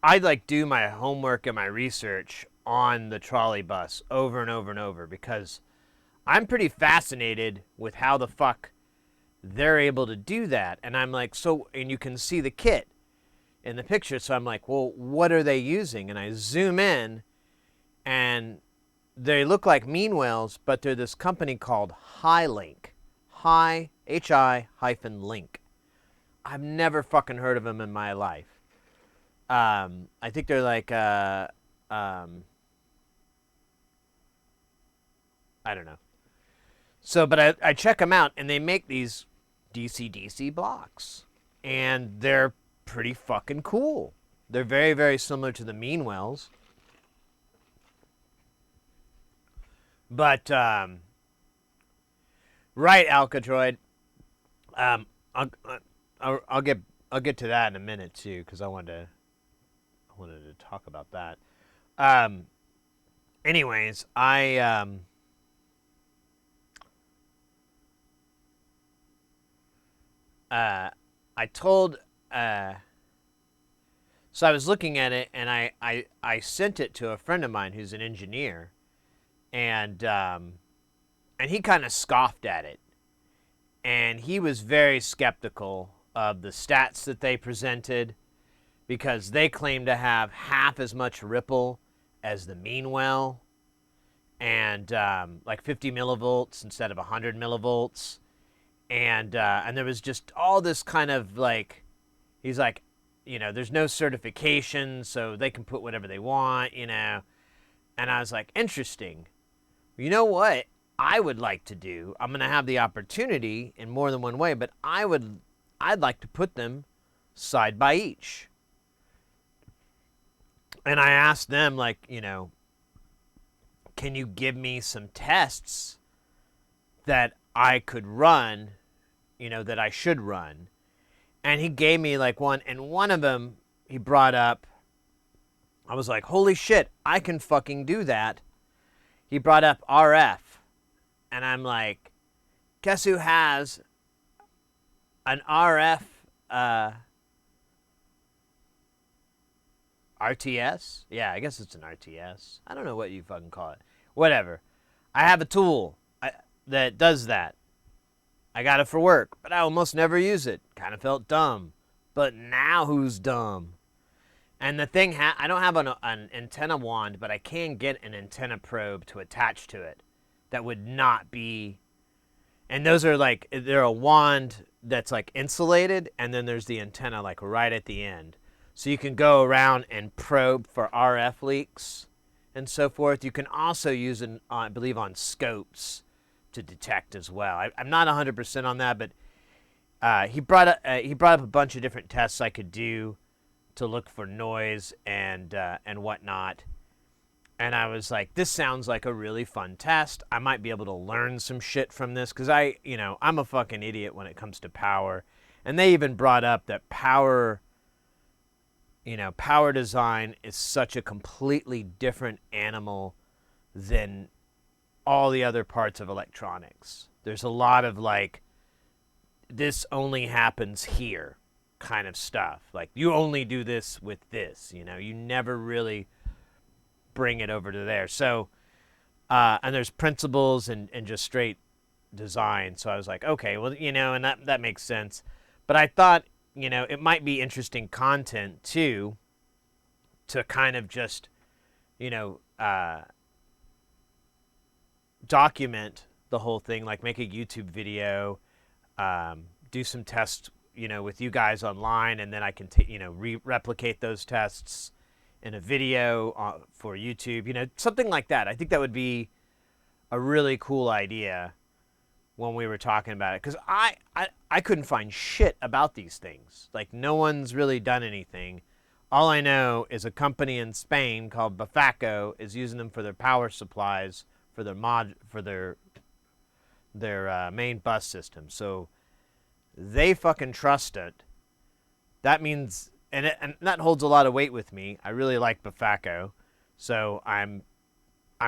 I'd like do my homework and my research on the trolley bus over and over and over because I'm pretty fascinated with how the fuck they're able to do that. And I'm like, so, and you can see the kit in the picture. So I'm like, well, what are they using? And I zoom in and they look like mean whales, but they're this company called Highlink. Hi hyphen link. I've never fucking heard of them in my life. I think they're like, I don't know. So, but I check them out, and they make these DC-DC blocks, and they're pretty fucking cool. They're very, very similar to the mean wells, but right, Alcatroid. Um, I'll, I'll get to that in a minute too, because I wanted to talk about that. Anyways, I told so I was looking at it and I sent it to a friend of mine who's an engineer, and he kind of scoffed at it, and he was very skeptical of the stats that they presented because they claim to have half as much ripple as the mean well, and like 50 millivolts instead of 100 millivolts, and there was just all this kind of like, he's like, there's no certification, so they can put whatever they want, and I was like, interesting. You know what I would like to do? I'm going to have the opportunity in more than one way, but I'd like to put them side by each. And I asked them, like, can you give me some tests that I could run, that I should run? And he gave me like one, and one of them he brought up, I was like, holy shit, I can fucking do that. He brought up RF, and I'm like, guess who has an RF RTS? Yeah, I guess it's an RTS. I don't know what you fucking call it. Whatever. I have a tool that does that. I got it for work, but I almost never use it. Kind of felt dumb. But now who's dumb? And the thing, I don't have an antenna wand, but I can get an antenna probe to attach to it. That would not be... And those are like, they're a wand that's like insulated, and then there's the antenna like right at the end. So you can go around and probe for RF leaks and so forth. You can also use it, I believe, on scopes to detect as well. I'm not 100% on that, but he brought up a bunch of different tests I could do to look for noise and whatnot. And I was like, this sounds like a really fun test. I might be able to learn some shit from this because I'm a fucking idiot when it comes to power. And they even brought up that power design is such a completely different animal than all the other parts of electronics. There's a lot of like, this only happens here kind of stuff. Like, you only do this with this, you never really bring it over to there. So, and there's principles and just straight design. So I was like, okay, well, and that makes sense. But I thought, it might be interesting content too, to kind of just, document the whole thing, like make a YouTube video, do some tests, with you guys online, and then I can, replicate those tests in a video for YouTube, something like that. I think that would be a really cool idea when we were talking about it, because I couldn't find shit about these things. Like, no one's really done anything. All I know is a company in Spain called Bafaco is using them for their power supplies for their main bus system. So they fucking trust it. That means, and that holds a lot of weight with me. I really like Bafaco, so I'm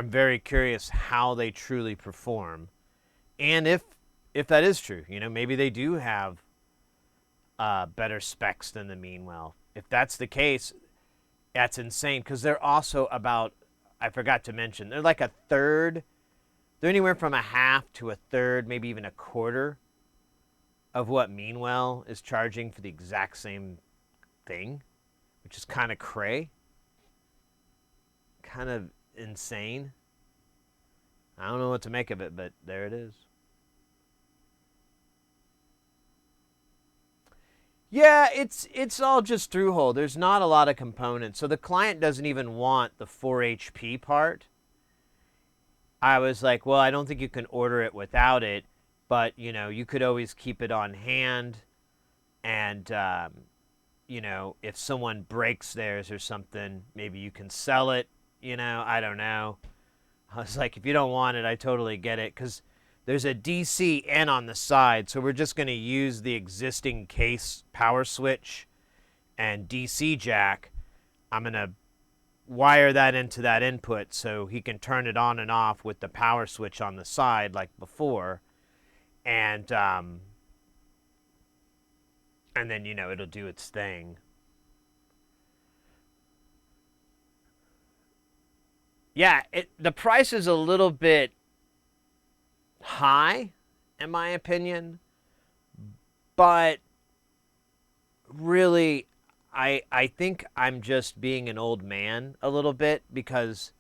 very curious how they truly perform, and if that is true, maybe they do have better specs than the Meanwell. If that's the case, That's insane because they're also about, I forgot to mention, they're like a third, they're anywhere from a half to a third, maybe even a quarter of what Meanwell is charging for the exact same thing, which is kind of cray, kind of insane. I don't know what to make of it, but there it is. Yeah, it's all just through hole. There's not a lot of components. So the client doesn't even want the 4 HP part. I was like, well, I don't think you can order it without it, but, you know, you could always keep it on hand. And, you know, if someone breaks theirs or something, maybe you can sell it. You know, I don't know. I was like, if you don't want it, I totally get it. Because there's a DC in on the side, so we're just going to use the existing case power switch and DC jack. I'm going to wire that into that input so he can turn it on and off with the power switch on the side like before. And then, you know, it'll do its thing. Yeah, the price is a little bit high, in my opinion, but really, I think I'm just being an old man a little bit because,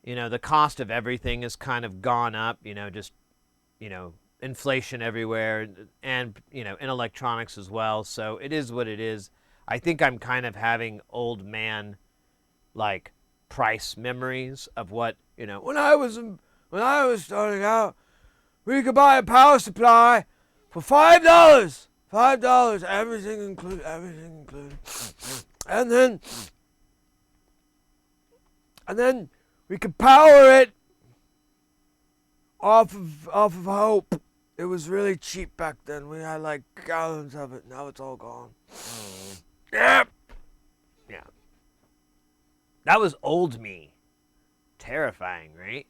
you know, the cost of everything has kind of gone up, you know, just, you know, inflation everywhere and, you know, in electronics as well. So it is what it is. I think I'm kind of having old man, like, price memories of what, you know, when I was starting out, we could buy a power supply for $5. $5, everything included. And then we could power it off of hope. It was really cheap back then. We had like gallons of it. Now it's all gone. Yep. Yeah. That was old me. Terrifying, right?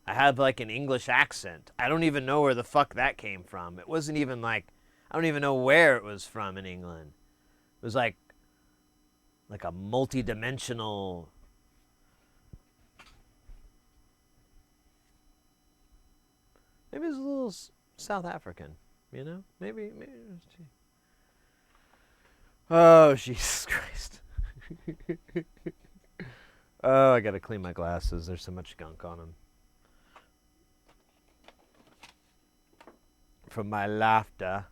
I had like an English accent. I don't even know where the fuck that came from. It wasn't even like, I don't even know where it was from in England. It was like a multi-dimensional. Maybe it was a little South African, you know? Maybe. Oh, Jesus Christ. Oh, I gotta clean my glasses. There's so much gunk on them. From my laughter.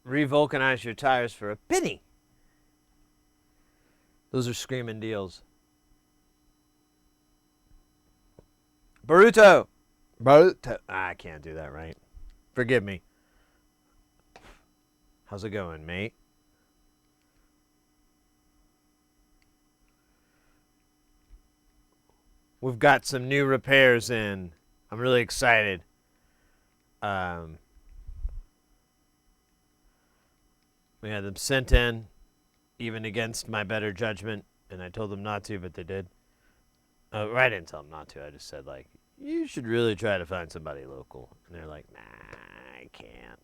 Revulcanize your tires for a penny. Those are screaming deals. Baruto. I can't do that right. Forgive me. How's it going, mate? We've got some new repairs in. I'm really excited. We had them sent in, even against my better judgment, and I told them not to, but they did. I didn't tell them not to. I just said, like, you should really try to find somebody local. And they're like, nah, I can't.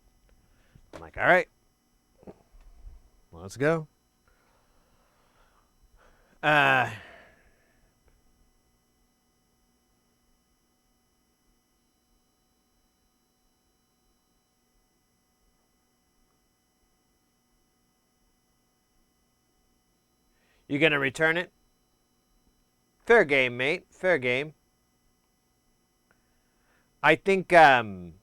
I'm like, all right. Let's go. You gonna return it? Fair game, mate. Fair game. I think down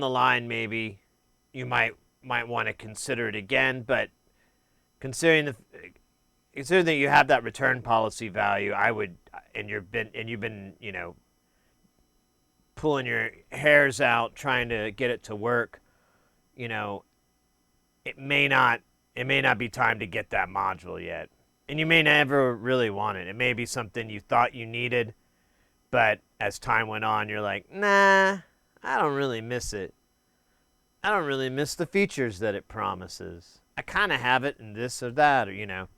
the line maybe you might want to consider it again, but considering that you have that return policy value, I would, and you've been, you know, pulling your hairs out trying to get it to work, you know, it may not be time to get that module yet. And you may never really want it. It may be something you thought you needed, but as time went on, you're like, nah, I don't really miss it. I don't really miss the features that it promises. I kind of have it in this or that, or, you know.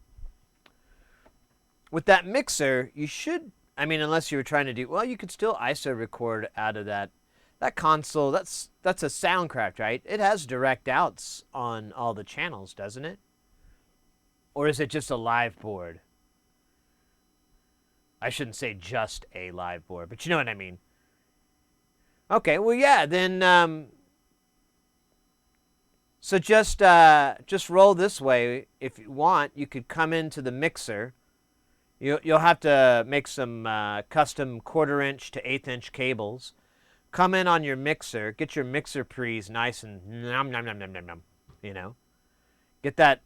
With that mixer, you should, I mean, unless you were trying to do, well, you could still ISO record out of that that console, that's a Soundcraft, right? It has direct outs on all the channels, doesn't it? Or is it just a live board? I shouldn't say just a live board, but you know what I mean. Okay, well, yeah, then, so just roll this way. If you want, you could come into the mixer. You'll have to make some custom 1/4" to 1/8" cables. Come in on your mixer, get your mixer pre's nice and nom nom nom nom nom nom. You know, get that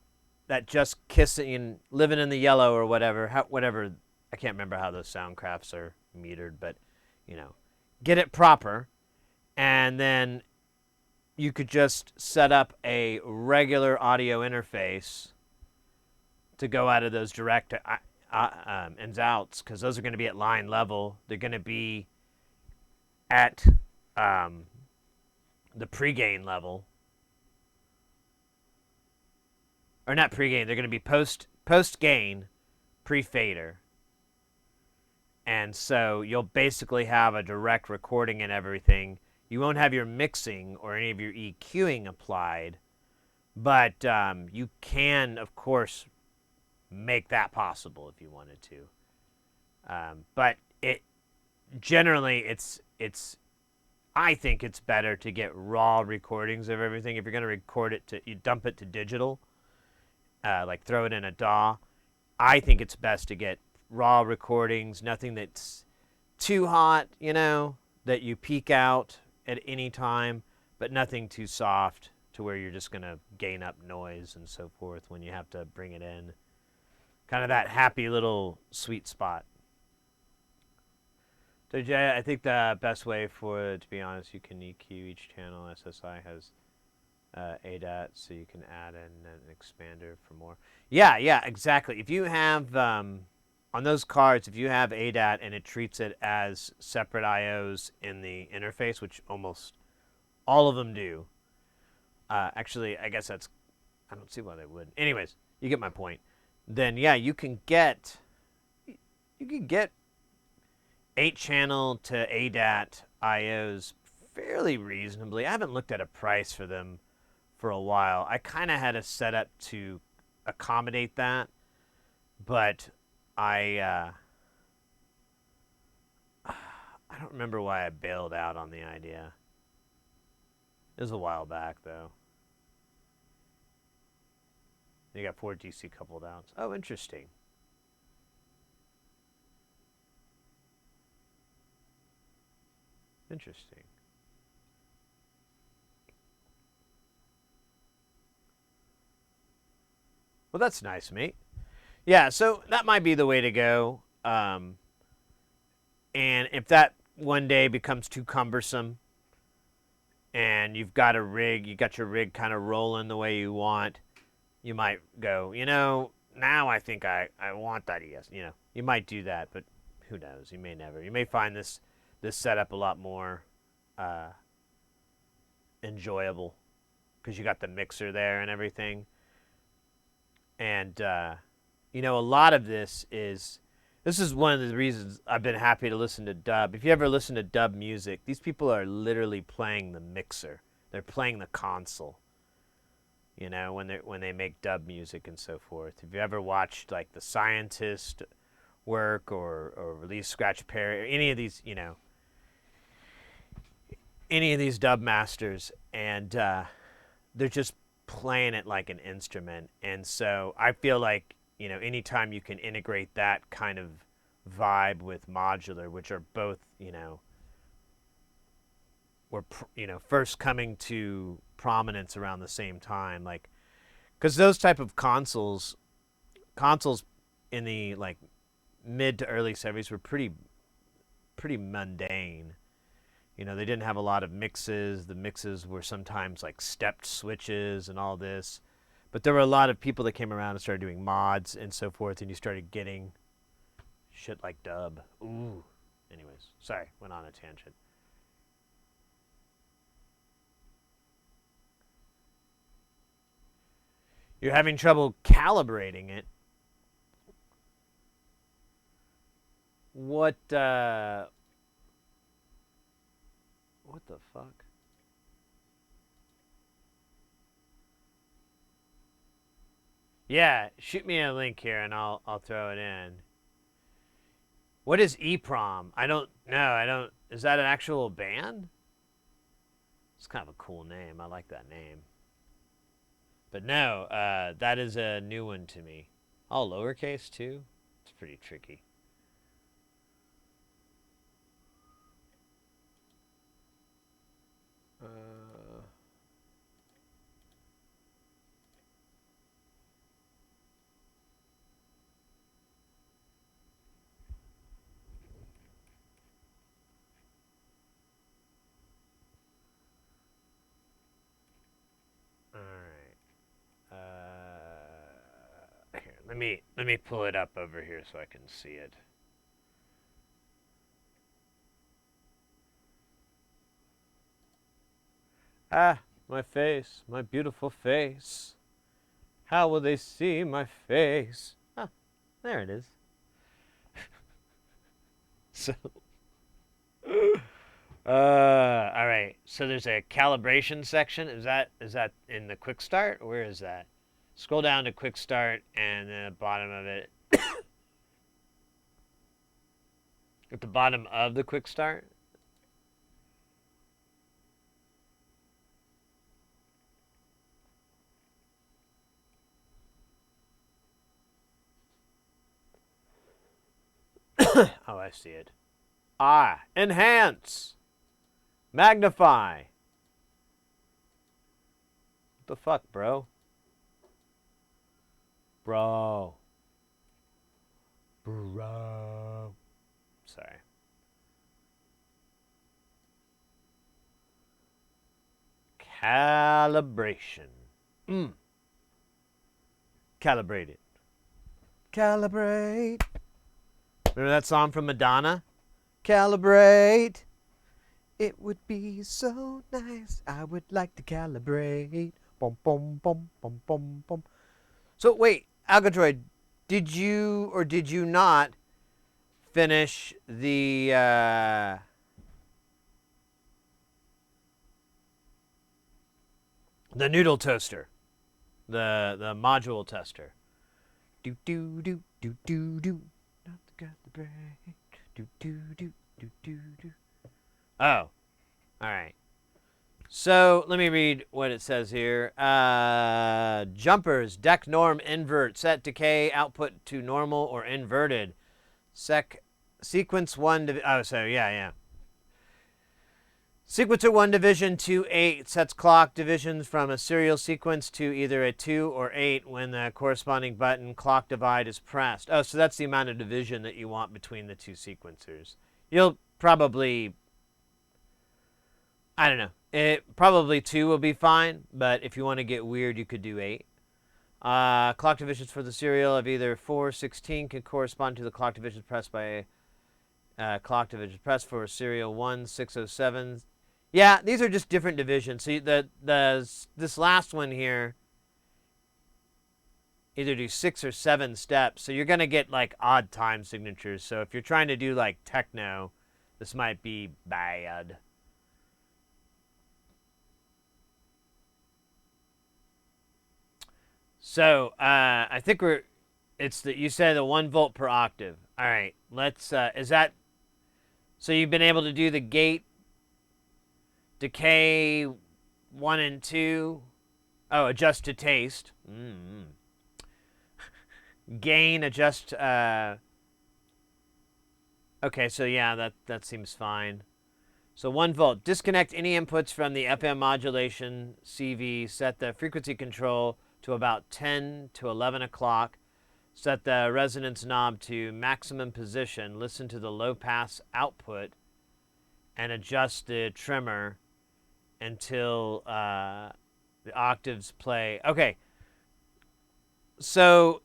just kissing and living in the yellow or whatever. Whatever. I can't remember how those Soundcrafts are metered, but you know, get it proper, and then you could just set up a regular audio interface to go out of those direct ins outs, because those are going to be at line level. They're going to be at the pre-gain level, or not pre-gain. They're going to be post-gain, pre-fader, and so you'll basically have a direct recording and everything. You won't have your mixing or any of your EQing applied, but you can, of course, make that possible if you wanted to. But it generally, it's I think it's better to get raw recordings of everything. If you're going to record it, you dump it to digital, like throw it in a DAW. I think it's best to get raw recordings, nothing that's too hot, you know, that you peak out at any time, but nothing too soft to where you're just going to gain up noise and so forth when you have to bring it in. Kind of that happy little sweet spot. So Jay, I think the best way to be honest, you can EQ each channel. SSI has ADAT, so you can add in an expander for more. Yeah, exactly. If you have, on those cards, if you have ADAT and it treats it as separate IOs in the interface, which almost all of them do. Actually, I guess I don't see why they would. Anyways, you get my point. Then yeah, you can get 8-channel to ADAT IOs fairly reasonably. I haven't looked at a price for them for a while. I kind of had a setup to accommodate that, but I don't remember why I bailed out on the idea. It was a while back, though. You got 4 DC coupled outs. Oh, interesting. Interesting. Well, that's nice, mate. Yeah, so that might be the way to go. And if that one day becomes too cumbersome and you've got your rig kind of rolling the way you want, you might go, you know, now I think I want that ES. You know, you might do that, but who knows? You may never. You may find this setup a lot more enjoyable because you got the mixer there and everything. And, you know, a lot of this is one of the reasons I've been happy to listen to dub. If you ever listen to dub music, these people are literally playing the mixer. They're playing the console, you know, when they make dub music and so forth. If you ever watched, like, the Scientist work or Release Scratch Perry, or any of these, you know, any of these dub masters, and they're just playing it like an instrument. And so I feel like, you know, anytime you can integrate that kind of vibe with modular, which are both, you know, were, you know, first coming to prominence around the same time, like, because those type of consoles in the, like, mid to early 70s were pretty mundane. You know, they didn't have a lot of mixes. The mixes were sometimes like stepped switches and all this. But there were a lot of people that came around and started doing mods and so forth, and you started getting shit like dub. Ooh. Anyways, sorry, went on a tangent. You're having trouble calibrating it. What What the fuck? Yeah, shoot me a link here and I'll throw it in. What is EEPROM? I don't know. Is that an actual band? It's kind of a cool name. I like that name. But no, that is a new one to me. All lowercase too? It's pretty tricky. Here, let me pull it up over here so I can see it. Ah, my face, my beautiful face. How will they see my face? Ah, there it is. So, all right. So there's a calibration section. Is that in the quick start? Where is that? Scroll down to quick start and then at the bottom of it. At the bottom of the quick start. Oh, I see it. Ah, enhance. Magnify. What the fuck, bro? Bro. Sorry. Calibration. Calibrate it. Calibrate. Remember that song from Madonna? Calibrate. It would be so nice. I would like to calibrate. Boom, boom, boom, boom, boom, boom. So wait, Algadroid, did you or did you not finish the noodle toaster, the module tester? Do do do do do do. Not the calibrate. Do do do do do do. Oh, all right. So let me read what it says here. Jumpers, deck norm invert, set decay output to normal or inverted. Sequence 1, oh, so yeah. Sequencer 1 division to 8 sets clock divisions from a serial sequence to either a 2 or 8 when the corresponding button clock divide is pressed. Oh, so that's the amount of division that you want between the two sequencers. You'll probably, I don't know, probably 2 will be fine, but if you want to get weird, you could do 8. Clock divisions for the serial of either 4 or 16 can correspond to the clock divisions pressed by clock divisions pressed for serial 1 607. Yeah, these are just different divisions. So this last one here either do 6 or 7 steps. So you're going to get like odd time signatures. So if you're trying to do like techno, this might be bad. So I think you said the 1 volt per octave. All right, let's, is that, so you've been able to do the gate, decay 1 and 2. Oh, adjust to taste. Gain, adjust, okay, so yeah, that seems fine. So 1 volt, disconnect any inputs from the FM modulation CV, set the frequency control to about 10 to 11 o'clock. Set the resonance knob to maximum position. Listen to the low pass output and adjust the trimmer until the octaves play. Okay. So,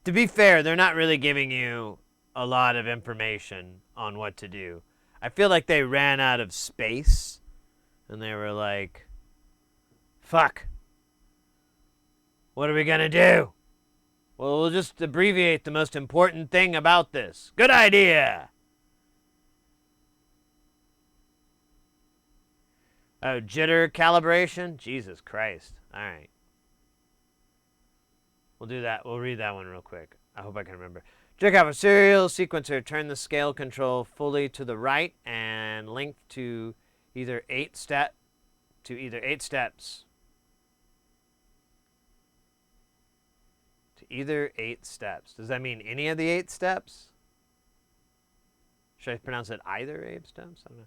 to be fair, they're not really giving you a lot of information on what to do. I feel like they ran out of space and they were like, fuck. What are we going to do? Well, we'll just abbreviate the most important thing about this. Good idea. Oh, jitter calibration? Jesus Christ. All right. We'll do that. We'll read that one real quick. I hope I can remember. Check out a serial sequencer. Turn the scale control fully to the right and link to either eight steps. To either 8 steps. Does that mean any of the 8 steps? Should I pronounce it either 8 steps? I don't know.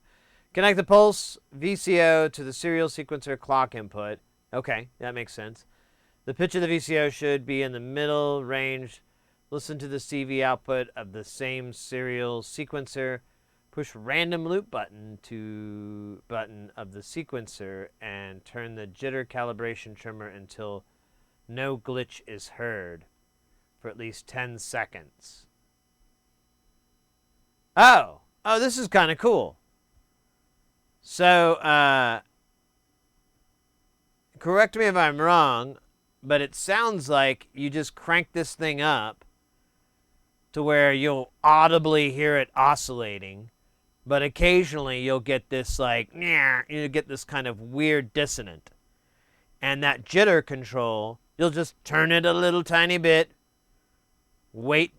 Connect the pulse VCO to the serial sequencer clock input. Okay, that makes sense. The pitch of the VCO should be in the middle range. Listen to the CV output of the same serial sequencer. Push random loop button of the sequencer and turn the jitter calibration trimmer until no glitch is heard for at least 10 seconds. Oh, this is kind of cool. So, correct me if I'm wrong, but it sounds like you just crank this thing up to where you'll audibly hear it oscillating, but occasionally you'll get this you get this kind of weird dissonant. And that jitter control, you'll just turn it a little tiny bit, wait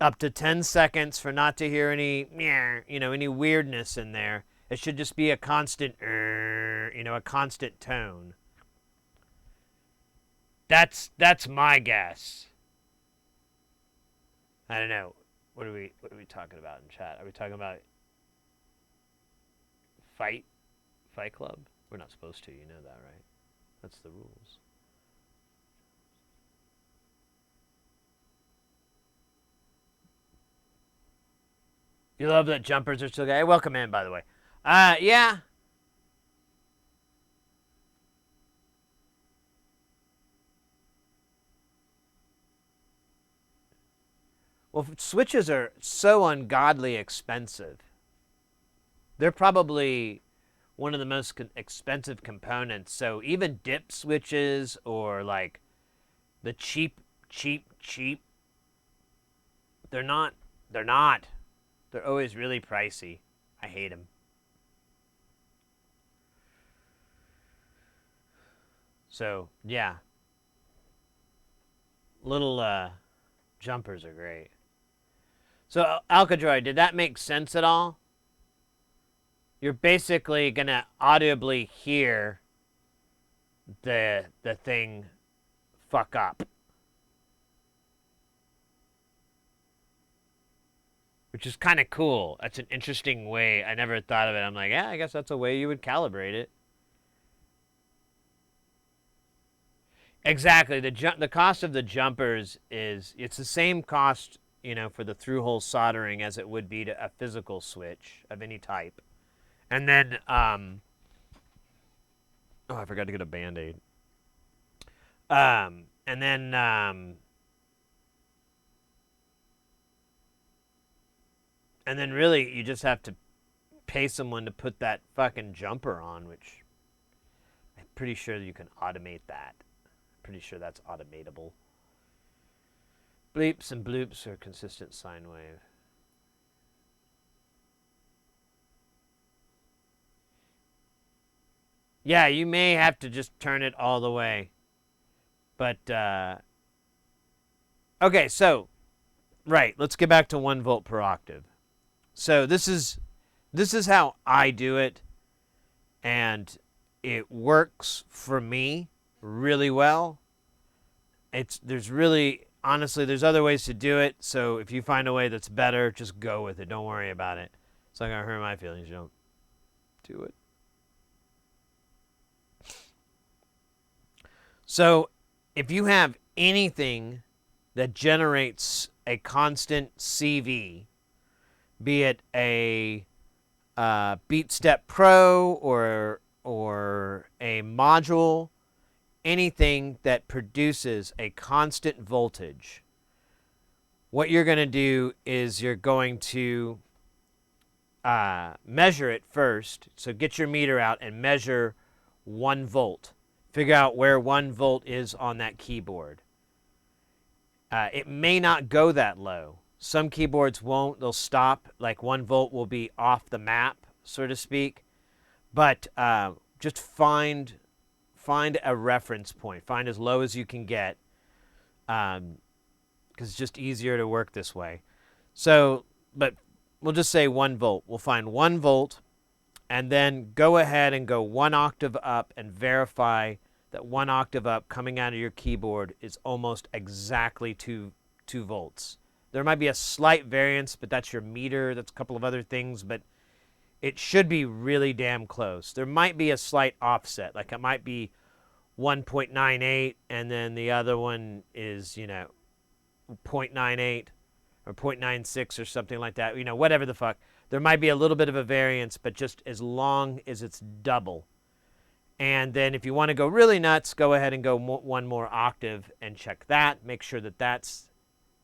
up to 10 seconds for not to hear any weirdness in there. It should just be a constant, a constant tone. That's my guess. I don't know. What are we talking about in chat? Are we talking about Fight Club? We're not supposed to, you know that, right? That's the rules. You love that jumpers are still good. Hey, welcome in, by the way. Yeah. Well, switches are so ungodly expensive. They're probably one of the most expensive components. So even dip switches or like the cheap, they're not. They're always really pricey. I hate them. So, yeah. Little jumpers are great. So, Alcadroid, did that make sense at all? You're basically going to audibly hear the thing fuck up. Which is kind of cool. That's an interesting way. I never thought of it. I'm like, yeah, I guess that's a way you would calibrate it. Exactly. The cost of the jumpers it's the same cost, for the through-hole soldering as it would be to a physical switch of any type. And then, I forgot to get a Band-Aid. And then really you just have to pay someone to put that fucking jumper on, which I'm pretty sure you can automate that. Pretty sure that's automatable. Bleeps and bloops are consistent sine wave. Yeah, you may have to just turn it all the way. But, okay, so, right, let's get back to 1 volt per octave. So this is how I do it, and it works for me really well. Honestly, there's other ways to do it, so if you find a way that's better, just go with it. Don't worry about it. It's not going to hurt my feelings. You don't do it. So if you have anything that generates a constant CV, be it a BeatStep Pro or a module, anything that produces a constant voltage, what you're going to do is you're going to measure it first. So get your meter out and measure 1 volt. Figure out where 1 volt is on that keyboard. It may not go that low. Some keyboards won't. They'll stop. Like 1 volt will be off the map, so to speak. But just find a reference point. Find as low as you can get, because it's just easier to work this way. So, but we'll just say 1 volt. We'll find 1 volt, and then go ahead and go 1 octave up and verify that 1 octave up coming out of your keyboard is almost exactly 2 volts. There might be a slight variance, but that's your meter. That's a couple of other things, but it should be really damn close. There might be a slight offset, like it might be 1.98, and then the other one is, 0.98 or 0.96 or something like that. Whatever the fuck. There might be a little bit of a variance, but just as long as it's double. And then if you want to go really nuts, go ahead and go 1 more octave and check that. Make sure that that's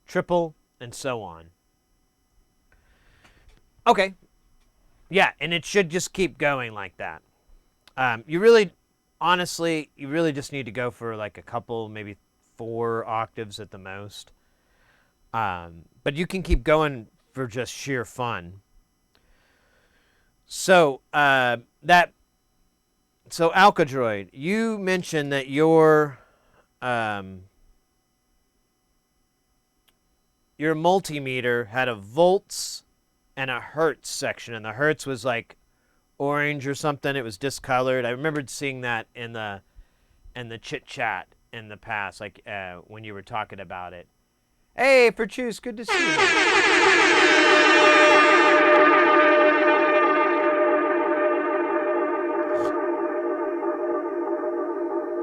triple, and so on. Okay. Yeah, and it should just keep going like that. Honestly, you really just need to go for like a couple, maybe 4 octaves at the most. But you can keep going for just sheer fun. So, Alcadroid, you mentioned that your multimeter had a volts and a hertz section, and the hertz was like orange or something. It was discolored. I remembered seeing that in the chit chat in the past, like when you were talking about it. Hey, Perchuse, good to see you.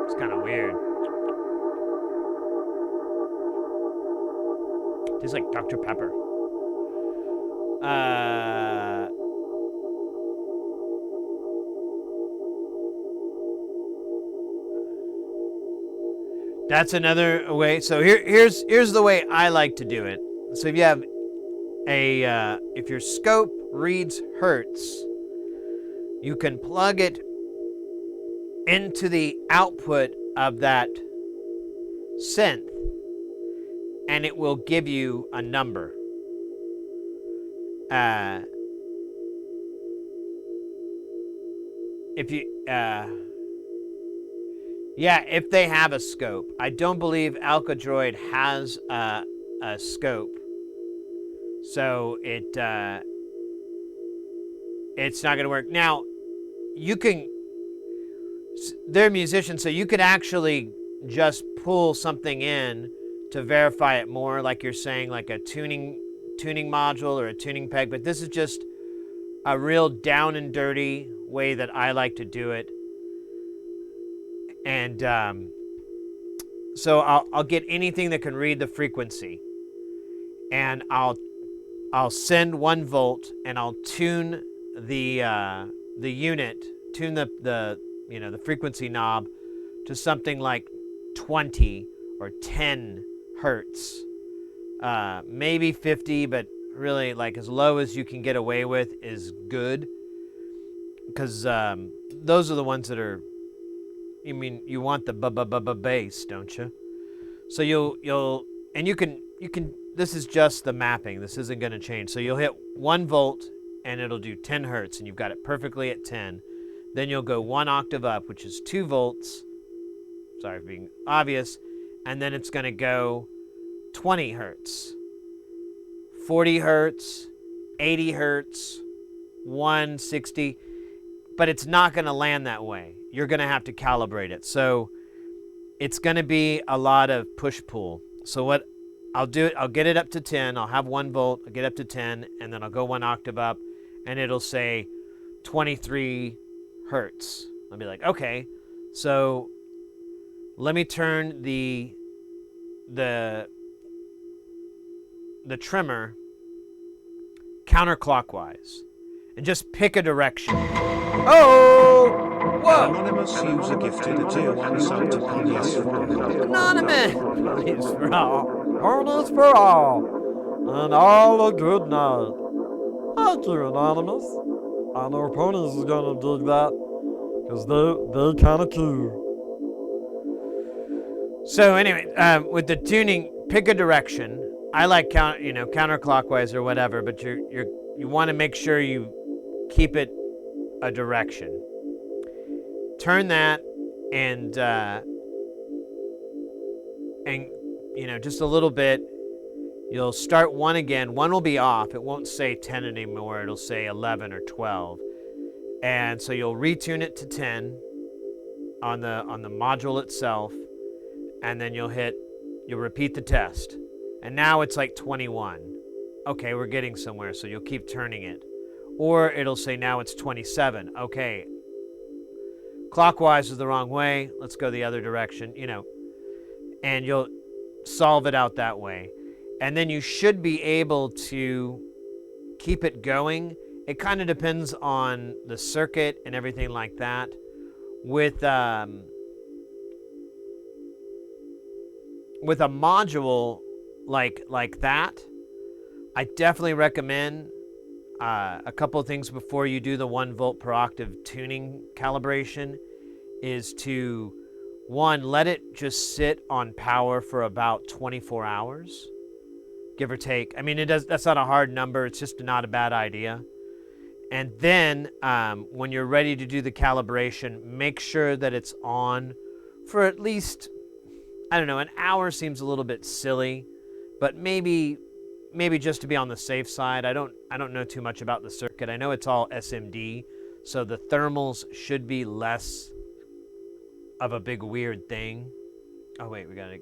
It's kind of weird. Tastes like Dr. Pepper. That's another way. So here's the way I like to do it. So if you have if your scope reads hertz, you can plug it into the output of that synth, and it will give you a number. If they have a scope. I don't believe Alcadroid has a scope, so it's not going to work. Now, they're musicians, so you could actually just pull something in to verify it more, like you're saying, like a tuning module or a tuning peg, but this is just a real down and dirty way that I like to do it. And so I'll get anything that can read the frequency, and I'll send 1 volt, and I'll tune the unit, tune the frequency knob to something like 20 or 10 hertz, maybe 50, but really like as low as you can get away with is good, because those are the ones that are. You want the bass, don't you? So you can. This is just the mapping. This isn't going to change. So you'll hit 1 volt, and it'll do 10 hertz, and you've got it perfectly at 10. Then you'll go 1 octave up, which is 2 volts. Sorry for being obvious. And then it's going to go 20 hertz, 40 hertz, 80 hertz, 160. But it's not going to land that way. You're going to have to calibrate it. So it's going to be a lot of push-pull. So what I'll do, I'll get it up to 10. I'll have 1 volt. I'll get up to 10, and then I'll go 1 octave up, and it'll say 23 hertz. I'll be like, okay, so let me turn the trimmer counterclockwise and just pick a direction. Oh! Whoa! Anonymous user gifted a tier 1 sub to PDS for all. Anonymous! Ponies for all. Ponies for all. And all a good night. Thank you, Anonymous. I know Ponies is gonna dig that, because they're kind of cute. So anyway, with the tuning, pick a direction. I like counterclockwise or whatever, but you want to make sure you keep it a direction. turn that, and you know, just a little bit. You'll start one again. One will be off. It won't say 10 anymore. It'll say 11 or 12. And so you'll retune it to 10 on the module itself, and then you'll repeat the test. And now it's like 21. Okay, we're getting somewhere, so you'll keep turning it. Or it'll say now it's 27. Okay, clockwise is the wrong way. Let's go the other direction, you know. And you'll solve it out that way. And then you should be able to keep it going. It kind of depends on the circuit and everything like that. With a module like that, I definitely recommend a couple of things before you do the 1 volt per octave tuning calibration is to, one, let it just sit on power for about 24 hours, give or take. I mean, that's not a hard number. It's just not a bad idea. And then when you're ready to do the calibration, make sure that it's on for at least, I don't know, an hour seems a little bit silly, but maybe just to be on the safe side. I don't know too much about the circuit. I know it's all SMD, so the thermals should be less of a big weird thing. Oh wait, we gotta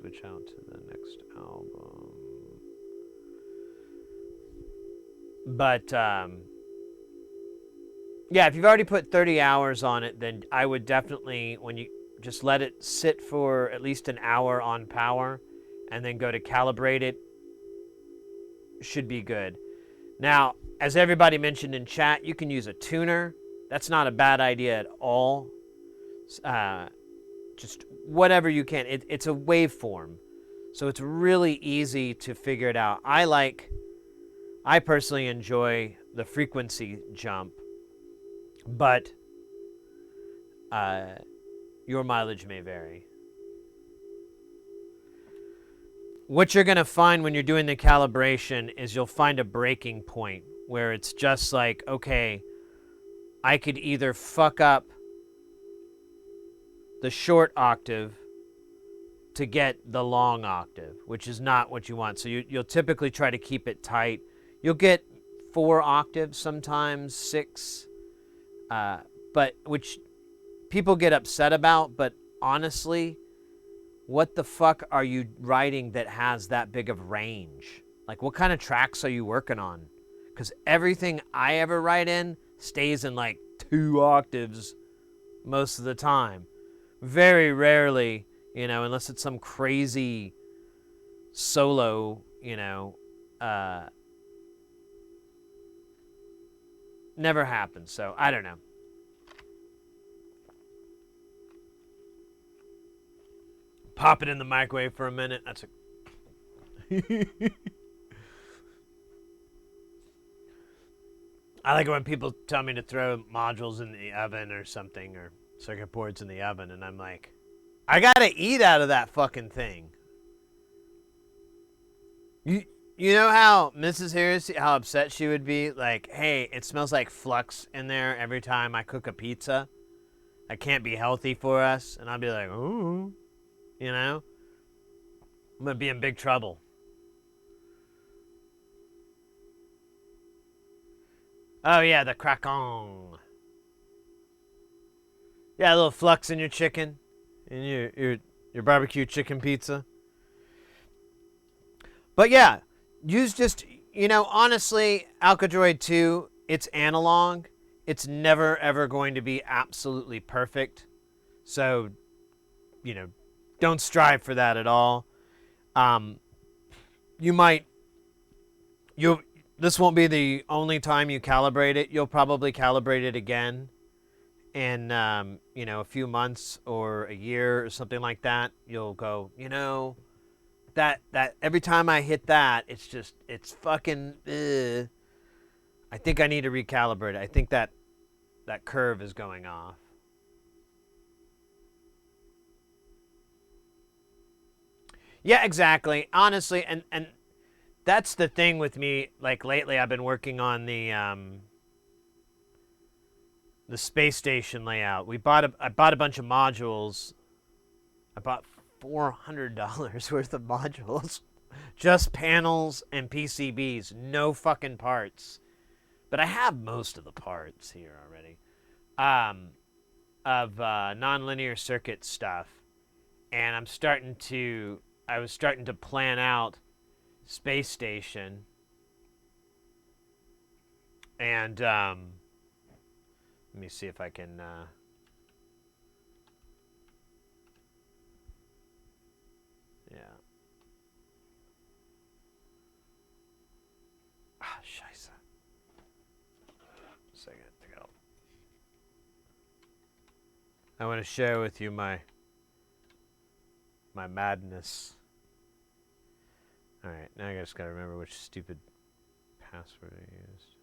switch out to the next album. But yeah, if you've already put 30 hours on it, then I would definitely, when you just let it sit for at least an hour on power and then go to calibrate it, should be good. Now, as everybody mentioned in chat, you can use a tuner. That's not a bad idea at all. Just whatever you can. It's a waveform, so it's really easy to figure it out. I personally enjoy the frequency jump, but your mileage may vary. What you're going to find when you're doing the calibration is you'll find a breaking point where it's just like, okay, I could either fuck up the short octave to get the long octave, which is not what you want. So you'll typically try to keep it tight. You'll get 4 octaves, sometimes 6, but which people get upset about. But honestly, what the fuck are you writing that has that big of range? Like, what kind of tracks are you working on? Because everything I ever write in stays in like 2 octaves most of the time. Very rarely, you know, unless it's some crazy solo, you know, never happens. So I don't know. Pop it in the microwave for a minute. That's a I like it when people tell me to throw modules in the oven or something, or circuit boards in the oven, and I'm like, I gotta eat out of that fucking thing. You know how Mrs. Harris, how upset she would be? Like, hey, it smells like flux in there every time I cook a pizza. That can't be healthy for us. And I'd be like, ooh, you know? I'm gonna be in big trouble. Oh yeah, the crackon. Yeah, a little flux in your chicken, in your barbecue chicken pizza. But yeah, use just, you know, honestly, Alcadroid 2, it's analog. It's never ever going to be absolutely perfect. So, you know, don't strive for that at all. This won't be the only time you calibrate it. You'll probably calibrate it again in, you know, a few months or a year or something like that. You'll go, you know, that every time I hit that, it's fucking, I think I need to recalibrate it. I think that curve is going off. Yeah, exactly. Honestly, and that's the thing with me. Like lately, I've been working on the the space station layout. I bought a bunch of modules. I bought $400 worth of modules. Just panels and PCBs, no fucking parts. But I have most of the parts here already. Of nonlinear circuit stuff. And I was starting to plan out space station. And let me see if I can yeah. Scheiße. Second to go. I want to share with you my madness. All right, now I just gotta remember which stupid password I used.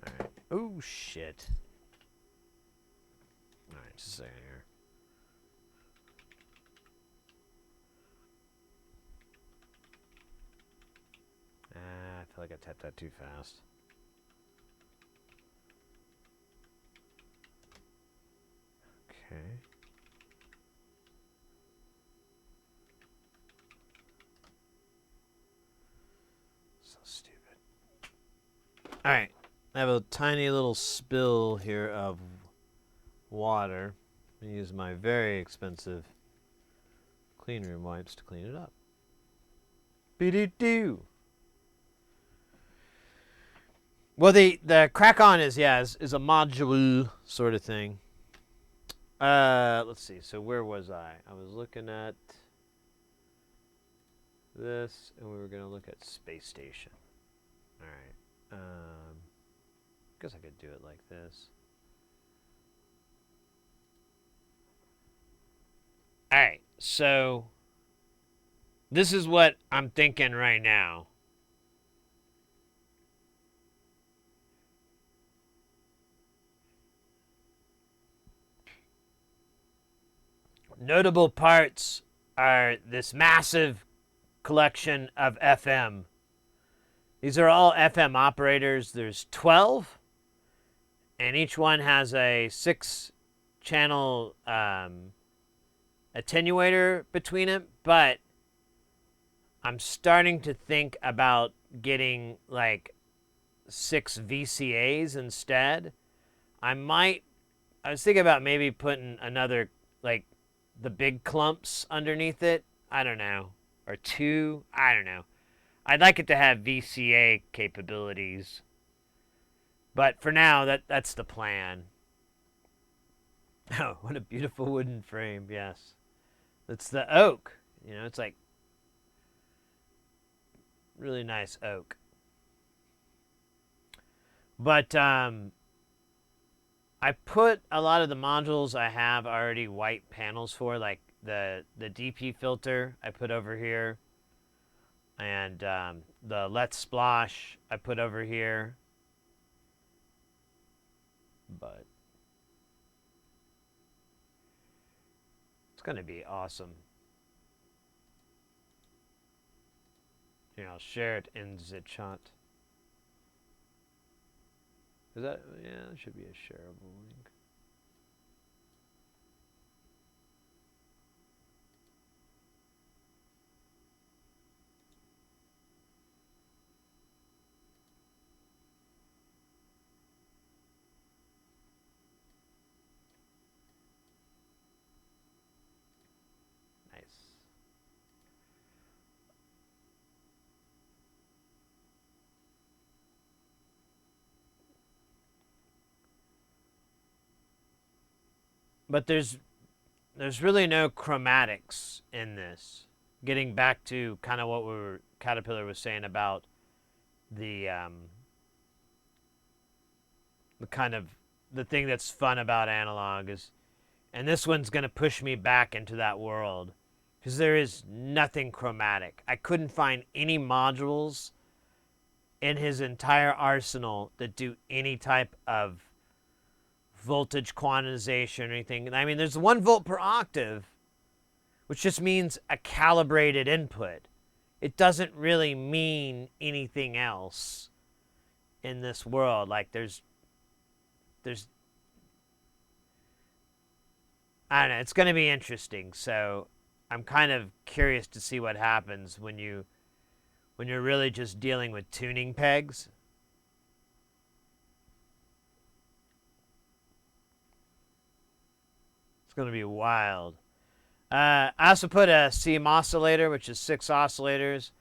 All right. Oh shit. All right, just a second here. I feel like I tapped that too fast. Okay. So stupid. All right. I have a tiny little spill here of water. I use my very expensive clean room wipes to clean it up. Be-do-do. Well, the crack on is a module sort of thing. Let's see. So where was I? I was looking at this, and we were going to look at space station. All right. Guess I could do it like this. All right. So this is what I'm thinking right now. Notable parts are this massive collection of FM. These are all FM operators. There's 12, and each one has a 6-channel attenuator between it, but I'm starting to think about getting like 6 VCAs instead. I was thinking about maybe putting another, like, the big clumps underneath it. I don't know. Or 2. I don't know. I'd like it to have VCA capabilities. But for now, that's the plan. Oh, what a beautiful wooden frame. Yes. It's the oak. You know, it's like really nice oak. But I put a lot of the modules I have already white panels for, like the DP filter I put over here, and the Let's Splosh I put over here. But it's going to be awesome. Here, I'll share it in the chat. Is that, yeah, that should be a shareable link. Nice. But there's really no chromatics in this. Getting back to kind of what Caterpillar was saying about the kind of the thing that's fun about analog is, and this one's going to push me back into that world, because there is nothing chromatic. I couldn't find any modules in his entire arsenal that do any type of voltage quantization or anything. I mean, there's 1 volt per octave, which just means a calibrated input. It doesn't really mean anything else in this world. Like there's I don't know, it's going to be interesting. So I'm kind of curious to see what happens when you're really just dealing with tuning pegs. It's going to be wild. I also put a CM oscillator, which is 6 oscillators.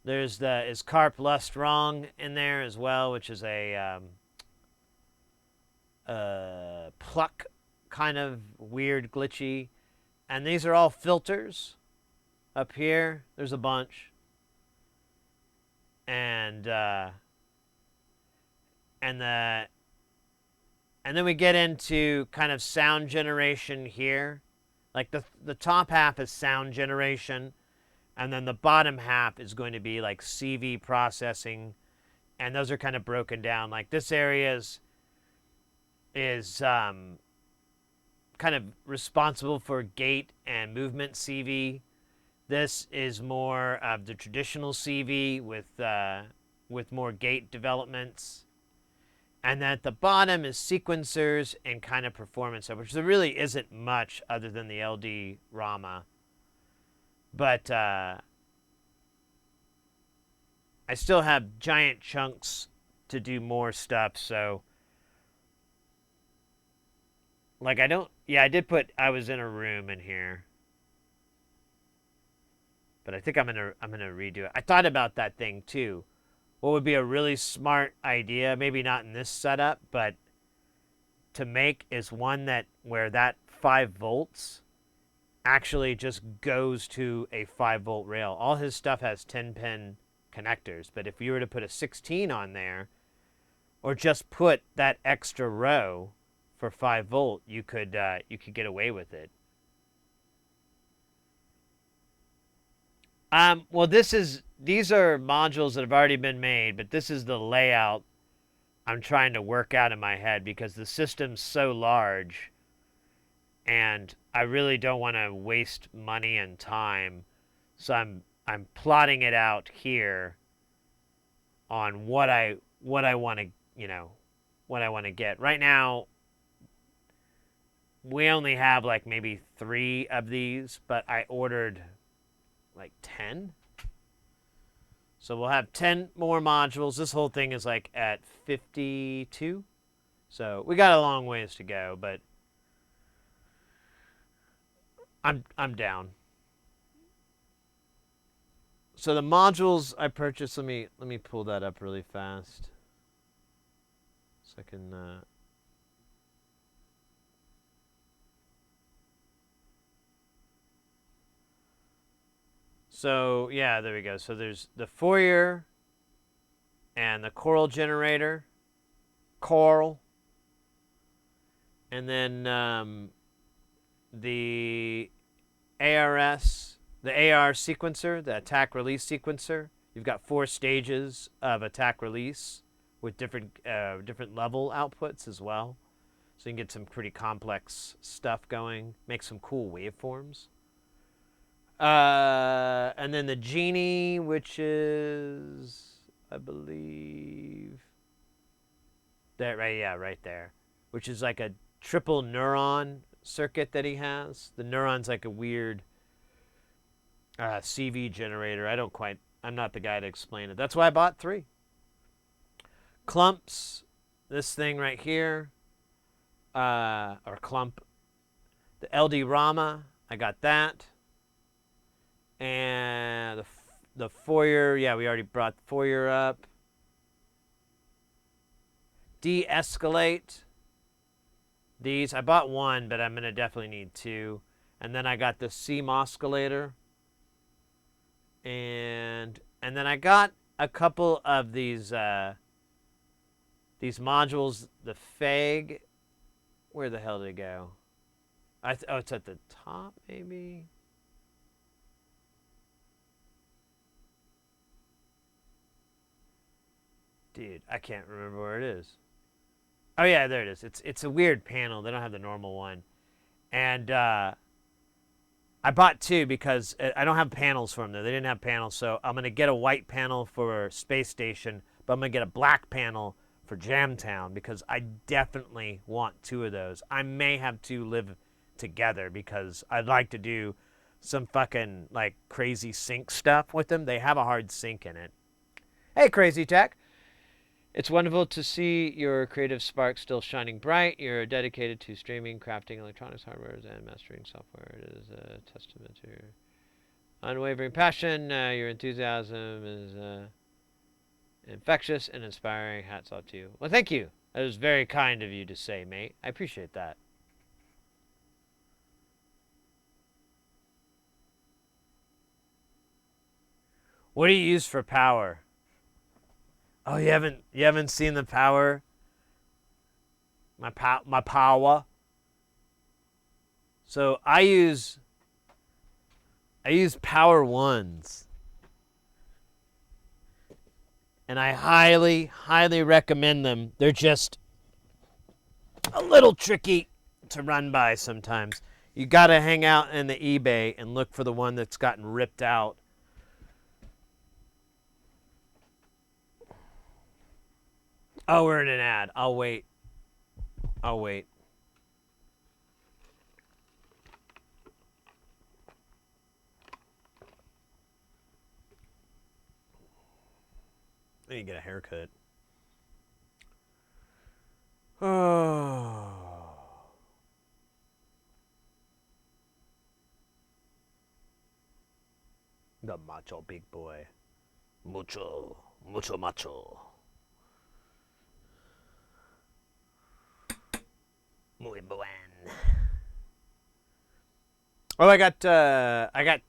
There's the Is Carp Lust Wrong in there as well, which is a pluck kind of weird, glitchy. And these are all filters up here. There's a bunch. And then we get into kind of sound generation here. Like the top half is sound generation, and then the bottom half is going to be like CV processing, and those are kind of broken down. Like this area is kind of responsible for gate and movement CV. This is more of the traditional CV with more gate developments. And then at the bottom is sequencers and kind of performance, which there really isn't much other than the LD Rama. But I still have giant chunks to do more stuff, so like I was in a room in here. But I think I'm gonna redo it. I thought about that thing too. What would be a really smart idea, maybe not in this setup, but to make is one where that 5 volts actually just goes to a 5-volt rail. All his stuff has 10-pin connectors, but if you were to put a 16 on there, or just put that extra row for 5 volt, you could get away with it. Well, these are modules that have already been made, but this is the layout I'm trying to work out in my head because the system's so large and I really don't want to waste money and time. So I'm plotting it out here on what I want to, what I want to get. Right now we only have like maybe 3 of these, but I ordered like 10. So we'll have 10 more modules. This whole thing is like at 52. So we got a long ways to go, but I'm down. So the modules I purchased, let me pull that up really fast. So I can So, yeah, there we go. So there's the Fourier and the Coral generator. Coral. And then the ARS, the AR sequencer, the attack release sequencer. You've got 4 stages of attack release with different level outputs as well. So you can get some pretty complex stuff going, make some cool waveforms. And then the Genie, which is, I believe, that right there, which is like a triple neuron circuit that he has. The neuron's like a weird CV generator. I'm not the guy to explain it. That's why I bought 3. Clumps, this thing right here, or clump. The LD Rama, I got that. And the Fourier, yeah, we already brought the Fourier up. De-escalate. These, I bought 1, but I'm going to definitely need 2. And then I got the CM oscillator. And then I got a couple of these modules, the FEG. Where the hell did it go? Oh, it's at the top, maybe? Dude, I can't remember where it is. Oh yeah, there it is. It's a weird panel. They don't have the normal one. And I bought two because I don't have panels for them there. They didn't have panels, so I'm going to get a white panel for Space Station, but I'm going to get a black panel for Jamtown because I definitely want two of those. I may have two live together because I'd like to do some fucking like crazy sync stuff with them. They have a hard sync in it. Hey, Crazy Tech. It's wonderful to see your creative spark still shining bright. You're dedicated to streaming, crafting, electronics, hardware, and mastering software. It is a testament to your unwavering passion. Your enthusiasm is infectious and inspiring. Hats off to you. Well, thank you. That was very kind of you to say, mate. I appreciate that. What do you use for power? Oh, you haven't seen the power? My power. So I use Power Ones. And I highly, highly recommend them. They're just a little tricky to run by sometimes. You got to hang out in the eBay and look for the one that's gotten ripped out. Oh, we're in an ad. I'll wait. I'll wait. I need to get a haircut. Oh. The macho big boy. Mucho macho. Muy buen. Oh, I got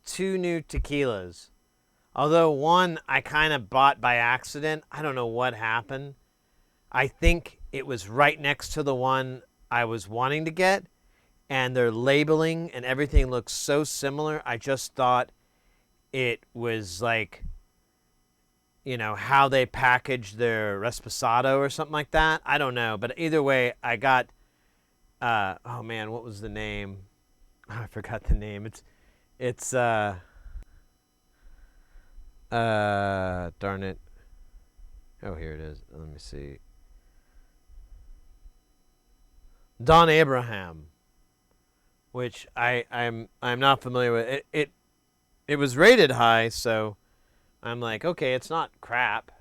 two new tequilas. Although one I kind of bought by accident. I don't know what happened. I think it was right next to the one I was wanting to get, and their labeling and everything looks so similar. I just thought it was like, you know, how they packaged their Reposado or something like that. I don't know, but either way, I got. Oh man, what was the name? Oh, I forgot the name. It's darn it. Oh, here it is. Let me see. Don Abraham, which I'm not familiar with. It was rated high, so I'm like, okay, it's not crap.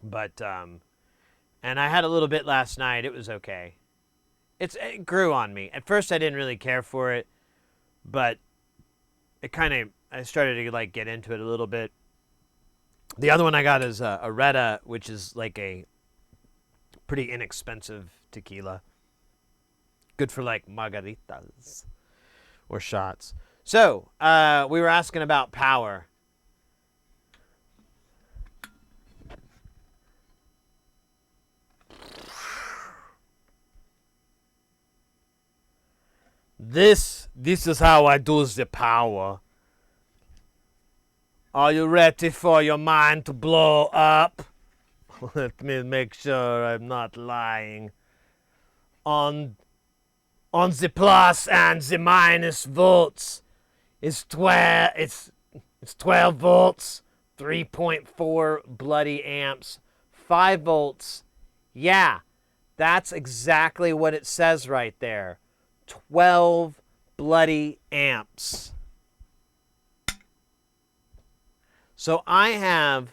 But and I had a little bit last night. It was okay. It grew on me. At first, I didn't really care for it, but I started to like get into it a little bit. The other one I got is a Retta, which is like a pretty inexpensive tequila. Good for like margaritas or shots. So, we were asking about power. This is how I do the power. Are you ready for your mind to blow up? Let me make sure I'm not lying. On the plus and the minus volts is 12. It's 12 volts, 3.4 bloody amps, 5 volts. Yeah, that's exactly what it says right there. 12 bloody amps. So I have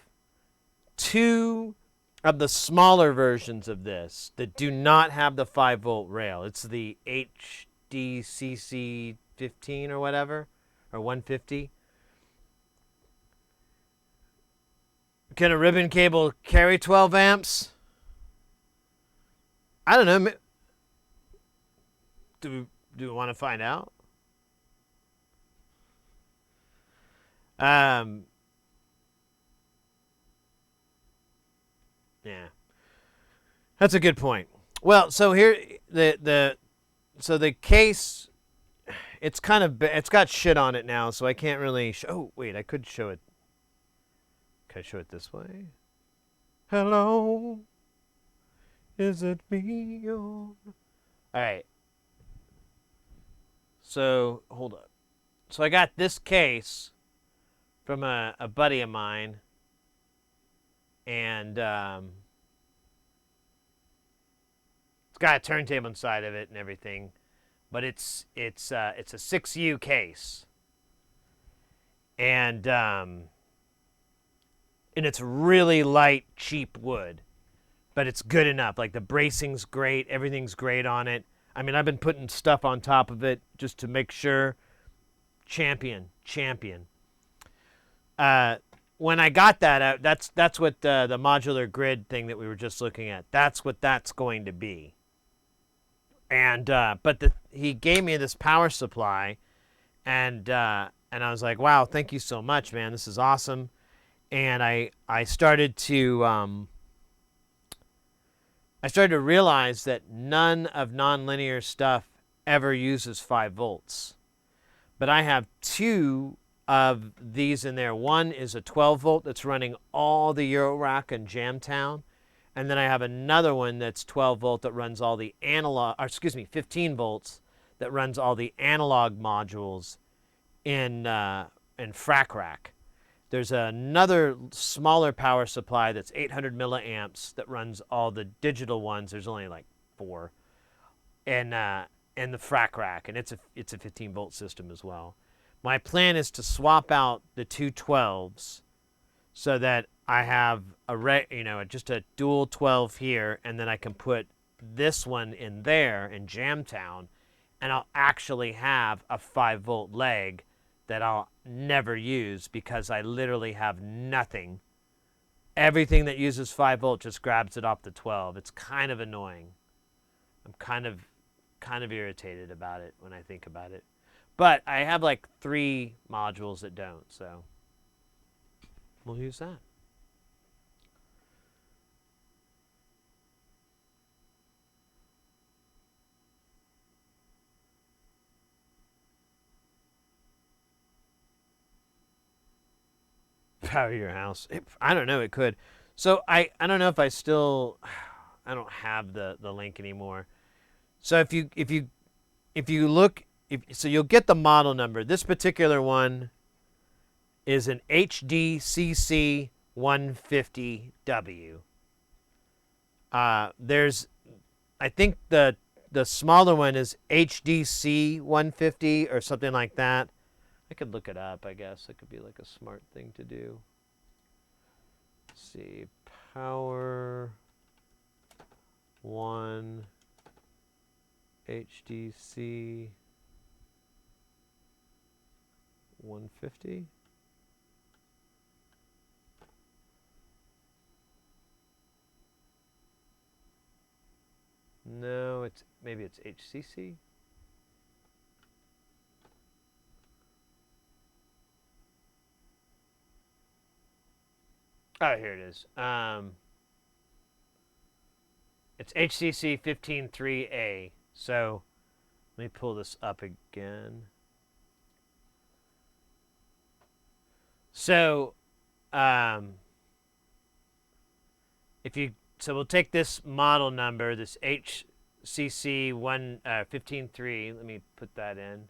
two of the smaller versions of this that do not have the 5-volt rail. It's the HDCC 15 or whatever, or 150. Can a ribbon cable carry 12 amps? I don't know. Do we want to find out? Yeah. That's a good point. Well, so here the case, it's got shit on it now, so I can't really oh, wait, I could show it. Can I show it this way? Hello. Is it me? All right. So, hold up. So I got this case from a buddy of mine, and it's got a turntable inside of it and everything, but it's a 6U case, and it's really light, cheap wood, but it's good enough. Like the bracing's great, everything's great on it. I mean, I've been putting stuff on top of it just to make sure. Champion. When I got that out, that's what the modular grid thing that we were just looking at. That's what that's going to be. And but he gave me this power supply, and I was like, wow, thank you so much, man. This is awesome. And I started to realize that none of nonlinear stuff ever uses 5 volts. But I have 2 of these in there. One is a 12 volt that's running all the Eurorack and Jamtown. And then I have another one that's 12 volt that runs all the 15 volts that runs all the analog modules in Frac Rack. There's another smaller power supply that's 800 milliamps that runs all the digital ones. There's only like 4. And the Frac Rack, and it's a 15 volt system as well. My plan is to swap out the 2 12s so that I have just a dual 12 here, and then I can put this one in there in Jamtown, and I'll actually have a 5 volt leg that I'll never use because I literally have nothing. Everything that uses 5 volt just grabs it off the 12. It's kind of annoying. I'm kind of irritated about it when I think about it. But I have like 3 modules that don't, so we'll use that. Power your house. I don't know, it could. So I don't know if I don't have the link anymore. So if you look, so you'll get the model number. This particular one is an HDCC 150W. I think the smaller one is HDC 150 or something like that. I could look it up, I guess. It could be like a smart thing to do. Let's see, power 1 HDC 150. No, maybe it's HCC. Oh, here it is. It's HCC 153A. So let me pull this up again. So we'll take this model number, this HCC 153. Let me put that in.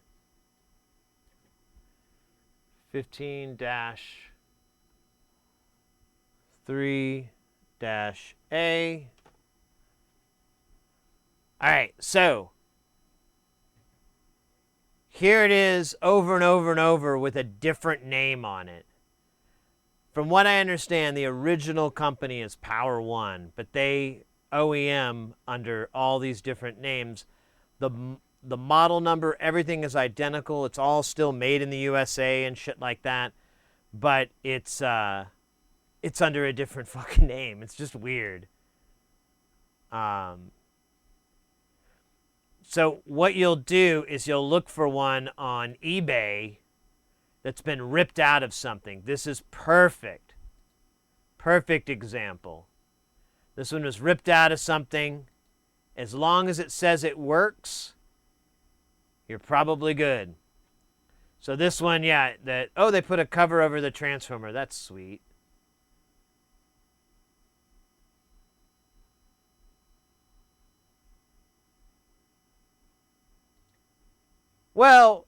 15-3-A. All right, so here it is over and over and over with a different name on it. From what I understand, the original company is Power One, but they OEM under all these different names. The model number, everything is identical. It's all still made in the USA and shit like that, but it's under a different fucking name. It's just weird. So what you'll do is you'll look for one on eBay that's been ripped out of something. This is perfect. Perfect example. This one was ripped out of something. As long as it says it works, you're probably good. So this one, yeah, they put a cover over the transformer. That's sweet. Well,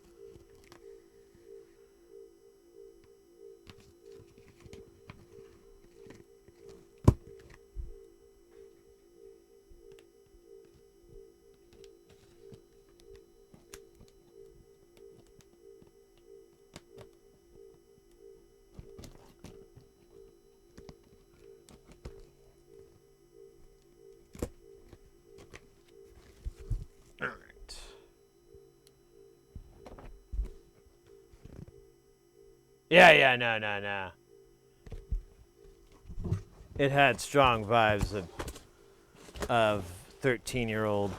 Yeah, no. It had strong vibes of 13-year-old.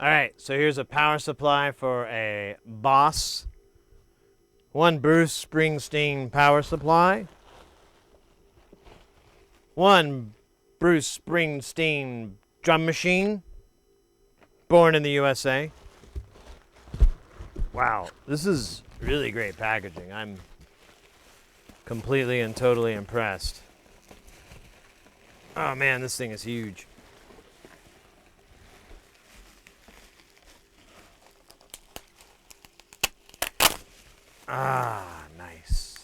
All right, so here's a power supply for a Boss. One Bruce Springsteen power supply. One Bruce Springsteen drum machine. Born in the USA. Wow, this is really great packaging. I'm completely and totally impressed. Oh man, this thing is huge. Ah, nice.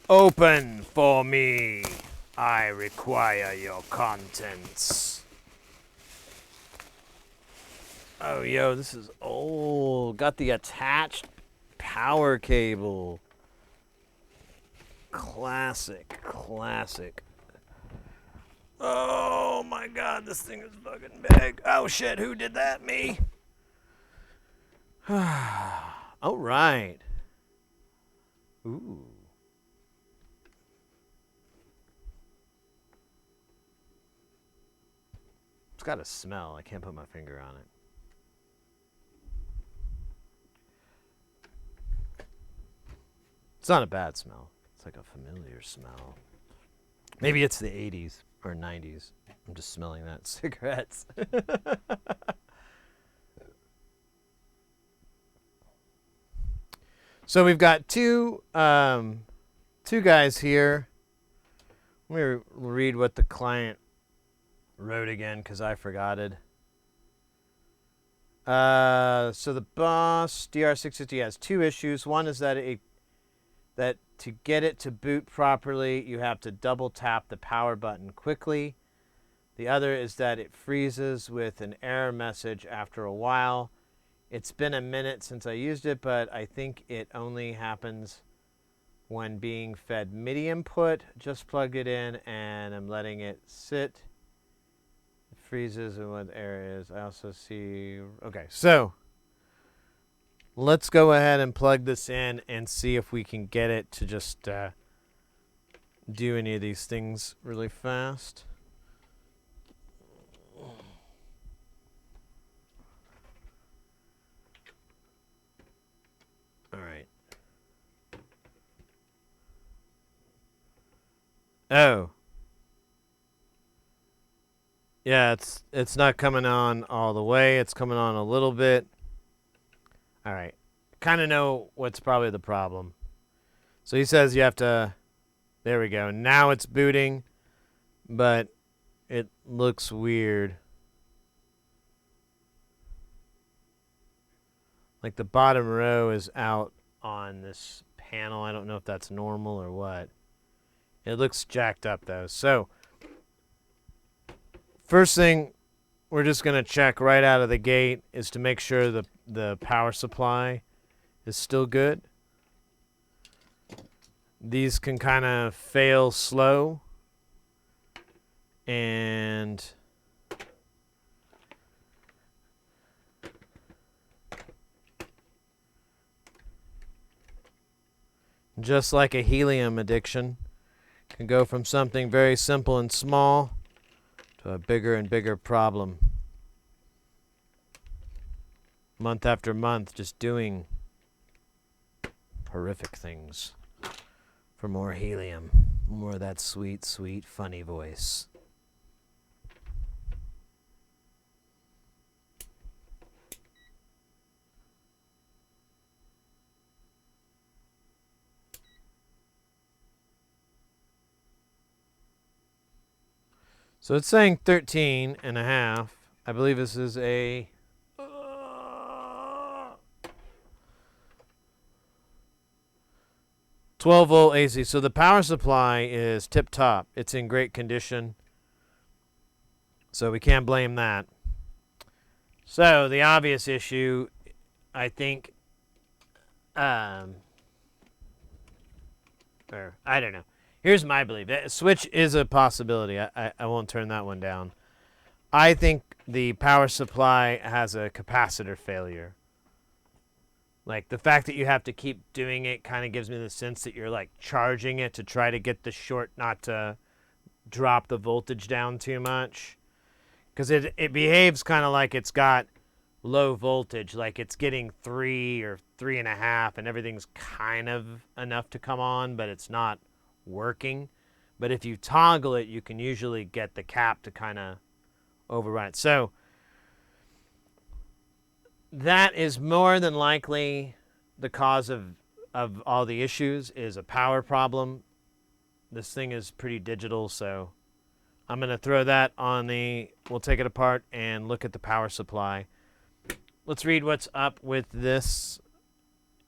Open for me. I require your contents. Oh, yo, this is old. Got the attached power cable. Classic. Oh my god, this thing is fucking big. Oh shit, who did that? Me? All right. Ooh. It's got a smell. I can't put my finger on it. It's not a bad smell. It's like a familiar smell. Maybe it's the 80s or 90s. I'm just smelling that. Cigarettes. So we've got two guys here. Let me read what the client wrote again because I forgot it. So the Boss DR-660 has two issues. One is that that to get it to boot properly, you have to double tap the power button quickly. The other is that it freezes with an error message after a while. It's been a minute since I used it, but I think it only happens when being fed MIDI input. Just plugged it in and I'm letting it sit. It freezes and what error is. I also see. Okay, so let's go ahead and plug this in and see if we can get it to just do any of these things really fast. All right. Oh. Yeah, it's not coming on all the way. It's coming on a little bit. All right. Kind of know what's probably the problem. So he says you have to. There we go. Now it's booting, but it looks weird. Like the bottom row is out on this panel. I don't know if that's normal or what. It looks jacked up though. So first thing we're just going to check right out of the gate is to make sure the power supply is still good. These can kind of fail slow. And just like a helium addiction, can go from something very simple and small to a bigger and bigger problem. Month after month, just doing horrific things for more helium, more of that sweet, sweet, funny voice. So it's saying 13 and a half. I believe this is a 12-volt AC. So the power supply is tip top. It's in great condition. So we can't blame that. So the obvious issue, I think, Or, I don't know. Here's my belief. Switch is a possibility. I won't turn that one down. I think the power supply has a capacitor failure. Like, the fact that you have to keep doing it kind of gives me the sense that you're, like, charging it to try to get the short not to drop the voltage down too much. Because it behaves kind of like it's got low voltage, like it's getting 3 or 3.5, and everything's kind of enough to come on, but it's not working. But if you toggle it, you can usually get the cap to kind of overrun it. So that is more than likely the cause of all the issues is a power problem. This thing is pretty digital, so I'm going to throw that on we'll take it apart and look at the power supply. Let's read what's up with this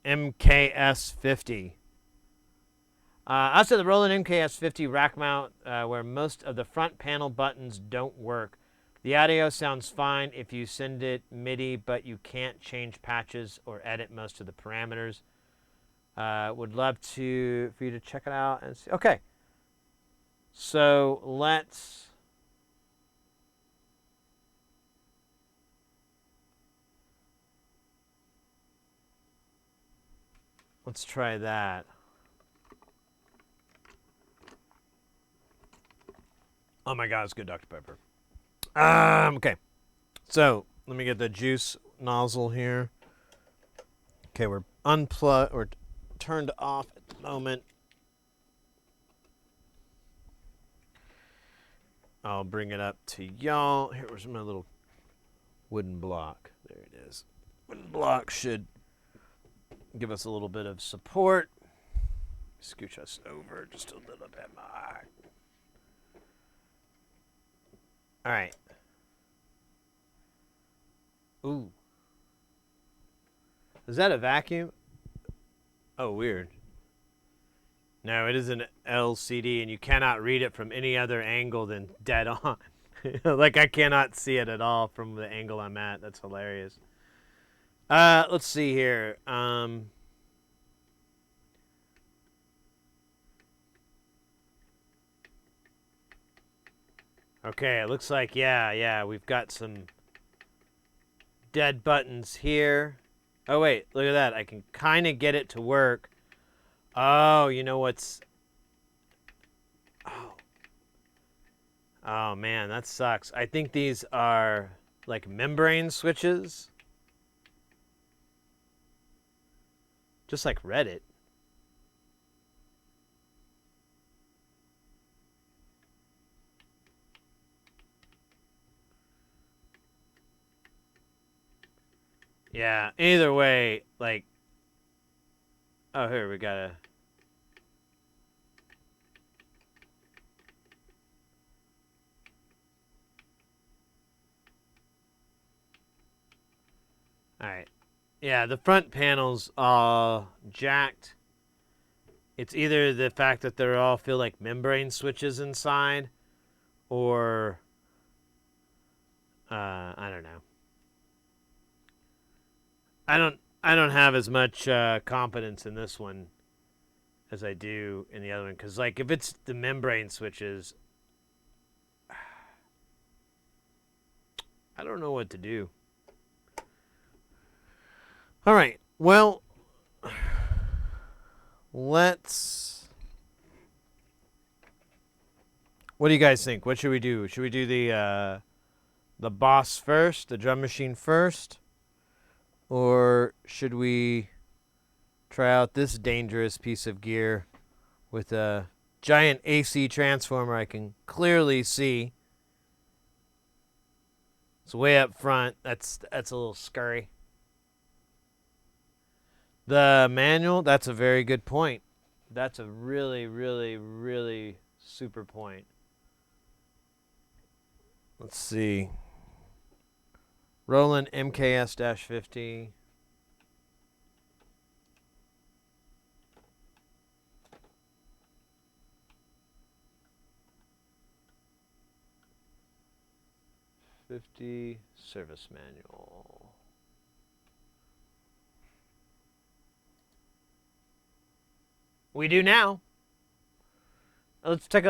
MKS-50. Also, the Roland MKS-50 rack mount, where most of the front panel buttons don't work. The audio sounds fine if you send it MIDI, but you can't change patches or edit most of the parameters. Would love for you to check it out and see. Okay, so let's try that. Oh my God, it's good, Dr. Pepper. Okay, so let me get the juice nozzle here. Okay, we're unplugged or turned off at the moment. I'll bring it up to y'all. Here's my little wooden block. There it is. Wooden block should give us a little bit of support. Scooch us over just a little bit more. All right. Ooh. Is that a vacuum? Oh, weird. No, it is an LCD, and you cannot read it from any other angle than dead on. Like, I cannot see it at all from the angle I'm at. That's hilarious. Let's see here. Okay, it looks like, yeah, we've got some dead buttons here. Oh, wait, look at that. I can kind of get it to work. Oh, you know what's... Oh, man, that sucks. I think these are, like, membrane switches. Just like Reddit. Yeah, either way, like... Oh, here, we gotta... Alright. Yeah, the front panels are jacked. It's either the fact that they all feel like membrane switches inside, or... I don't know. I don't have as much confidence in this one as I do in the other one, because like if it's the membrane switches, I don't know what to do. All right, well, let's... What do you guys think? What should we do? Should we do the boss first, the drum machine first? Or should we try out this dangerous piece of gear with a giant AC transformer I can clearly see? It's way up front. That's a little scurry. The manual, that's a very good point. That's a really, really, really super point. Let's see. Roland MKS-50. '50 service manual. We do now. let's take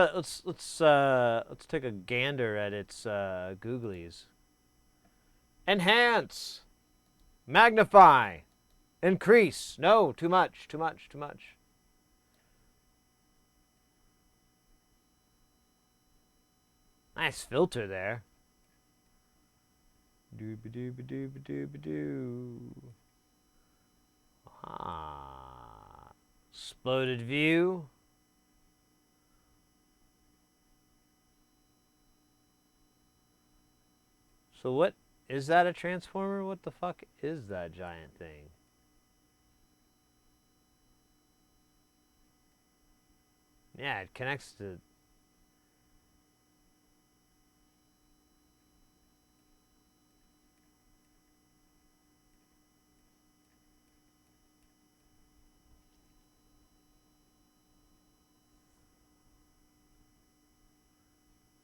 a gander at its googlies. Enhance, magnify, increase. No, too much, too much, too much. Nice filter there. Dooba-dooba-dooba-dooba-doo. Ah. Exploded view. So what, is that a transformer? What the fuck is that giant thing? Yeah, it connects to...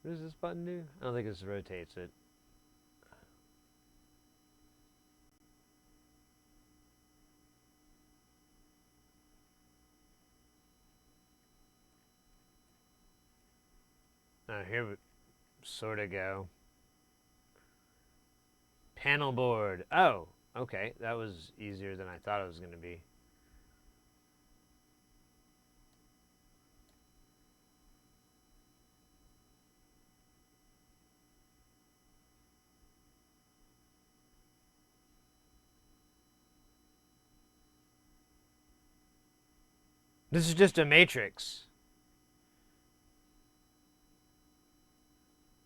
What does this button do? I don't think this rotates it. Oh, here we sort of go. Panel board. Oh, okay. That was easier than I thought it was going to be. This is just a matrix.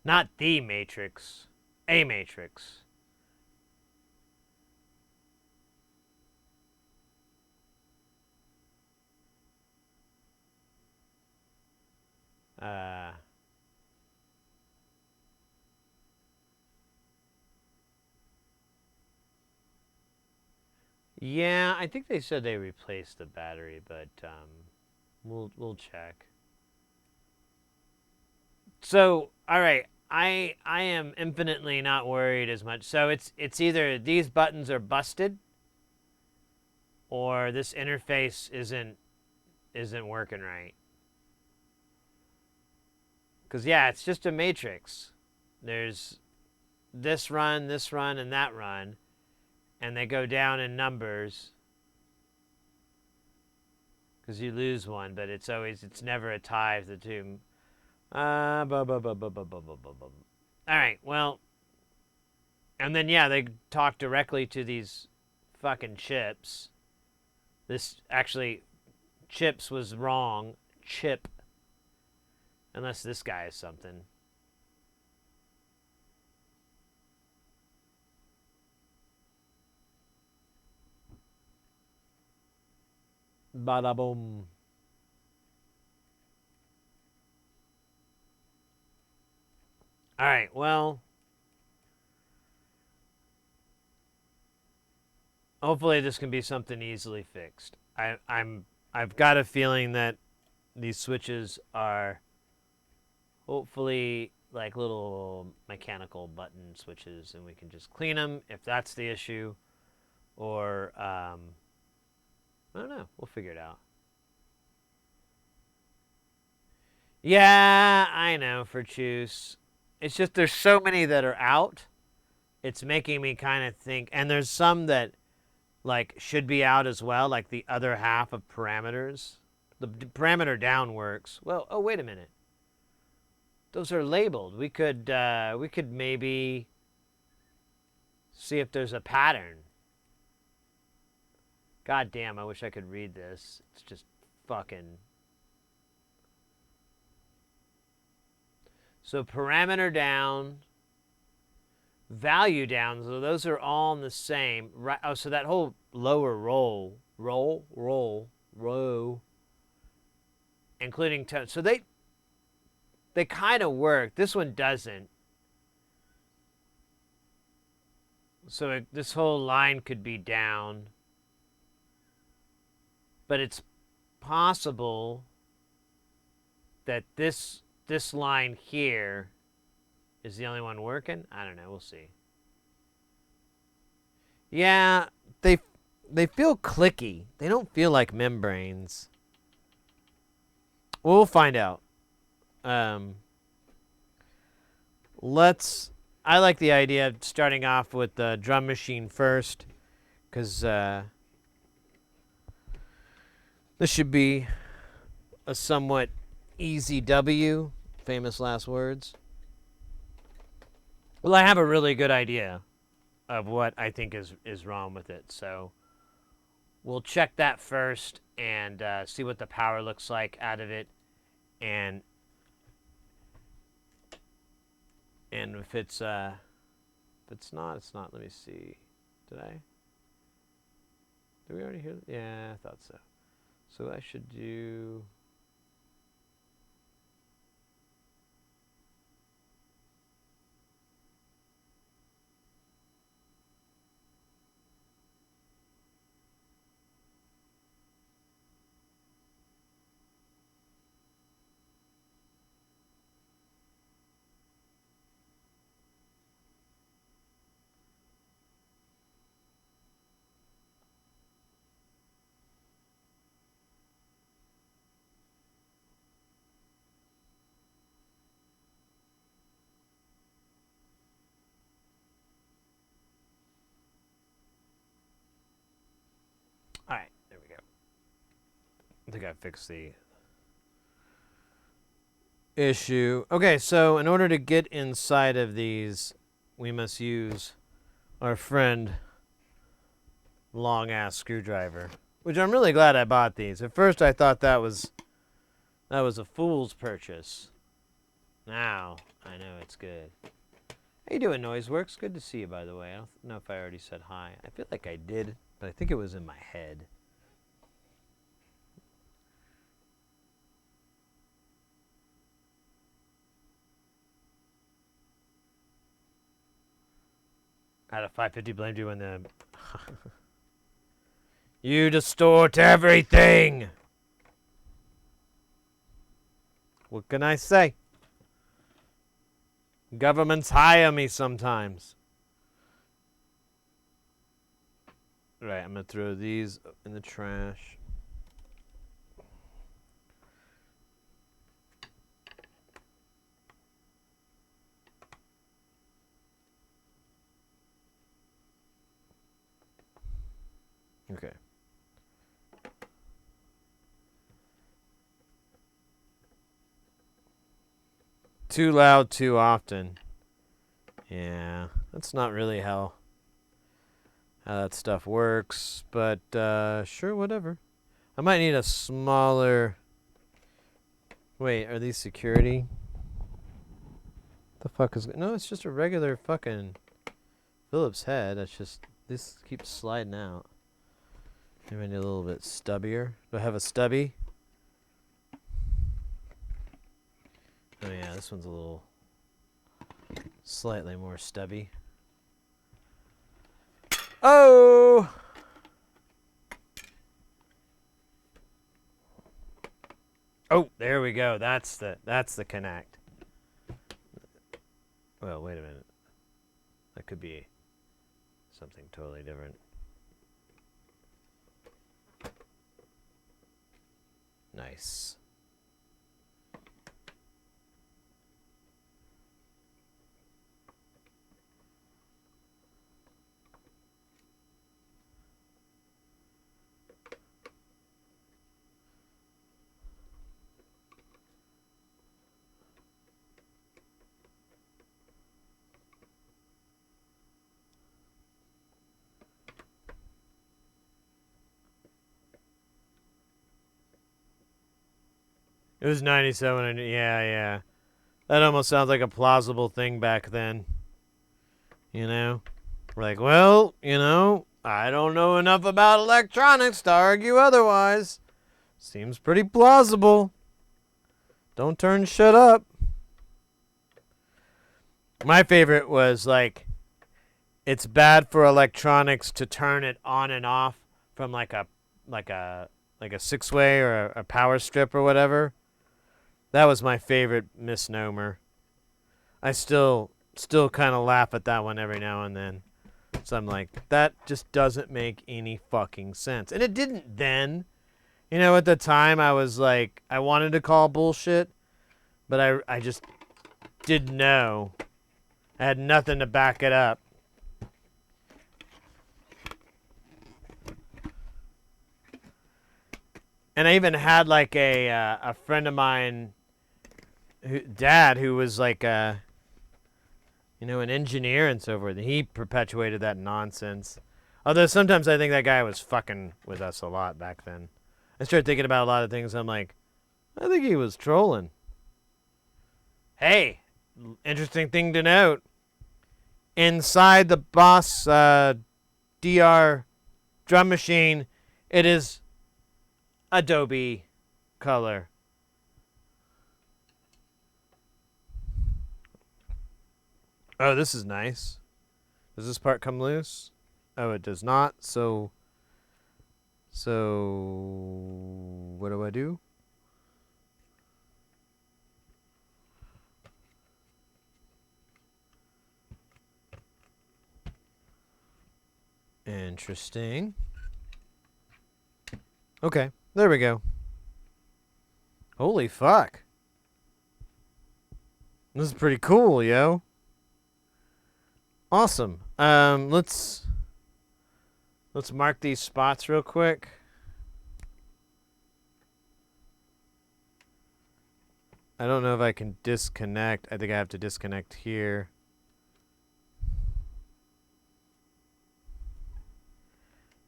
Not the matrix. A matrix. Yeah, I think they said they replaced the battery, but we'll check. So, all right, I am infinitely not worried as much. So it's either these buttons are busted, or this interface isn't working right. Because yeah, it's just a matrix. There's this run, and that run, and they go down in numbers. Because you lose one, but it's never a tie of the two. All right, well, and then yeah, they talk directly to these fucking chips. This actually, chips was wrong. Chip. Unless this guy is something. Bada boom. All right, well, hopefully this can be something easily fixed. I've got a feeling that these switches are hopefully like little mechanical button switches, and we can just clean them if that's the issue, or I don't know. We'll figure it out. Yeah, I know, for Choose. It's just there's so many that are out. It's making me kind of think, and there's some that like should be out as well, like the other half of parameters. The parameter down works. Well, oh wait a minute. Those are labeled. We could maybe see if there's a pattern. God damn, I wish I could read this. It's just fucking... So parameter down, value down, so those are all in the same. Right? Oh, so that whole lower row, including tone. So they kind of work. This one doesn't. So this whole line could be down. But it's possible that this line here is the only one working. I don't know. We'll see. Yeah, they feel clicky. They don't feel like membranes. We'll find out. I like the idea of starting off with the drum machine first, because this should be a somewhat easy W, famous last words. Well, I have a really good idea of what I think is wrong with it, so we'll check that first and see what the power looks like out of it, and if it's not, it's not. Let me see. Did we already hear? Yeah, I thought so. So I should do. All right, there we go. I think I fixed the issue. Okay, so in order to get inside of these, we must use our friend long-ass screwdriver, which I'm really glad I bought these. At first, I thought that was a fool's purchase. Now I know it's good. How you doing, Noiseworks? Good to see you, by the way. I don't know if I already said hi. I feel like I did, but I think it was in my head. Out of 550 blamed you when the... You distort everything! What can I say? Governments hire me sometimes. Right, I'm going to throw these in the trash. Okay. Too loud too often. Yeah, that's not really how that stuff works, but sure, whatever. I might need a smaller... Wait, are these security? The fuck is... No, it's just a regular fucking Phillips head. That's just... This keeps sliding out. Maybe I need a little bit stubbier. Do I have a stubby? Oh yeah, this one's a little... slightly more stubby. Oh! Oh, there we go. That's the connect. Well, wait a minute. That could be something totally different. Nice. It was 97. Yeah. That almost sounds like a plausible thing back then. You know? We're like, well, you know, I don't know enough about electronics to argue otherwise. Seems pretty plausible. Don't turn shit up. My favorite was like, it's bad for electronics to turn it on and off from like a six-way or a power strip or whatever. That was my favorite misnomer. I still kind of laugh at that one every now and then. So I'm like, that just doesn't make any fucking sense. And it didn't then. You know, at the time I was like, I wanted to call bullshit, But I just didn't know. I had nothing to back it up. And I even had like a friend of mine, dad, who was like an engineer and so forth. And he perpetuated that nonsense. Although sometimes I think that guy was fucking with us a lot back then. I started thinking about a lot of things. I'm like, I think he was trolling. Hey, interesting thing to note. Inside the Boss DR drum machine, it is Adobe color. Oh, this is nice. Does this part come loose? Oh, it does not. So what do I do? Interesting. Okay, there we go. Holy fuck. This is pretty cool, yo. Awesome. Let's mark these spots real quick. I don't know if I can disconnect. I think I have to disconnect here.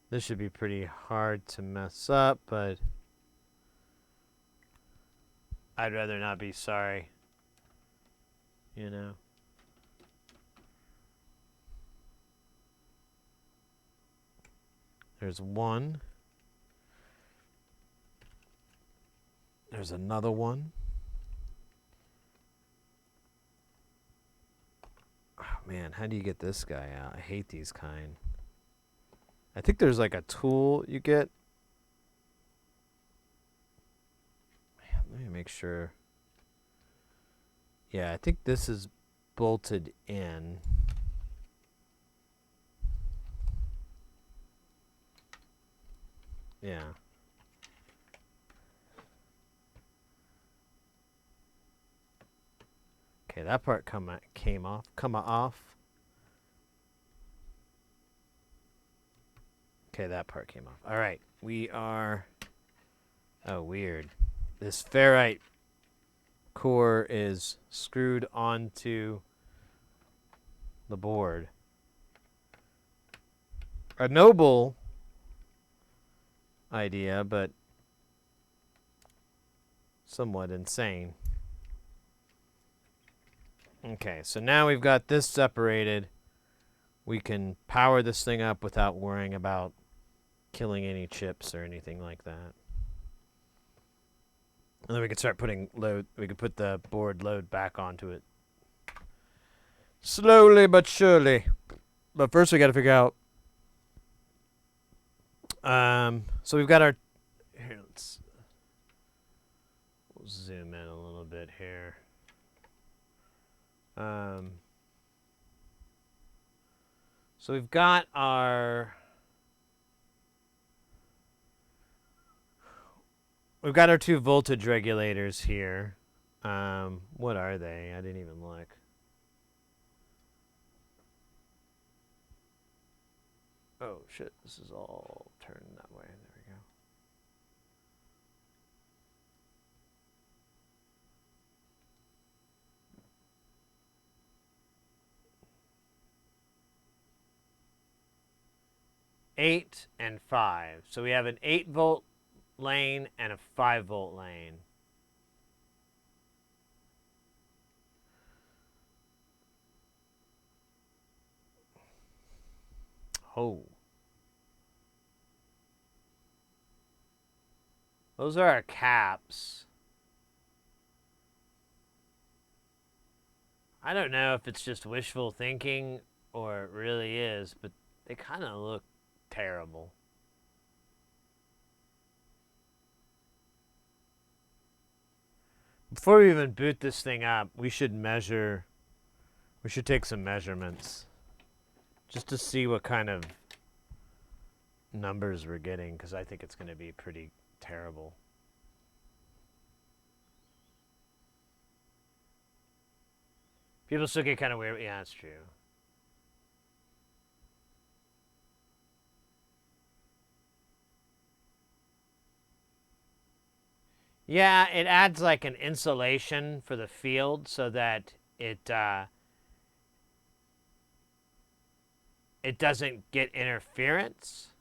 This should be pretty hard to mess up, but I'd rather not be sorry. You know. There's one. There's another one. Oh man, how do you get this guy out? I hate these kind. I think there's like a tool you get. Man, let me make sure. Yeah, I think this is bolted in. Yeah. Okay, that part came off. Okay, that part came off. All right, we are. Oh, weird. This ferrite core is screwed onto the board. A noble idea, but somewhat insane. Okay, so now we've got this separated. We can power this thing up without worrying about killing any chips or anything like that. And then we can start putting load. We can put the board load back onto it. Slowly but surely. But first we got to figure out. So we've got our. Here, we'll zoom in a little bit here. So we've got our. We've got our two voltage regulators here. What are they? I didn't even look. Oh shit, this is all turned that way. There we go. Eight and 5. So we have an 8-volt lane and a 5-volt lane. Oh. Those are our caps. I don't know if it's just wishful thinking or it really is, but they kind of look terrible. Before we even boot this thing up, we should take some measurements just to see what kind of numbers we're getting, because I think it's going to be pretty terrible. People still get kind of weird. Yeah, that's true. Yeah, it adds like an insulation for the field so that it doesn't get interference.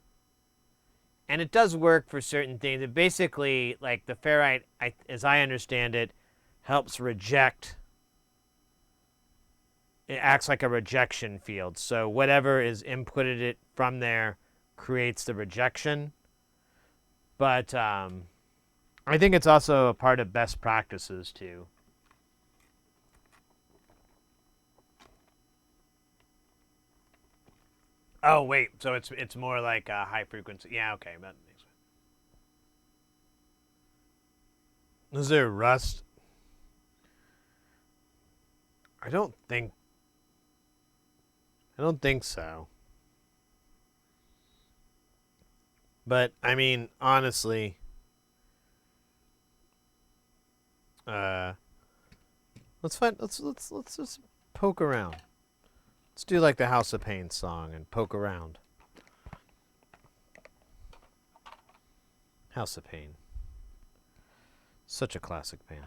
And it does work for certain things. It basically, like the ferrite, as I understand it, helps reject. It acts like a rejection field. So whatever is inputted it from there creates the rejection. But I think it's also a part of best practices too. Oh wait, so it's more like a high frequency. Yeah, okay, that makes sense. Is there rust? I don't think so. But I mean, honestly, let's just poke around. Let's do like the House of Pain song and poke around. House of Pain. Such a classic band.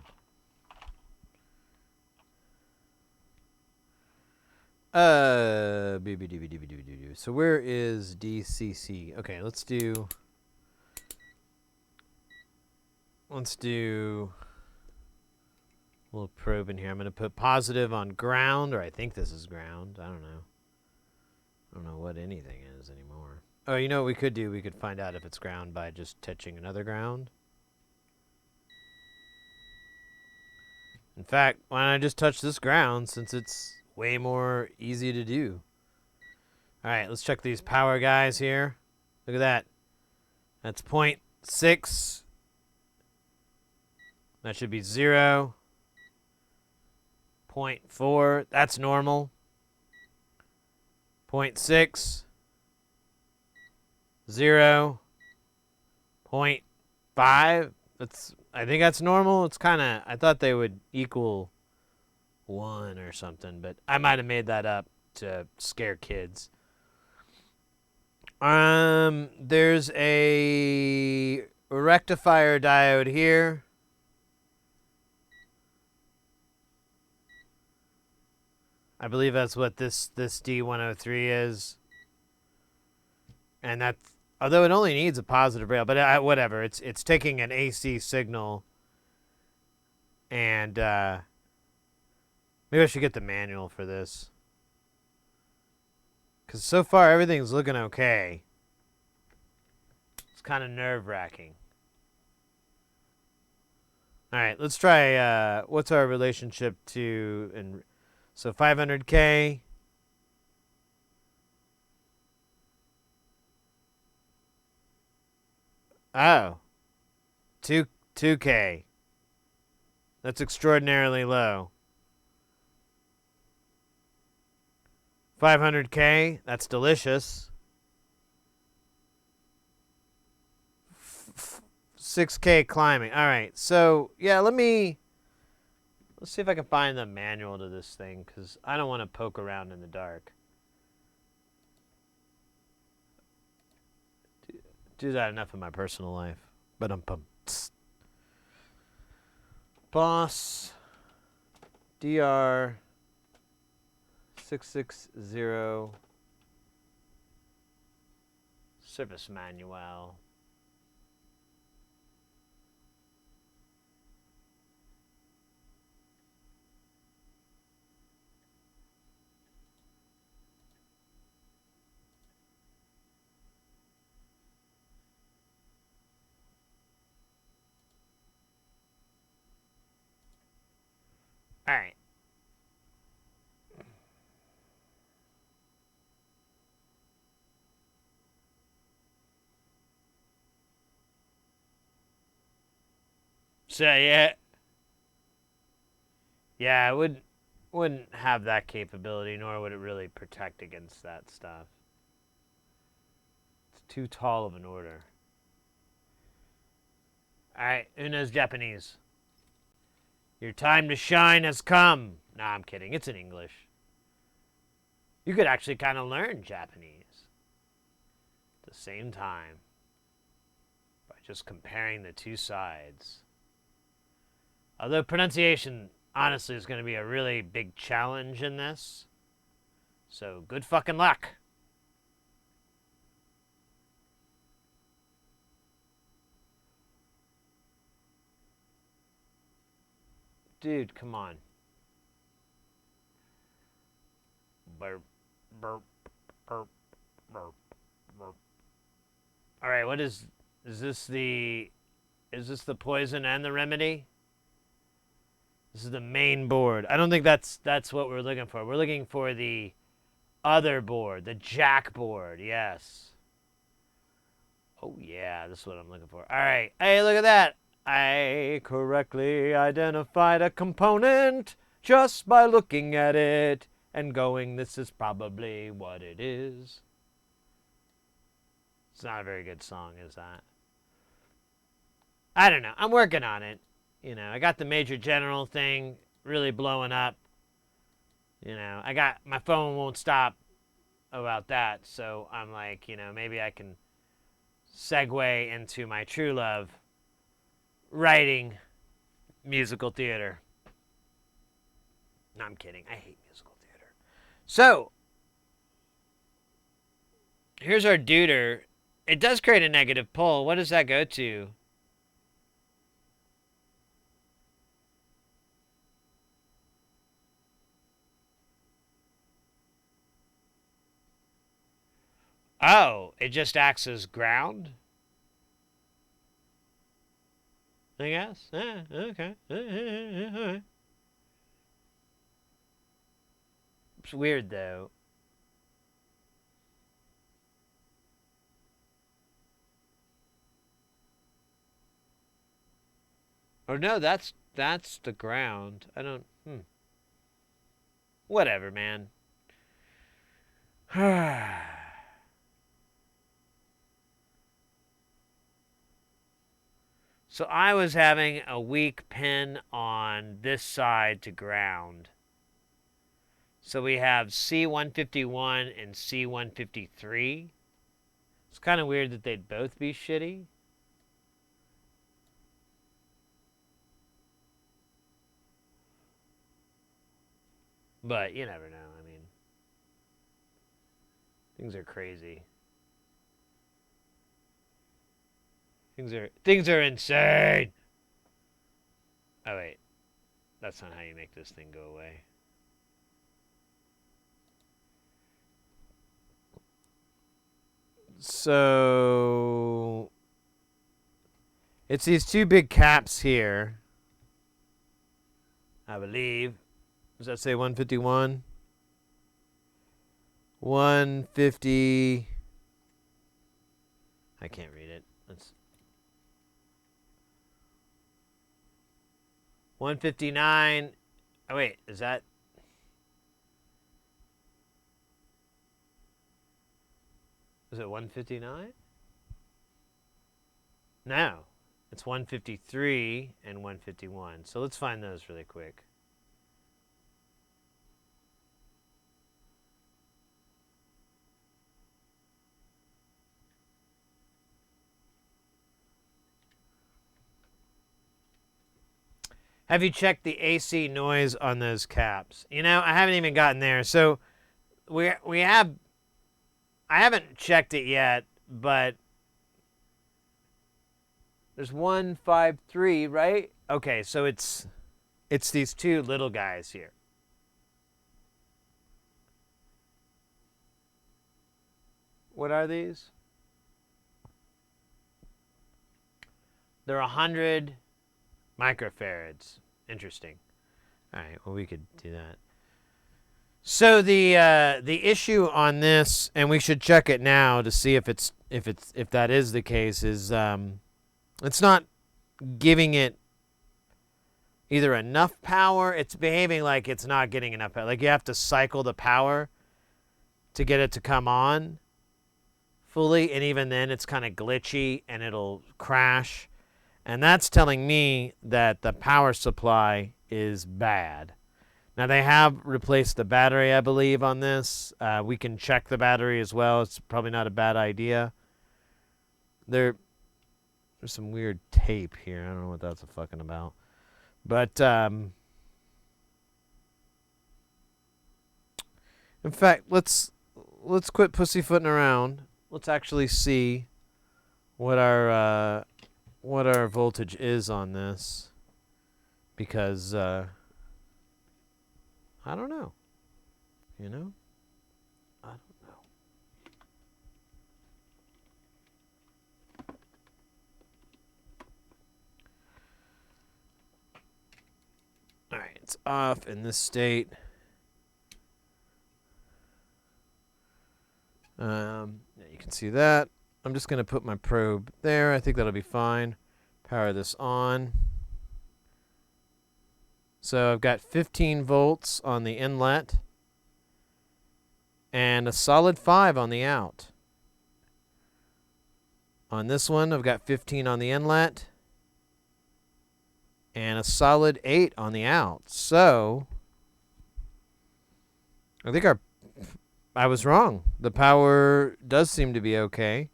So where is DCC? Okay, let's do a little probe in here. I'm going to put positive on ground, or I think this is ground. I don't know. I don't know what anything is anymore. Oh, you know what we could do? We could find out if it's ground by just touching another ground. In fact, why don't I just touch this ground since it's way more easy to do. All right, let's check these power guys here. Look at that. That's 0.6. That should be 0. 0.4. That's normal. 0.6. 0. 0.5. I think that's normal. It's kind of, I thought they would equal 1 or something, but I might have made that up to scare kids. There's a rectifier diode here. I believe that's what this D103 is. And that's, although it only needs a positive rail, but whatever. It's taking an AC signal, and maybe I should get the manual for this. Because so far, everything's looking okay. It's kind of nerve-wracking. All right, let's try, what's our relationship to, so 500K. Oh. 2K. That's extraordinarily low. 500K, that's delicious. 6K climbing. All right, so yeah, let's see if I can find the manual to this thing, because I don't want to poke around in the dark. Do that enough in my personal life. But Boss DR-660 service manual. All right. So yeah, it wouldn't have that capability, nor would it really protect against that stuff. It's too tall of an order. All right, who knows Japanese? Your time to shine has come. Nah, I'm kidding. It's in English. You could actually kind of learn Japanese at the same time by just comparing the two sides. Although pronunciation, honestly, is going to be a really big challenge in this. So good fucking luck. Dude, come on. Burp, burp, burp, burp, burp. All right, what is this the poison and the remedy? This is the main board. I don't think that's what we're looking for. We're looking for the other board, the jack board. Yes. Oh yeah, this is what I'm looking for. All right. Hey, look at that. I correctly identified a component just by looking at it and going, this is probably what it is. It's not a very good song, is that? I don't know. I'm working on it. You know, I got the Major General thing really blowing up. You know, I got my phone won't stop about that. So I'm like, you know, maybe I can segue into my true love, writing musical theater. No, I'm kidding. I hate musical theater. So, here's our deuter. It does create a negative pole. What does that go to? Oh, it just acts as ground? I guess. Okay. It's weird, though. Or no, that's the ground. I don't... Whatever, man. So I was having a weak pin on this side to ground. So we have C151 and C153. It's kind of weird that they'd both be shitty. But you never know. I mean, things are crazy. Things are insane. Oh wait, that's not how you make this thing go away. So it's these two big caps here, I believe. Does that say 151? 150. I can't read it. Let's 159. Oh wait, is it 159? No. It's 153 and 151. So let's find those really quick. Have you checked the AC noise on those caps? You know, I haven't even gotten there. So we have, I haven't checked it yet, but there's 153, right? Okay, so it's these two little guys here. What are these? They're 100 microfarads. Interesting. All right, well, we could do that. So the issue on this, and we should check it now to see if that is the case, is it's not giving it either enough power. It's behaving like it's not getting enough power. Like you have to cycle the power to get it to come on fully, and even then it's kind of glitchy and it'll crash. And that's telling me that the power supply is bad. Now they have replaced the battery, I believe, on this. We can check the battery as well. It's probably not a bad idea. There's some weird tape here. I don't know what that's fucking about. But in fact, let's quit pussyfooting around. Let's actually see what our voltage is on this, because I don't know. You know? I don't know. All right, it's off in this state. You can see that. I'm just going to put my probe there. I think that'll be fine. Power this on. So I've got 15 volts on the inlet and a solid 5 on the out. On this one, I've got 15 on the inlet and a solid 8 on the out. So I think I was wrong. The power does seem to be okay.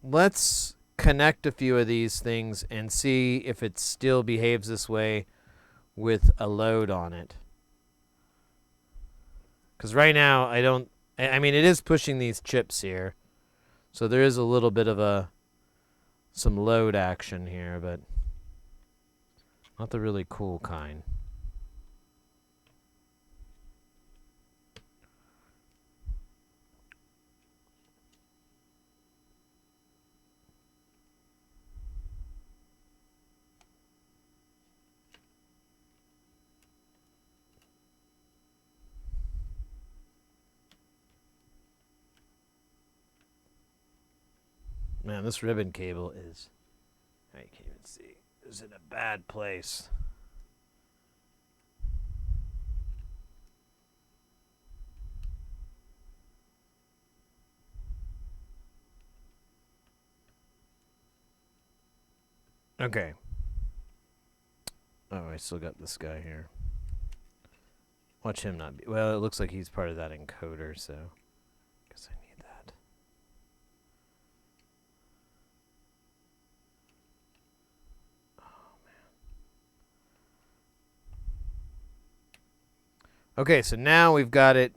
Let's connect a few of these things and see if it still behaves this way with a load on it. Because right now, I mean, it is pushing these chips here. So there is a little bit of some load action here, but not the really cool kind. Man, this ribbon cable is, I can't even see, is in a bad place. Okay. Oh, I still got this guy here. Watch him not be, well, it looks like he's part of that encoder, so guess I need that. Okay, so now we've got it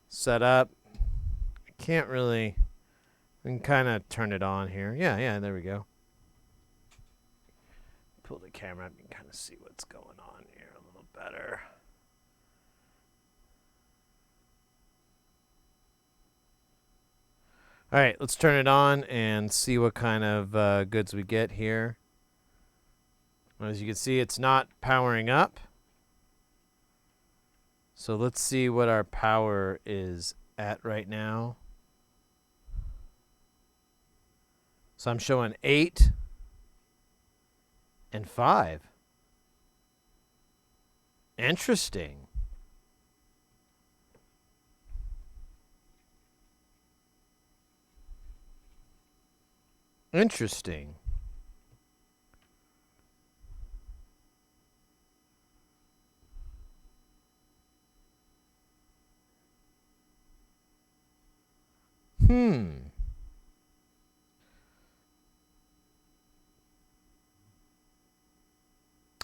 set up. I can't really, we can kind of turn it on here. Yeah, there we go. Pull the camera up, you can kind of see what's going on here a little better. All right, let's turn it on and see what kind of goods we get here. As you can see, it's not powering up. So let's see what our power is at right now. So I'm showing 8 and 5. Interesting. Interesting.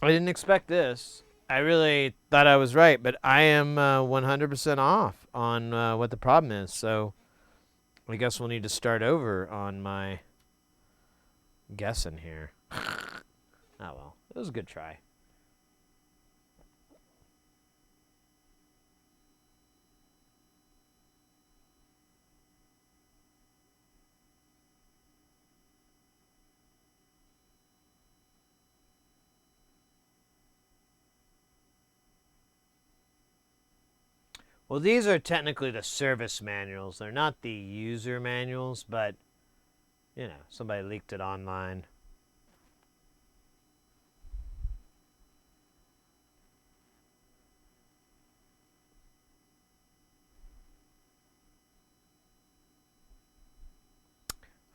I didn't expect this. I really thought I was right, but I am 100% off on what the problem is. So I guess we'll need to start over on my guessing here. Oh well, it was a good try. Well, these are technically the service manuals. They're not the user manuals, but, you know, somebody leaked it online.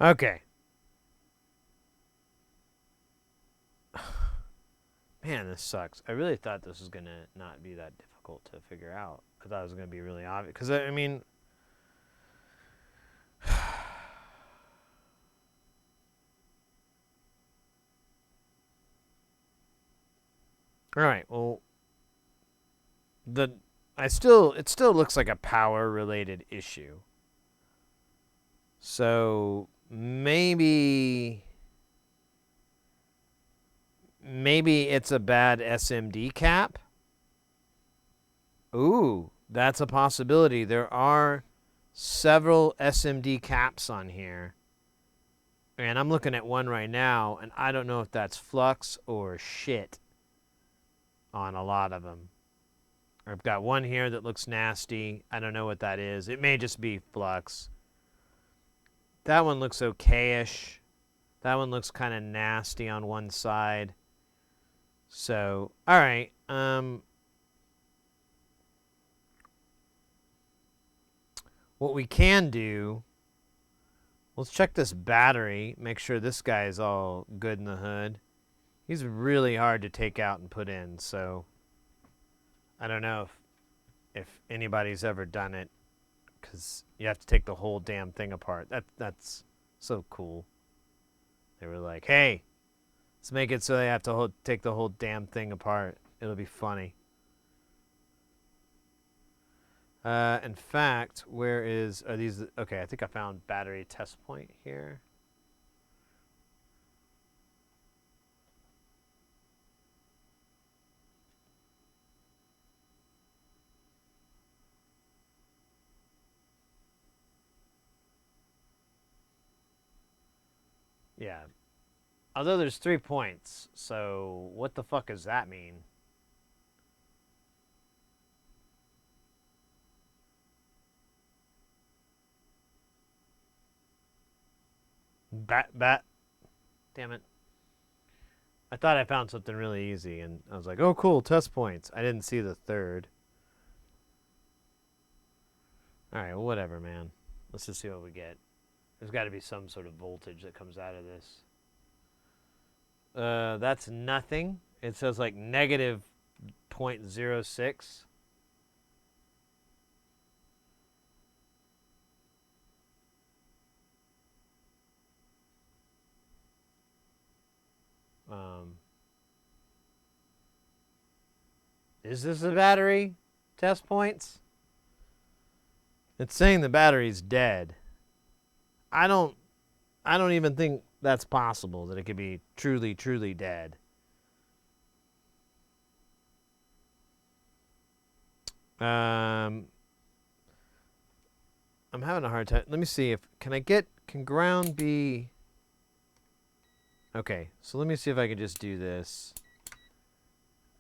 Okay. Man, this sucks. I really thought this was going to not be that difficult to figure out. I thought it was going to be really obvious. Because, I mean... All right, well... it still looks like a power-related issue. So, maybe it's a bad SMD cap. Ooh, that's a possibility. There are several SMD caps on here. And I'm looking at one right now, and I don't know if that's flux or shit on a lot of them. I've got one here that looks nasty. I don't know what that is. It may just be flux. That one looks okay-ish. That one looks kind of nasty on one side. So, all right. What we can do, let's check this battery, make sure this guy is all good in the hood. He's really hard to take out and put in, so I don't know if anybody's ever done it, because you have to take the whole damn thing apart. That's so cool. They were like, hey, let's make it so they have to take the whole damn thing apart. It'll be funny. In fact, are these, okay, I think I found battery test point here. Yeah. Although there's 3 points, so what the fuck does that mean? Damn it. I thought I found something really easy, and I was like, oh, cool, test points. I didn't see the third. All right, well, whatever, man. Let's just see what we get. There's got to be some sort of voltage that comes out of this. That's nothing. It says like negative 0.06. Is this a battery? Test points? It's saying the battery's dead. I don't even think that's possible, that it could be truly, truly dead. I'm having a hard time. Let me see if, can ground be... Okay, so let me see if I can just do this.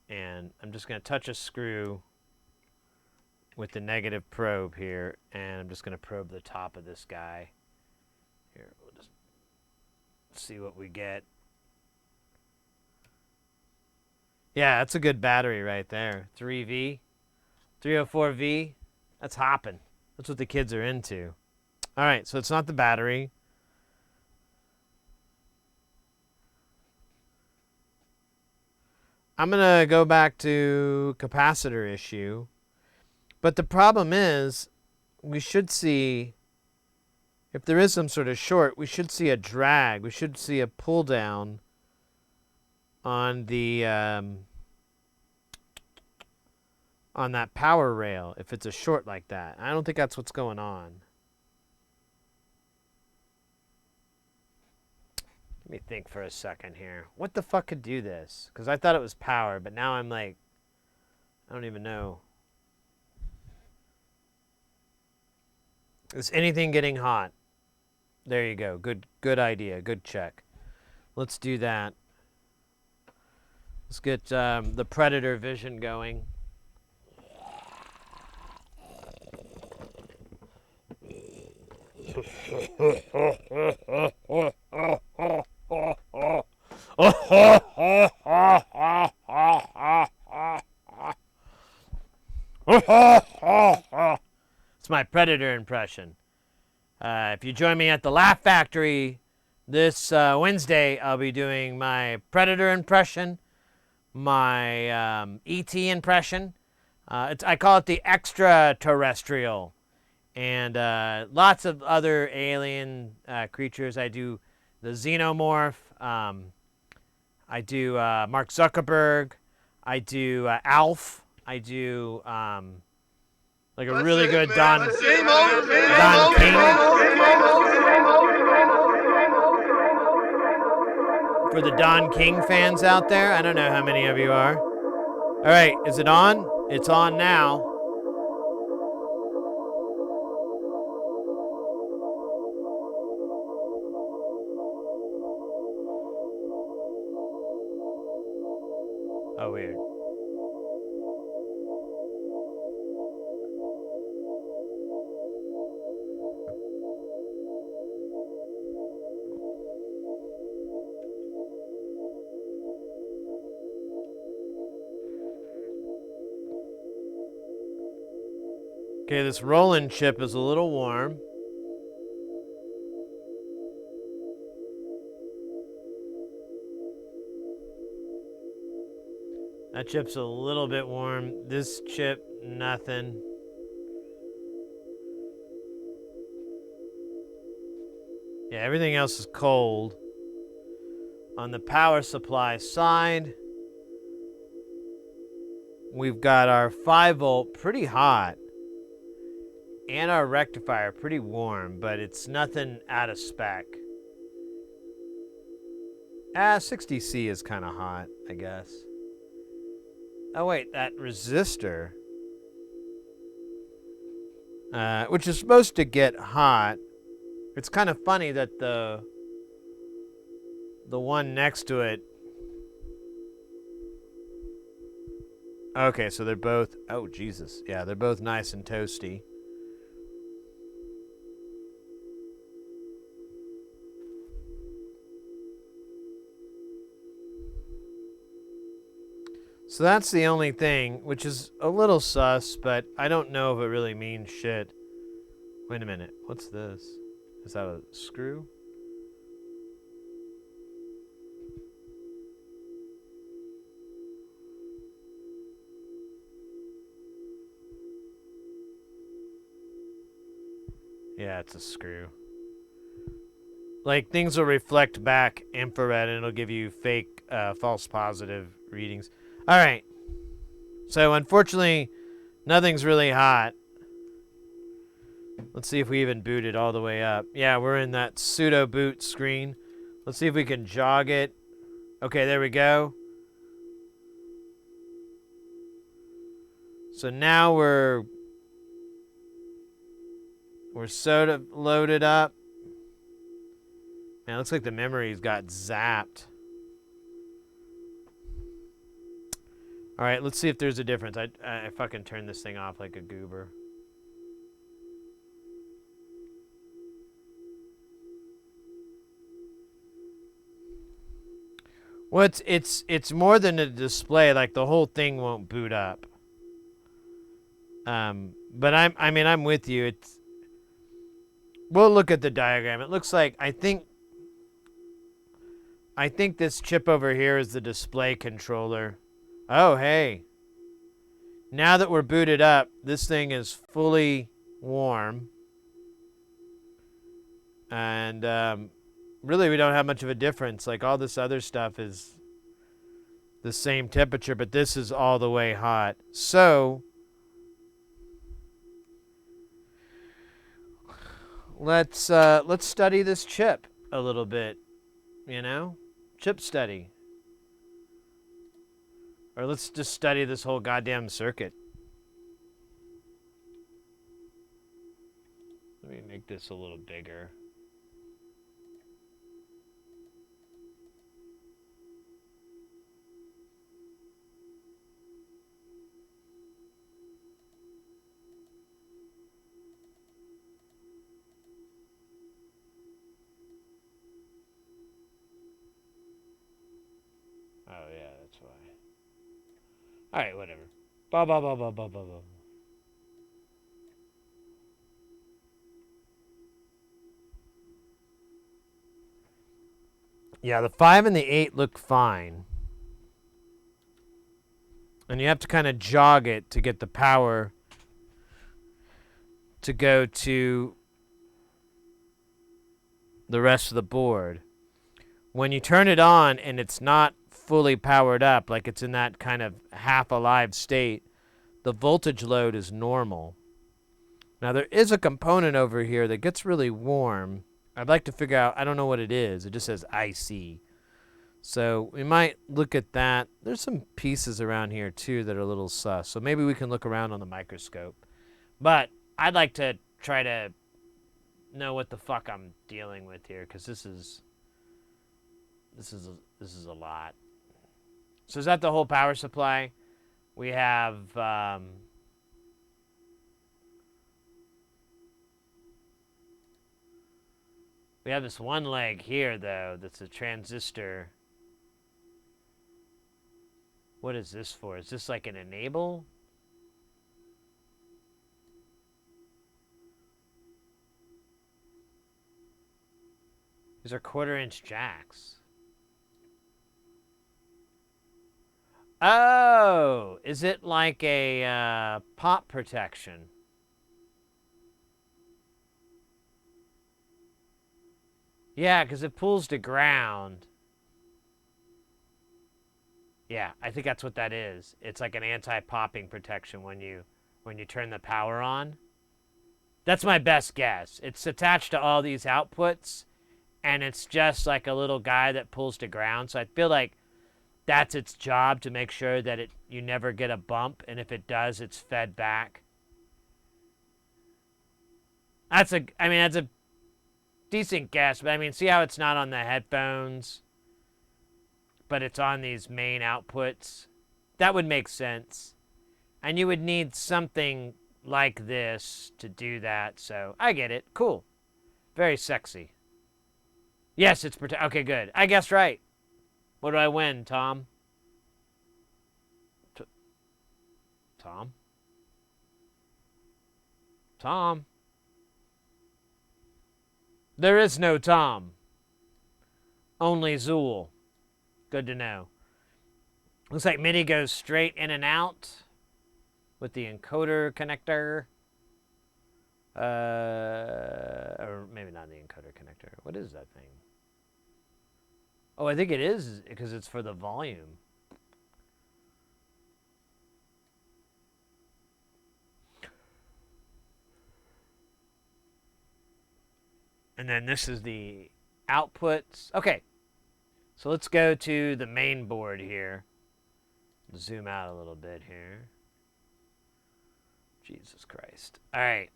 And I'm just going to touch a screw with the negative probe here, and I'm just going to probe the top of this guy. Here, we'll just see what we get. Yeah, that's a good battery right there. 3V, 304V. That's hopping. That's what the kids are into. All right, so it's not the battery. I'm going to go back to capacitor issue. But the problem is, we should see, if there is some sort of short, we should see a drag. We should see a pull down on the on that power rail if it's a short like that. I don't think that's what's going on. Let me think for a second here. What the fuck could do this? Because I thought it was power, but now I'm like, I don't even know. Is anything getting hot? There you go. Good idea. Good check. Let's do that. Let's get the predator vision going. It's my predator impression. If you join me at the Laugh Factory this Wednesday, I'll be doing my predator impression my ET impression. I call it the extraterrestrial, and lots of other alien creatures. I do the xenomorph. I do Mark Zuckerberg. I do Alf. I do like a really good Don King. For the Don King fans out there, I don't know how many of you are. All right, is it on? It's on now. Oh, weird. Okay, this Roland chip is a little warm. That chip's a little bit warm. This chip, nothing. Yeah, everything else is cold. On the power supply side, we've got our 5-volt pretty hot. And our rectifier pretty warm, but it's nothing out of spec. 60C is kind of hot, I guess. Oh wait, that resistor, which is supposed to get hot. It's kind of funny that the one next to it. Okay, so they're both, oh Jesus, yeah, they're both nice and toasty. So that's the only thing, which is a little sus, but I don't know if it really means shit. Wait a minute, what's this? Is that a screw? Yeah, it's a screw. Like, things will reflect back infrared and it'll give you fake false positive readings. All right. So, unfortunately, nothing's really hot. Let's see if we even boot it all the way up. Yeah, we're in that pseudo boot screen. Let's see if we can jog it. Okay, there we go. So now we're sort of loaded up. Man, it looks like the memory's got zapped. All right, let's see if there's a difference. I fucking turned this thing off like a goober. Well, it's more than a display. Like, the whole thing won't boot up. But I'm with you. We'll look at the diagram. It looks like I think this chip over here is the display controller. Oh, hey. Now that we're booted up, this thing is fully warm. And really, we don't have much of a difference. Like, all this other stuff is the same temperature, but this is all the way hot. So, let's study this chip a little bit, you know? Chip study. Or let's just study this whole goddamn circuit. Let me make this a little bigger. Oh, yeah, that's why. All right, whatever. Blah, blah, blah, blah, blah, blah, blah. Yeah, the 5 and the 8 look fine. And you have to kind of jog it to get the power to go to the rest of the board. When you turn it on and it's not fully powered up, like it's in that kind of half alive state, the voltage load is normal. Now there is a component over here that gets really warm. I'd like to figure out, I don't know what it is. It just says IC. So we might look at that. There's some pieces around here too that are a little sus. So maybe we can look around on the microscope. But I'd like to try to know what the fuck I'm dealing with here, because this is a lot. So is that the whole power supply? We have this one leg here though that's a transistor. What is this for? Is this like an enable? These are 1/4-inch jacks. Oh, is it like a pop protection? Yeah, because it pulls to ground. Yeah, I think that's what that is. It's like an anti-popping protection when you turn the power on. That's my best guess. It's attached to all these outputs, and it's just like a little guy that pulls to ground. So I feel like that's its job, to make sure that you never get a bump, and if it does, it's fed back. That's a decent guess, but I mean, see how it's not on the headphones, but it's on these main outputs? That would make sense. And you would need something like this to do that, so I get it. Cool. Very sexy. Yes, it's okay, good. I guessed right. What do I win, Tom? Tom? Tom? There is no Tom. Only Zool. Good to know. Looks like MIDI goes straight in and out with the encoder connector. Or maybe not the encoder connector. What is that thing? Oh, I think it is, because it's for the volume. And then this is the outputs. Okay. So let's go to the main board here. Zoom out a little bit here. Jesus Christ. All right.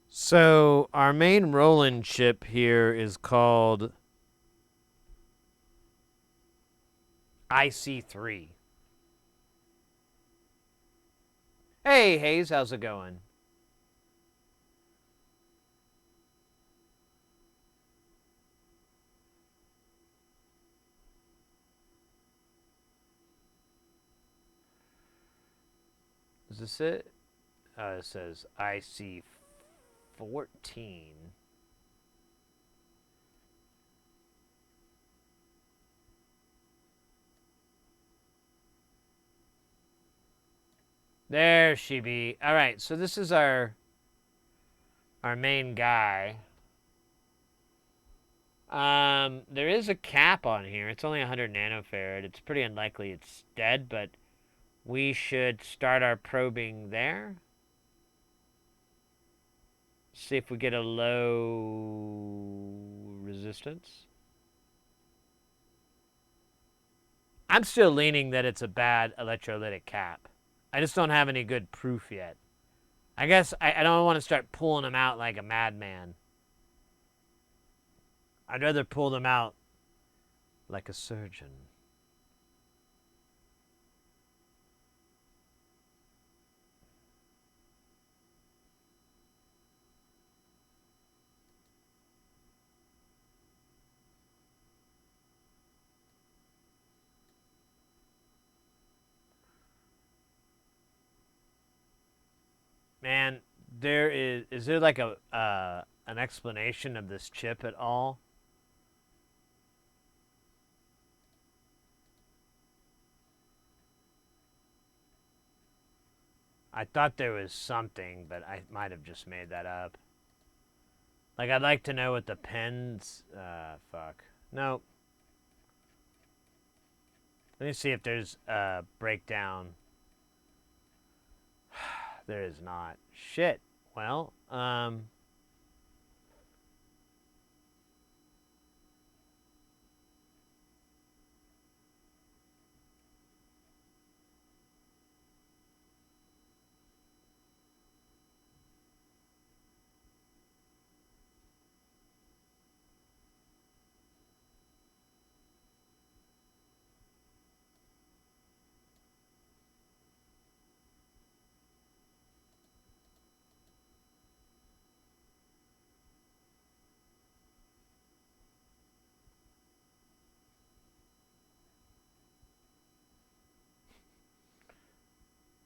So our main Roland chip here is called IC3. Hey, Hayes, how's it going? Is this it? It says IC14. There she be. All right, so this is our main guy. There is a cap on here. It's only 100 nanofarad. It's pretty unlikely it's dead, but we should start our probing there. See if we get a low resistance. I'm still leaning that it's a bad electrolytic cap. I just don't have any good proof yet. I guess I don't want to start pulling them out like a madman. I'd rather pull them out like a surgeon. Man, is there like a an explanation of this chip at all? I thought there was something, but I might have just made that up. Like, I'd like to know what the pens... fuck. Nope. Let me see if there's a breakdown. There is not. Shit. Well,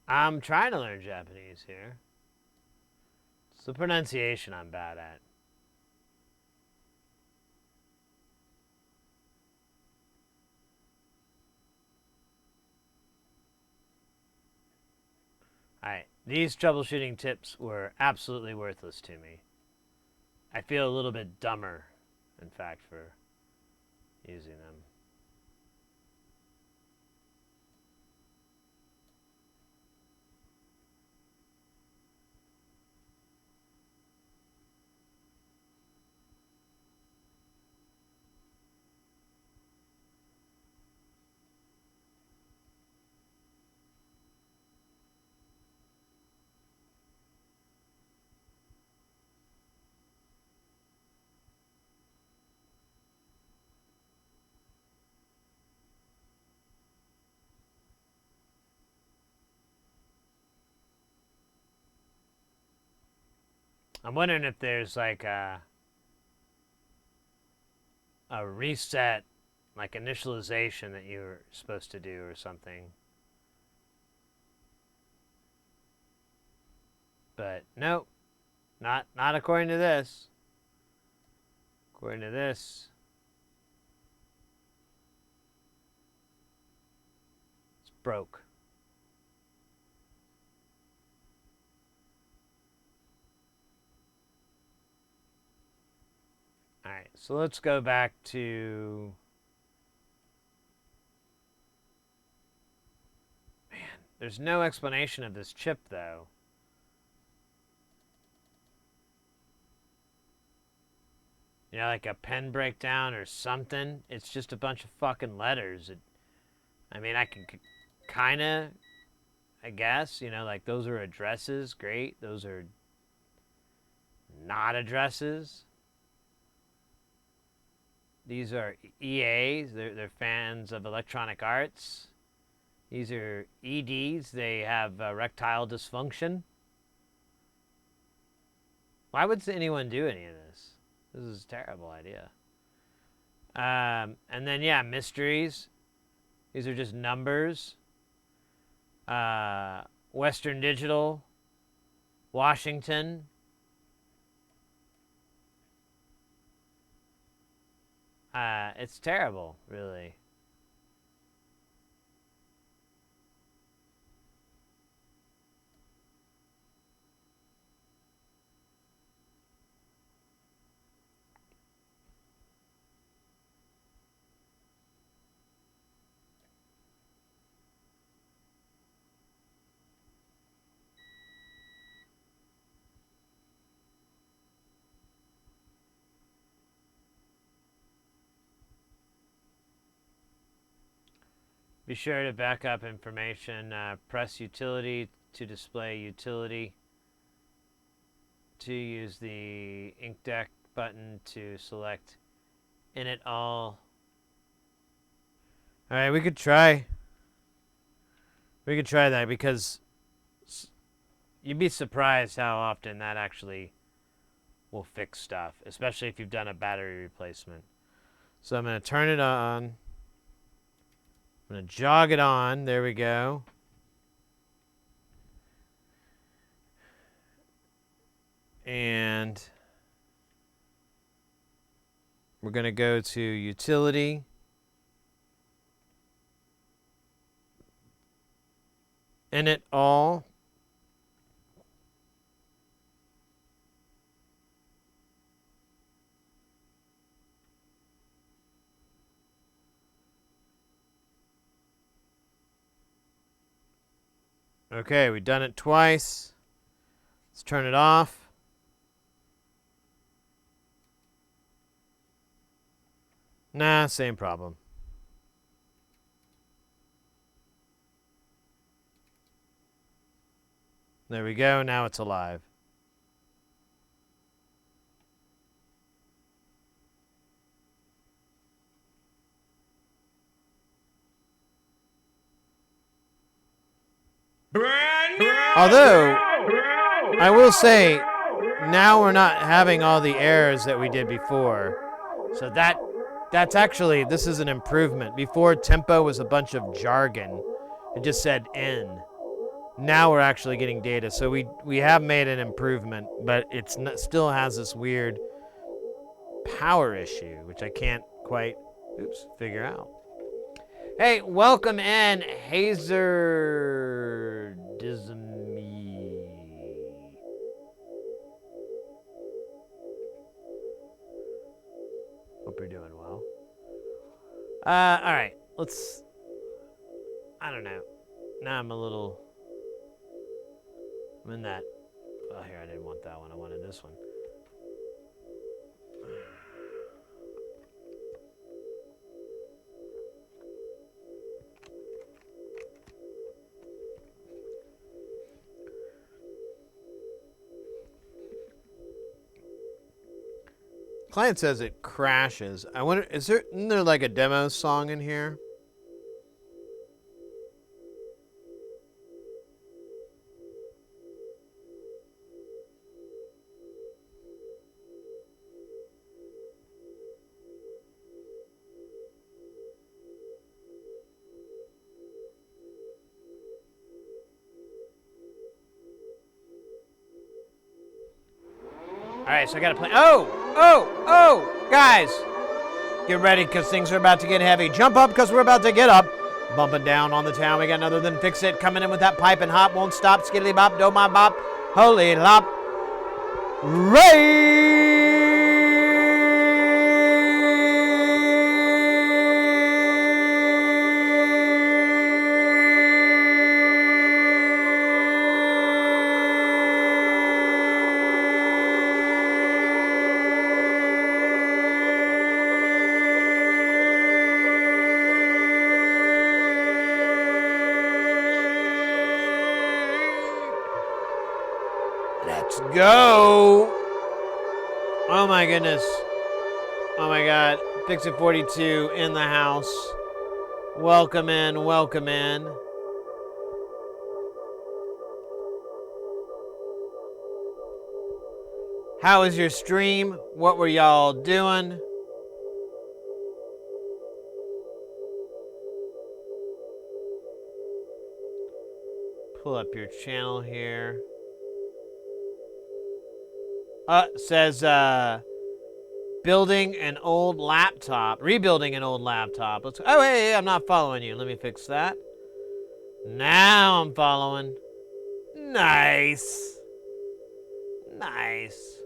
I'm trying to learn Japanese here. It's the pronunciation I'm bad at. Alright, these troubleshooting tips were absolutely worthless to me. I feel a little bit dumber, in fact, for using them. I'm wondering if there's like a reset, like initialization that you were supposed to do or something. But nope, not according to this. According to this, it's broke. Alright, so let's go back to... Man, there's no explanation of this chip, though. You know, like a pen breakdown or something. It's just a bunch of fucking letters. I mean, I can kind of, I guess, you know, like those are addresses. Great. Those are not addresses. These are EAs. They're fans of electronic arts. These are EDs. They have erectile dysfunction. Why would anyone do any of this? This is a terrible idea. And then, yeah, mysteries. These are just numbers. Western Digital. Washington. It's terrible, really. Be sure to back up information. Press utility to display utility. To use the ink deck button to select init all. Alright, we could try that because you'd be surprised how often that actually will fix stuff, especially if you've done a battery replacement. So I'm going to turn it on. I'm going to jog it on. There we go. And We're going to go to utility. Init all. Okay, we've done it twice. Let's turn it off. Nah, same problem. There we go. Now it's alive. Although, I will say, now we're not having all the errors that we did before. So that's actually, this is an improvement. Before, tempo was a bunch of jargon. It just said N. Now we're actually getting data. So we have made an improvement, but it's not, still has this weird power issue, which I can't quite, figure out. Hey, welcome in, Hazer Disney. Hope you're doing well. All right, let's. I don't know. Now I'm in that. Oh, here I didn't want that one. I wanted this one. Client says it crashes. I wonder, isn't there like a demo song in here? All right, so I gotta play. Oh, guys, get ready because things are about to get heavy. Jump up because we're about to get up. Bumping down on the town. We got another than fix it coming in with that pipe and hop. Won't stop. Skiddly bop, do my bop. Holy lop. Ray. Let's go. Oh my goodness. Oh my God. Fix-It 42 in the house. Welcome in, welcome in. How was your stream? What were y'all doing? Pull up your channel here. Says building an old laptop. Rebuilding an old laptop. Oh, hey, I'm not following you. Let me fix that. Now I'm following. Nice. Nice.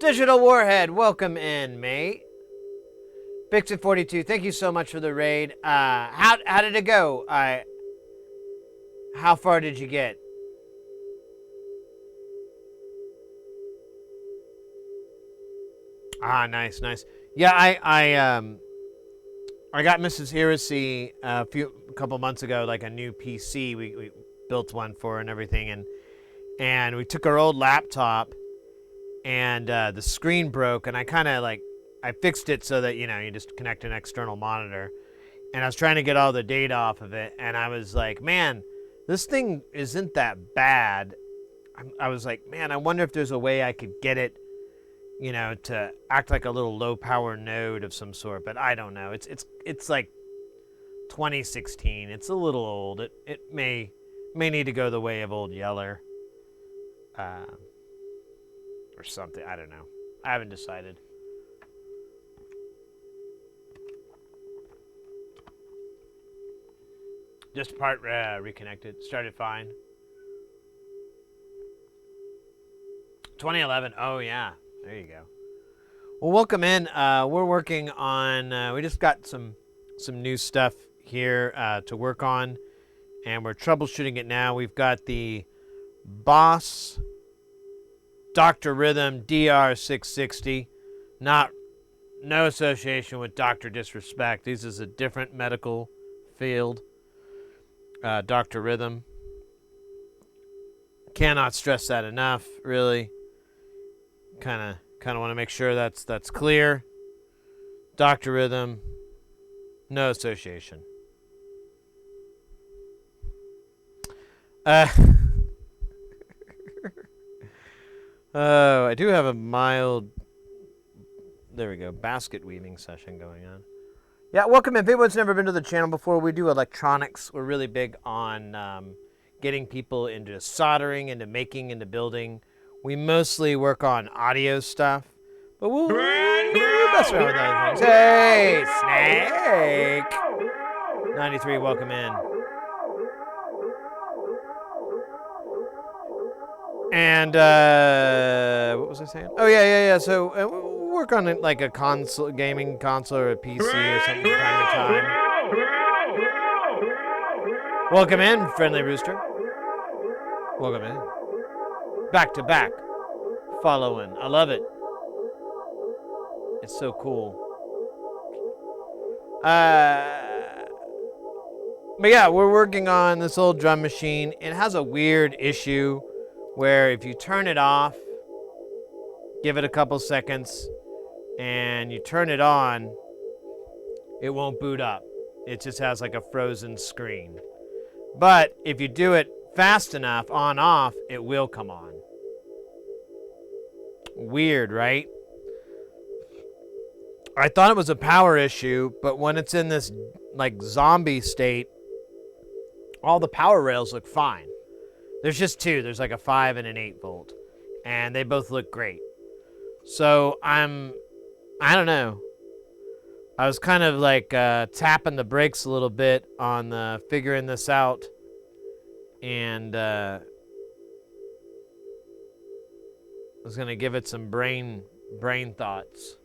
Digital Warhead, welcome in, mate. Fix-It 42, thank you so much for the raid. How did it go? How far did you get? Ah, nice. Yeah, I got Mrs. Heresy a couple months ago, like a new PC. We built one for her and everything, and we took our old laptop, and the screen broke, and I kind of I fixed it so that you just connect an external monitor, and I was trying to get all the data off of it, and I was like, man, this thing isn't that bad. I was like, man, I wonder if there's a way I could get it, to act like a little low power node of some sort, but I don't know. It's like 2016. It's a little old. It may need to go the way of old Yeller. or something. I don't know. I haven't decided. Just part reconnected. Started fine. 2011. Oh yeah. There you go. Well, welcome in. We're working on. We just got some new stuff here to work on, and we're troubleshooting it now. We've got the Boss Dr. Rhythm DR-660. No association with Dr. Disrespect. This is a different medical field. Dr. Rhythm. Cannot stress that enough. Really. Kind of want to make sure that's clear. Dr. Rhythm, no association. Oh, I do have a mild, there we go, basket weaving session going on. Yeah, welcome in. If anyone's never been to the channel before, we do electronics. We're really big on getting people into soldering, into making, into building. We mostly work on audio stuff, but we'll mess around with other things. Hey, Snake! 93, welcome in. And, what was I saying? Oh, yeah. So, we'll work on it like a console, gaming console or a PC or something from time to time. Welcome in, Friendly Rooster. Welcome in. Back to back. Following. I love it. It's so cool. But yeah, we're working on this old drum machine. It has a weird issue where if you turn it off, give it a couple seconds, and you turn it on, it won't boot up. It just has like a frozen screen. But if you do it fast enough, on off, it will come on. Weird, right? I thought it was a power issue, but when it's in this like zombie state, all the power rails look fine. There's just two. There's like a 5 and an 8 volt, and they both look great. So I don't know. I was kind of like tapping the brakes a little bit on figuring this out, and I was gonna give it some brain thoughts.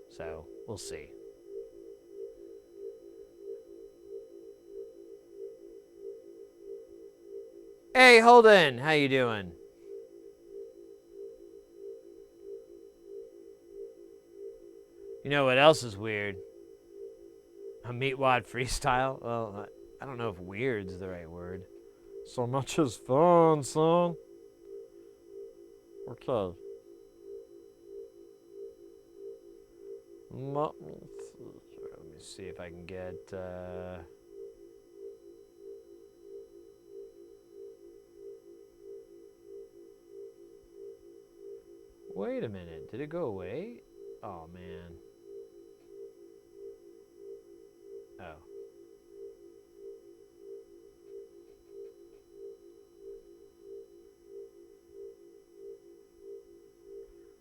So we'll see. Hey, Holden, how you doing? You know what else is weird? A meatwad freestyle? Well, I don't know if weird's the right word. So much is fun, son. Okay. Let me see if I can get... Wait a minute, did it go away? Oh, man. Oh.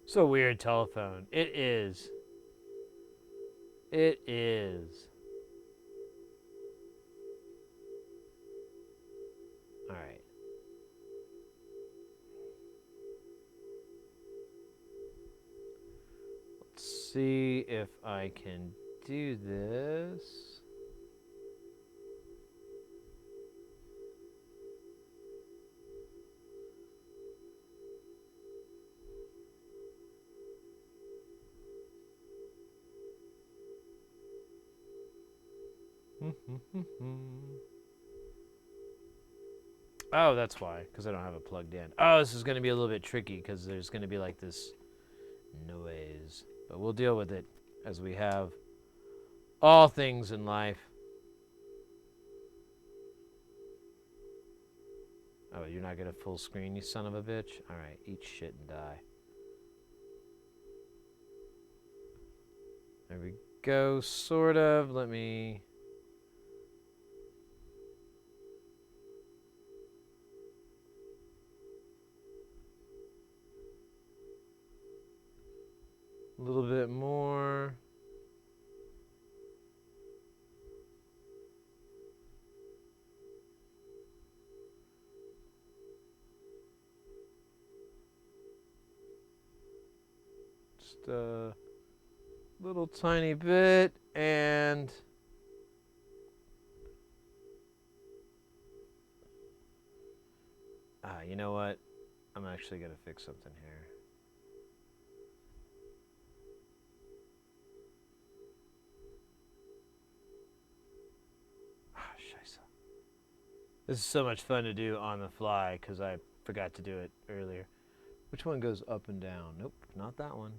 So weird telephone. It is. It is. All right. Let's see if I can do this. Oh, that's why, because I don't have it plugged in. Oh, this is going to be a little bit tricky because there's going to be like this noise. But we'll deal with it as we have all things in life. Oh, you're not going to full screen, you son of a bitch? All right, eat shit and die. There we go, sort of. Let me... bit more. Just a little tiny bit, and you know what? I'm actually gonna fix something here. Scheiße. This is so much fun to do on the fly because I forgot to do it earlier. Which one goes up and down? Nope, not that one.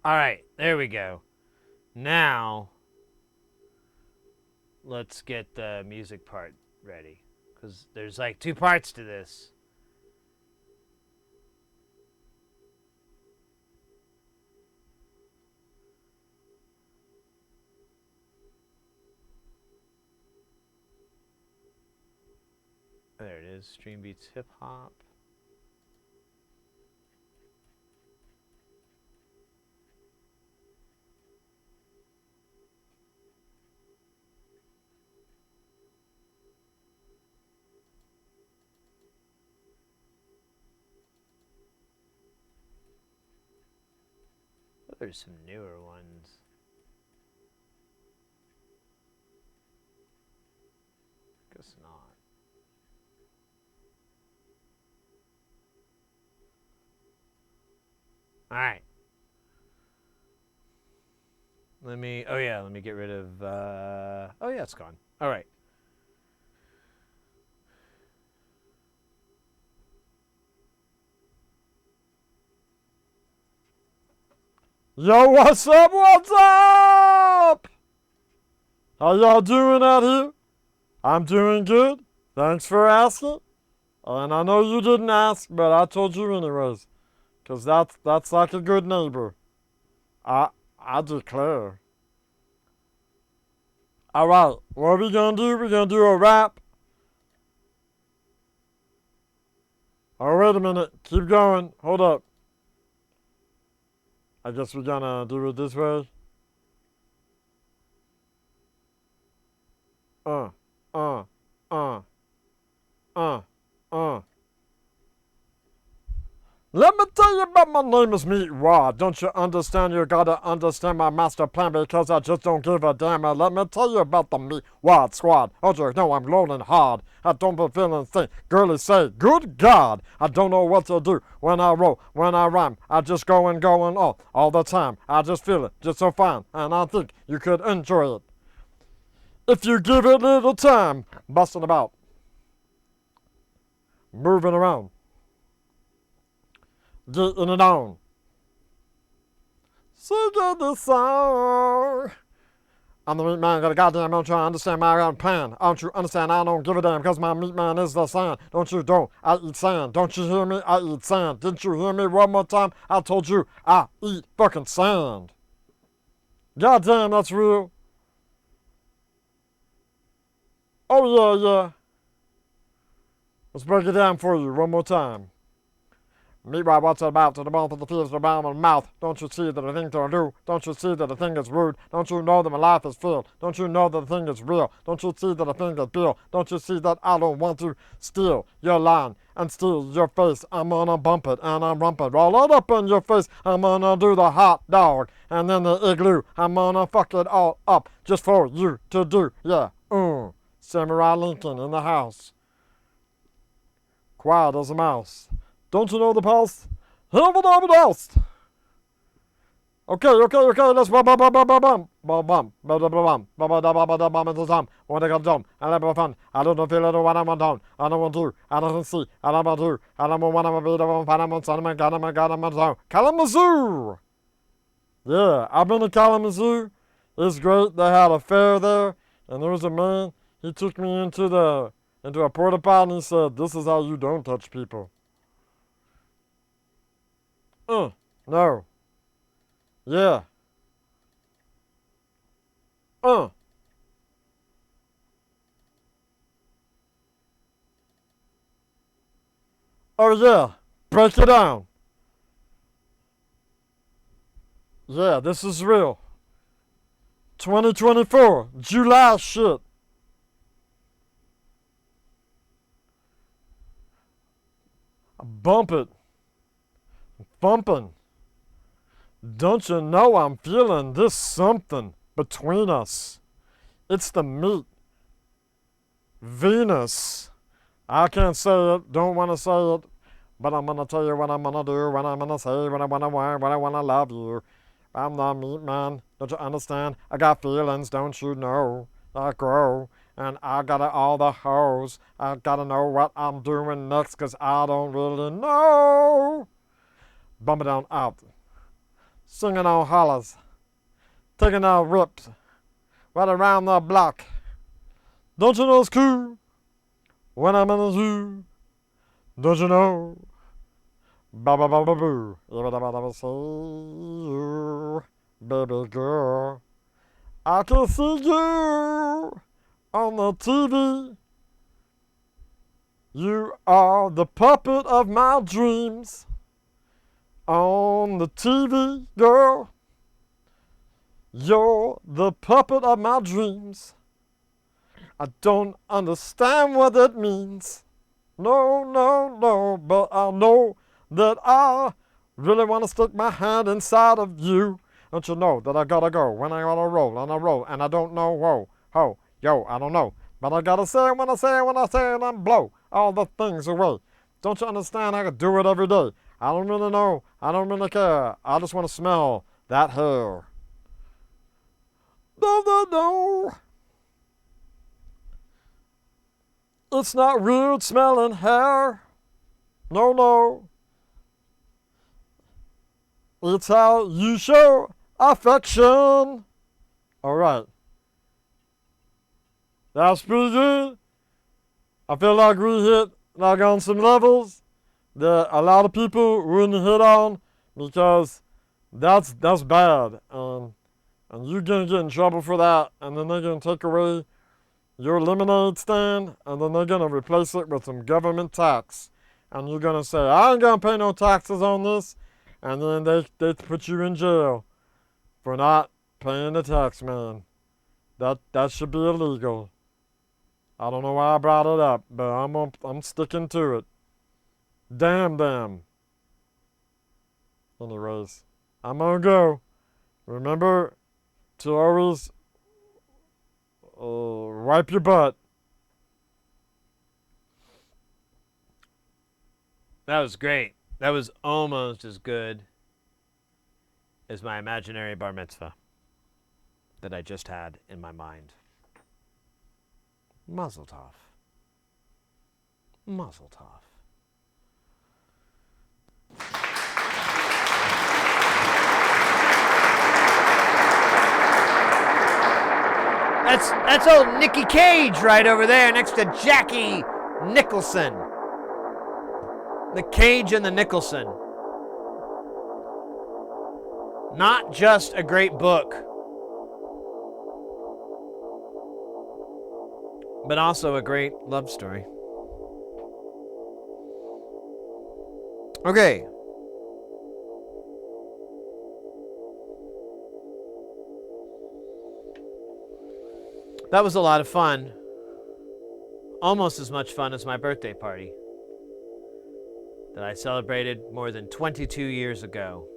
All right, there we go. Now, let's get the music part ready because there's like 2 parts to this. There it is, Stream Beats Hip Hop. There's some newer ones. Guess not. All right. Let me get rid of, oh yeah, it's gone. All right. Yo, what's up, what's up? How y'all doing out here? I'm doing good. Thanks for asking. And I know you didn't ask, but I told you anyways. Cause that's like a good neighbor. I declare. Alright, what are we gonna do? We're gonna do a rap. Oh, wait a minute. Keep going. Hold up. I guess we're gonna do it this way. Uh. Let me tell you about my name is Meat Rod. Don't you understand? You gotta understand my master plan because I just don't give a damn. And let me tell you about the Meat Rod Squad. Oh, you know I'm rolling hard. I don't be feeling thing. Girlie say, good God. I don't know what to do when I roll, when I rhyme. I just going all the time. I just feel it, just so fine. And I think you could enjoy it if you give it a little time. Busting about. Moving around. Getting it on. Singing the song. I'm the meat man, got a goddamn, don't you understand my own pan? Don't you understand, I don't give a damn, cause my meat man is the sand. Don't, I eat sand. Don't you hear me? I eat sand. Didn't you hear me one more time? I told you, I eat fucking sand. Goddamn, that's real. Oh yeah. Let's break it down for you one more time. Meanwhile, what's it about to the mouth of the fears, the bottom of the mouth? Don't you see that a thing to do? Don't you see that a thing is rude? Don't you know that my life is filled? Don't you know that a thing is real? Don't you see that a thing is built? Don't you see that I don't want to steal your line and steal your face? I'm gonna bump it and I'm rump it. Roll it up in your face. I'm gonna do the hot dog and then the igloo. I'm gonna fuck it all up just for you to do. Yeah, Samurai Lincoln in the house. Quiet as a mouse. Don't you know the pulse? Okay, let's bum When I got done, I never fun. I don't feel it when I'm down. I don't want to. I don't see. I don't want to. I don't want to be the one. I'm on son. I'm down. Kalamazoo. Yeah, I've been to Kalamazoo. It's great. They had a fair there, and there was a man. He took me into a porta potty and he said, "This is how you don't touch people." No. Yeah. Oh yeah, break it down. Yeah, this is real. 2024, July shit. Bump it. Thumping. Don't you know I'm feeling this something between us? It's the meat. Venus. I can't say it, don't want to say it, but I'm gonna tell you what I'm gonna do, what I'm gonna say, what I wanna want, what I wanna love you. I'm the meat man, don't you understand? I got feelings, don't you know? I grow, and I gotta all the hoes. I gotta know what I'm doing next, cause I don't really know. Bump it on out. Singing on hollers. Taking out rips. Right around the block. Don't you know it's cool? When I'm in the zoo. Don't you know? Ba ba ba ba boo. Even if I never see you, baby girl. I can see you on the TV. You are the puppet of my dreams. On the TV, girl. You're the puppet of my dreams. I don't understand what it means. No, no, no, but I know that I really want to stick my hand inside of you. Don't you know that I gotta go when I gotta roll on a roll, and I don't know, whoa, ho, yo, I don't know. But I gotta say it when I say it when I say it and blow all the things away. Don't you understand? I could do it every day. I don't really know. I don't really care. I just want to smell that hair. No, no, no. It's not weird smelling hair. No, no. It's how you show affection. All right. That's pretty good. I feel like we hit like on some levels that a lot of people wouldn't hit on because that's bad. And you're gonna get in trouble for that, and then they're gonna take away your lemonade stand, and then they're gonna replace it with some government tax. And you're gonna say, I ain't gonna pay no taxes on this, and then they put you in jail for not paying the tax man. That should be illegal. I don't know why I brought it up, but I'm sticking to it. Damn them. Anyways, I'm gonna go. Remember to always wipe your butt. That was great. That was almost as good as my imaginary bar mitzvah that I just had in my mind. Mazel tov. Mazel tov. That's old Nicky Cage right over there next to Jackie Nicholson. The Cage and the Nicholson. Not just a great book, but also a great love story. Okay. That was a lot of fun. Almost as much fun as my birthday party that I celebrated more than 22 years ago.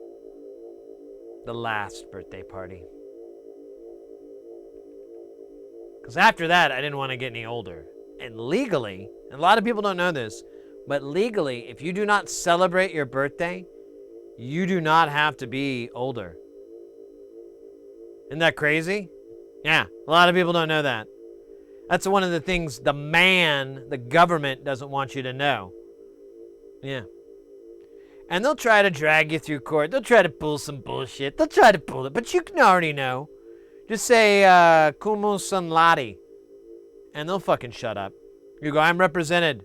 The last birthday party. Because after that, I didn't want to get any older. And legally, and a lot of people don't know this, but legally, if you do not celebrate your birthday, you do not have to be older. Isn't that crazy? Yeah, a lot of people don't know that. That's one of the things the government doesn't want you to know. Yeah. And they'll try to drag you through court. They'll try to pull some bullshit. They'll try to pull it, but you can already know. Just say, Kumu Sunladi, and they'll fucking shut up. You go, I'm represented.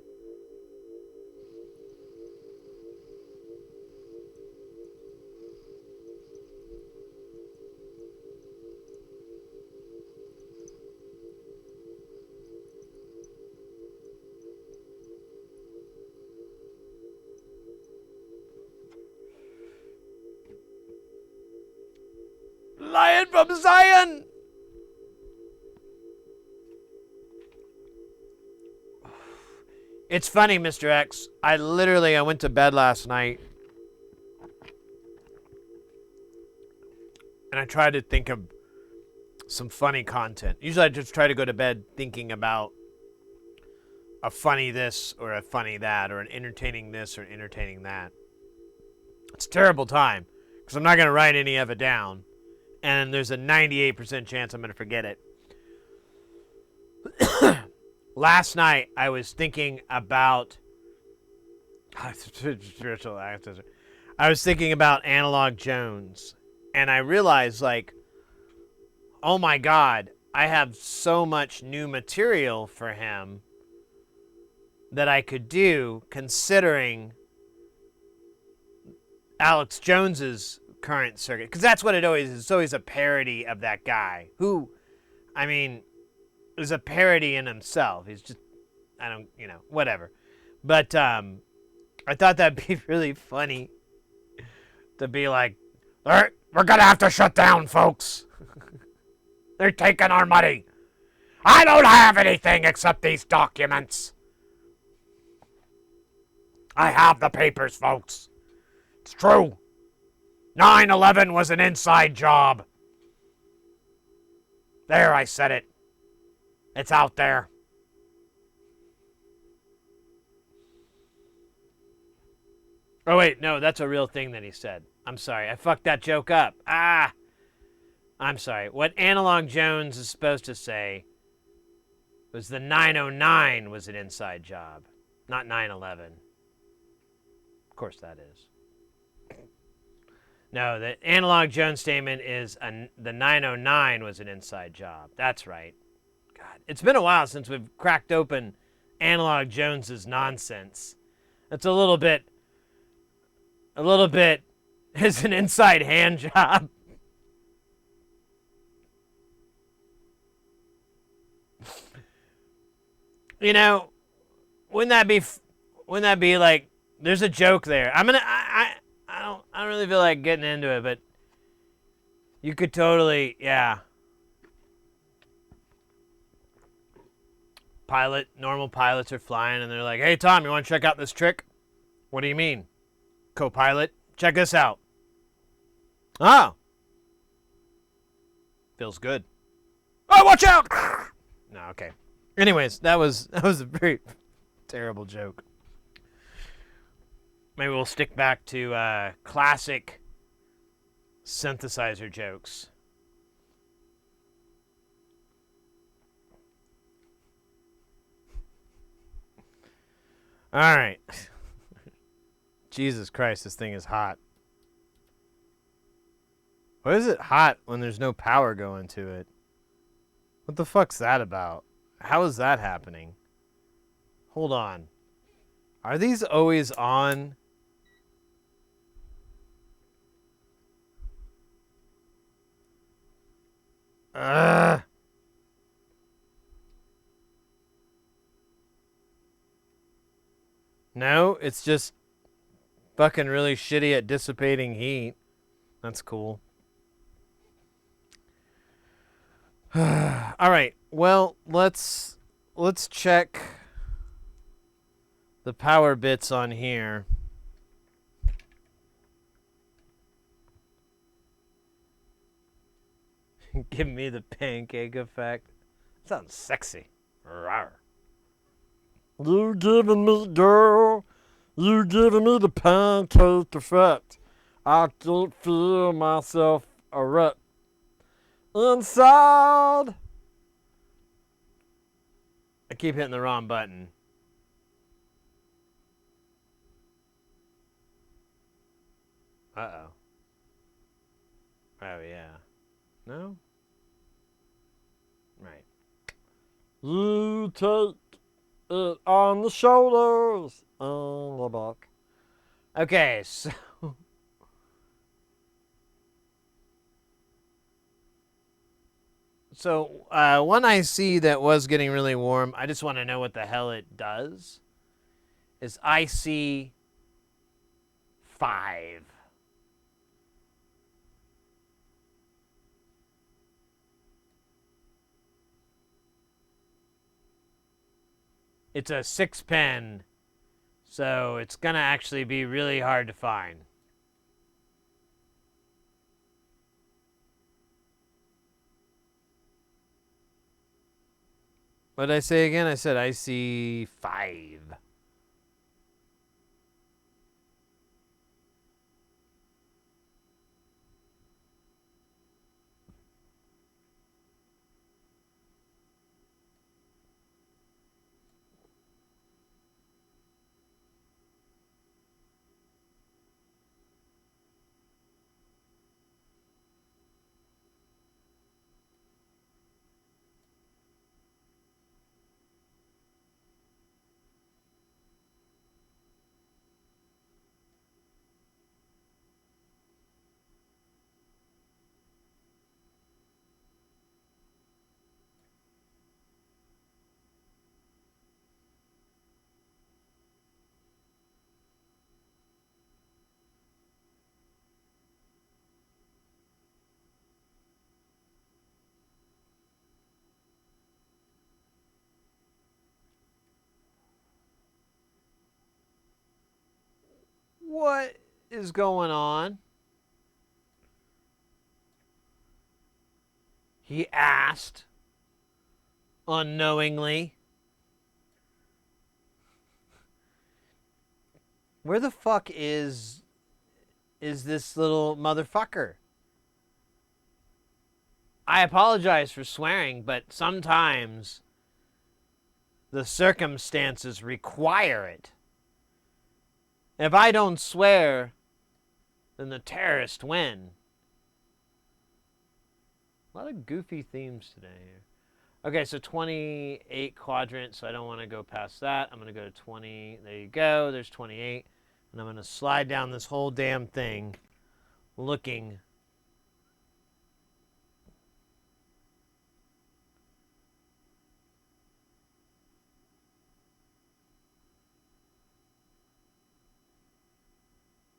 Lion from Zion! It's funny, Mr. X. I went to bed last night and I tried to think of some funny content. Usually I just try to go to bed thinking about a funny this or a funny that or an entertaining this or entertaining that. It's a terrible time because I'm not going to write any of it down, and there's a 98% chance I'm going to forget it. Last night I was thinking about I was thinking about Analog Jones, and I realized, like, oh my God, I have so much new material for him that I could do, considering Alex Jones's current circuit. Because that's what it always is. It's always a parody of that guy who, I mean, is a parody in himself. He's just, whatever. But I thought that'd be really funny to be like, all right, we're going to have to shut down, folks. They're taking our money. I don't have anything except these documents. I have the papers, folks. It's true. 9/11 was an inside job. There, I said it. It's out there. Oh, wait, no, that's a real thing that he said. I'm sorry, I fucked that joke up. I'm sorry. What Analog Jones is supposed to say was the 909 was an inside job, not 9/11. Of course that is. No, the Analog Jones statement is the 909 was an inside job. That's right. God, it's been a while since we've cracked open Analog Jones's nonsense. It's a little bit is an inside hand job. You know, wouldn't that be like, there's a joke there. I don't really feel like getting into it, but you could totally, yeah. Normal pilots are flying and they're like, hey Tom, you want to check out this trick? What do you mean? Co-pilot, check this out. Oh. Feels good. Oh, watch out! No, okay. Anyways, that was a very terrible joke. Maybe we'll stick back to classic synthesizer jokes. All right. Jesus Christ, this thing is hot. Why is it hot when there's no power going to it? What the fuck's that about? How is that happening? Hold on. Are these always on? Ugh. No, it's just fucking really shitty at dissipating heat. That's cool. All right. Well, let's check the power bits on here. Give me the pancake effect. Sounds sexy. Rawr. You giving me, girl, you giving me the pancake effect. I can't feel myself erect inside. I keep hitting the wrong button. Uh-oh. Oh, yeah. No? Right. You take it on the shoulders and the back. Okay, so... So, one I see that was getting really warm, I just want to know what the hell it does, is IC 5. It's a 6-pin, so it's going to actually be really hard to find. What did I say again? I said IC5. What is going on? He asked unknowingly. Where the fuck is this little motherfucker? I apologize for swearing, but sometimes the circumstances require it. If I don't swear, then the terrorists win. A lot of goofy themes today here. Okay, so 28 quadrant, so I don't want to go past that. I'm going to go to 20. There you go. There's 28. And I'm going to slide down this whole damn thing looking.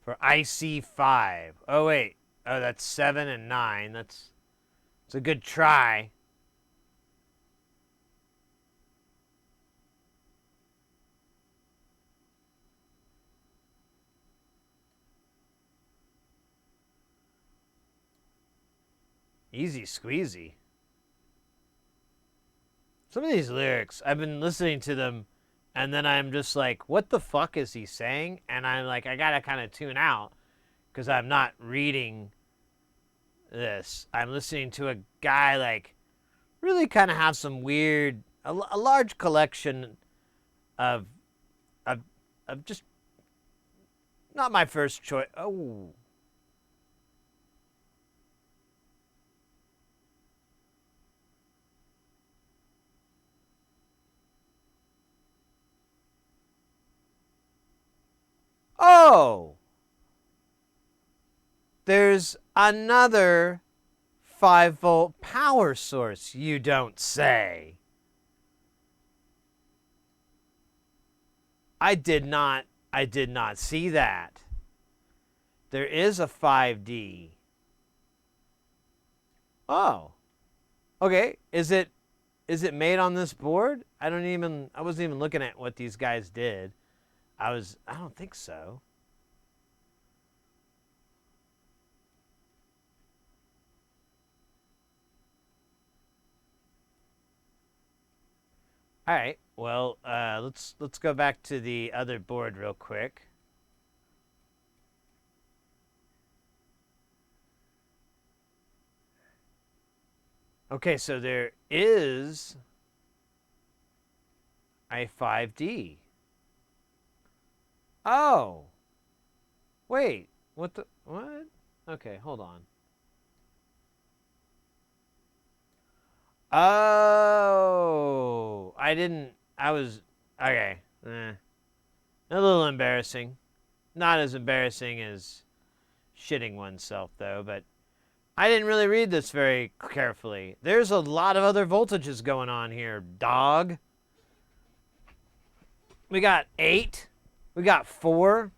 For IC5. Oh, wait. Oh, that's 7 and 9. That's a good try. Easy squeezy. Some of these lyrics, I've been listening to them, and then I'm just like, what the fuck is he saying? And I'm like, I gotta kind of tune out, because I'm not reading this. I'm listening to a guy, like, really kind of have some weird, a large collection of just, not my first choice. Oh. Oh, there's another 5-volt power source, you don't say. I did not see that. There is a 5D. Oh. Okay, is it made on this board? I wasn't even looking at what these guys did. I don't think so. All right. Well, let's go back to the other board real quick. Okay, so there is a 5D. Oh. Wait. What? Okay, hold on. Oh. Okay. A little embarrassing. Not as embarrassing as shitting oneself, though, but I didn't really read this very carefully. There's a lot of other voltages going on here, dog. We got 8. We got 4.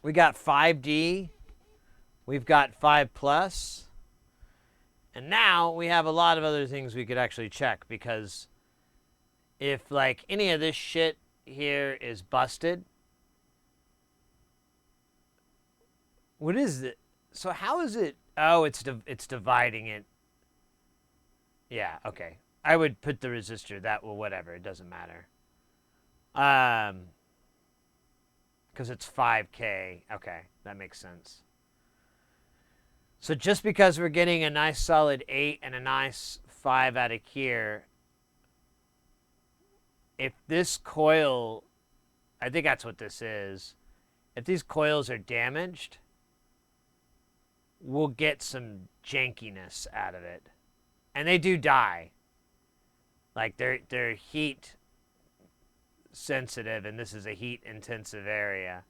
We got 5D. We've got 5 plus. And now we have a lot of other things we could actually check, because if like any of this shit here is busted, what is it? So how is it? Oh, it's dividing it. Yeah, okay. I would put the resistor that, well, whatever, it doesn't matter. Because it's 5K. Okay, that makes sense. So just because we're getting a nice solid 8 and a nice 5 out of here, if this coil, I think that's what this is, if these coils are damaged, we'll get some jankiness out of it. And they do die. Like they're heat sensitive, and this is a heat intensive area.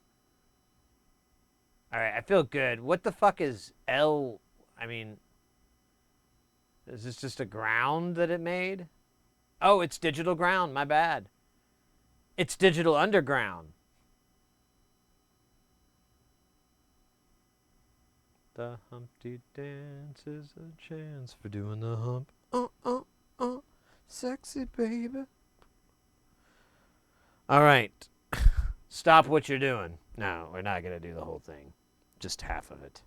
All right, I feel good. What the fuck is L? I mean, is this just a ground that it made? Oh, it's digital ground. My bad. It's digital underground. The Humpty Dance is a chance for doing the hump. Sexy baby. All right. Stop what you're doing. No, we're not going to do the whole thing. Just half of it.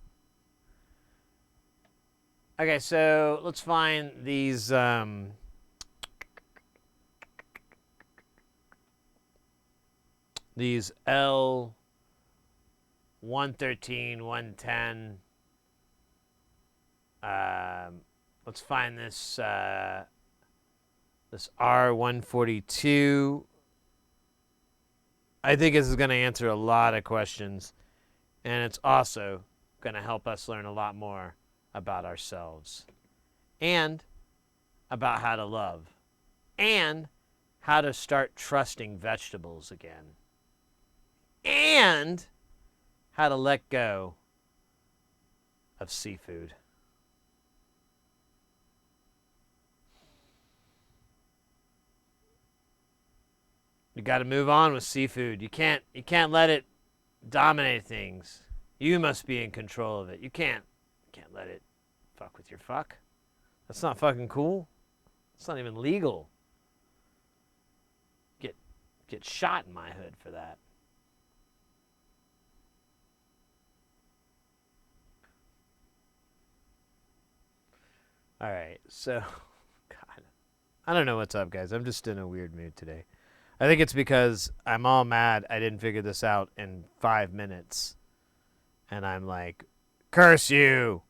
Okay, so let's find these L 113, 110. Let's find this this R142. I think this is going to answer a lot of questions, and it's also going to help us learn a lot more about ourselves and about how to love and how to start trusting vegetables again and how to let go of seafood. You got to move on with seafood. You can't let it dominate things. You must be in control of it. You can't let it fuck with your fuck. That's not fucking cool. It's not even legal. Get shot in my hood for that. All right, so God, I don't know what's up, guys. I'm just in a weird mood today. I think it's because I'm all mad I didn't figure this out in 5 minutes. And I'm like, curse you.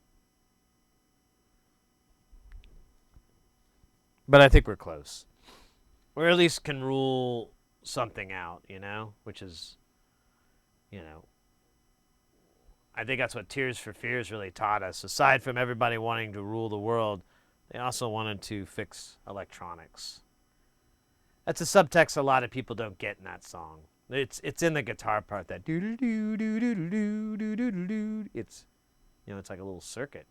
But I think we're close. Or at least can rule something out, you know? Which is, you know, I think that's what Tears for Fears really taught us. Aside from everybody wanting to rule the world, they also wanted to fix electronics. That's a subtext a lot of people don't get in that song. It's in the guitar part, that doo doo doo doo doo doo doo doo doo doo. It's, you know, it's like a little circuit.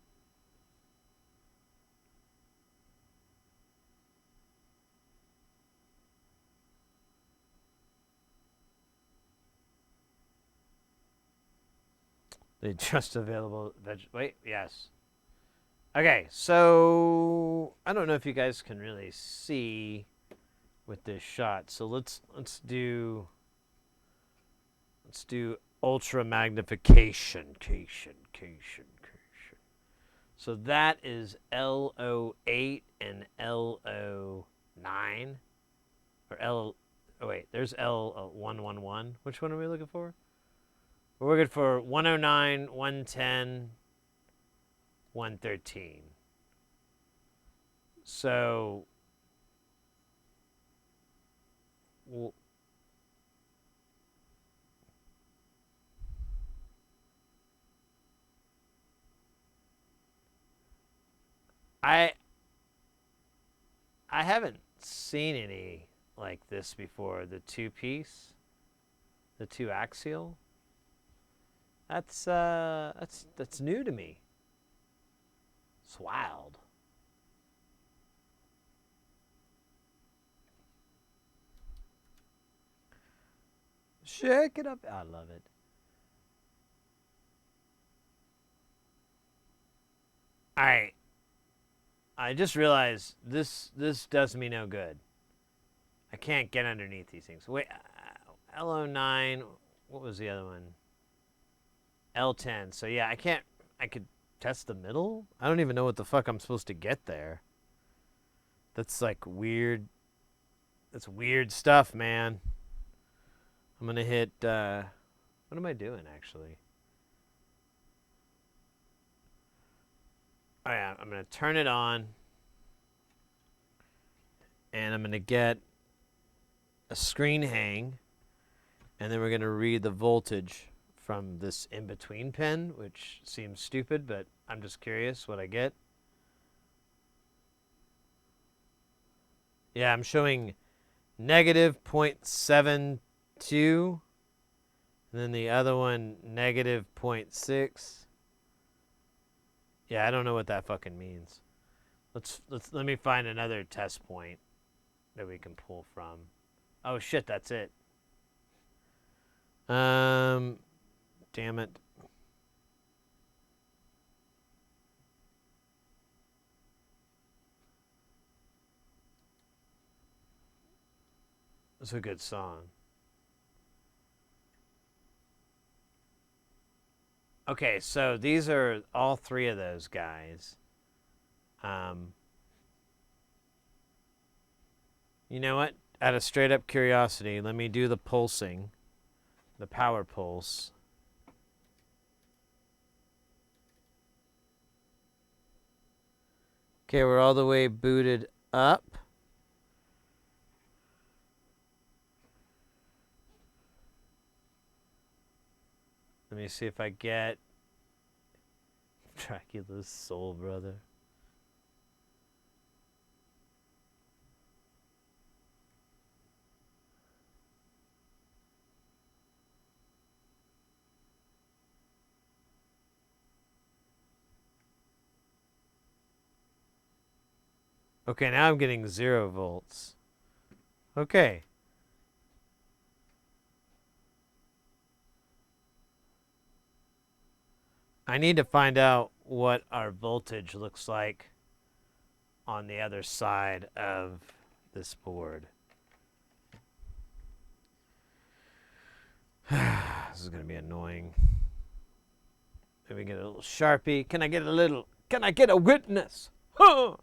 The just available wait, yes. Okay, so I don't know if you guys can really see with this shot. So let's do ultra magnification. So that is LO8 and LO9 or L. Oh wait, there's L111. Which one are we looking for? We're looking for 109, 110, 113. So I haven't seen any like this before. The two-piece, the two axial. That's new to me. It's wild. Shake it up. I love it. All right. I just realized this does me no good. I can't get underneath these things. Wait, LO9, what was the other one? L10. So yeah, I could test the middle? I don't even know what the fuck I'm supposed to get there. That's like weird. That's weird stuff, man. I'm gonna hit, what am I doing actually? Oh yeah, I'm gonna turn it on. And I'm gonna get a screen hang. And then we're gonna read the voltage from this in-between pin, which seems stupid, but I'm just curious what I get. Yeah, I'm showing negative 0.72, and then the other one negative 0.6. Yeah, I don't know what that fucking means. Let me find another test point that we can pull from. Oh shit, that's it. Damn it. It's a good song. Okay, so these are all three of those guys. You know what? Out of straight up curiosity, let me do the pulsing, the power pulse. Okay, we're all the way booted up. Let me see if I get Dracula's soul, brother. Okay, now I'm getting 0 volts. Okay. I need to find out what our voltage looks like on the other side of this board. This is going to be annoying. Maybe get a little Sharpie. Can I get a witness? Huh!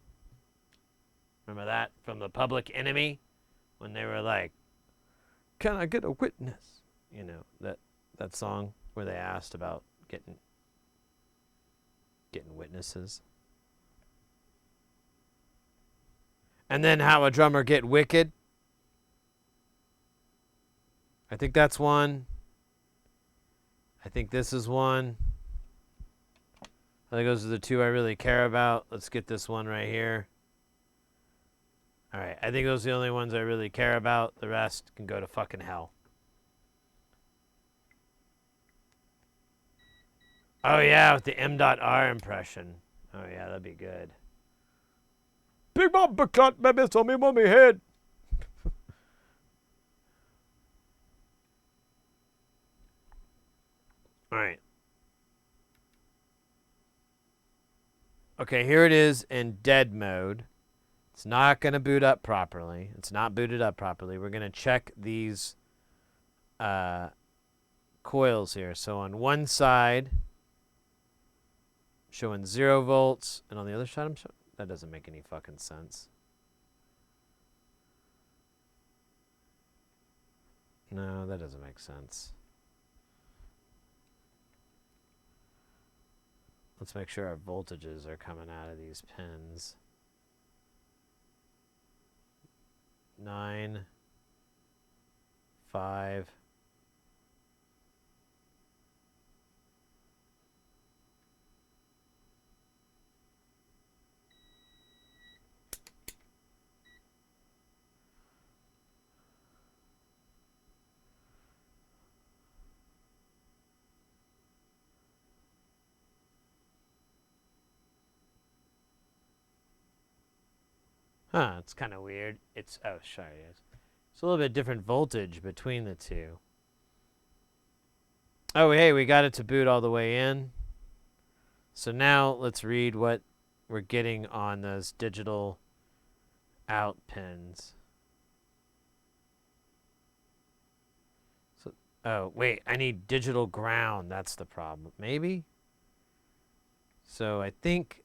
Remember that from the Public Enemy? When they were like, can I get a witness? You know, that song where they asked about getting witnesses. And then how a drummer get wicked. I think that's one. I think this is one. I think those are the two I really care about. Let's get this one right here. All right, I think those are the only ones I really care about. The rest can go to fucking hell. Oh yeah, with the M.R impression. Oh yeah, that'd be good. Big Bumper Cut, baby, tell me on me head. All right. Okay, here it is in dead mode. It's not going to boot up properly. It's not booted up properly. We're going to check these coils here. So on one side, showing 0 volts, and on the other side, I'm showing... That doesn't make any fucking sense. No, that doesn't make sense. Let's make sure our voltages are coming out of these pins. 9, 5. Huh, it's kind of weird. It's, oh, sorry, it's a little bit different voltage between the two. Oh, hey, we got it to boot all the way in. So now let's read what we're getting on those digital out pins. Oh, wait, I need digital ground. That's the problem. Maybe? So I think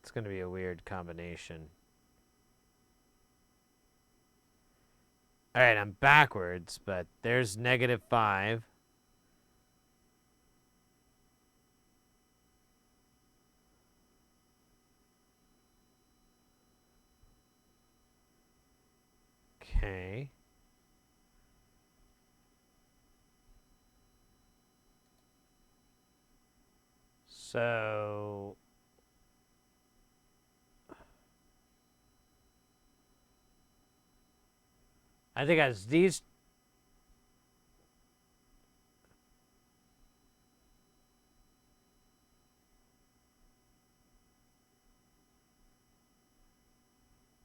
it's going to be a weird combination. All right, I'm backwards, but there's -5. Okay. So I think as these.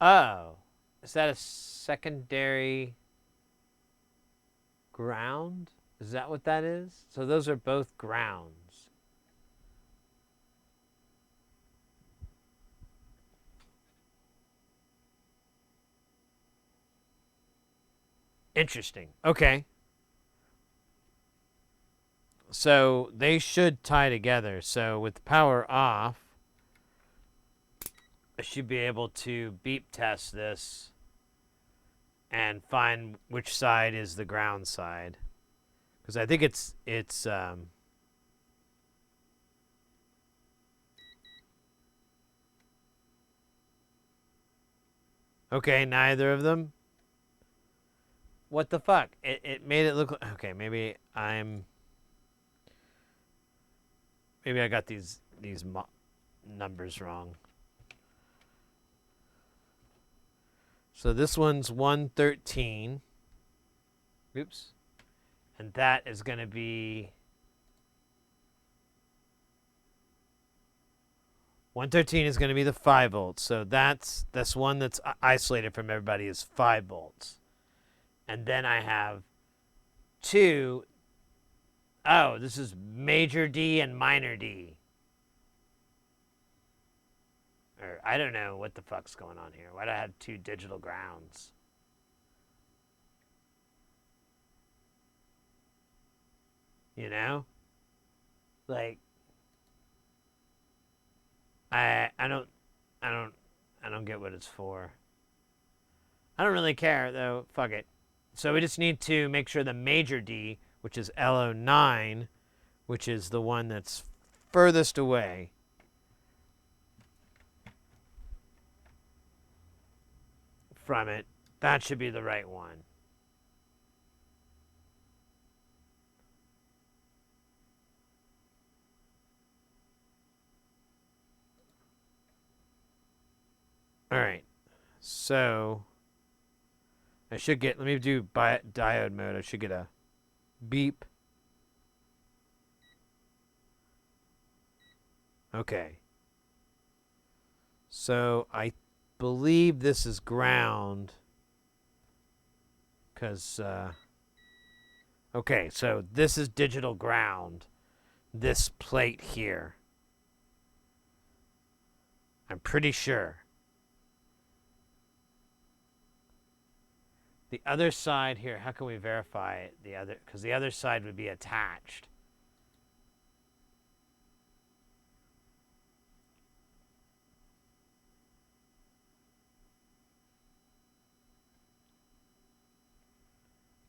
Oh, is that a secondary ground? Is that what that is? So those are both grounds. Interesting. Okay. So they should tie together. So with power off, I should be able to beep test this and find which side is the ground side. Because I think it's okay, neither of them. What the fuck? It made it look like, okay, maybe I got these numbers wrong. So this one's 113. Oops. And that is going to be 113 is going to be the 5 volts. So that's one that's isolated from everybody is 5 volts. And then I have 2. Oh, this is major D and minor D. Or I don't know what the fuck's going on here. Why do I have 2 digital grounds? You know? Like I don't get what it's for. I don't really care though. Fuck it. So we just need to make sure the major D, which is LO9, which is the one that's furthest away, from it, that should be the right one. All right. So I should get, let me do diode mode. I should get a beep. Okay. So I believe this is ground. Because, okay, so this is digital ground. This plate here. I'm pretty sure. The other side here, how can we verify it? Because the other side would be attached.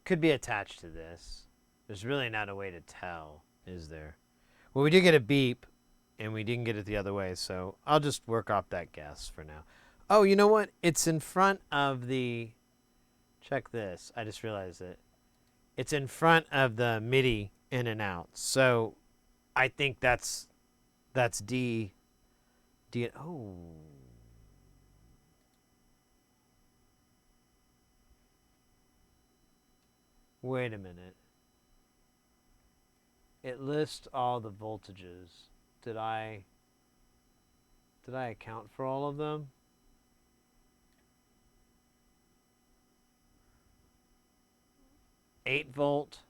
Could be attached to this. There's really not a way to tell, is there? Well, we did get a beep, and we didn't get it the other way, so I'll just work off that guess for now. Oh, you know what? It's in front of the... Check this. I just realized it. It's in front of the MIDI in and out. So I think that's D. Oh. Wait a minute. It lists all the voltages. Did I account for all of them? Eight volt,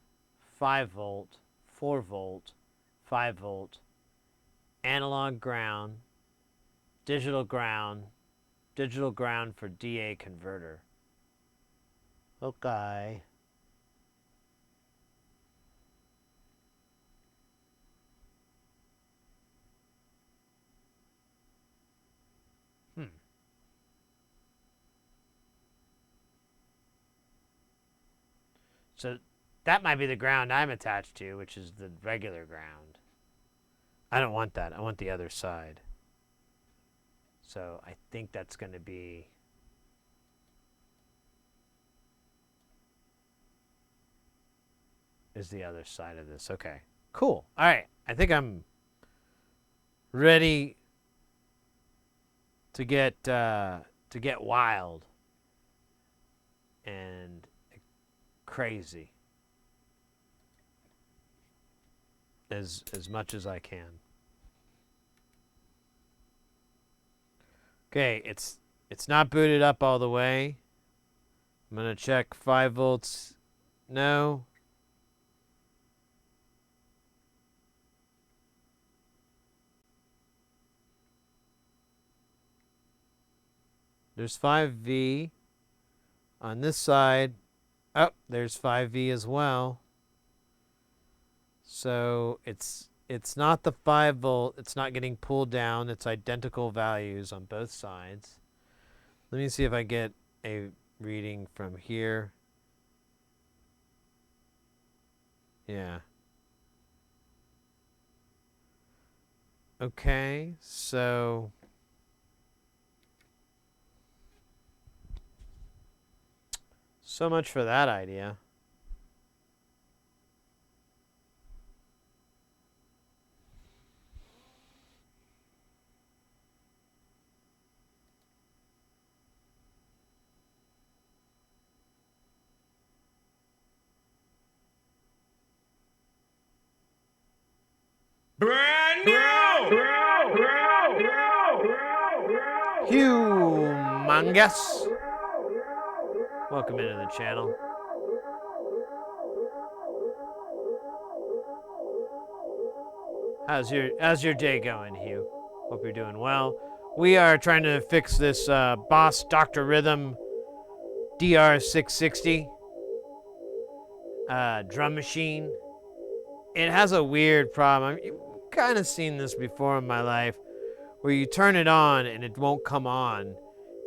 5 volt, 4 volt, 5 volt, analog ground, digital ground for DA converter. Okay. So that might be the ground I'm attached to, which is the regular ground. I don't want that. I want the other side. So I think that's going to be... is the other side of this. Okay, cool. All right, I think I'm ready to get wild and crazy as much as I can. Okay, it's not booted up all the way. I'm gonna check 5 volts. No. There's 5V on this side. Oh, there's 5V as well. So it's not the 5 volt. It's not getting pulled down. It's identical values on both sides. Let me see if I get a reading from here. Yeah. Okay, so much for that idea. Brand new! Humongous. Welcome into the channel. How's your day going, Hugh? Hope you're doing well. We are trying to fix this Boss Dr. Rhythm DR-660 drum machine. It has a weird problem. You've kind of seen this before in my life, where you turn it on and it won't come on,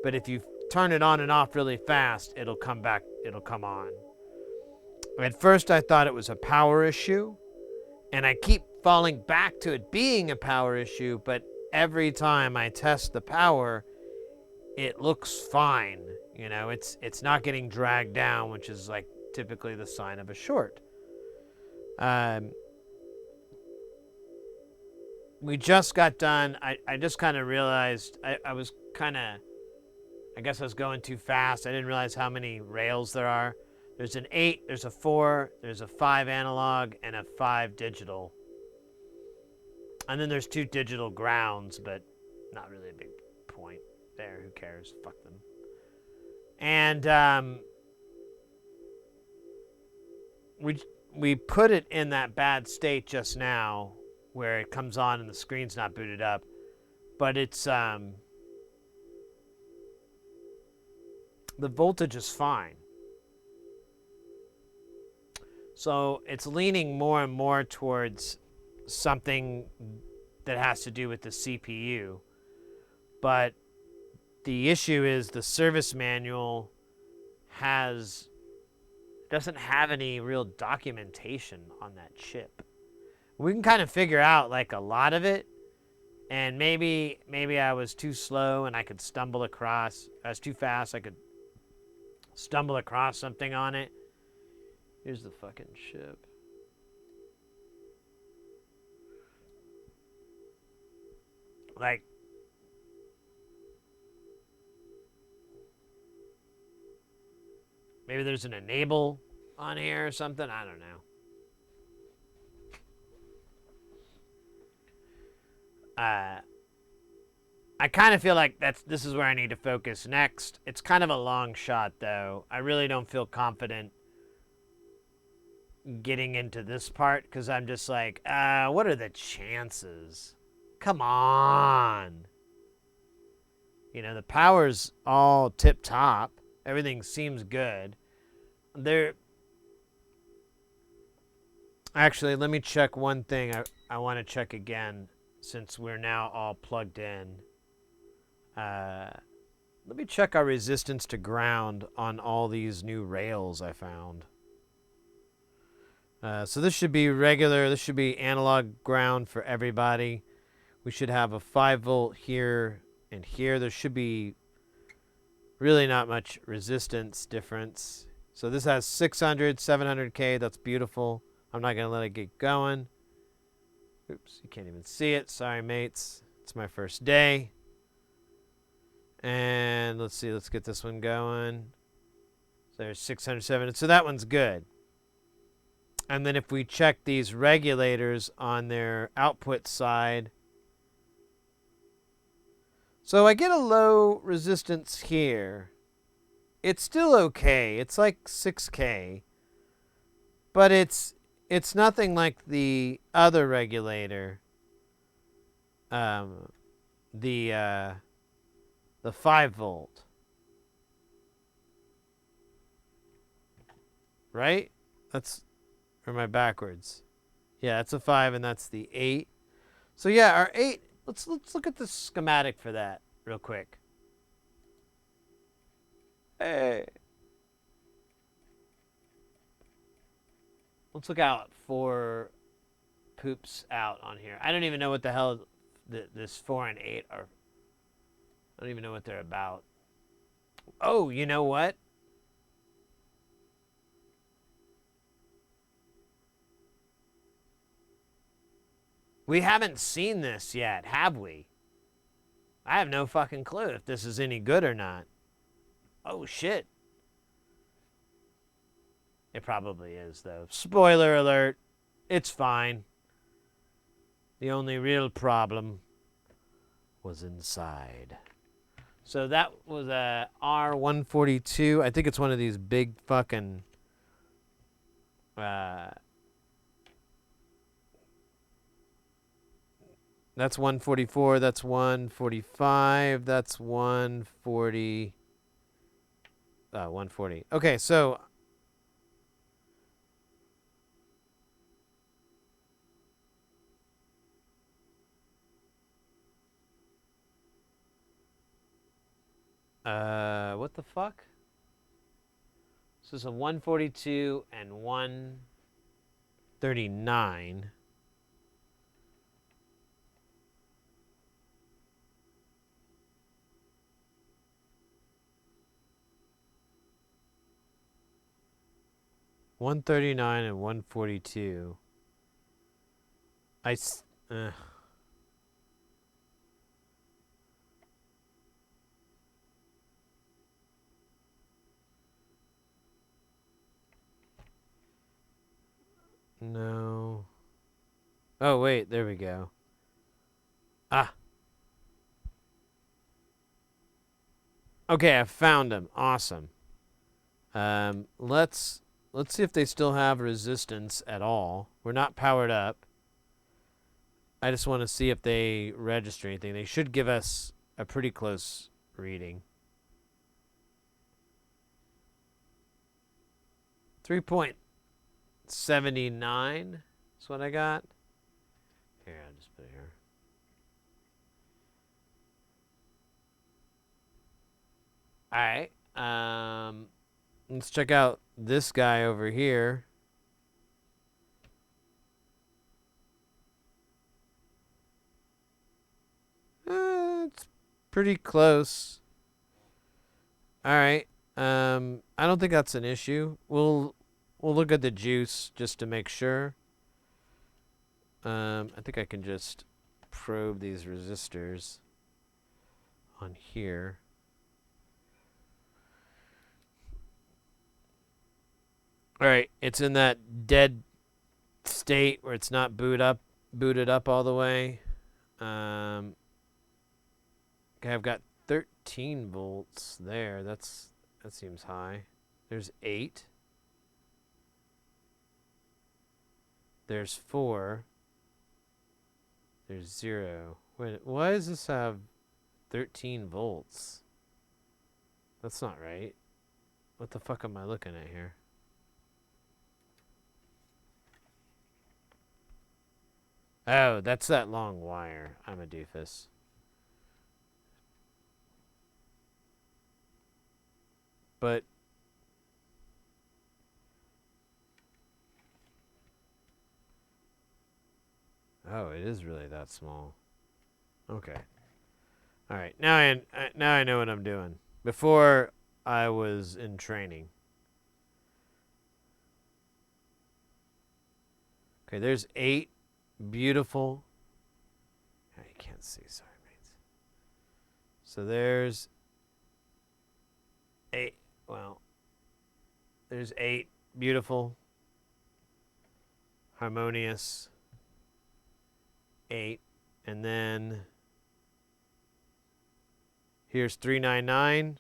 but if you turn it on and off really fast, it'll come back. It'll come on. At first, I thought it was a power issue, and I keep falling back to it being a power issue, but every time I test the power, it looks fine. You know, it's not getting dragged down, which is like typically the sign of a short. We just got done. I just kind of realized I was kind of, I guess I was going too fast. I didn't realize how many rails there are. There's an 8, there's a 4, there's a 5 analog, and a 5 digital. And then there's 2 digital grounds, but not really a big point there. Who cares? Fuck them. And we put it in that bad state just now, where it comes on and the screen's not booted up, but it's the voltage is fine. So it's leaning more and more towards something that has to do with the CPU. But the issue is the service manual doesn't have any real documentation on that chip. We can kind of figure out like a lot of it, and maybe I was too slow and I could stumble across. I was too fast. I could stumble across something on it. Here's the fucking chip. Like, maybe there's an enable on here or something. I don't know. I kind of feel like this is where I need to focus next. It's kind of a long shot, though. I really don't feel confident getting into this part because I'm just like, what are the chances? Come on. You know, the power's all tip-top. Everything seems good. Actually, let me check one thing. I want to check again since we're now all plugged in. Let me check our resistance to ground on all these new rails I found. So this should be regular. This should be analog ground for everybody. We should have a 5 volt here and here. There should be really not much resistance difference. So this has 600, 700K. That's beautiful. I'm not going to let it get going. Oops, you can't even see it. Sorry, mates. It's my first day. And let's see. Let's get this one going. So there's 600, 700. So that one's good. And then if we check these regulators on their output side, so I get a low resistance here. It's still okay. It's like 6K, but it's nothing like the other regulator, the 5 volt, right? That's, or am I backwards? Yeah, that's a 5 and that's the 8. So yeah, our 8. Let's look at the schematic for that real quick. Hey. Let's look out for poops out on here. I don't even know what the hell this 4 and 8 are. I don't even know what they're about. Oh, you know what? We haven't seen this yet, have we? I have no fucking clue if this is any good or not. Oh, shit. It probably is, though. Spoiler alert. It's fine. The only real problem was inside. So that was a R142. I think it's one of these big fucking... That's 144, that's 145, that's 140. 140. Okay, so what the fuck? So it's a 142 and 139. $139 and $142. No. Oh wait, there we go. Ah. Okay, I found them. Awesome. Let's see if they still have resistance at all. We're not powered up. I just want to see if they register anything. They should give us a pretty close reading. 3.79 is what I got. Here, I'll just put it here. All right. Let's check out this guy over here. It's pretty close. All right. I don't think that's an issue. We'll look at the juice just to make sure. I think I can just probe these resistors on here. All right, it's in that dead state where it's not booted up all the way. Okay, I've got 13 volts there. That seems high. There's 8. There's 4. There's 0. Wait, why does this have 13 volts? That's not right. What the fuck am I looking at here? Oh, that's that long wire. I'm a doofus. But Oh, it is really that small. Okay. All right. Now I know what I'm doing. Before I was in training. Okay, there's 8 beautiful. Oh, you can't see. Sorry, mates. So there's 8. Well, there's 8 beautiful, harmonious 8, and then here's 399.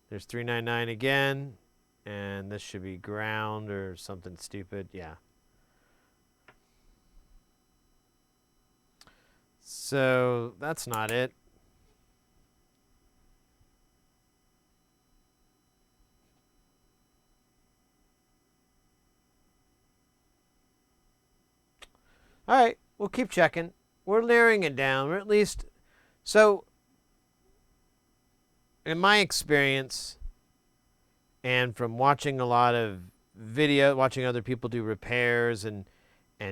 There's 399 again, and this should be ground or something stupid. Yeah. So that's not it. All right, we'll keep checking. We're layering it down, or at least, so in my experience, and from watching a lot of video, watching other people do repairs and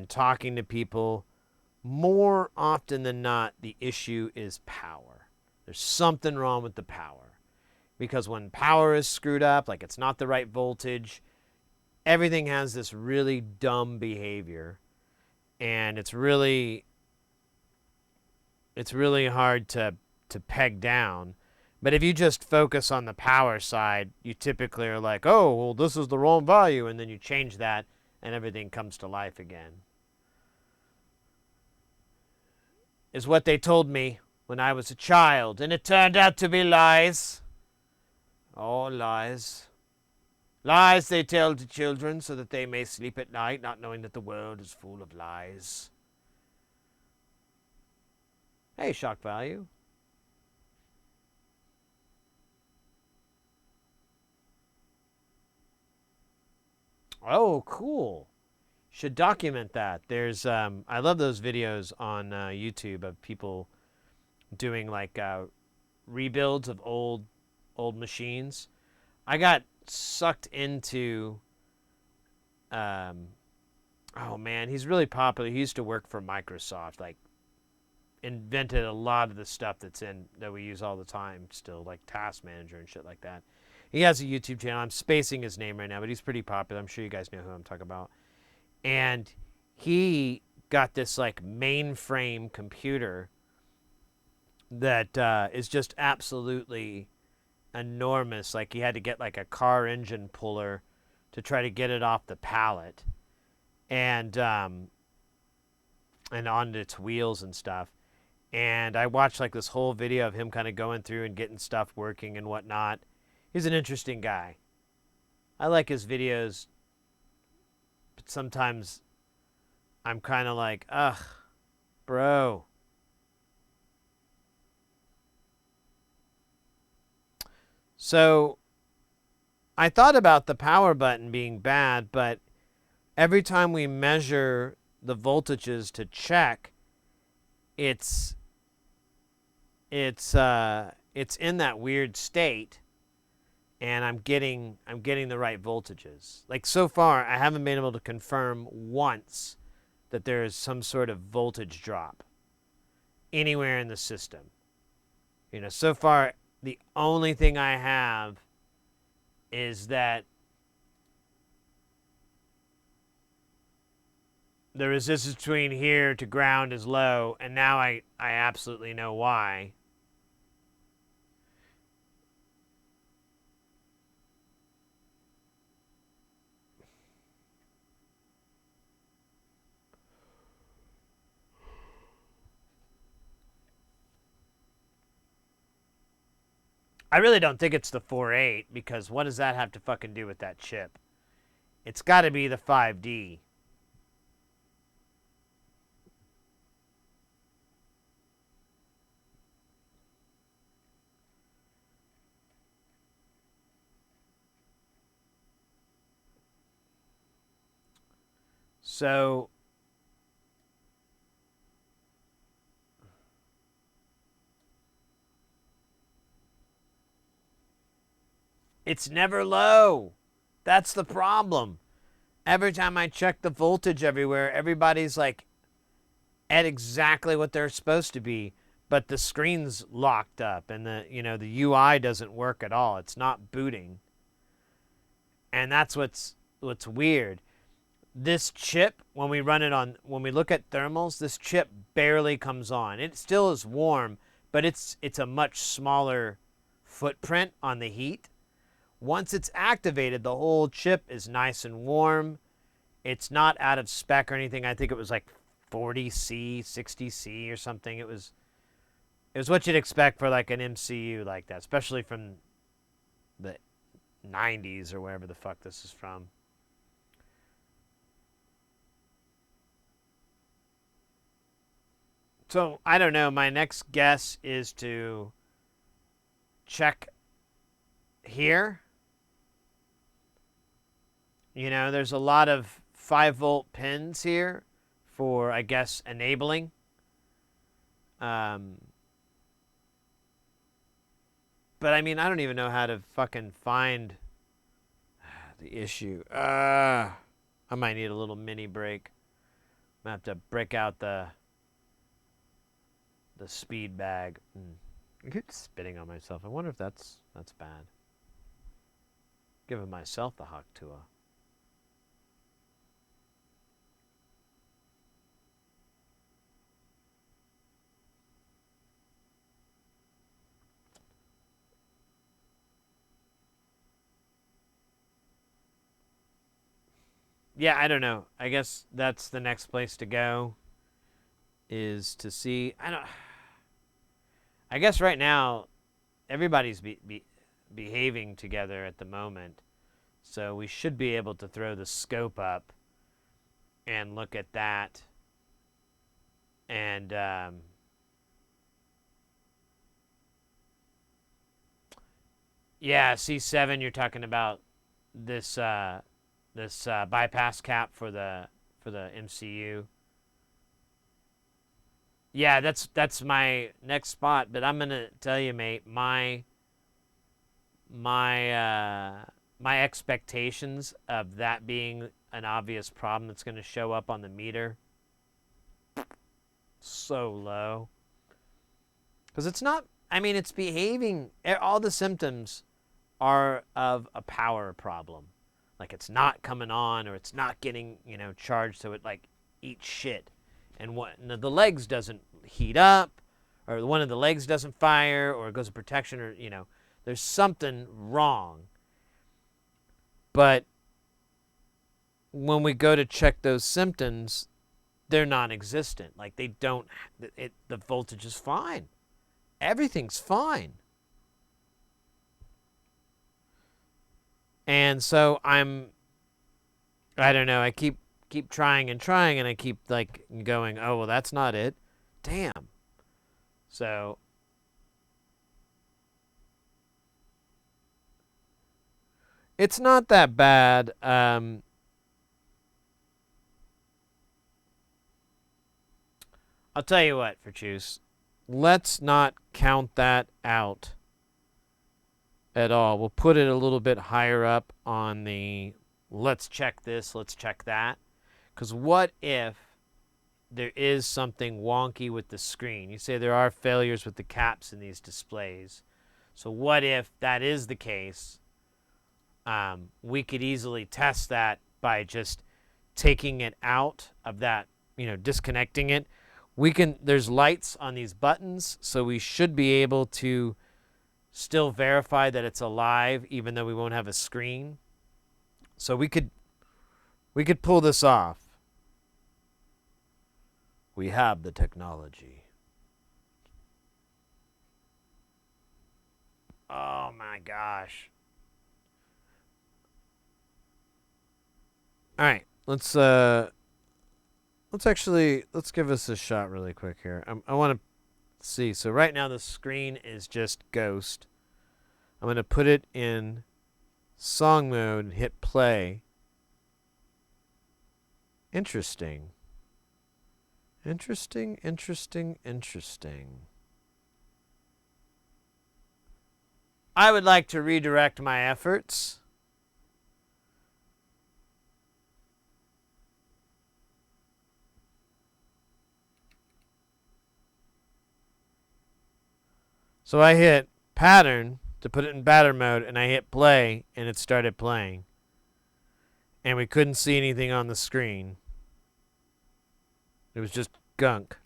talking to people, more often than not, the issue is power. There's something wrong with the power. Because when power is screwed up, like it's not the right voltage, everything has this really dumb behavior. And it's really hard to peg down. But if you just focus on the power side, you typically are like, oh, well, this is the wrong value. And then you change that and everything comes to life again. Is what they told me when I was a child. And it turned out to be lies. Oh, lies. Lies they tell to children so that they may sleep at night, not knowing that the world is full of lies. Hey, shock value. Oh, cool. Should document that. There's, I love those videos on YouTube of people doing like rebuilds of old machines. I got sucked into, oh man, he's really popular. He used to work for Microsoft, like invented a lot of the stuff that we use all the time still, like Task Manager and shit like that. He has a YouTube channel. I'm spacing his name right now, but he's pretty popular. I'm sure you guys know who I'm talking about. And he got this like mainframe computer that is just absolutely enormous. Like he had to get like a car engine puller to try to get it off the pallet and on its wheels and stuff. And I watched like this whole video of him kind of going through and getting stuff working and whatnot. He's an interesting guy. I like his videos, but sometimes I'm kind of like, ugh, bro. So I thought about the power button being bad, but every time we measure the voltages to check, it's in that weird state, and I'm getting the right voltages. Like so far, I haven't been able to confirm once that there is some sort of voltage drop anywhere in the system. You know, so far the only thing I have is that the resistance between here to ground is low, and now I absolutely know why. I really don't think it's the 4.8, because what does that have to fucking do with that chip? It's got to be the 5D. So it's never low. That's the problem. every time I check the voltage everywhere, everybody's like at exactly what they're supposed to be, but the screen's locked up and the UI doesn't work at all. It's not booting. And that's what's weird. This chip, when we look at thermals, this chip barely comes on. It still is warm, but it's a much smaller footprint on the heat. Once it's activated, the whole chip is nice and warm. It's not out of spec or anything. I think it was like 40C, 60C or something. It was what you'd expect for like an MCU like that, especially from the 90s or wherever the fuck this is from. So, I don't know. My next guess is to check here. There's a lot of 5-volt pins here for, I guess, enabling. But, I mean, I don't even know how to fucking find the issue. I might need a little mini break. I'm going to have to break out the speed bag. I keep spitting on myself. I wonder if that's bad. Giving myself the Hawk Tua. Yeah, I don't know. I guess that's the next place to go, is to see. I guess right now everybody's behaving together at the moment, so we should be able to throw the scope up and look at that. And yeah, C7. You're talking about this bypass cap for the MCU. Yeah, that's my next spot. But I'm gonna tell you, mate, my expectations of that being an obvious problem that's gonna show up on the meter so low. Because it's not. I mean, it's behaving. All the symptoms are of a power problem. Like it's not coming on, or it's not getting charged, so it like eats shit. And the legs doesn't heat up, or one of the legs doesn't fire, or it goes to protection, or there's something wrong. But when we go to check those symptoms, they're non-existent. Like they don't. The voltage is fine. Everything's fine. And so I don't know. I keep trying and trying, and I keep like going, oh well, that's not it. Damn. So it's not that bad. I'll tell you what, for Juice, let's not count that out at all. We'll put it a little bit higher up on the let's check this, let's check that. Because what if there is something wonky with the screen? You say there are failures with the caps in these displays. So what if that is the case? We could easily test that by just taking it out of that, disconnecting it. There's lights on these buttons, so we should be able to still verify that it's alive, even though we won't have a screen. So we could pull this off. We have the technology. Oh my gosh. All right, let's give this a shot really quick here. I want to see. So right now the screen is just ghost. I'm going to put it in song mode and hit play. Interesting. Interesting. I would like to redirect my efforts So I hit pattern to put it in batter mode, and I hit play, and it started playing. And we couldn't see anything on the screen. It was just gunk.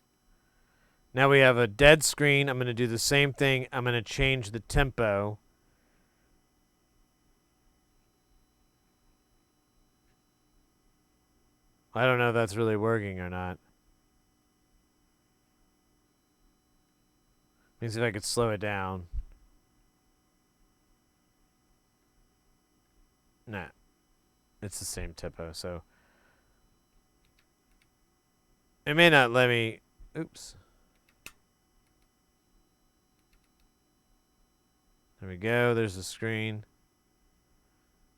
Now we have a dead screen. I'm going to do the same thing. I'm going to change the tempo. I don't know if that's really working or not. Let me see if I could slow it down. Nah. It's the same tempo, so it may not let me. Oops. There we go. There's the screen.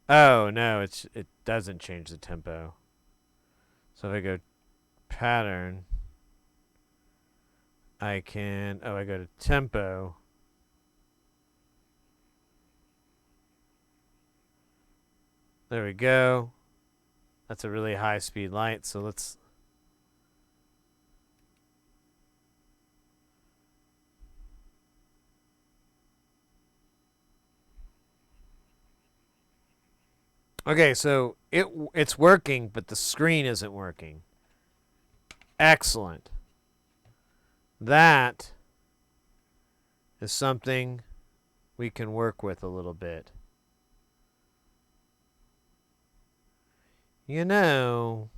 Oh no, it doesn't change the tempo. So if I go pattern, I can. Oh, I go to tempo. There we go. That's a really high speed light, so let's. Okay, so it's working, but the screen isn't working. Excellent. That is something we can work with a little bit. You know,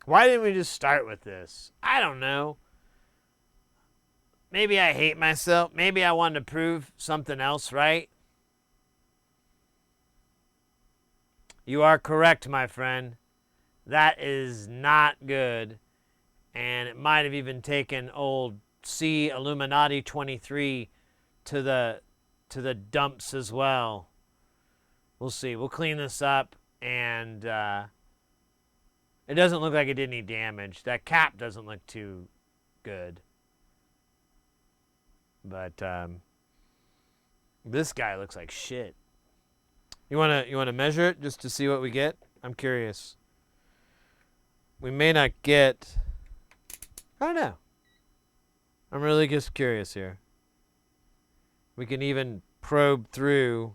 why didn't we just start with this? I don't know. Maybe I hate myself. Maybe I wanted to prove something else, right? You are correct, my friend. That is not good. And it might have even taken old C Illuminati 23 to the dumps as well. We'll see. We'll clean this up, and it doesn't look like it did any damage. That cap doesn't look too good. But this guy looks like shit. You wanna measure it just to see what we get? I'm curious. We may not get. I don't know. I'm really just curious here. We can even probe through.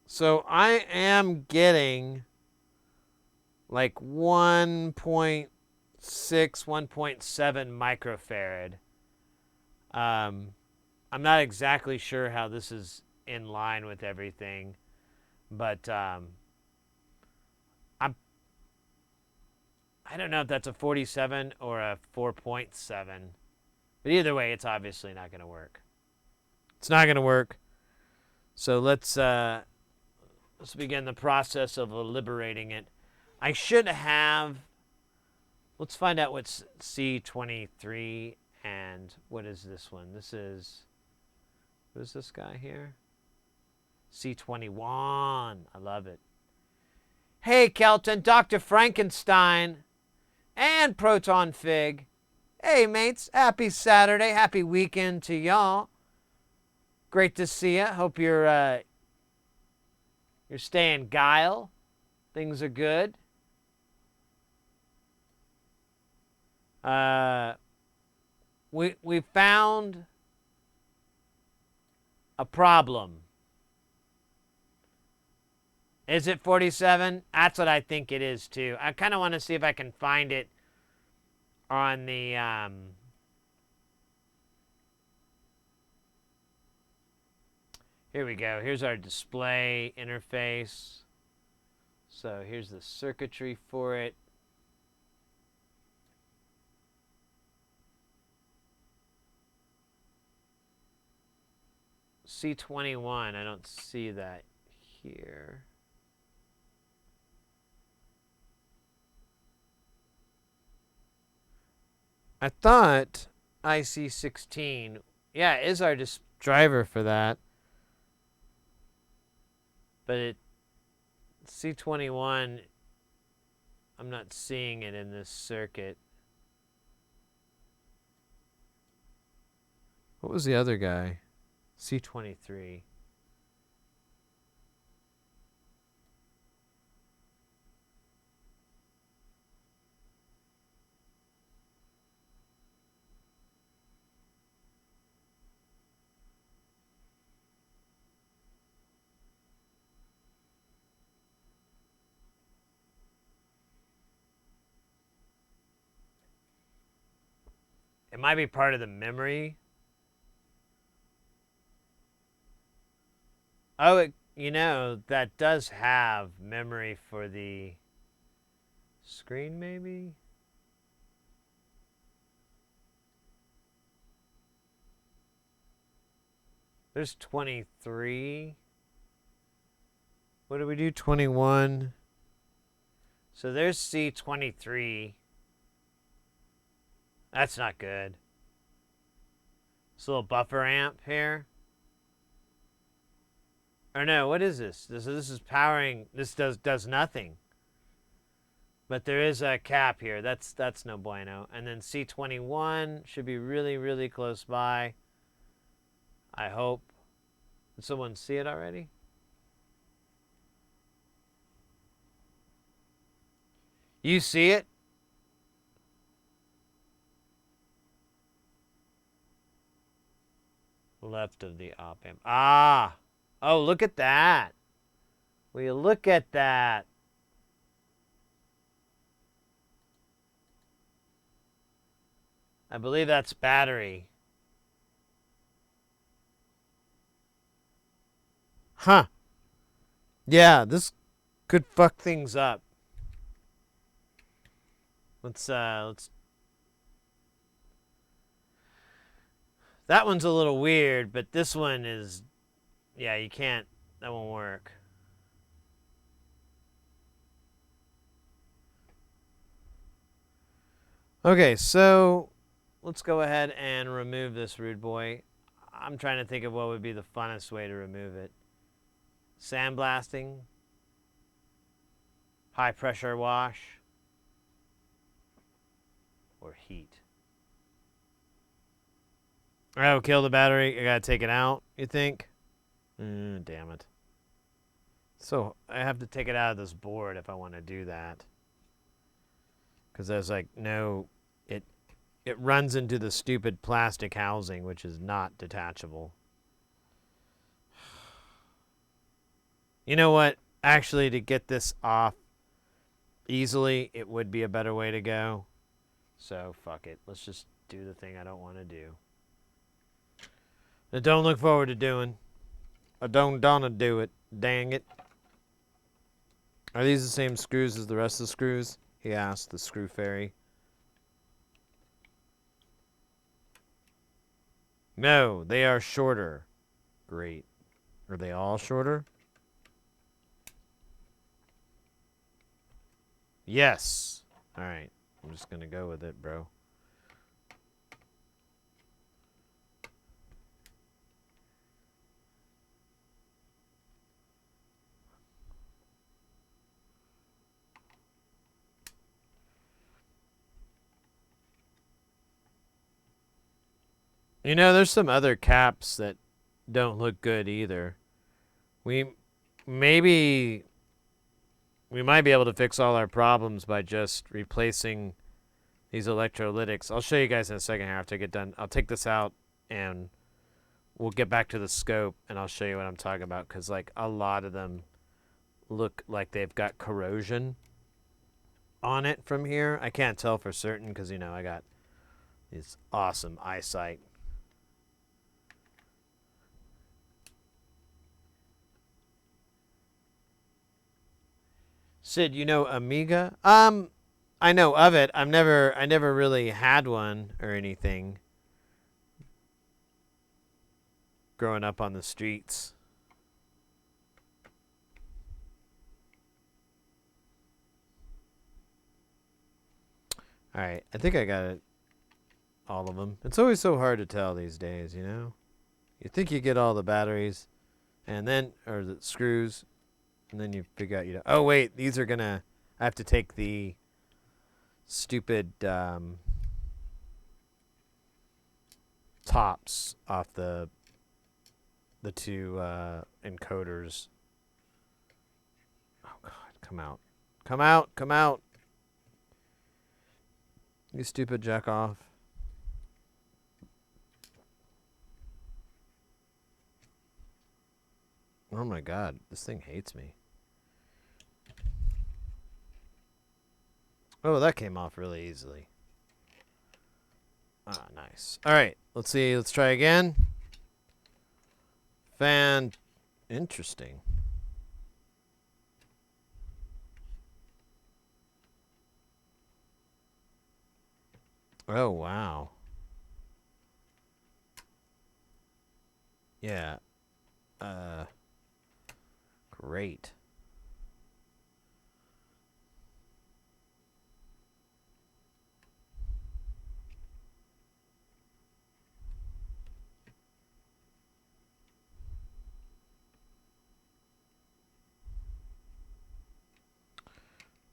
So I am getting like 1.6, 1.7 microfarad. I'm not exactly sure how this is in line with everything, but I don't know if that's a 47 or a 4.7. But either way, it's obviously not going to work. It's not going to work. So let's begin the process of liberating it. I should have. Let's find out what's C23 and what is this one. This is. What is this guy here? C21. I love it. Hey, Kelton, Dr. Frankenstein, and Proton Fig. Hey, mates. Happy Saturday. Happy weekend to y'all. Great to see ya. Hope you're staying guile. Things are good. We found a problem. Is it 47? That's what I think it is too. I kind of want to see if I can find it on the here we go. Here's our display interface. So here's the circuitry for it. C21, I don't see that here. I thought IC16, yeah, it is our driver for that. But it C21, I'm not seeing it in this circuit. What was the other guy? C23. It might be part of the memory. Oh, you know, that does have memory for the screen, maybe? There's 23. What do we do? 21. So there's C23. That's not good. This little buffer amp here. Or no, what is this? This is powering. This does nothing. But there is a cap here. That's no bueno. And then C21 should be really, really close by. I hope. Did someone see it already? You see it? Left of the op amp. Ah! Oh, look at that. Will you look at that? I believe that's battery. Huh. Yeah, this could fuck things up. Let's that one's a little weird, but this one is, yeah, you can't, that won't work. Okay, so let's go ahead and remove this rude boy. I'm trying to think of what would be the funnest way to remove it. Sandblasting, high pressure wash, or heat. Oh, kill the battery. I gotta take it out, you think? Damn it. So I have to take it out of this board if I want to do that. Because there's like no, it runs into the stupid plastic housing, which is not detachable. You know what? Actually, to get this off easily, it would be a better way to go. So fuck it. Let's just do the thing I don't want to do. I don't look forward to doing. I don't wanna do it. Dang it. Are these the same screws as the rest of the screws? He asked the screw fairy. No, they are shorter. Great. Are they all shorter? Yes. All right. I'm just going to go with it, bro. You know, there's some other caps that don't look good either. We might be able to fix all our problems by just replacing these electrolytics. I'll show you guys in a second here after I get done. I'll take this out and we'll get back to the scope and I'll show you what I'm talking about, because like a lot of them look like they've got corrosion on it from here. I can't tell for certain because, you know, I got this awesome eyesight. Sid, you know Amiga? I know of it. I never really had one or anything growing up on the streets. All right, I think I got it. all of them. It's always so hard to tell these days, you know? You think you get all the batteries, and then, or the screws, and then you figure out, you know, oh wait, these are gonna, I have to take the stupid tops off the two encoders. Oh God, come out. Come out, come out. You stupid jack off. Oh my God, this thing hates me. Oh, that came off really easily. Ah, nice. All right, let's see. Let's try again. Interesting. Oh, wow. Yeah. Great.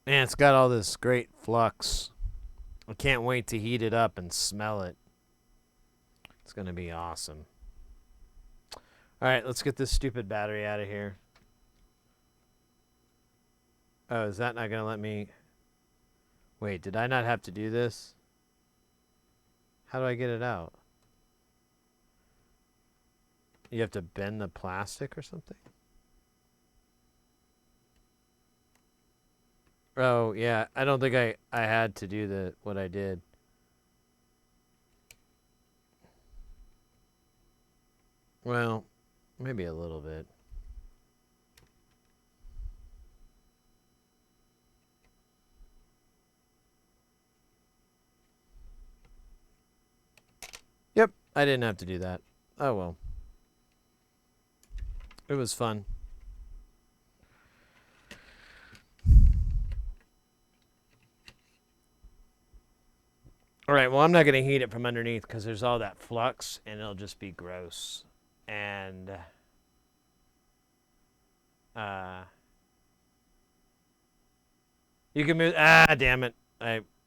Man, it's got all this great flux. I can't wait to heat it up and smell it. It's going to be awesome. All right, let's get this stupid battery out of here. Oh, is that not going to let me... Wait, did I not have to do this? How do I get it out? You have to bend the plastic or something? Oh, yeah. I don't think I had to do what I did. Well, maybe a little bit. Yep, I didn't have to do that. Oh, well. It was fun. All right, well, I'm not going to heat it from underneath because there's all that flux, and it'll just be gross. And you can move... Ah, damn it.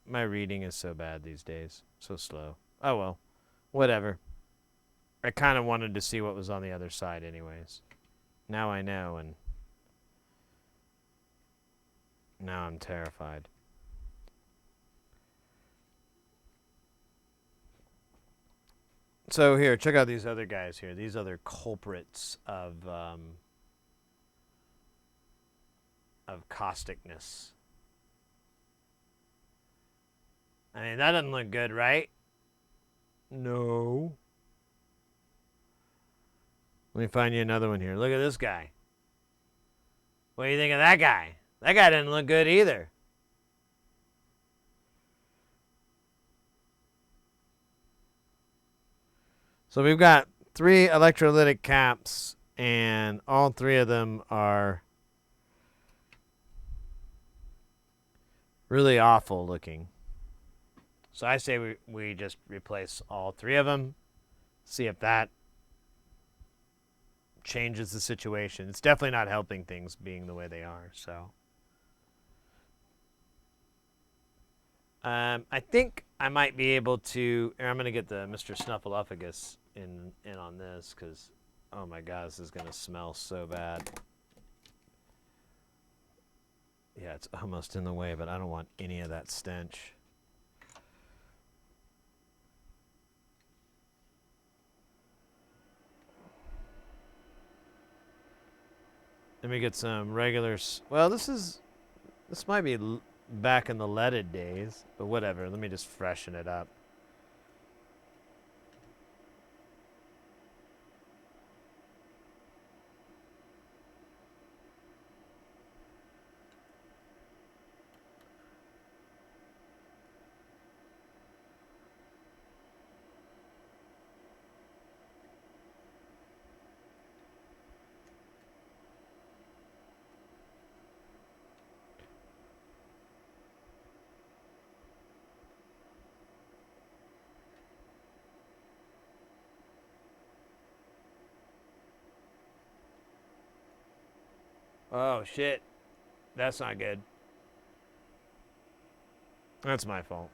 My reading is so bad these days. So slow. Oh, well. Whatever. I kind of wanted to see what was on the other side anyways. Now I know, and now I'm terrified. So here, check out these other guys here. These other culprits of causticness. I mean, that doesn't look good, right? No. Let me find you another one here. Look at this guy. What do you think of that guy? That guy didn't look good either. So we've got 3 electrolytic caps, and all 3 of them are really awful looking. So I say we just replace all 3 of them, see if that changes the situation. It's definitely not helping things being the way they are, so. I think I might be able to, I'm going to get the Mr. Snuffleupagus in on this because, oh my God, this is going to smell so bad. Yeah, it's almost in the way, but I don't want any of that stench. Let me get some regular, well, this might be back in the leaded days, but whatever. Let me just freshen it up. Oh, shit. That's not good. That's my fault.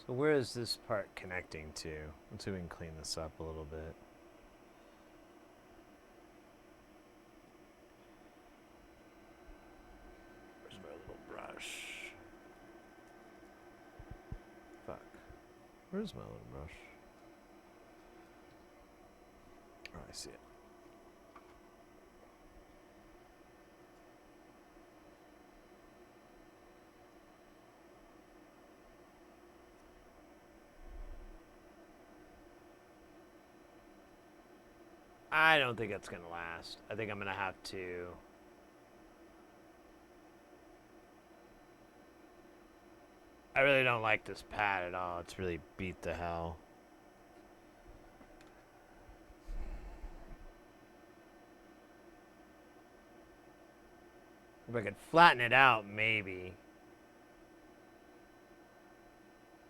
So where is this part connecting to? Let's see if we can clean this up a little bit. Where's my little brush? Fuck. Where's my little brush? Oh, I see it. I don't think it's going to last. I think I'm going to have to... I really don't like this pad at all. It's really beat the hell. If I could flatten it out, maybe.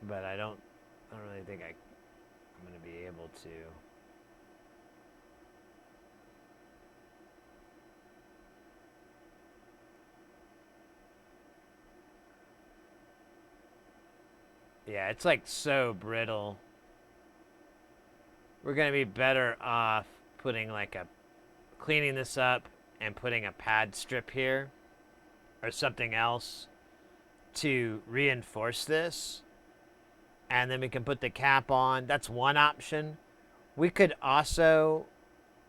But I don't really think I'm going to be able to. Yeah, it's like so brittle. We're going to be better off putting like cleaning this up and putting a pad strip here or something else to reinforce this. And then we can put the cap on. That's one option. We could also,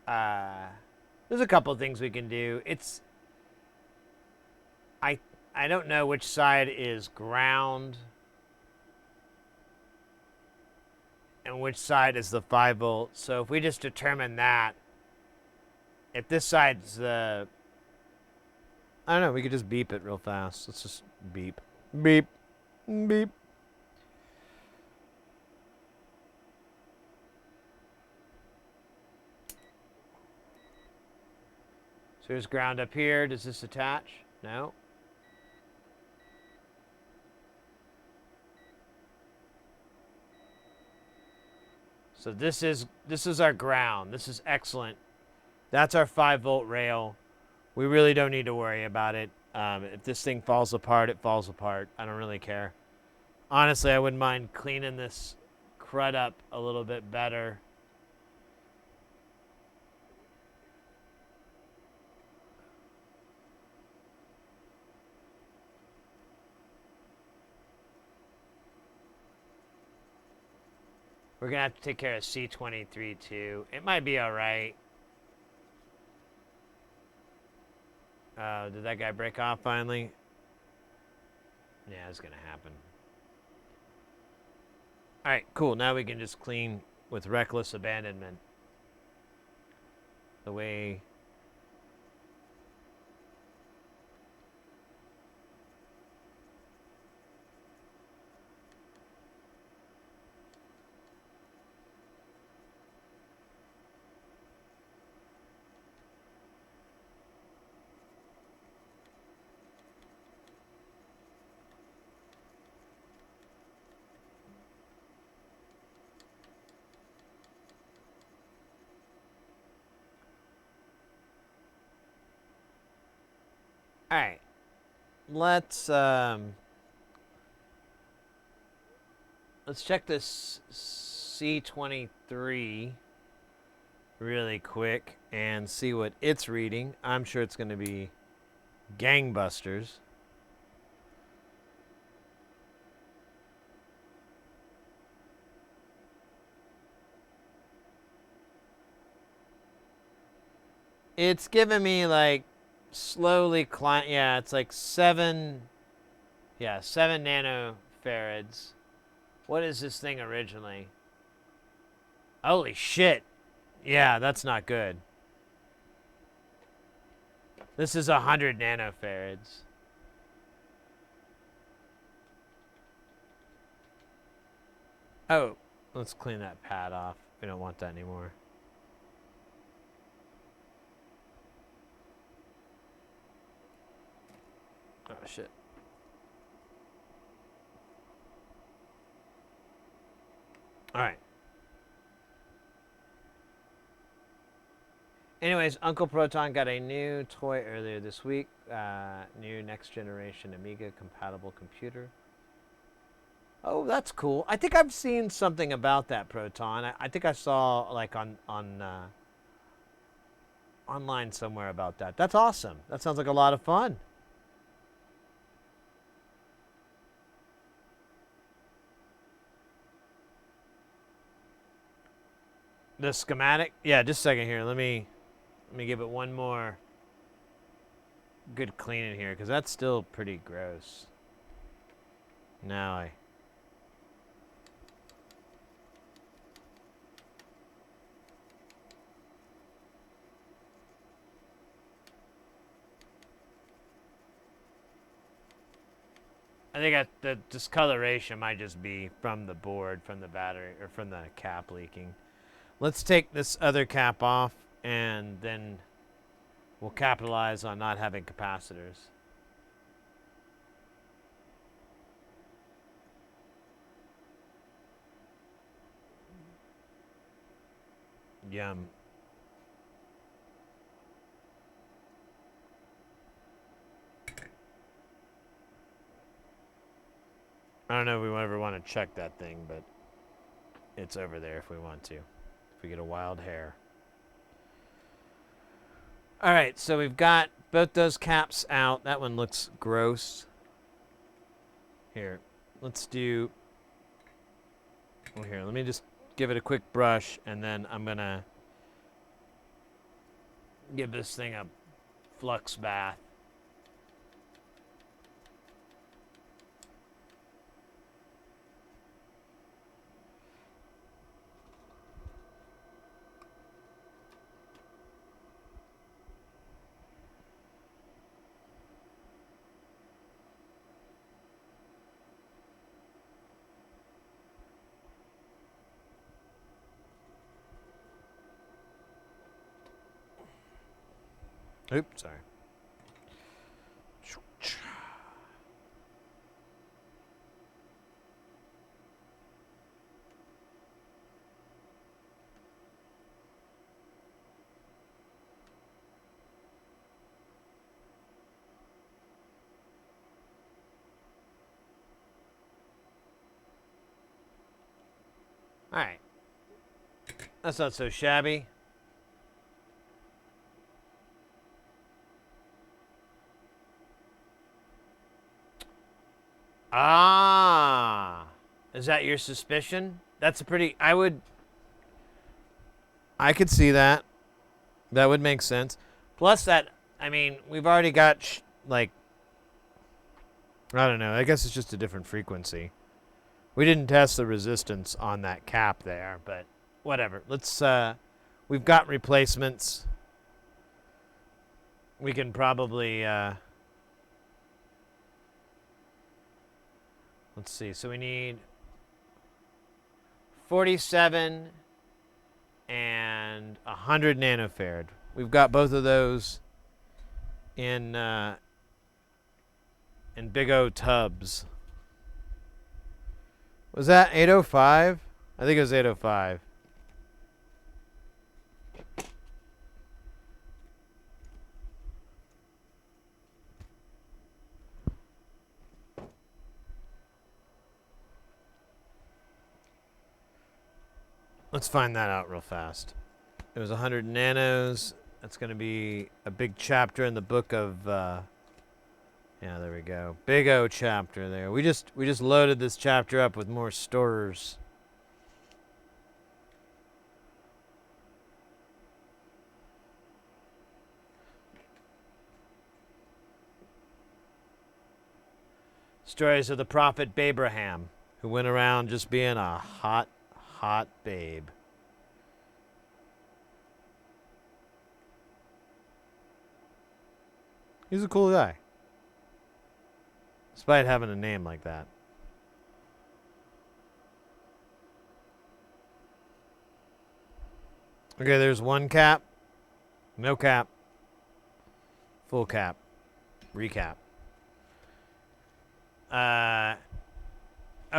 there's a couple of things we can do. I don't know which side is ground and which side is the 5 volt. So if we just determine that, if this side's the, I don't know, we could just beep it real fast. Let's just beep. Beep. Beep. So there's ground up here. Does this attach? No. So this is our ground. This is excellent. That's our 5 volt rail. We really don't need to worry about it. If this thing falls apart, it falls apart. I don't really care. Honestly, I wouldn't mind cleaning this crud up a little bit better. We're going to have to take care of C23 too. It might be all right. Did that guy break off finally? Yeah, it's going to happen. All right, cool. Now we can just clean with reckless abandonment. The way... All right, let's check this C23 really quick and see what it's reading. I'm sure it's going to be gangbusters. It's giving me like slowly climb. Yeah, it's like 7 nanofarads. What is this thing originally? Holy shit. Yeah, that's not good. This is 100 nanofarads. Oh, let's clean that pad off. We don't want that anymore. Oh, shit. All right. Anyways, Uncle Proton got a new toy earlier this week. New next generation Amiga compatible computer. Oh, that's cool. I think I've seen something about that, Proton. I think I saw like on online somewhere about that. That's awesome. That sounds like a lot of fun. The schematic? Yeah, just a second here. Let me give it one more good clean in here, because that's still pretty gross. Now I think the discoloration might just be from the board, from the battery, or from the cap leaking. Let's take this other cap off, and then we'll capitalize on not having capacitors. Yum. I don't know if we ever want to check that thing, but it's over there if we want to. If we get a wild hair. All right, so we've got both those caps out. That one looks gross. Here, let's do... Well, here, let me just give it a quick brush, and then I'm going to give this thing a flux bath. Oops, sorry. All right. That's not so shabby. Ah. Is that your suspicion? That's a pretty... I could see that. That would make sense. Plus that, I mean, we've already got, like... I don't know. I guess it's just a different frequency. We didn't test the resistance on that cap there, but whatever. Let's, we've got replacements. We can probably, let's see. So we need 47 and 100 nanofarad. We've got both of those in big O tubs. Was that 805? I think it was 805. Let's find that out real fast. It was 100 nanos. That's going to be a big chapter in the book of... yeah, there we go. Big O chapter there. We just loaded this chapter up with more storers. Stories of the prophet Babraham, who went around just being a hot babe. He's a cool guy. Despite having a name like that. Okay, there's one cap, no cap, full cap, recap. Oh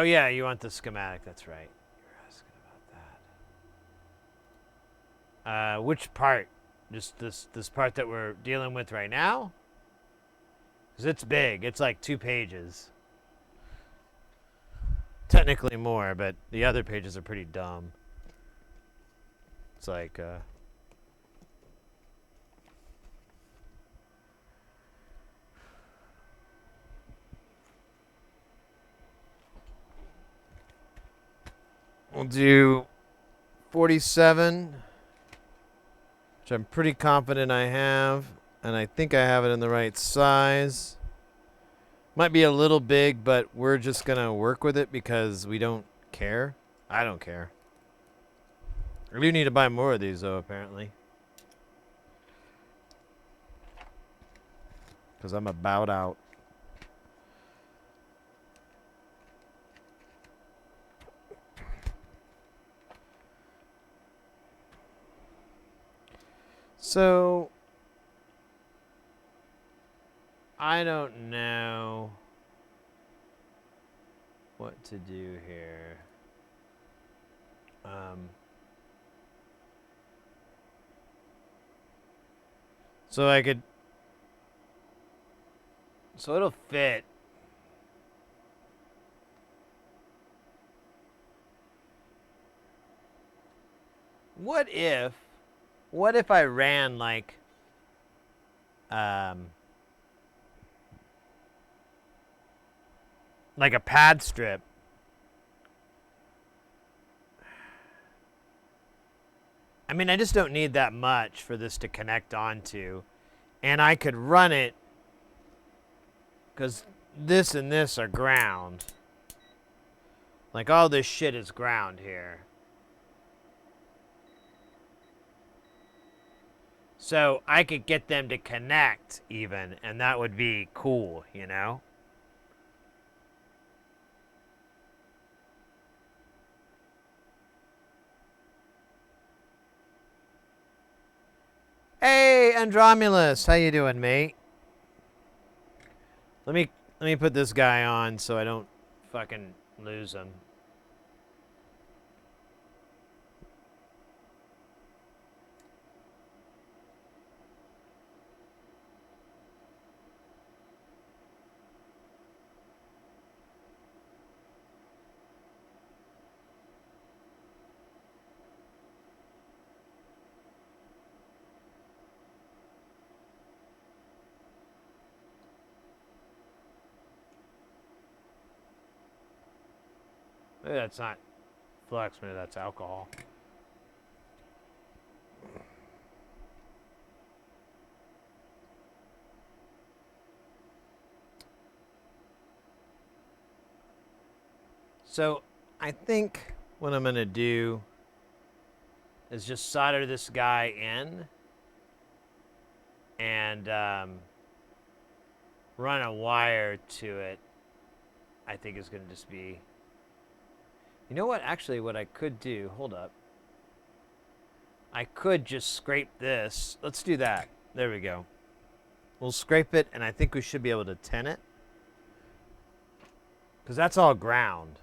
yeah, you want the schematic, that's right. You're asking about that. Which part? Just this part that we're dealing with right now? Because it's big, it's like 2 pages. Technically more, but the other pages are pretty dumb. It's like, we'll do 47, which I'm pretty confident I have, and I think I have it in the right size. Might be a little big, but we're just going to work with it because we don't care. I don't care. I do need to buy more of these, though, apparently. Because I'm about out. So, I don't know what to do here. So I could... So it'll fit. What if I ran like a pad strip? I mean, I just don't need that much for this to connect onto. And I could run it because this and this are ground. Like all this shit is ground here. So I could get them to connect even, and that would be cool, you know? Hey, Andromulus, how you doing, mate? Let me put this guy on so I don't fucking lose him. Maybe that's not flux, maybe that's alcohol. So I think what I'm gonna do is just solder this guy in and run a wire to it. I think is gonna just be... You know what? Actually, what I could do, hold up. I could just scrape this. Let's do that. There we go. We'll scrape it, and I think we should be able to tin it. Because that's all ground.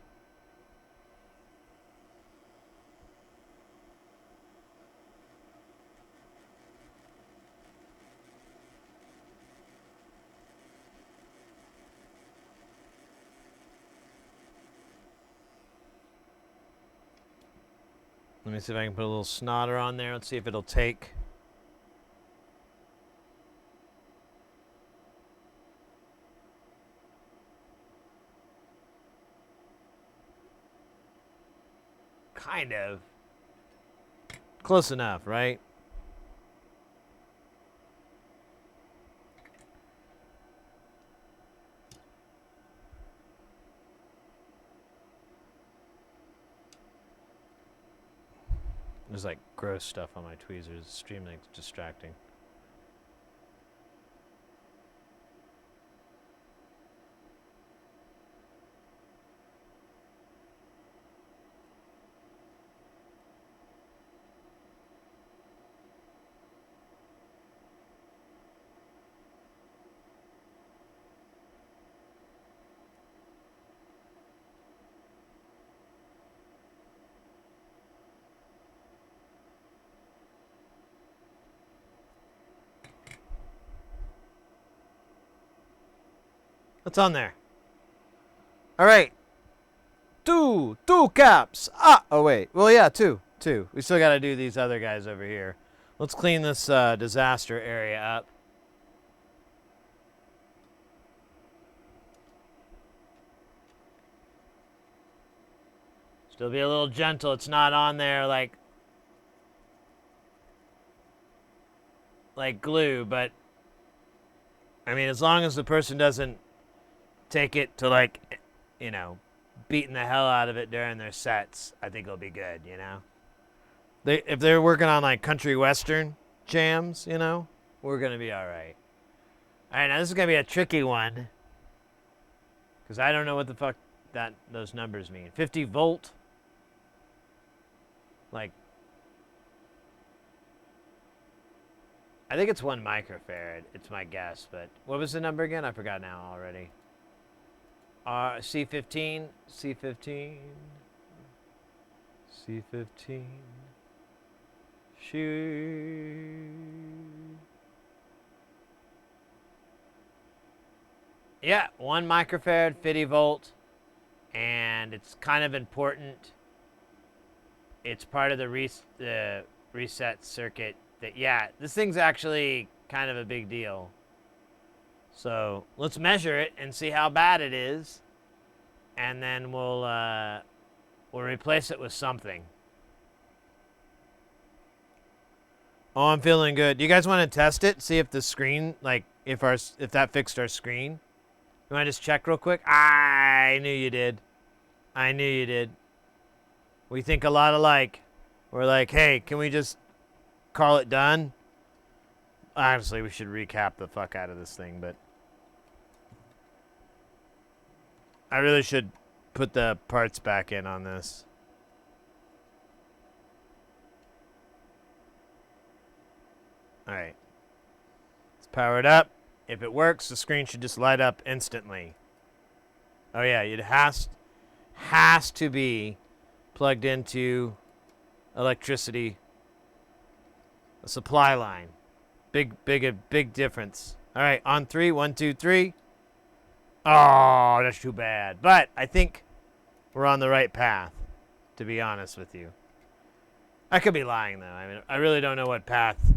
Let me see if I can put a little snodder on there. Let's see if it'll take. Kind of. Close enough, right? There's like gross stuff on my tweezers. It's extremely distracting. What's on there? All right. Two caps. Oh wait. Well, yeah, two. We still got to do these other guys over here. Let's clean this disaster area up. Still be a little gentle. It's not on there like glue, but I mean, as long as the person doesn't take it to like, you know, beating the hell out of it during their sets, I think it'll be good, you know? If they're working on like country western jams, you know, we're going to be all right. All right, now this is going to be a tricky one because I don't know what the fuck those numbers mean. 50 volt? Like, I think it's 1 microfarad. It's my guess, but what was the number again? I forgot now already. C15. Shoot. Yeah, 1 microfarad, 50 volt, and it's kind of important. It's part of the reset circuit. Yeah, this thing's actually kind of a big deal. So let's measure it and see how bad it is, and then we'll replace it with something. Oh, I'm feeling good. You guys want to test it? See if the screen, like, if that fixed our screen? You want to just check real quick? I knew you did. We think a lot alike. We're like, hey, can we just call it done? Honestly, we should recap the fuck out of this thing, but I really should put the parts back in on this. All right. Let's power it up. If it works, the screen should just light up instantly. Oh yeah, it has to be plugged into electricity, a supply line. Big difference. All right, on 3, 1, 2, 3. Oh, that's too bad. But I think we're on the right path, to be honest with you. I could be lying, though. I mean, I really don't know what path.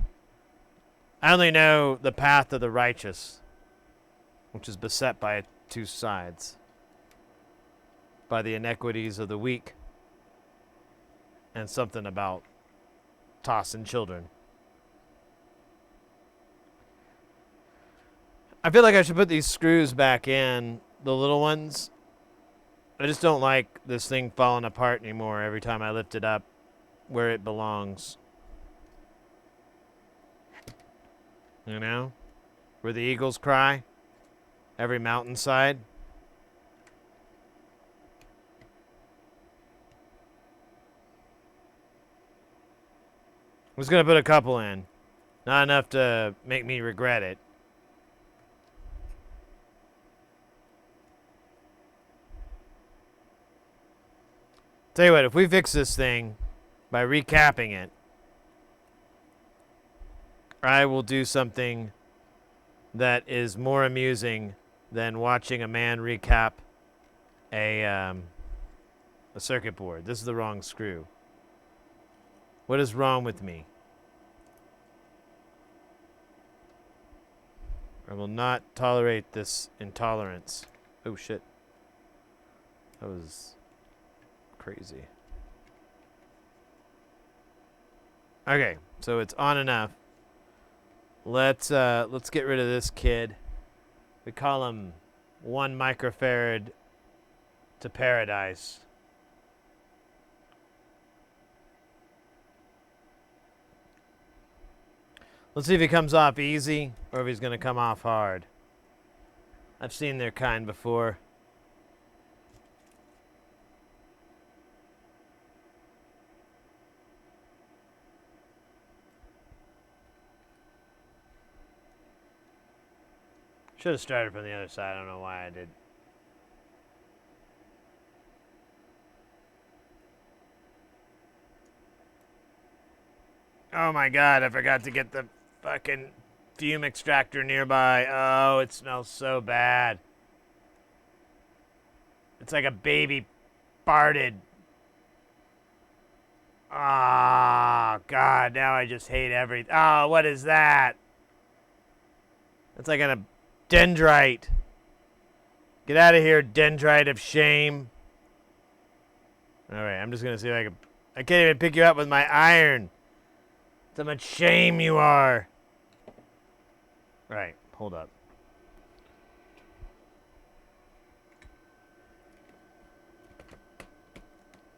I only know the path of the righteous, which is beset by 2 sides, by the iniquities of the weak, and something about tossing children. I feel like I should put these screws back in, the little ones. I just don't like this thing falling apart anymore every time I lift it up where it belongs. You know? Where the eagles cry. Every mountainside. I'm just going to put a couple in. Not enough to make me regret it. Tell you what, if we fix this thing by recapping it, I will do something that is more amusing than watching a man recap a circuit board. This is the wrong screw. What is wrong with me? I will not tolerate this intolerance. Oh shit. That was crazy. Okay, so it's on enough. Let's get rid of this kid. We call him 1 microfarad to paradise. Let's see if he comes off easy or if he's going to come off hard. I've seen their kind before. Should have started from the other side. I don't know why I did. Oh my god, I forgot to get the fucking fume extractor nearby. Oh, it smells so bad. It's like a baby farted. Ah, God, now I just hate everything. Oh, what is that? It's like a dendrite. Get out of here, dendrite of shame. All right, I'm just going to see if I can... I can't even pick you up with my iron. That's how much shame you are. All right, hold up.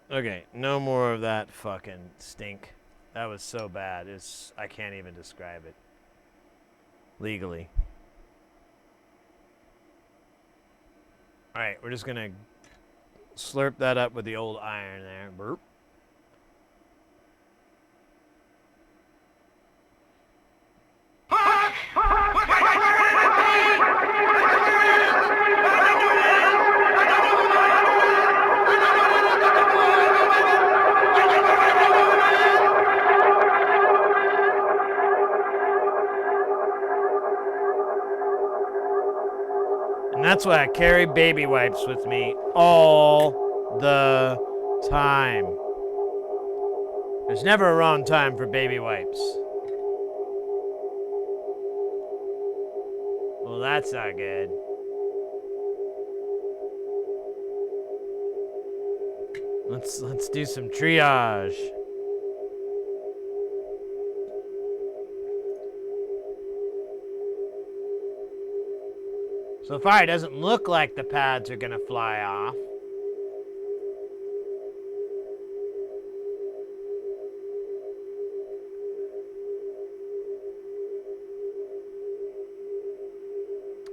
Okay, no more of that fucking stink. That was so bad. I can't even describe it legally. All right, we're just going to slurp that up with the old iron there. Burp. And that's why I carry baby wipes with me all the time. There's never a wrong time for baby wipes. Well, that's not good. Let's do some triage. So far, it doesn't look like the pads are gonna fly off.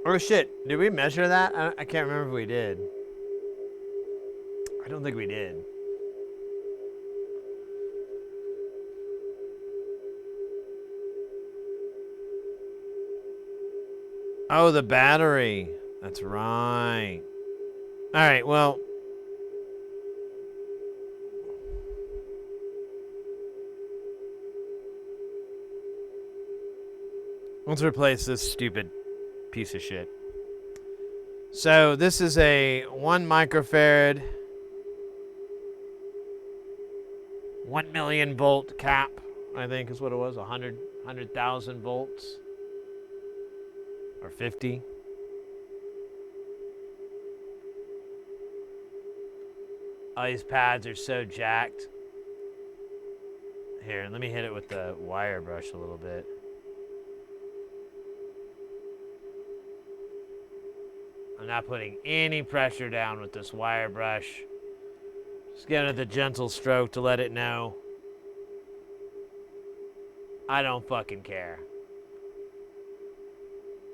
Oh shit, did we measure that? I can't remember if we did. I don't think we did. Oh, the battery. That's right. All right, well. Let's replace this stupid piece of shit. So this is a 1 microfarad, 1 million volt cap, I think is what it was, 100,000 volts. Or 50. All these pads are so jacked. Here, let me hit it with the wire brush a little bit. I'm not putting any pressure down with this wire brush. Just giving it the gentle stroke to let it know I don't fucking care.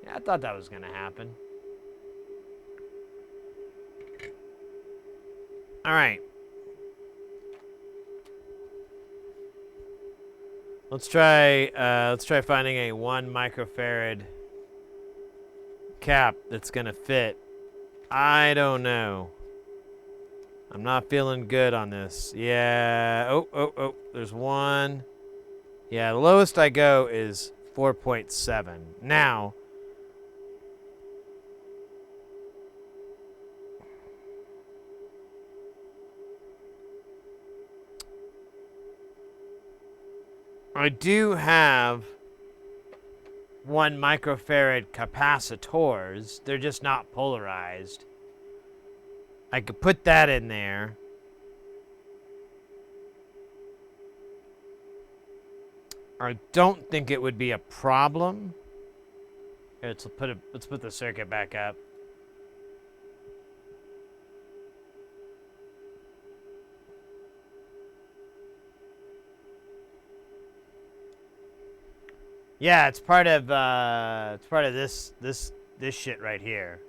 Yeah, I thought that was going to happen. All right. Let's try finding a 1 microfarad cap that's going to fit. I don't know. I'm not feeling good on this. Yeah. Oh. There's one. Yeah, the lowest I go is 4.7. Now, I do have 1 microfarad capacitors. They're just not polarized. I could put that in there. I don't think it would be a problem. Here, let's put the circuit back up. Yeah, it's part of this shit right here.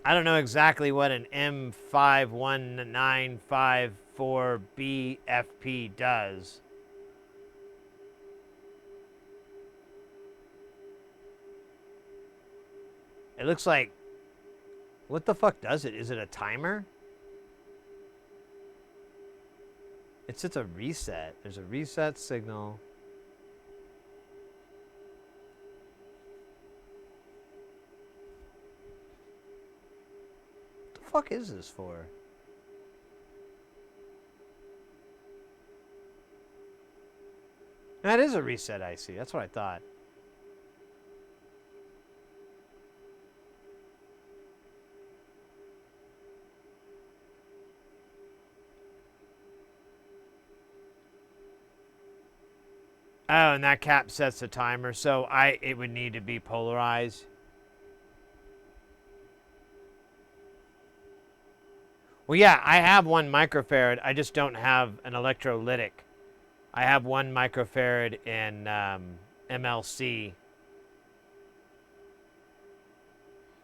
I don't know exactly what an M51954BFP does. It looks like, what the fuck does it? Is it a timer? It's a reset. There's a reset signal. fuck is this for? That is a reset IC. That's what I thought. Oh, and that cap sets the timer, so it would need to be polarized. Well, yeah, I have 1 microfarad. I just don't have an electrolytic. I have 1 microfarad in MLC.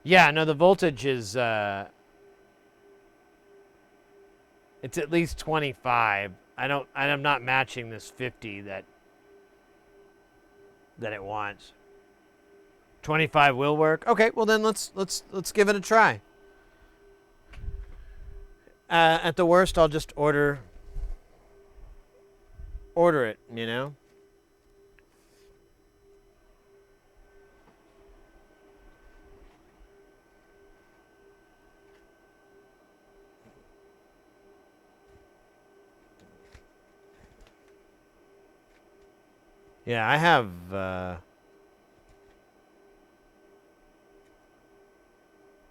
Yeah, no, the voltage is it's at least 25. I'm not matching this 50 that it wants. 25 will work. Okay, well then let's give it a try. At the worst, I'll just order it, you know? Yeah, I have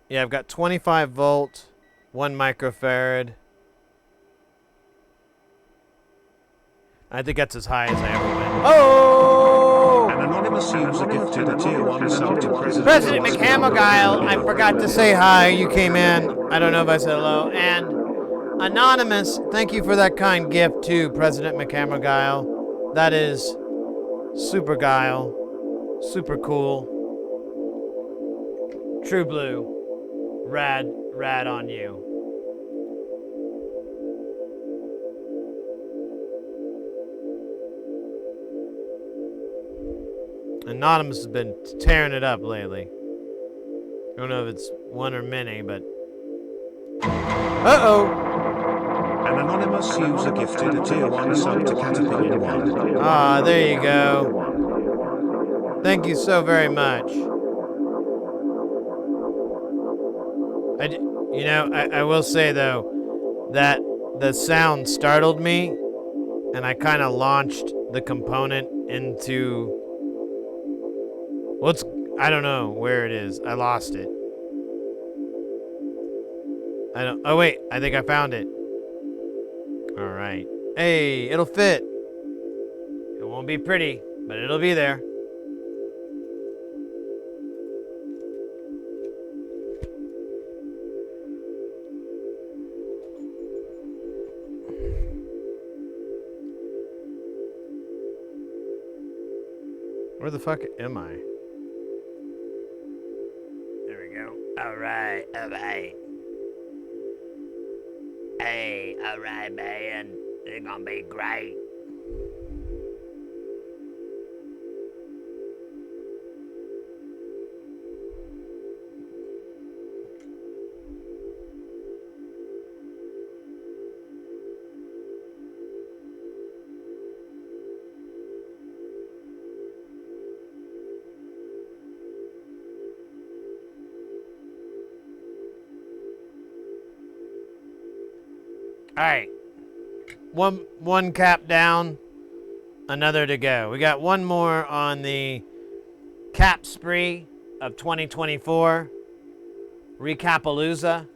yeah, I've got 25 volt, 1 microfarad. I think that's as high as I ever went. Oh! An anonymous user gifted a tier 1 sub to President McHammerguile, I forgot to say hi. You came in. I don't know if I said hello. And Anonymous, thank you for that kind gift to President McHammerguile. That is super guile. Super cool. True blue. Rad on you. Anonymous has been tearing it up lately. I don't know if it's one or many, but... Uh-oh! An anonymous user gifted a tier 1 sub to Caterpillar 1. Ah, there you go. Thank you so very much. I will say, though, that the sound startled me, and I kind of launched the component into... I don't know where it is. I lost it. Oh wait, I think I found it. All right. Hey, it'll fit. It won't be pretty, but it'll be there. Where the fuck am I? There we go. All right. Hey, all right, man. It's gonna be great. All right, one cap down, another to go. We got one more on the cap spree of 2024, Recapalooza.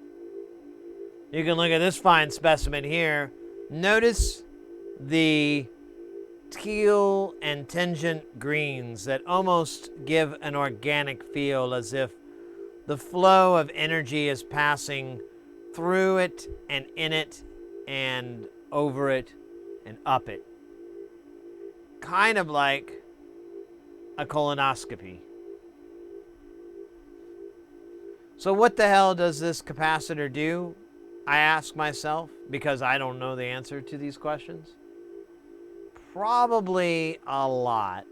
You can look at this fine specimen here. Notice the teal and tingent greens that almost give an organic feel, as if the flow of energy is passing through it and in it and over it and up it. Kind of like a colonoscopy. So what the hell does this capacitor do? I ask myself, because I don't know the answer to these questions. Probably a lot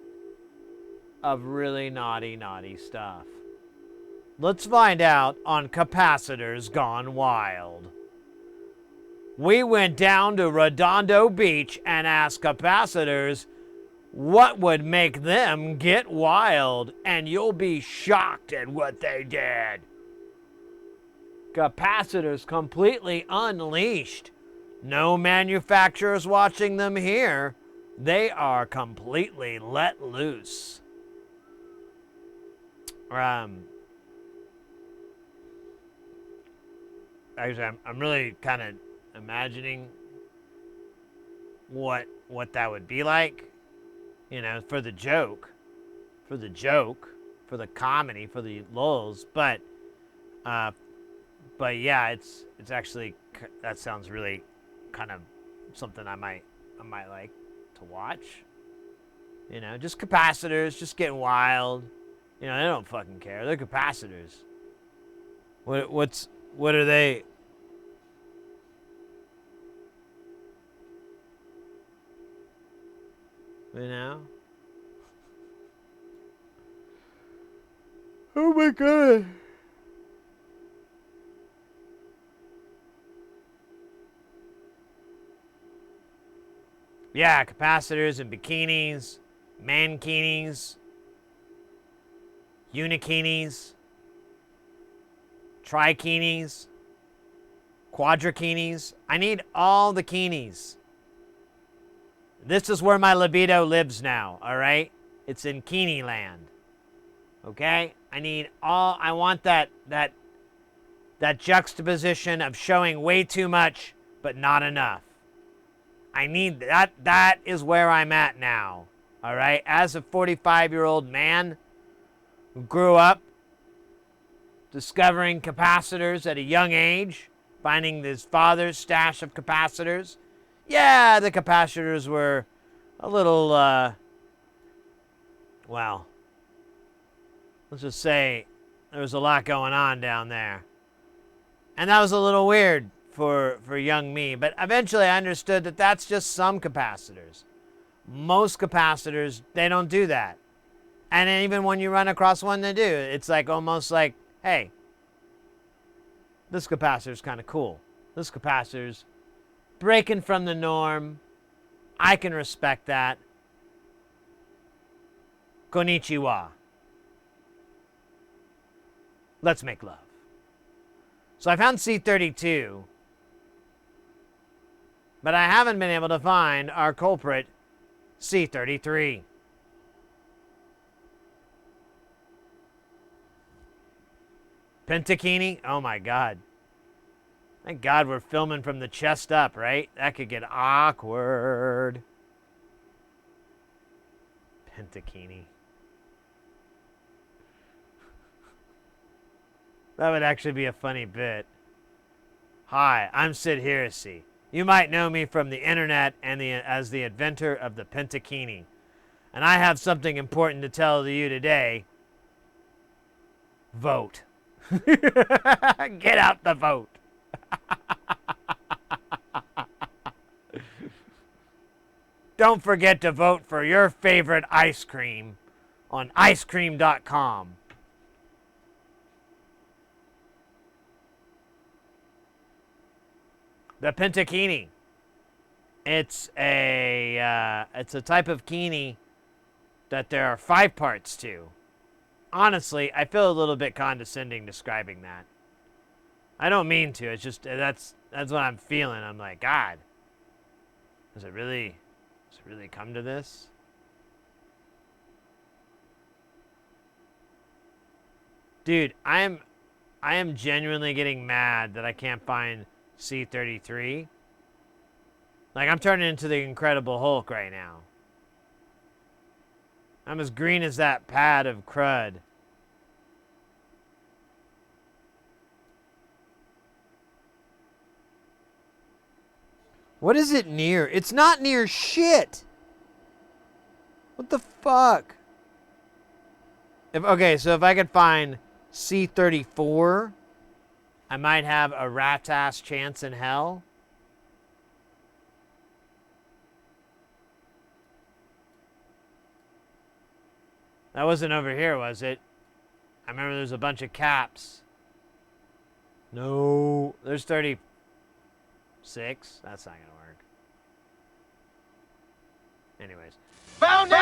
of really naughty stuff. Let's find out on Capacitors Gone Wild. We went down to Redondo Beach and asked capacitors what would make them get wild, and you'll be shocked at what they did. Capacitors completely unleashed. No manufacturers watching them here. They are completely let loose. Actually, I'm really kind of imagining what that would be like, you know, for the joke, for the comedy, for the lulz. But yeah, it's actually, that sounds really kind of something I might like to watch. You know, just capacitors, just getting wild. You know, they don't fucking care. They're capacitors. What are they? You know? Oh my god. Yeah, capacitors and bikinis, mankinis, unikinis, trikinis, quadrakinis. I need all the kinis. This is where my libido lives now, all right? It's in Kini land. Okay? I want that juxtaposition of showing way too much but not enough. I need that. That is where I'm at now. All right? As a 45-year-old man who grew up discovering capacitors at a young age, finding his father's stash of capacitors. Yeah, the capacitors were a little, well, let's just say there was a lot going on down there. And that was a little weird for young me. But eventually I understood that that's just some capacitors. Most capacitors, they don't do that. And even when you run across one that do, it's like almost like, hey, this capacitor's kind of cool. This capacitor's breaking from the norm. I can respect that. Konnichiwa. Let's make love. So I found C32, but I haven't been able to find our culprit, C33. Pentakini? Oh my god. Thank God we're filming from the chest up, right? That could get awkward. Pentakini. That would actually be a funny bit. Hi, I'm Sid Heresy. You might know me from the internet and as the inventor of the Pentakini. And I have something important to tell you today. Vote. Get out the vote. Don't forget to vote for your favorite ice cream on icecream.com. The Pentakini. It's a type of kini that there are 5 parts to. Honestly, I feel a little bit condescending describing that. I don't mean to. It's just that's what I'm feeling. I'm like, God, does it really come to this? Dude, I am genuinely getting mad that I can't find C33. Like, I'm turning into the Incredible Hulk right now. I'm as green as that pad of crud. What is it near? It's not near shit. What the fuck? Okay, so if I could find C34, I might have a rat-ass chance in hell. That wasn't over here, was it? I remember there's a bunch of caps. No, there's 36. That's not gonna work. Anyways. Found it!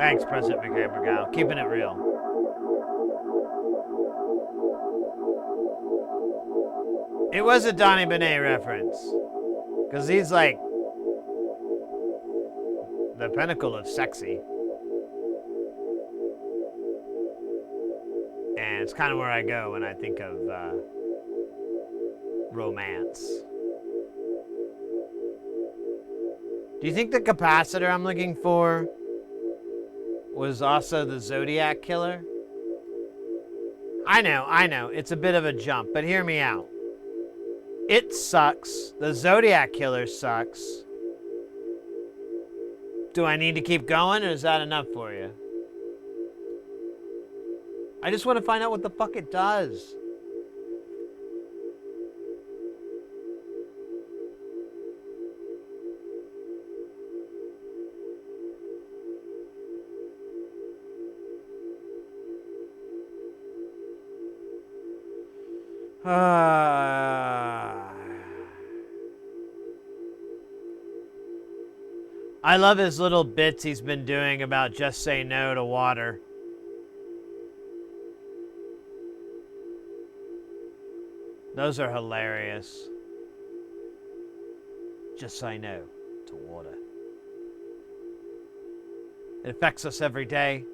Thanks, President McGregor. Keeping it real. It was a Donnie Benet reference. Because he's like the pinnacle of sexy. And it's kind of where I go when I think of romance. Do you think the capacitor I'm looking for was also the Zodiac Killer? I know. It's a bit of a jump, but hear me out. It sucks. The Zodiac Killer sucks. Do I need to keep going, or is that enough for you? I just want to find out what the fuck it does. I love his little bits he's been doing about just say no to water. Those are hilarious. Just say no to water. It affects us every day.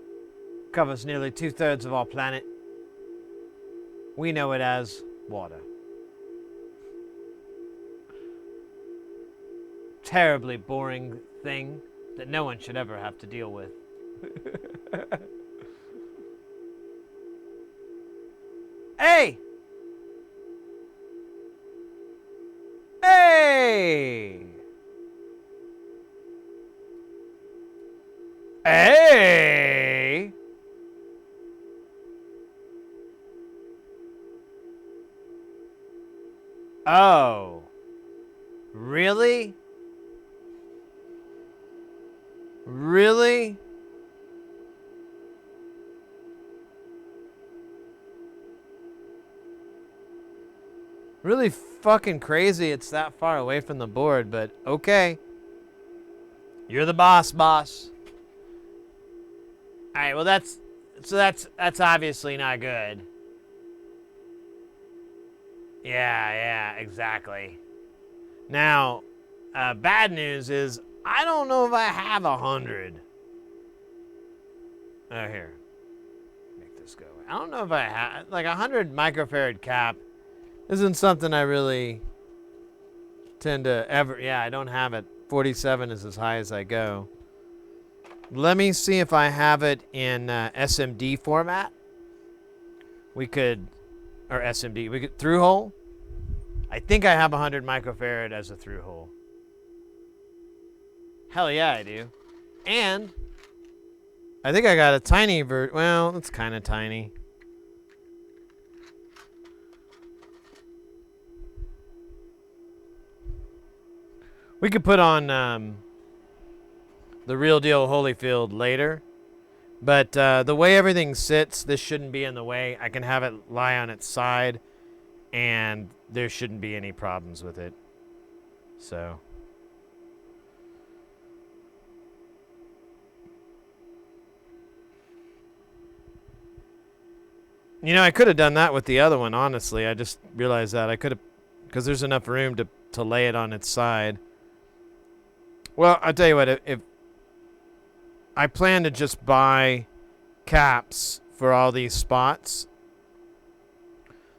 Covers nearly 2/3 of our planet. We know it as water. Terribly boring thing that no one should ever have to deal with. Hey! Hey! Hey! Oh. Really? Really? Really fucking crazy it's that far away from the board, but okay. You're the boss. Alright, well that's obviously not good. Yeah, exactly. Now, bad news is I don't know if I have 100. Oh, here. Make this go away. I don't know if I have, like 100 microfarad cap isn't something I really tend to ever, yeah, I don't have it. 47 is as high as I go. Let me see if I have it in SMD format. We could, or SMD, we could, through hole. I think I have 100 microfarad as a through hole. Hell yeah, I do. And I think I got a tiny well, it's kind of tiny. We could put on the real deal Holyfield later. But the way everything sits, this shouldn't be in the way. I can have it lie on its side, and there shouldn't be any problems with it. So. You know, I could have done that with the other one, honestly. I just realized that. I could have, because there's enough room to lay it on its side. Well, I'll tell you what, if I plan to just buy caps for all these spots.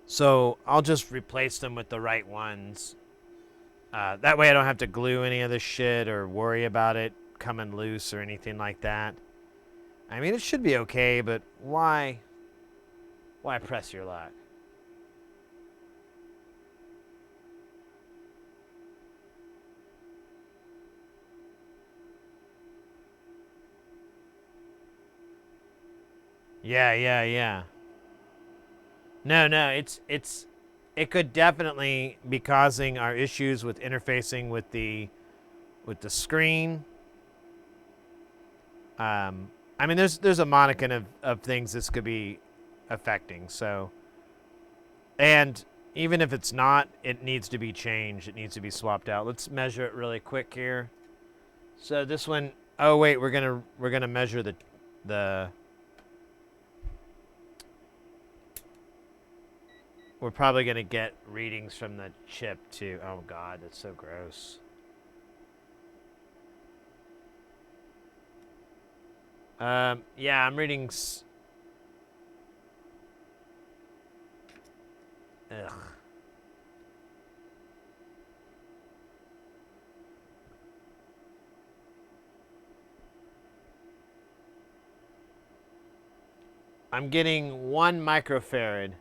So I'll just replace them with the right ones. That way I don't have to glue any of this shit or worry about it coming loose or anything like that. I mean, it should be okay, but why press your luck? Yeah. No, it could definitely be causing our issues with interfacing with the screen. I mean, there's a modicum of things this could be affecting. So, and even if it's not, it needs to be changed. It needs to be swapped out. Let's measure it really quick here. So this one, oh wait, we're gonna measure We're probably going to get readings from the chip too. Oh God, that's so gross. Yeah, I'm reading. Ugh. I'm getting 1 microfarad.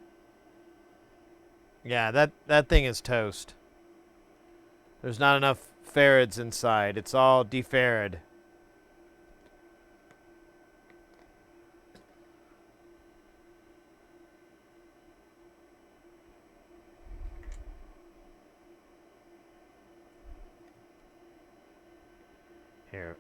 Yeah, that thing is toast. There's not enough farads inside. It's all defarad. Here.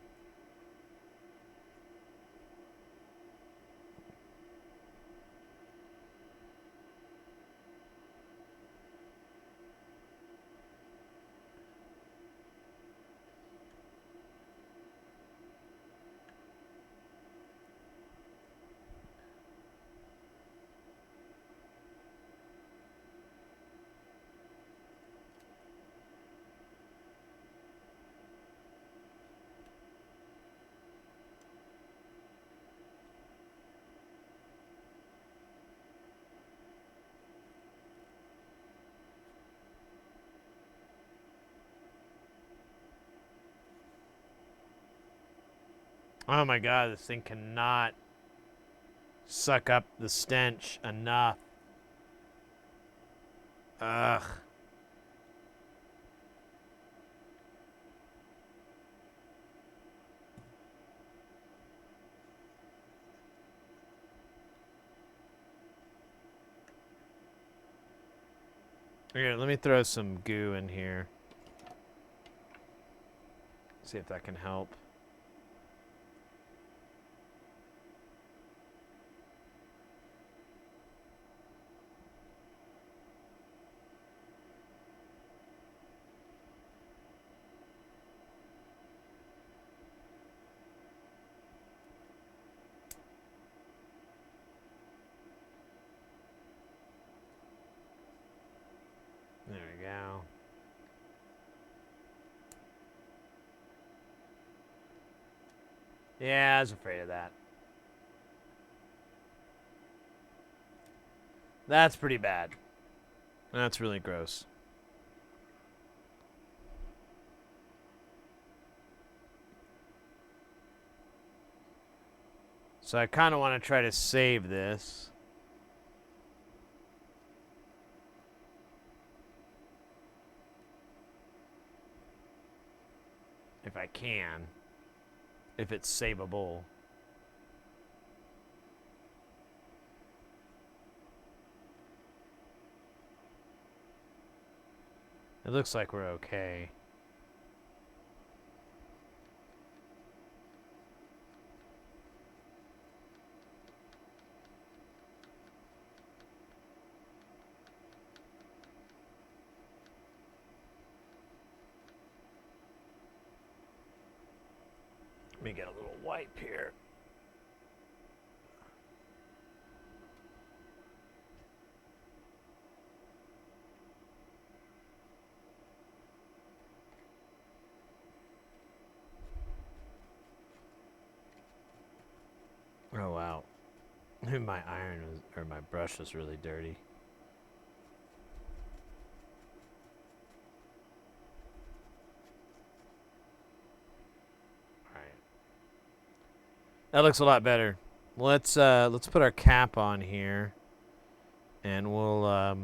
Oh my God, this thing cannot suck up the stench enough. Ugh. Here, let me throw some goo in here. See if that can help. There we go. Yeah, I was afraid of that. That's pretty bad. That's really gross. So I kind of want to try to save this. If I can. If it's savable. It looks like we're okay. Let me get a little wipe here. Oh wow. My iron was, or my brush was really dirty. That looks a lot better. Let's put our cap on here, and we'll let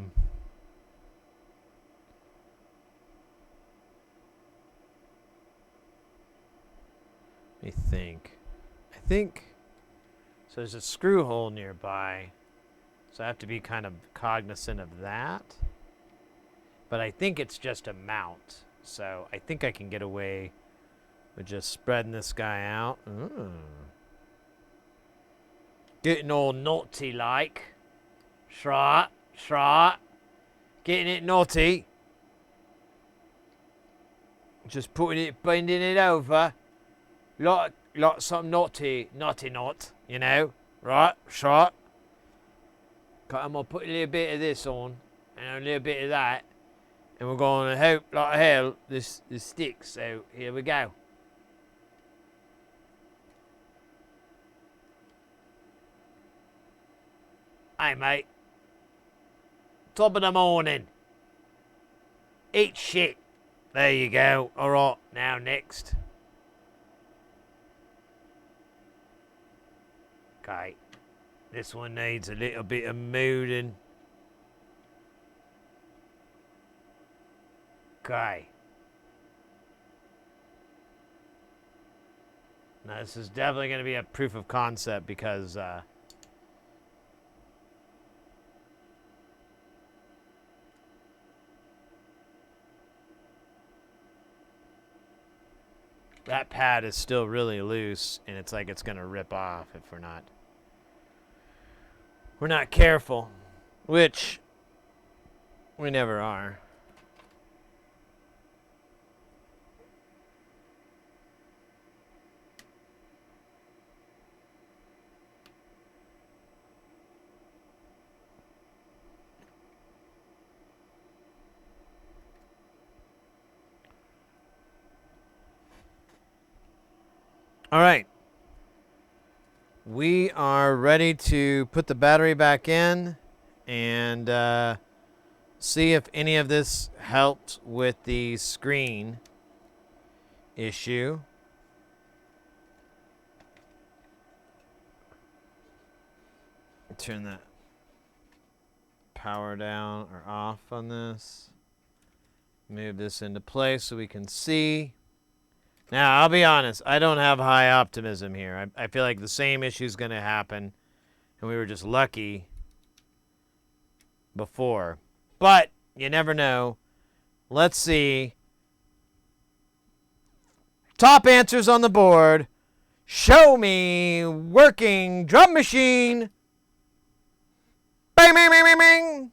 me think. I think so. There's a screw hole nearby, so I have to be kind of cognizant of that. But I think it's just a mount, so I think I can get away with just spreading this guy out. Ooh. Getting all naughty like. Shrat. Getting it naughty. Just putting it, bending it over. Like some naughty not. you know, right, shot. I'm going to put a little bit of this on and a little bit of that. And we're going to hope like hell this sticks. So here we go. Hey, mate. Top of the morning. Eat shit. There you go. All right, now next. Okay. This one needs a little bit of moving. Okay. Now, this is definitely going to be a proof of concept because that pad is still really loose, and it's like it's going to rip off if we're not careful, which we never are. All right. We are ready to put the battery back in and see if any of this helped with the screen issue. Turn that power down or off on this. Move this into place so we can see. Now, I'll be honest, I don't have high optimism here. I feel like the same issue is going to happen, and we were just lucky before. But you never know. Let's see. Top answers on the board. Show me working drum machine. Bang, bang, bang, bang, bang.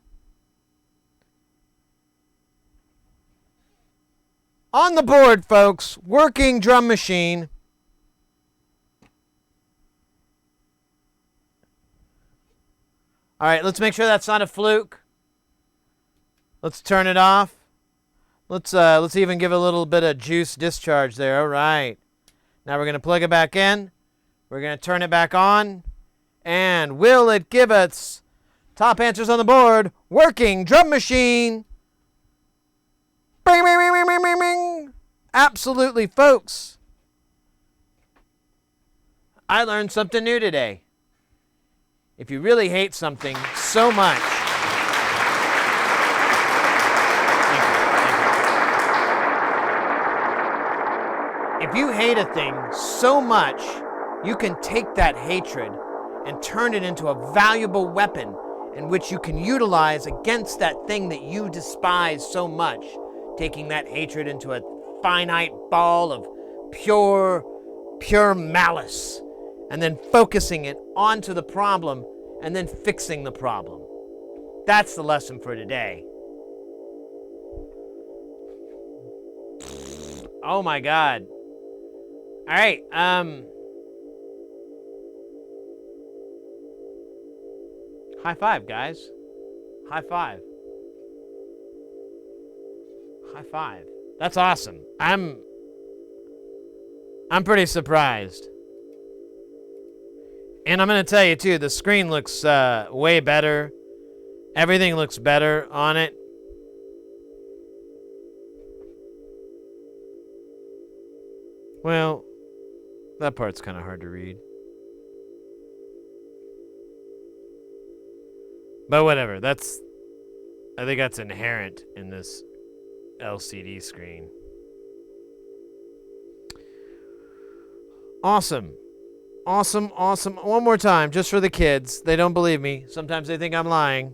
On the board, folks, working drum machine. All right, let's make sure that's not a fluke. Let's turn it off. Let's even give it a little bit of juice discharge there. All right. Now we're going to plug it back in. We're going to turn it back on. And will it give us top answers on the board? Working drum machine. Bing, bing, bing, bing, bing, bing, bing. Absolutely, folks. I learned something new today. If you really hate something so much, if you hate a thing so much, you can take that hatred and turn it into a valuable weapon in which you can utilize against that thing that you despise so much. Taking that hatred into a finite ball of pure malice, and then focusing it onto the problem, and then fixing the problem. That's the lesson for today. Oh my God. All right, high five, guys. High five. High five. That's awesome. I'm pretty surprised. And I'm going to tell you, too, the screen looks way better. Everything looks better on it. Well, that part's kind of hard to read. But whatever. I think that's inherent in this LCD screen. Awesome. Awesome, awesome. One more time, just for the kids. They don't believe me. Sometimes they think I'm lying.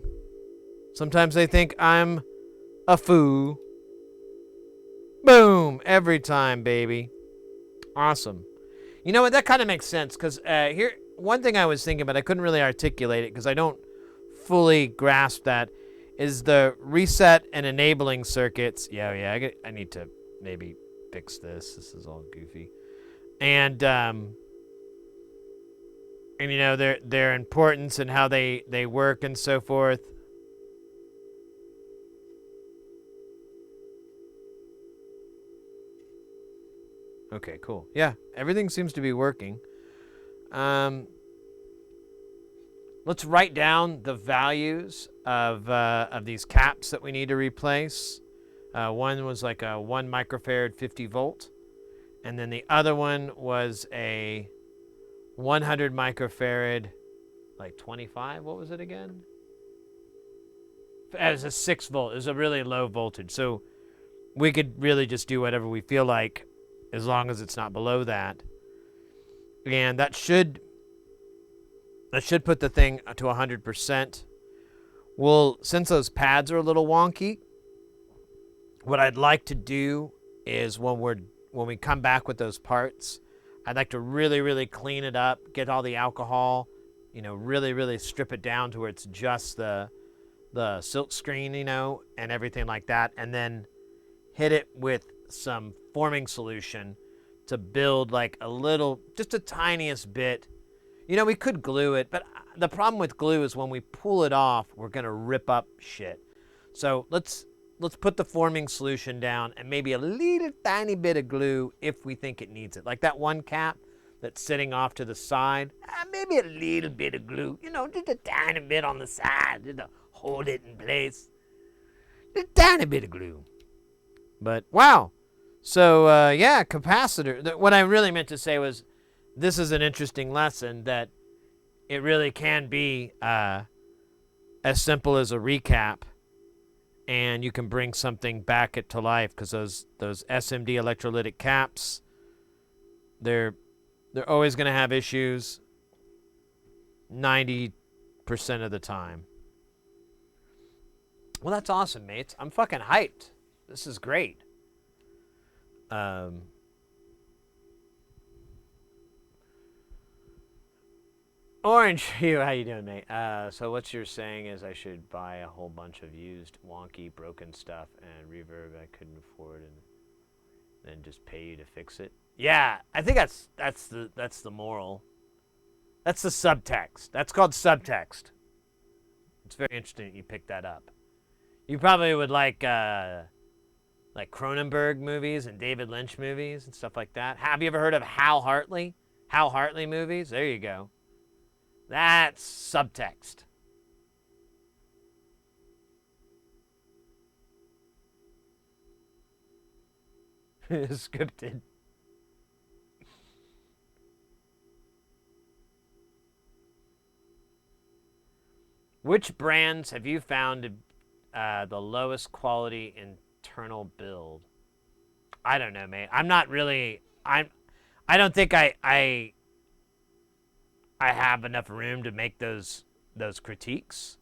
Sometimes they think I'm a fool. Boom. Every time, baby. Awesome. You know what? That kind of makes sense, because here, one thing I was thinking, but I couldn't really articulate it because I don't fully grasp that, is the reset and enabling circuits. Yeah, I need to maybe fix this. This is all goofy. And and you know their importance and how they work and so forth. Okay, cool. Yeah, everything seems to be working. Let's write down the values of these caps that we need to replace. One was like a 1 microfarad 50 volt, and then the other one was a 100 microfarad, like 25. What was it again? It was a 6 volt. It was a really low voltage, so we could really just do whatever we feel like, as long as it's not below that. And that should put the thing to 100%. Well, since those pads are a little wonky, what I'd like to do is when we come back with those parts, I'd like to really, really clean it up, get all the alcohol, you know, really, really strip it down to where it's just the silk screen, you know, and everything like that, and then hit it with some forming solution to build like a little, just the tiniest bit. You know, we could glue it, but the problem with glue is when we pull it off, we're gonna rip up shit. So let's put the forming solution down and maybe a little tiny bit of glue if we think it needs it. Like that one cap that's sitting off to the side, maybe a little bit of glue, you know, just a tiny bit on the side, just to hold it in place. Just a tiny bit of glue. But wow. So yeah, capacitor. What I really meant to say was, this is an interesting lesson that it really can be as simple as a recap, and you can bring something back it to life, because those SMD electrolytic caps, they're always going to have issues 90% of the time. Well, that's awesome, mates. I'm fucking hyped. This is great. Orange Hue, how you doing, mate? So what you're saying is I should buy a whole bunch of used, wonky, broken stuff and reverb I couldn't afford, and then just pay you to fix it. Yeah, I think that's the moral. That's the subtext. That's called subtext. It's very interesting that you picked that up. You probably would like Cronenberg movies and David Lynch movies and stuff like that. Have you ever heard of Hal Hartley? Hal Hartley movies? There you go. That's subtext. Scripted. Which brands have you found the lowest quality internal build? I don't know, mate. I'm not really. I don't think I have enough room to make those critiques,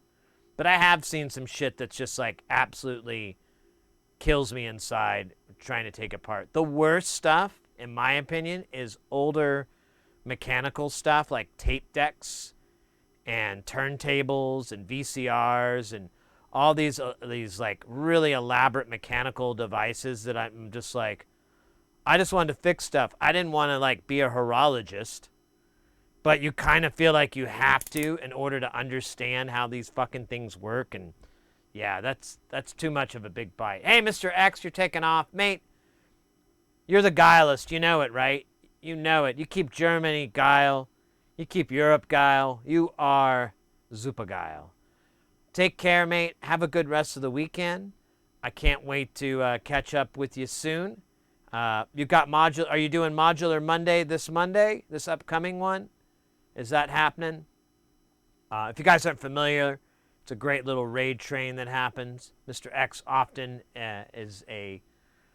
but I have seen some shit that's just like absolutely kills me inside trying to take apart. The worst stuff, in my opinion, is older mechanical stuff like tape decks and turntables and VCRs and all these like really elaborate mechanical devices that I'm just like, I just wanted to fix stuff. I didn't want to like be a horologist. But you kind of feel like you have to in order to understand how these fucking things work. And yeah, that's too much of a big bite. Hey, Mr. X, you're taking off. Mate, you're the guilelist. You know it, right? You know it. You keep Germany guile. You keep Europe guile. You are super guile. Take care, mate. Have a good rest of the weekend. I can't wait to catch up with you soon. You got modular. Are you doing Modular Monday, this upcoming one? Is that happening? If you guys aren't familiar, it's a great little raid train that happens. Mr. X often is a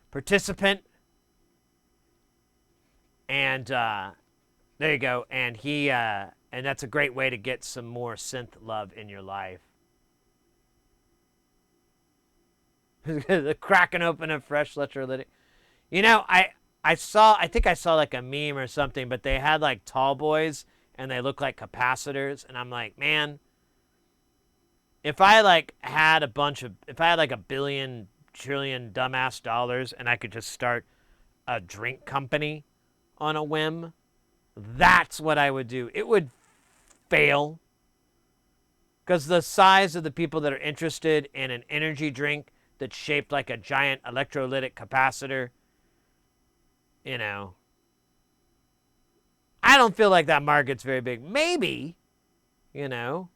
participant. And there you go. And and that's a great way to get some more synth love in your life. The cracking open a fresh electrolytic. You know, I think I saw like a meme or something, but they had like tall boys and they look like capacitors, and I'm like, man, if I had like a billion trillion dumbass dollars and I could just start a drink company on a whim, that's what I would do. It would fail. Because the size of the people that are interested in an energy drink that's shaped like a giant electrolytic capacitor, you know, I don't feel like that market's very big. Maybe, you know,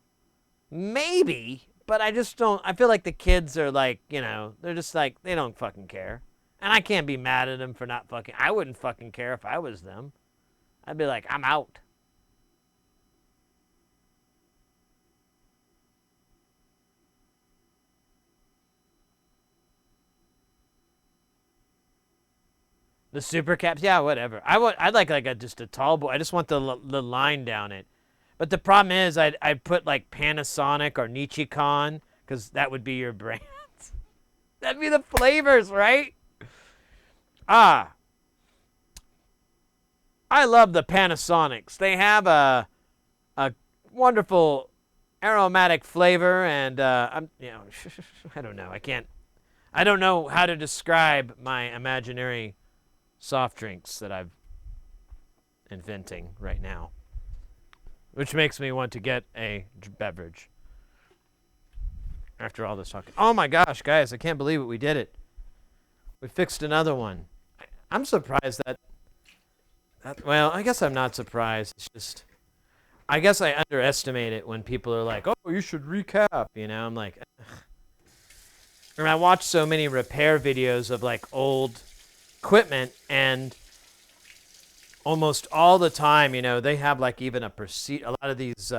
maybe, but I just don't. I feel like the kids are like, you know, they're just like, they don't fucking care. And I can't be mad at them for not fucking, I wouldn't fucking care if I was them. I'd be like, I'm out. The super caps, yeah, whatever. I'd like just a tall boy. I just want the line down it. But the problem is, I'd put like Panasonic or Nichicon, because that would be your brand. That'd be the flavors, right? I love the Panasonics. They have a wonderful aromatic flavor, and I'm, you know, I don't know. I don't know how to describe my imaginary soft drinks that I'm inventing right now, which makes me want to get a beverage after all this talking. Oh my gosh, guys, I can't believe it. We did it. We fixed another one. I'm surprised that well, I guess I'm not surprised. It's just, I guess I underestimate it when people are like, oh, you should recap, you know? I'm like, ugh. And I watch so many repair videos of like old equipment, and almost all the time, you know, they have like even a lot of these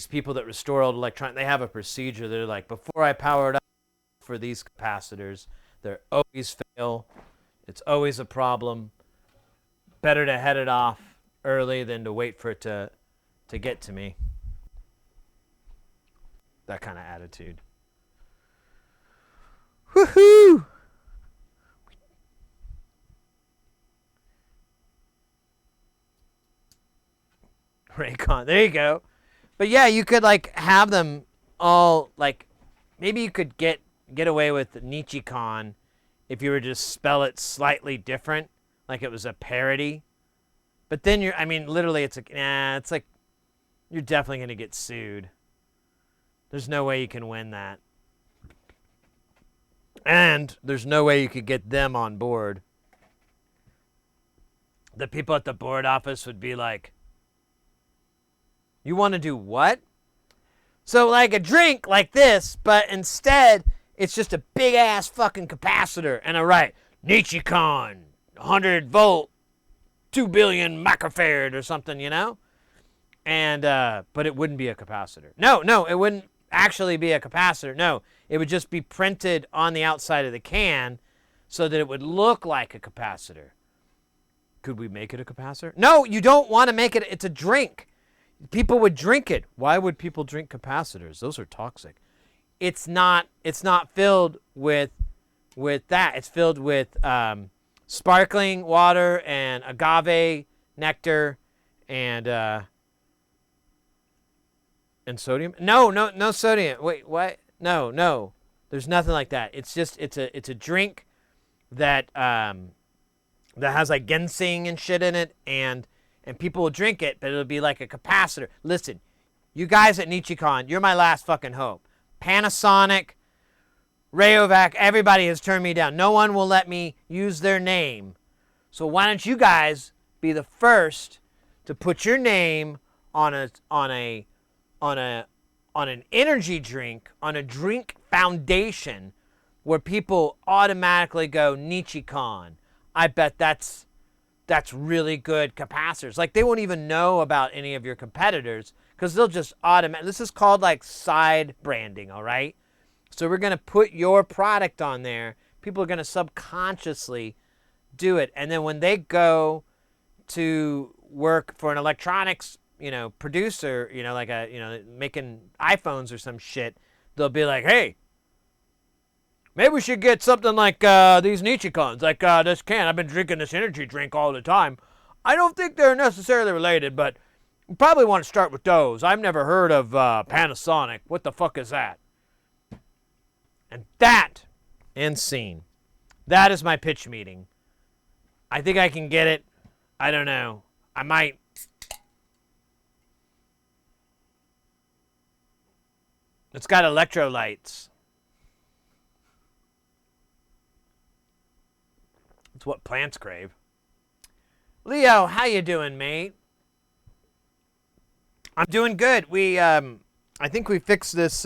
people that restore old electronics, they have a procedure. They're like, before I power it up for these capacitors, they always fail. It's always a problem. Better to head it off early than to wait for it to get to me. That kind of attitude. Woohoo! Raycon, there you go. But yeah, you could like have them all like, maybe you could get away with Nichicon if you were to just spell it slightly different, like it was a parody. But then I mean, literally, it's like you're definitely gonna get sued. There's no way you can win that, and there's no way you could get them on board. The people at the board office would be like, you want to do what? So like a drink like this, but instead it's just a big ass fucking capacitor, and I write Nichicon 100 volt 2 billion microfarad or something, you know? And but it wouldn't be a capacitor. No, it wouldn't actually be a capacitor. No, it would just be printed on the outside of the can so that it would look like a capacitor. Could we make it a capacitor? No, you don't want to make it. It's a drink. People would drink it. Why would people drink capacitors? Those are toxic. It's not filled with that. It's filled with sparkling water and agave nectar and sodium. No sodium. Wait, what? No. There's nothing like that. It's just it's a drink that has like ginseng and shit in it, and people will drink it, but it'll be like a capacitor. Listen, you guys at Nichicon, you're my last fucking hope. Panasonic, Rayovac, everybody has turned me down. No one will let me use their name. So why don't you guys be the first to put your name on an energy drink, on a drink foundation where people automatically go Nichicon. I bet that's really good capacitors. Like, they won't even know about any of your competitors because they'll just this is called like side branding, all right? So we're going to put your product on there. People are going to subconsciously do it. And then when they go to work for an electronics, producer, like making iPhones or some shit, they'll be like, hey, maybe we should get something like these Nichicons, like this can. I've been drinking this energy drink all the time. I don't think they're necessarily related, but we probably want to start with those. I've never heard of Panasonic. What the fuck is that? And that, and scene. That is my pitch meeting. I think I can get it. I don't know. I might It's got electrolytes. It's what plants crave. Leo, how you doing, mate? I'm doing good. I think we fixed this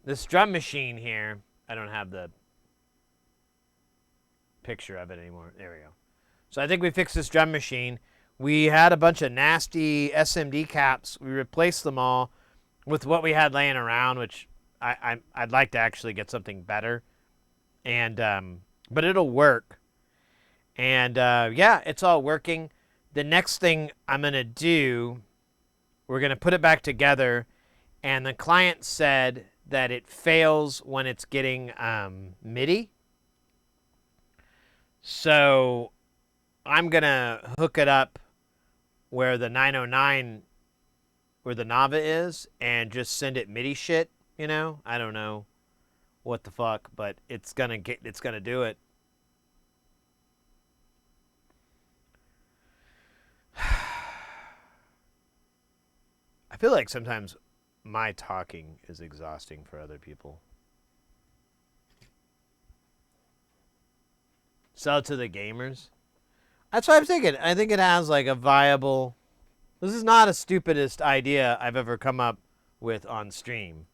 this drum machine here. I don't have the picture of it anymore. There we go. So I think we fixed this drum machine. We had a bunch of nasty SMD caps. We replaced them all with what we had laying around, which I'd like to actually get something better. And but it'll work. And yeah, it's all working. The next thing I'm gonna do, we're gonna put it back together, and the client said that it fails when it's getting MIDI. So I'm gonna hook it up where the 909, where the Nava is, and just send it MIDI shit. You know, I don't know what the fuck, but it's gonna do it. I feel like sometimes my talking is exhausting for other people. Sell it to the gamers. That's what I'm thinking. I think it has like a viable. This is not a stupidest idea I've ever come up with on stream.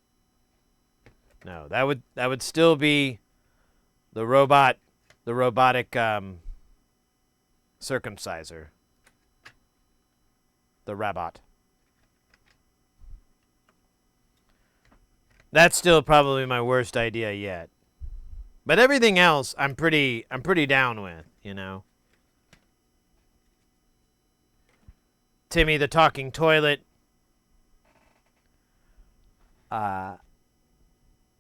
No, that would still be the robotic circumciser. The robot. That's still probably my worst idea yet. But everything else I'm pretty down with, you know. Timmy the talking toilet. The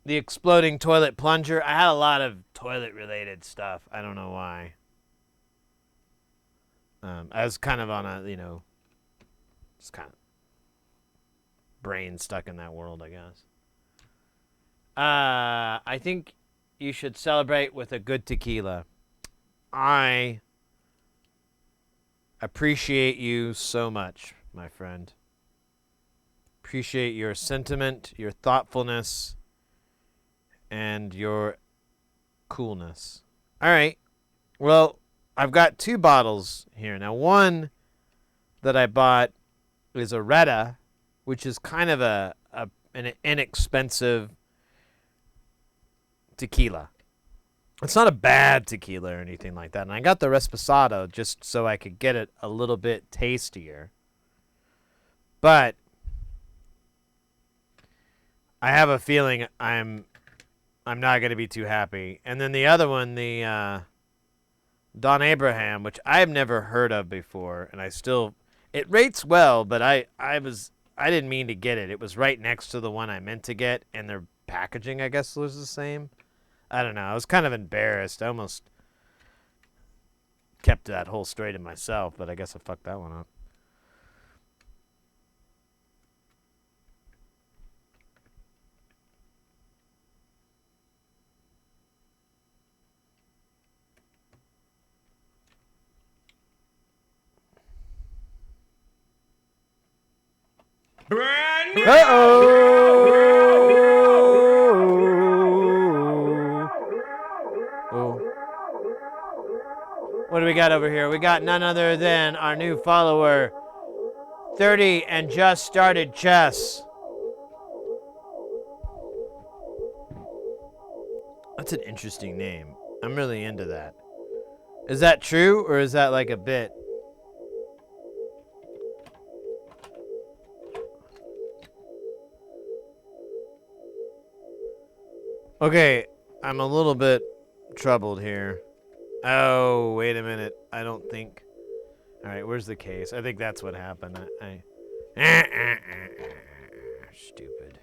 exploding toilet plunger. I had a lot of toilet related stuff. I don't know why. I was kind of on a, you know, just kind of brain stuck in that world, I guess. I think you should celebrate with a good tequila. I appreciate you so much, my friend. Appreciate your sentiment, your thoughtfulness, and your coolness. All right. Well, I've got 2 bottles here. Now, one that I bought is a Retta, which is kind of an inexpensive tequila. It's not a bad tequila or anything like that. And I got the Reposado just so I could get it a little bit tastier. But I have a feeling I'm not going to be too happy. And then the other one, the Don Abraham, which I've never heard of before, and it rates well, but I didn't mean to get it. It was right next to the one I meant to get, and their packaging, I guess, was the same. I don't know. I was kind of embarrassed. I almost kept that whole story to myself, but I guess I fucked that one up. Brand new. What do we got over here? We got none other than our new follower, 30 and just started chess. That's an interesting name. I'm really into that. Is that true, or is that like a bit? Okay, I'm a little bit troubled here. Oh, wait a minute. I don't think... Alright, where's the case? I think that's what happened. Stupid.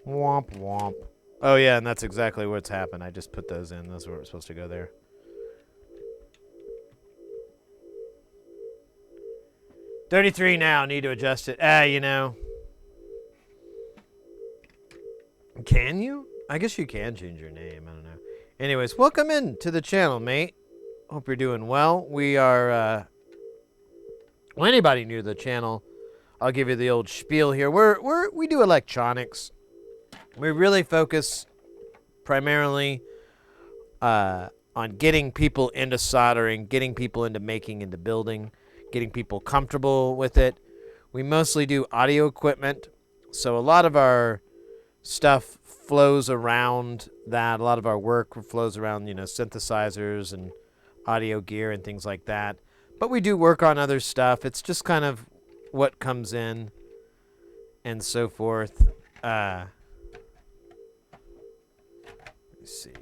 Womp womp. Oh yeah, and that's exactly what's happened. I just put those in. Those were supposed to go there. $33 now. Need to adjust it. You know. Can you? I guess you can change your name. I don't know. Anyways, welcome in to the channel, mate. Hope you're doing well. We are well, anybody new to the channel, I'll give you the old spiel here. We do electronics. We really focus primarily on getting people into soldering, getting people into making, into building, getting people comfortable with it. We mostly do audio equipment, so a lot of our stuff flows around that. A lot of our work flows around, synthesizers and audio gear and things like that. But we do work on other stuff. It's just kind of what comes in and so forth. Let me see.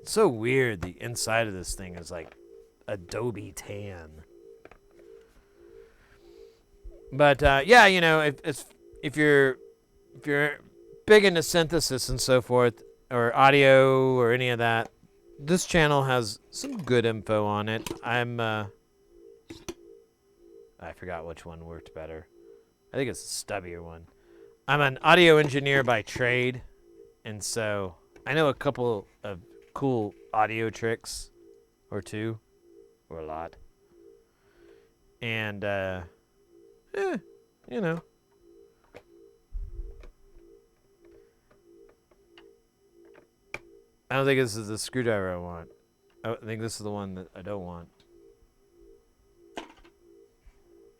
It's so weird. The inside of this thing is like Adobe tan. But yeah, if you're big into synthesis and so forth, or audio or any of that, this channel has some good info on it. I forgot which one worked better. I think it's the stubbier one. I'm an audio engineer by trade, and so I know a couple of cool audio tricks, or two, or a lot. And, I don't think this is the screwdriver I want. I think this is the one that I don't want.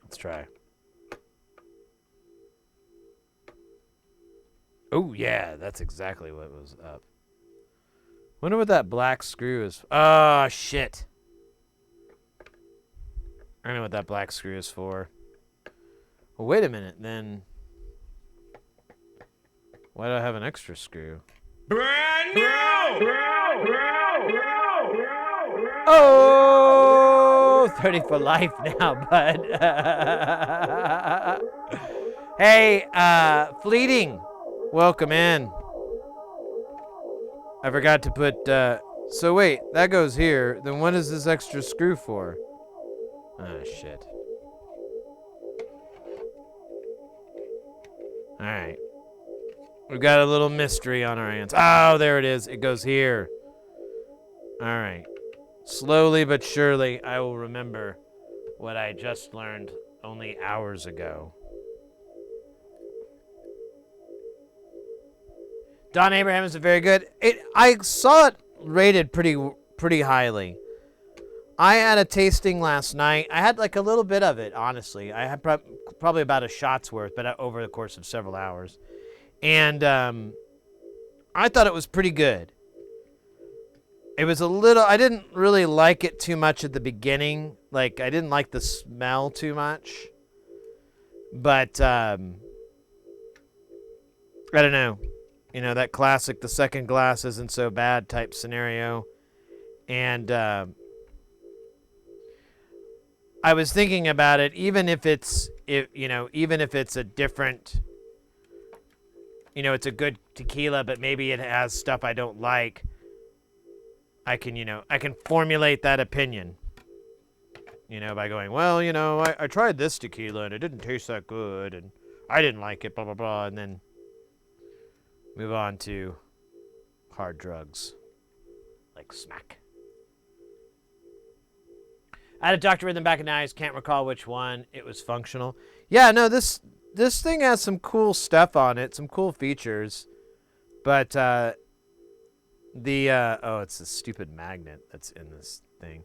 Let's try. Oh, yeah, that's exactly what was up. Wonder what that black screw is. Oh, shit. I know what that black screw is for. Well, wait a minute, then. Why do I have an extra screw? Brand new! Oh, 30 for life now, bud. Hey, Fleeting, welcome in. I forgot to put, so wait, that goes here. Then what is this extra screw for? Oh, shit. All right. We've got a little mystery on our hands. Oh, there it is. It goes here. All right. Slowly but surely, I will remember what I just learned only hours ago. Don Abraham is very good. I saw it rated pretty highly. I had a tasting last night. I had like a little bit of it, honestly. I had probably about a shot's worth, but over the course of several hours. And I thought it was pretty good. It was I didn't really like it too much at the beginning. Like, I didn't like the smell too much. But, I don't know. That classic, the second glass isn't so bad type scenario. And I was thinking about it, even if it's a different, it's a good tequila, but maybe it has stuff I don't like. I can formulate that opinion, by going, well, I tried this tequila and it didn't taste that good and I didn't like it, blah, blah, blah, and then move on to hard drugs like smack. I had a Dr. Rhythm back in the eyes, can't recall which one. It was functional. Yeah, no, this thing has some cool stuff on it, some cool features, but it's a stupid magnet that's in this thing.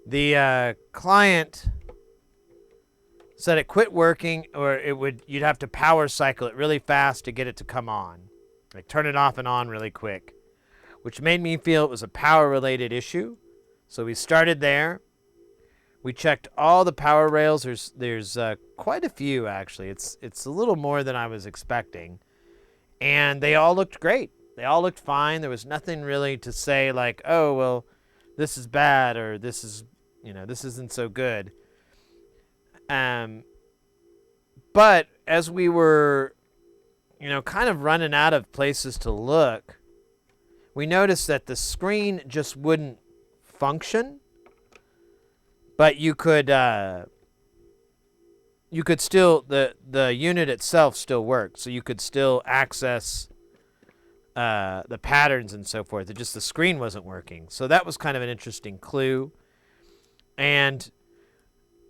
The client said it quit working, or you'd have to power cycle it really fast to get it to come on. Like turn it off and on really quick, which made me feel it was a power related issue. So we started there. We checked all the power rails. There's quite a few, actually. It's a little more than I was expecting. And they all looked great. They all looked fine. There was nothing really to say like, oh, well, this is bad, or this isn't so good. But as we were, kind of running out of places to look, we noticed that the screen just wouldn't function. But you could still, the unit itself still worked, so you could still access the patterns and so forth. It just the screen wasn't working. So that was kind of an interesting clue. And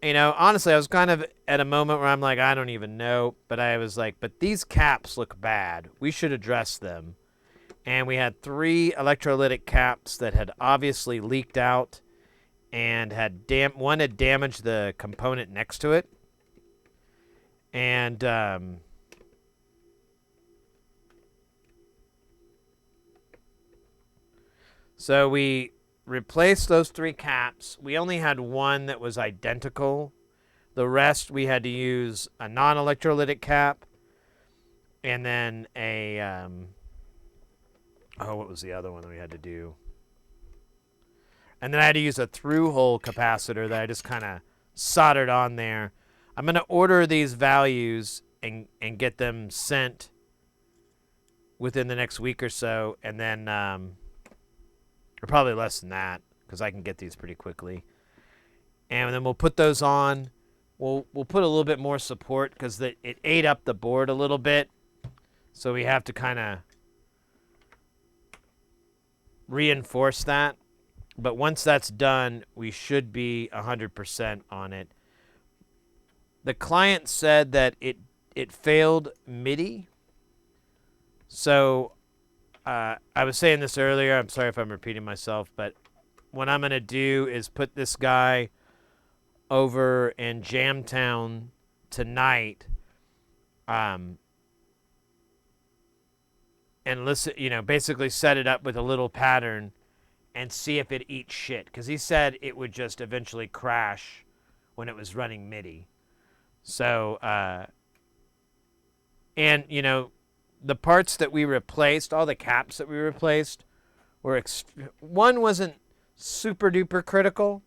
you know, honestly, I was kind of at a moment where I'm like, I don't even know. But I was like, but these caps look bad. We should address them. And we had 3 electrolytic caps that had obviously leaked out and had one had damaged the component next to it. And so we replaced those 3 caps. We only had one that was identical. The rest we had to use a non-electrolytic cap and then a what was the other one that we had to do? And then I had to use a through-hole capacitor that I just kind of soldered on there. I'm going to order these values and get them sent within the next week or so, and then or probably less than that because I can get these pretty quickly. And then we'll put those on. We'll put a little bit more support because it ate up the board a little bit, so we have to kind of reinforce that. But once that's done, we should be 100% on it. The client said that it failed MIDI. So I was saying this earlier. I'm sorry if I'm repeating myself, but what I'm going to do is put this guy over in Jamtown tonight and listen, you know, basically set it up with a little pattern and see if it eats shit. Because he said it would just eventually crash when it was running MIDI. So, and, you know, the parts that we replaced, all the caps that we replaced, were one wasn't super duper critical,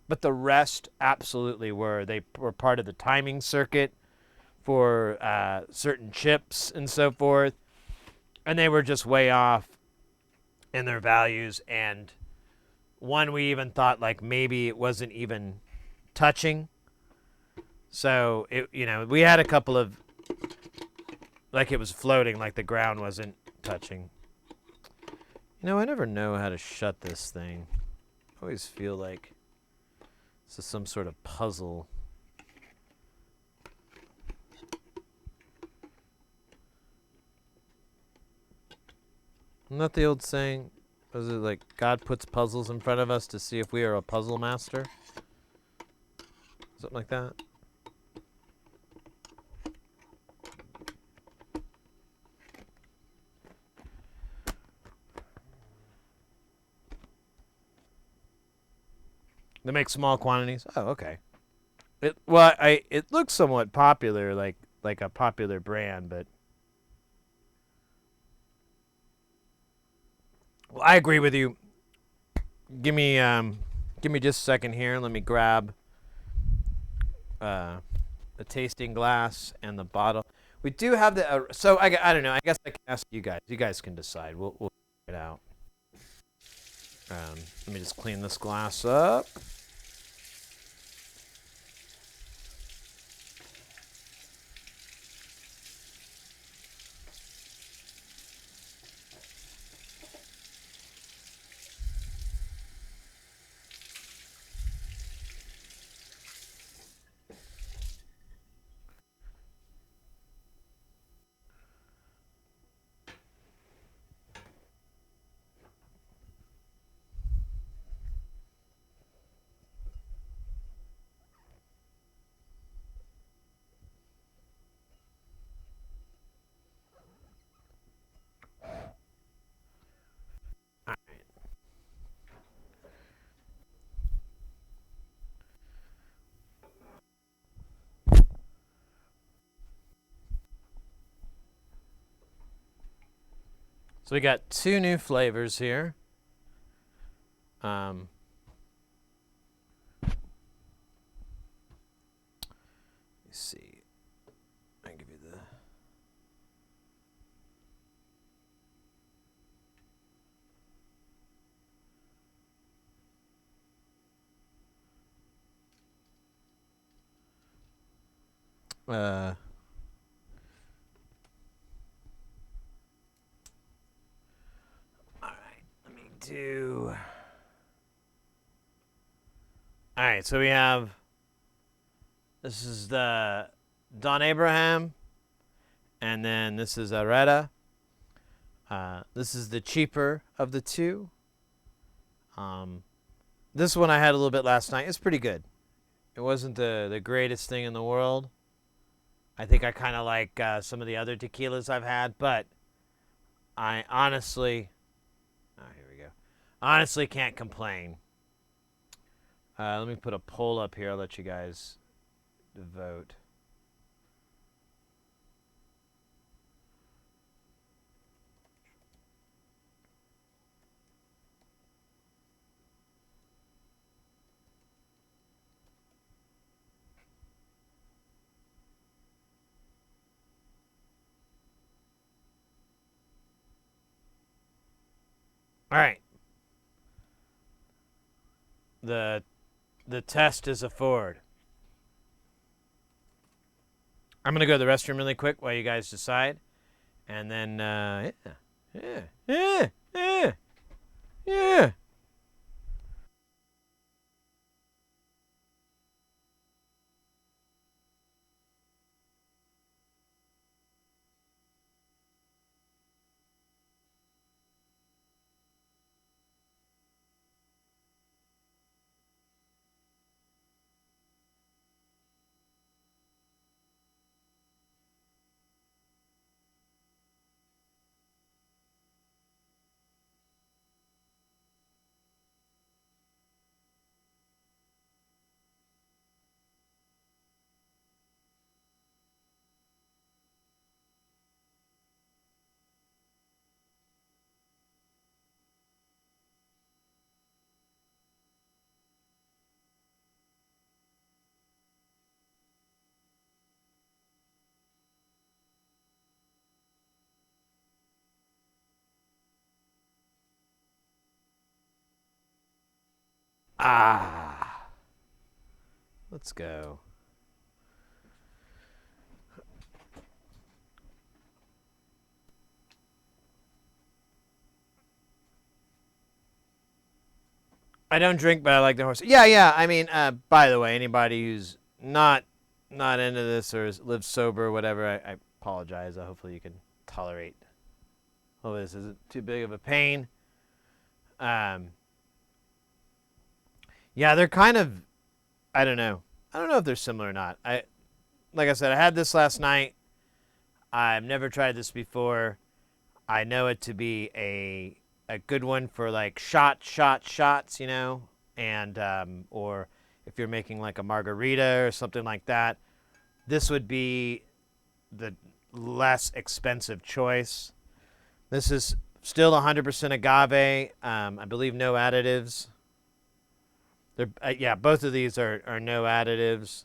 but the rest absolutely were. They were part of the timing circuit for certain chips and so forth. And they were just way off in their values. And one we even thought like maybe it wasn't even touching. So, you know, we had a couple of, like it was floating, like the ground wasn't touching. You know, I never know how to shut this thing. I always feel like this is some sort of puzzle. Isn't that the old saying? Was it like God puts puzzles in front of us to see if we are a puzzle master? Something like that. They make small quantities. Oh, okay. It looks somewhat popular, like a popular brand, but well, I agree with you. Give me just a second here. Let me grab the tasting glass and the bottle. We do have the so I don't know. I guess I can ask you guys. You guys can decide. We'll figure it out. Let me just clean this glass up. So we got 2 new flavors here. Let's see. I can give you the All right, so we have This is the Don Abraham, and then this is Areta. This is the cheaper of the two. This one I had a little bit last night. It's pretty good. It wasn't the greatest thing in the world. I think I kind of like some of the other tequilas I've had, but I honestly, here we go. Honestly can't complain. Let me put a poll up here. I'll let you guys vote. All right. The test is a Ford. I'm gonna go to the restroom really quick while you guys decide, and then yeah. Let's go. I don't drink, but I like the horse. Yeah. I mean, by the way, anybody who's not into this or lives sober or whatever, I apologize. Hopefully you can tolerate. Oh, this isn't too big of a pain. Yeah, they're kind of. I don't know. I don't know if they're similar or not. Like I said, I had this last night. I've never tried this before. I know it to be a good one for like shots, you know, and or if you're making like a margarita or something like that. This would be the less expensive choice. This is still 100% agave. I believe no additives. Yeah, both of these are no additives.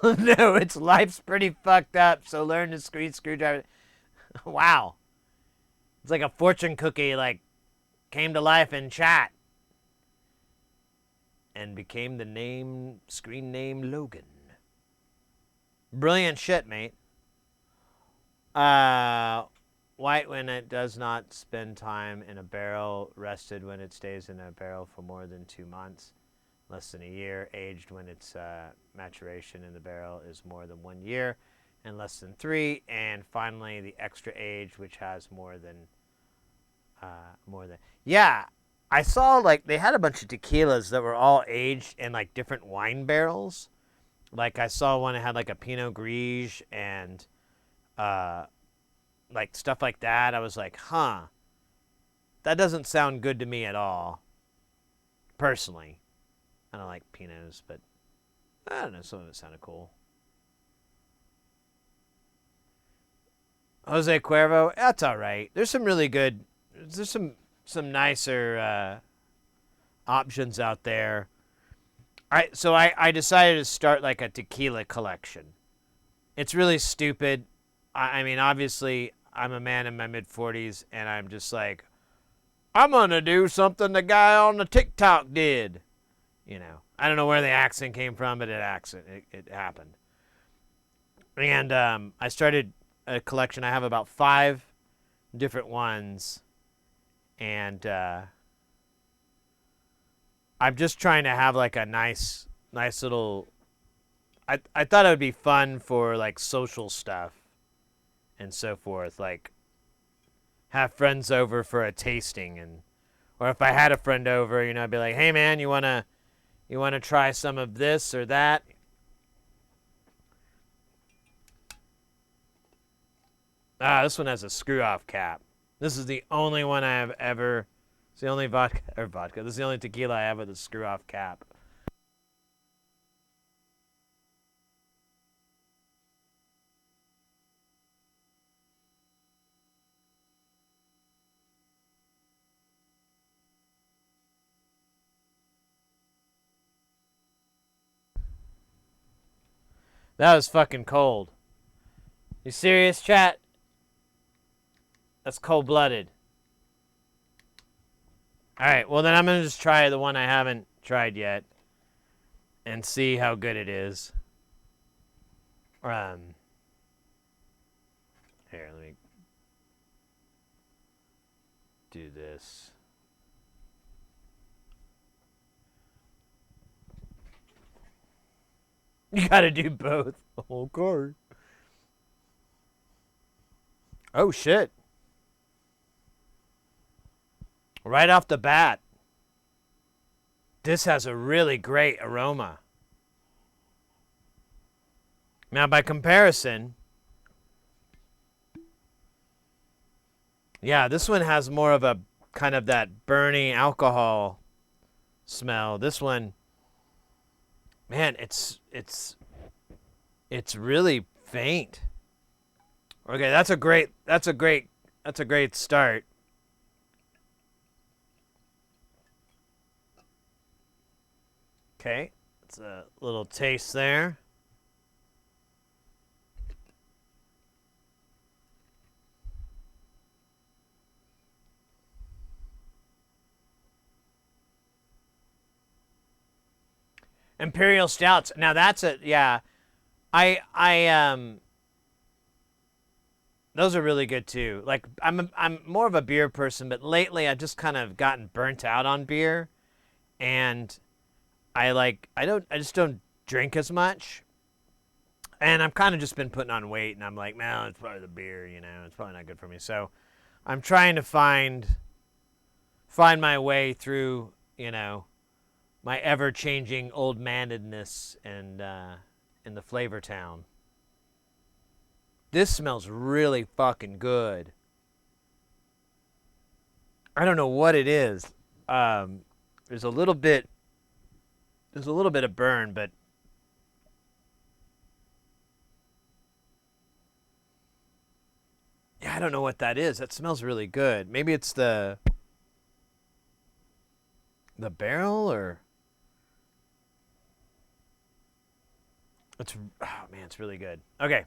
No, its life's pretty fucked up, so learn to screwdriver. Wow. It's like a fortune cookie, like, came to life in chat. And became the screen name Logan. Brilliant shit, mate. White when it does not spend time in a barrel. Rested when it stays in a barrel for more than 2 months. Less than a year. Aged when its maturation in the barrel is more than 1 year. And less than 3. And finally, the extra age, which has more than. Yeah, I saw like they had a bunch of tequilas that were all aged in like different wine barrels. Like I saw one that had like a Pinot Gris and like stuff like that. I was like, huh, that doesn't sound good to me at all. Personally, I don't like Pinots, but I don't know. Some of it sounded cool. Jose Cuervo, that's all right. There's some really good. There's some nicer options out there. So I decided to start like a tequila collection. It's really stupid. I mean, obviously, I'm a man in my mid-40s, and I'm just like, I'm going to do something the guy on the TikTok did. You know, I don't know where the accent came from, but it happened. And I started a collection. I have about 5 different ones, and I'm just trying to have like a nice little. I thought it would be fun for like social stuff and so forth, like have friends over for a tasting, and or if I had a friend over, you know, I'd be like, hey man, you wanna try some of this or that? This one has a screw-off cap. This is the only one I have ever. It's the only vodka. This is the only tequila I have with a screw-off cap. That was fucking cold. You serious, chat? That's cold-blooded. Alright, well then I'm going to just try the one I haven't tried yet and see how good it is. Here, let me do this. You gotta do both. Okay. Oh, shit. Right off the bat, this has a really great aroma. Now, by comparison, yeah, this one has more of a kind of that burning alcohol smell. This one, man, it's really faint. Okay, that's a great start. Okay, it's a little taste there. Imperial Stouts. Now that's a, yeah. Those are really good too. Like I'm more of a beer person, but lately I've just kind of gotten burnt out on beer, and I just don't drink as much, and I've kind of just been putting on weight, and I'm like, man, it's probably the beer, you know, it's probably not good for me. So I'm trying to find my way through, you know, my ever-changing old manedness and in the flavor town. This smells really fucking good. I don't know what it is. There's a little bit of burn, but yeah, I don't know what that is. That smells really good. Maybe it's the barrel, or it's, oh man, it's really good. Okay,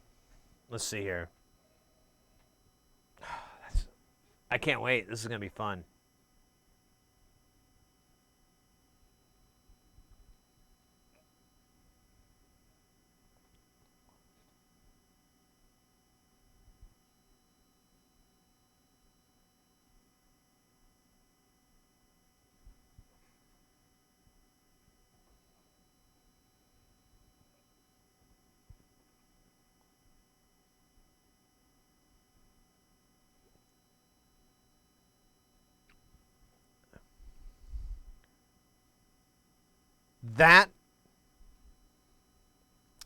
let's see here. I can't wait. This is gonna be fun.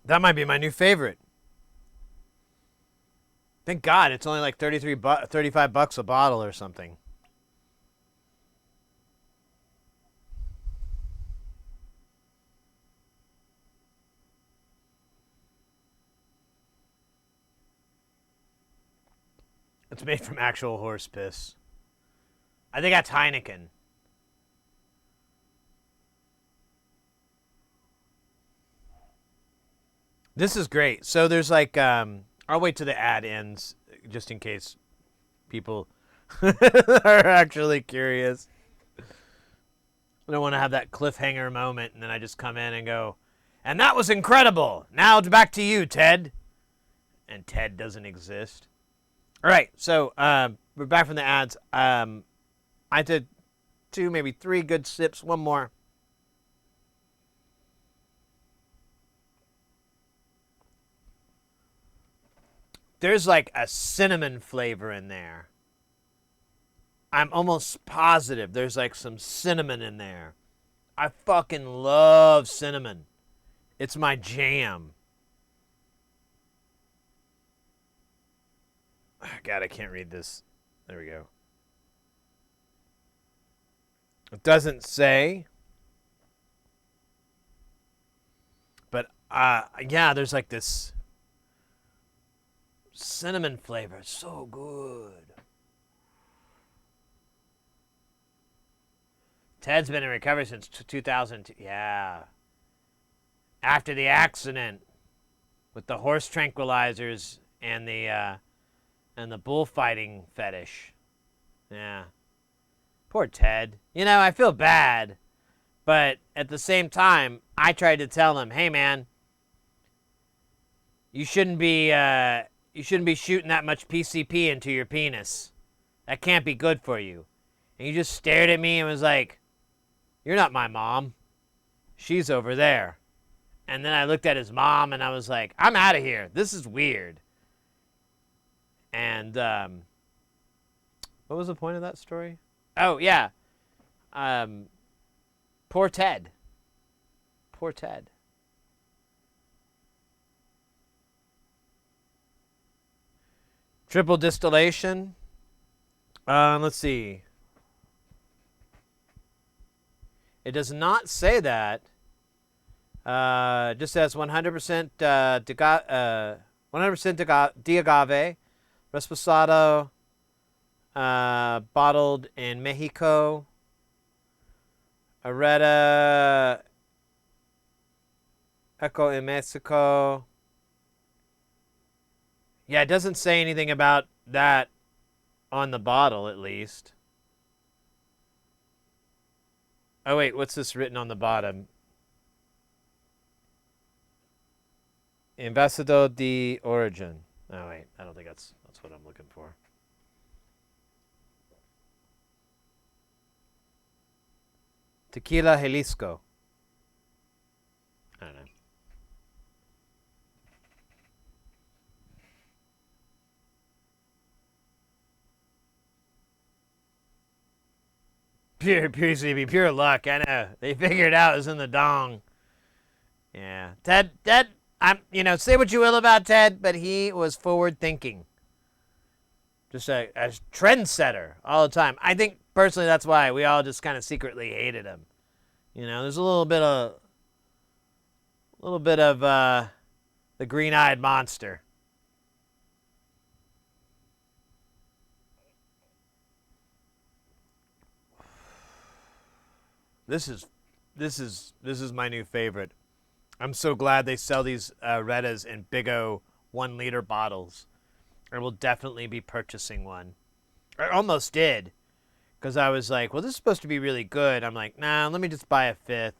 That might be my new favorite. Thank God it's only like 35 bucks a bottle or something. It's made from actual horse piss. I think that's Heineken. This is great. So there's like, I'll wait till the ad ends just in case people are actually curious. I don't want to have that cliffhanger moment, and then I just come in and go, and that was incredible. Now back to you, Ted. And Ted doesn't exist. All right, so we're back from the ads. I did 2, maybe 3 good sips. One more. There's like a cinnamon flavor in there. I'm almost positive there's like some cinnamon in there. I fucking love cinnamon. It's my jam. God, I can't read this. There we go. It doesn't say. But, yeah, there's like this cinnamon flavor. It's so good. Ted's been in recovery since 2002. Yeah. After the accident with the horse tranquilizers and the bullfighting fetish. Yeah. Poor Ted. You know, I feel bad, but at the same time, I tried to tell him, "Hey, man, you shouldn't be shooting that much PCP into your penis. That can't be good for you." And he just stared at me and was like, "You're not my mom. She's over there." And then I looked at his mom and I was like, "I'm out of here. This is weird." And what was the point of that story? Oh, yeah. Poor Ted. Poor Ted. Triple distillation. Let's see. It does not say that. It just says 100% DeAgave, Reposado, bottled in Mexico. Areta, Eco in Mexico. Yeah, it doesn't say anything about that on the bottle, at least. Oh, wait, what's this written on the bottom? Ambassador de Origin. Oh, wait, I don't think that's what I'm looking for. Tequila Jalisco. I don't know. Pure CB, pure luck. I know. They figured out it was in the dong. Yeah. Ted, say what you will about Ted, but he was forward thinking. Just a trendsetter all the time. I think personally that's why we all just kind of secretly hated him. You know, there's a little bit of the green-eyed monster. This is my new favorite. I'm so glad they sell these Retas in big O 1 liter bottles. I will definitely be purchasing one. I almost did, because I was like, well, this is supposed to be really good. I'm like, nah, let me just buy a 5th.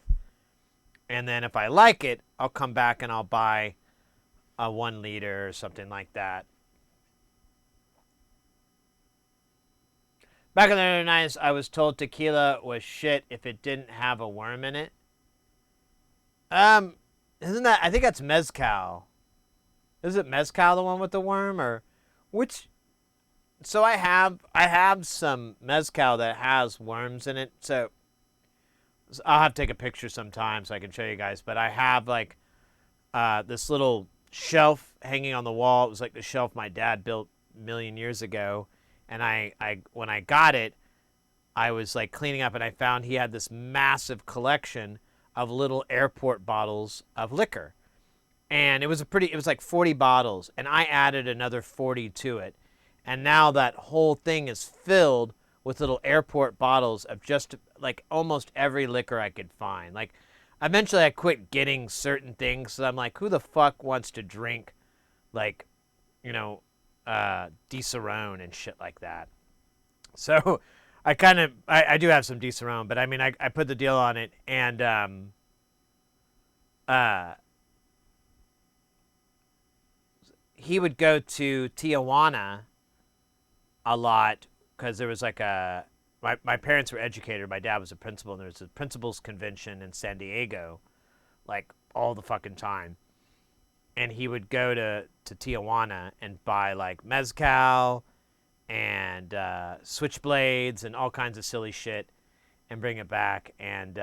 And then if I like it, I'll come back and I'll buy a 1 liter or something like that. Back in the early 90s, I was told tequila was shit if it didn't have a worm in it. Isn't that, I think that's mezcal. Is it mezcal, the one with the worm, or which? So I have some mezcal that has worms in it. So I'll have to take a picture sometime so I can show you guys. But I have like this little shelf hanging on the wall. It was like the shelf my dad built a million years ago. And I when I got it, I was like cleaning up and I found he had this massive collection of little airport bottles of liquor. And it was like 40 bottles, and I added another 40 to it. And now that whole thing is filled with little airport bottles of just like almost every liquor I could find. Like eventually I quit getting certain things, so I'm like, who the fuck wants to drink like, Di Cerrone and shit like that? So I do have some decent rum, but I mean, I put the deal on it, and he would go to Tijuana a lot because there was like my parents were educated. My dad was a principal, and there was a principal's convention in San Diego, like all the fucking time. And he would go to Tijuana and buy like mezcal and switchblades and all kinds of silly shit and bring it back. And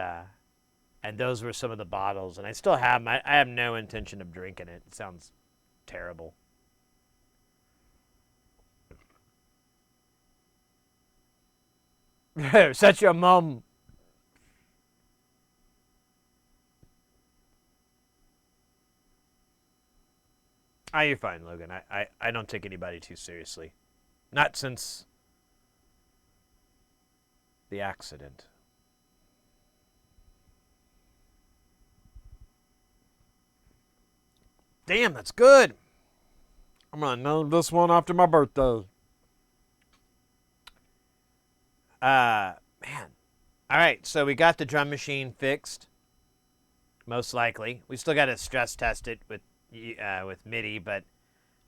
those were some of the bottles. And I still have them. I have no intention of drinking it. It sounds terrible. Such a mum. Ah, you're fine, Logan. I don't take anybody too seriously. Not since the accident. Damn, that's good. I'm gonna name this one after my birthday. Man. All right, so we got the drum machine fixed. Most likely, we still got to stress test it with MIDI, but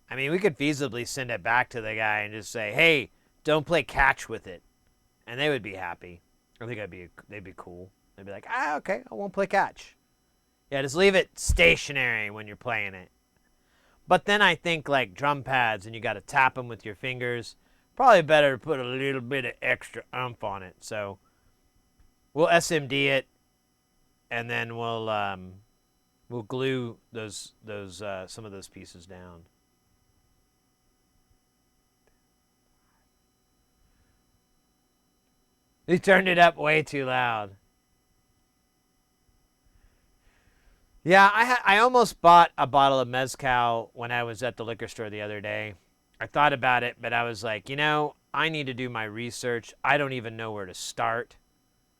I mean, we could feasibly send it back to the guy and just say, "Hey, don't play catch with it," and they would be happy. I think they'd be cool. They'd be like, "Ah, okay, I won't play catch." Yeah, just leave it stationary when you're playing it. But then I think like drum pads, and you got to tap them with your fingers. Probably better to put a little bit of extra oomph on it. So we'll SMD it, and then we'll glue those some of those pieces down. He turned it up way too loud. Yeah, I almost bought a bottle of mezcal when I was at the liquor store the other day. I thought about it, but I was like, I need to do my research. I don't even know where to start.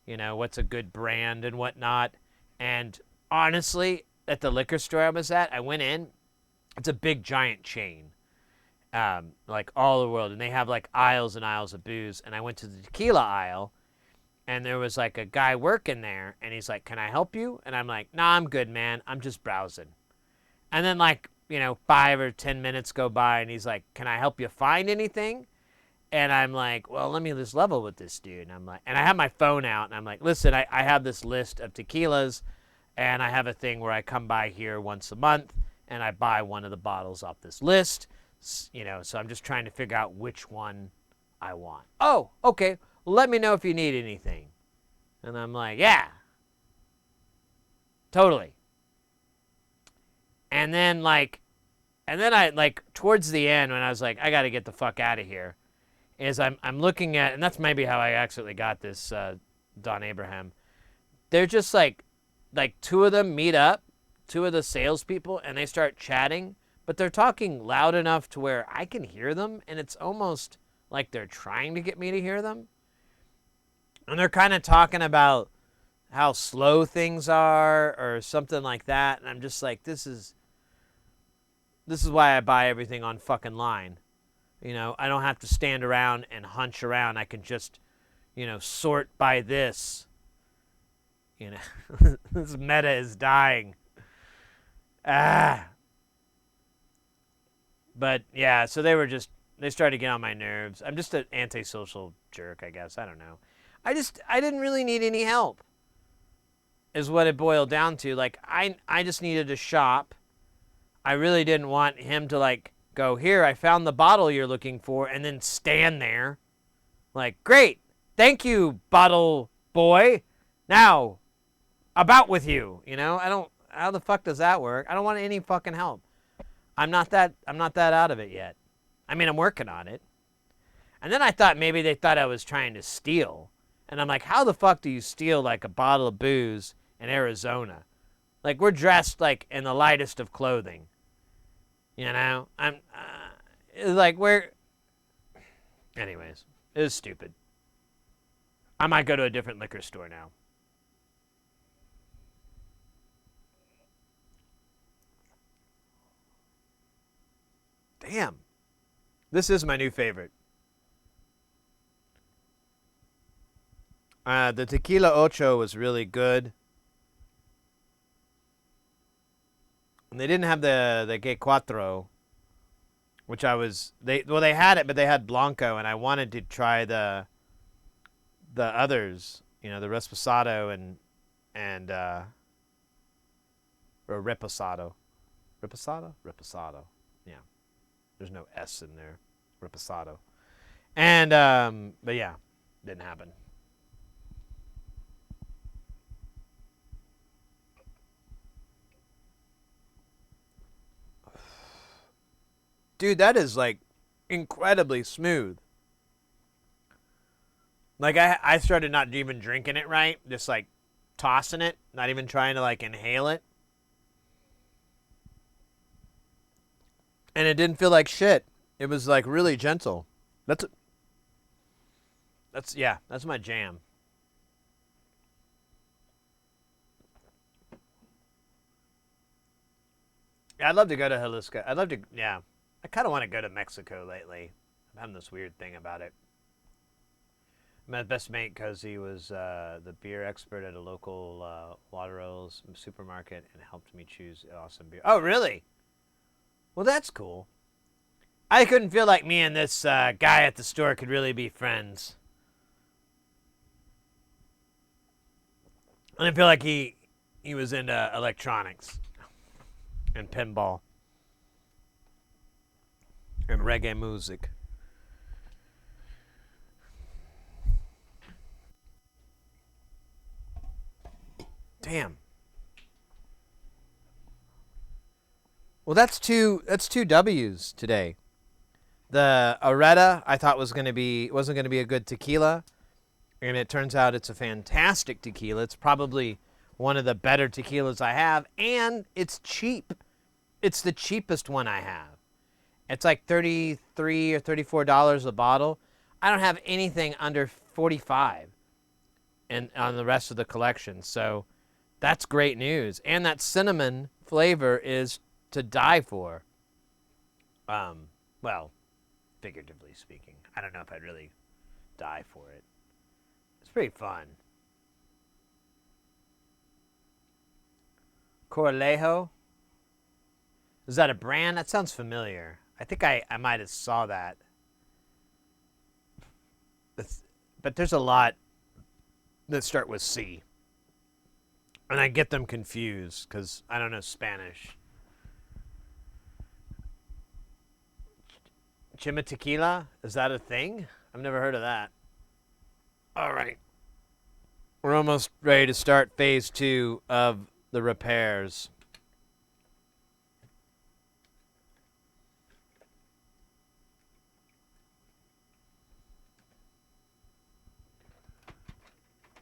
What's a good brand and whatnot. And honestly, at the liquor store I was at, I went in. It's a big, giant chain, like all the world. And they have like aisles and aisles of booze. And I went to the tequila aisle, and there was like a guy working there. And he's like, "Can I help you?" And I'm like, "Nah, I'm good, man. I'm just browsing." And then 5 or 10 minutes go by, and he's like, "Can I help you find anything?" And I'm like, "Well, let me just level with this dude." And I'm like, and I have my phone out, and I'm like, "Listen, I have this list of tequilas, and I have a thing where I come by here once a month, and I buy one of the bottles off this list, so I'm just trying to figure out which one I want." "Oh, okay. Well, let me know if you need anything." And I'm like, "Yeah, totally." And then I towards the end when I was like, I got to get the fuck out of here, is I'm looking at, and that's maybe how I actually got this Don Abraham. They're just like two of them meet up, two of the salespeople, and they start chatting, but they're talking loud enough to where I can hear them, and it's almost like they're trying to get me to hear them. And they're kind of talking about how slow things are or something like that, and I'm just like, this is why I buy everything on fucking line. I don't have to stand around and hunch around. I can just, sort by this. This meta is dying. But yeah, so they started to get on my nerves. I'm just an antisocial jerk, I guess. I don't know. I didn't really need any help, is what it boiled down to. Like, I just needed to shop. I really didn't want him to go, "Here, I found the bottle you're looking for," and then stand there. Like, "Great, thank you, bottle boy. Now, about with you." How the fuck does that work? I don't want any fucking help. I'm not that out of it yet. I mean, I'm working on it. And then I thought maybe they thought I was trying to steal. And I'm like, how the fuck do you steal a bottle of booze in Arizona? We're dressed in the lightest of clothing. I'm we're. Anyways, it was stupid. I might go to a different liquor store now. Damn. This is my new favorite. The Tequila Ocho was really good. And they didn't have the Que Cuatro, which they had it, but they had Blanco, and I wanted to try the others, the Reposado and or Reposado. Reposado. Yeah. There's no S in there. Reposado. And but yeah, didn't happen. Dude, that is like incredibly smooth. Like I started not even drinking it right, just like tossing it, not even trying to like inhale it. And it didn't feel like shit. It was like really gentle. That's my jam. Yeah, I'd love to go to Jalisco. I kind of want to go to Mexico lately. I'm having this weird thing about it. My best mate, Cozy, was the beer expert at a local Water Oils supermarket and helped me choose awesome beer. Oh, really? Well, that's cool. I couldn't feel like me and this guy at the store could really be friends. I didn't feel like he was into electronics and pinball and reggae music. Damn. Well, that's two W's today. The Areta I thought wasn't gonna be a good tequila, and it turns out it's a fantastic tequila. It's probably one of the better tequilas I have, and it's cheap. It's the cheapest one I have. It's like $33 or $34 a bottle. I don't have anything under $45 on the rest of the collection, so that's great news. And that cinnamon flavor is to die for. Well, figuratively speaking. I don't know if I'd really die for it. It's pretty fun. Corlejo? Is that a brand? That sounds familiar. I think I might have saw that. But there's a lot that start with C. And I get them confused because I don't know Spanish. Chimitequila? Is that a thing? I've never heard of that. All right. We're almost ready to start phase 2 of the repairs.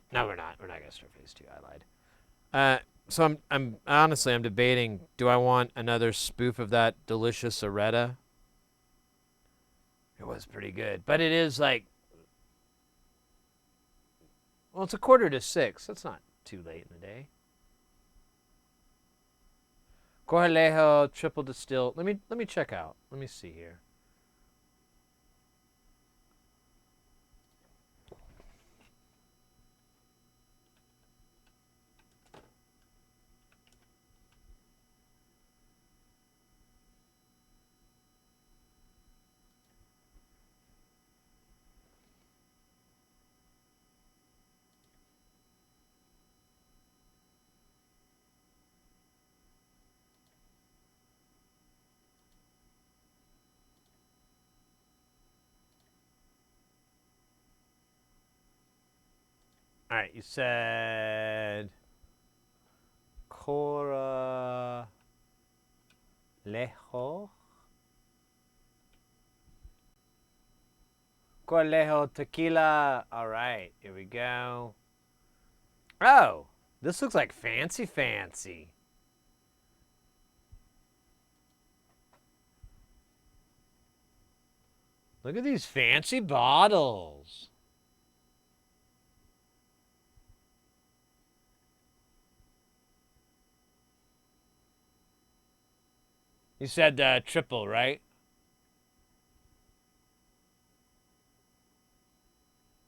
No, we're not. We're not gonna start phase 2. I lied. So I'm honestly debating. Do I want another spoof of that delicious Areta? It was pretty good, but it is like, well, it's 5:45. That's not too late in the day. Corlejo triple distilled. Let me check out. Let me see here. All right, you said Corlejo. Corlejo tequila. All right, here we go. Oh, this looks like fancy. Look at these fancy bottles. You said triple, right?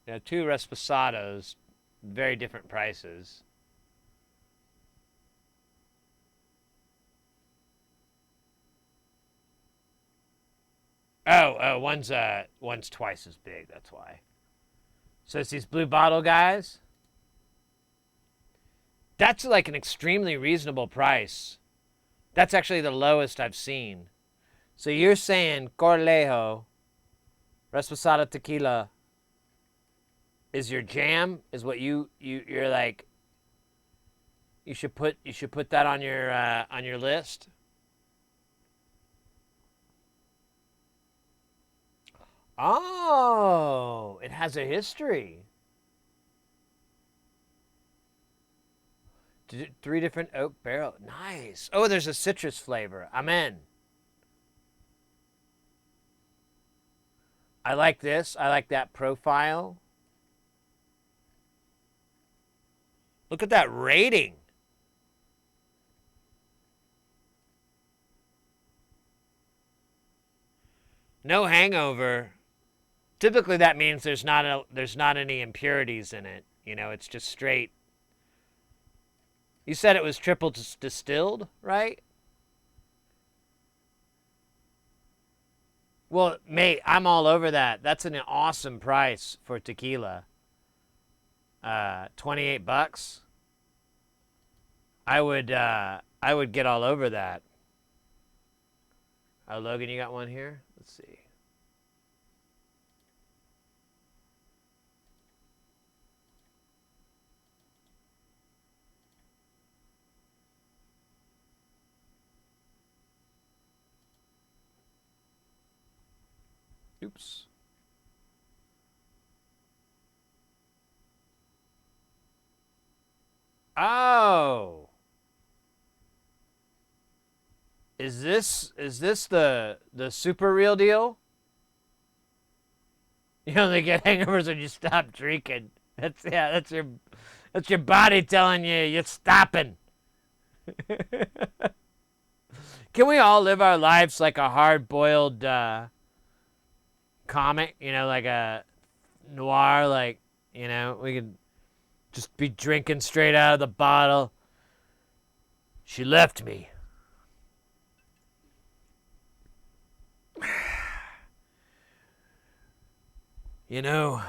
Yeah, 2 Reposados, very different prices. Oh, one's twice as big. That's why. So it's these blue bottle guys. That's like an extremely reasonable price. That's actually the lowest I've seen. So you're saying Corlejo Reposada Tequila is your jam? Is what you're like? You should put that on your list. Oh, it has a history. 3 different oak barrel. Nice. Oh, there's a citrus flavor. I'm in. I like this. I like that profile. Look at that rating. No hangover. Typically that means there's not any impurities in it. You know, it's just straight. You said it was triple distilled, right? Well, mate, I'm all over that. That's an awesome price for tequila. $28. I would get all over that. Oh, Logan, you got one here? Let's see. Oops. Oh. Is this the super real deal? You only get hangovers when you stop drinking. That's your body telling you you're stopping. Can we all live our lives like a hard-boiled comic, you know, like a noir, like, you know, we could just be drinking straight out of the bottle. She left me. You know,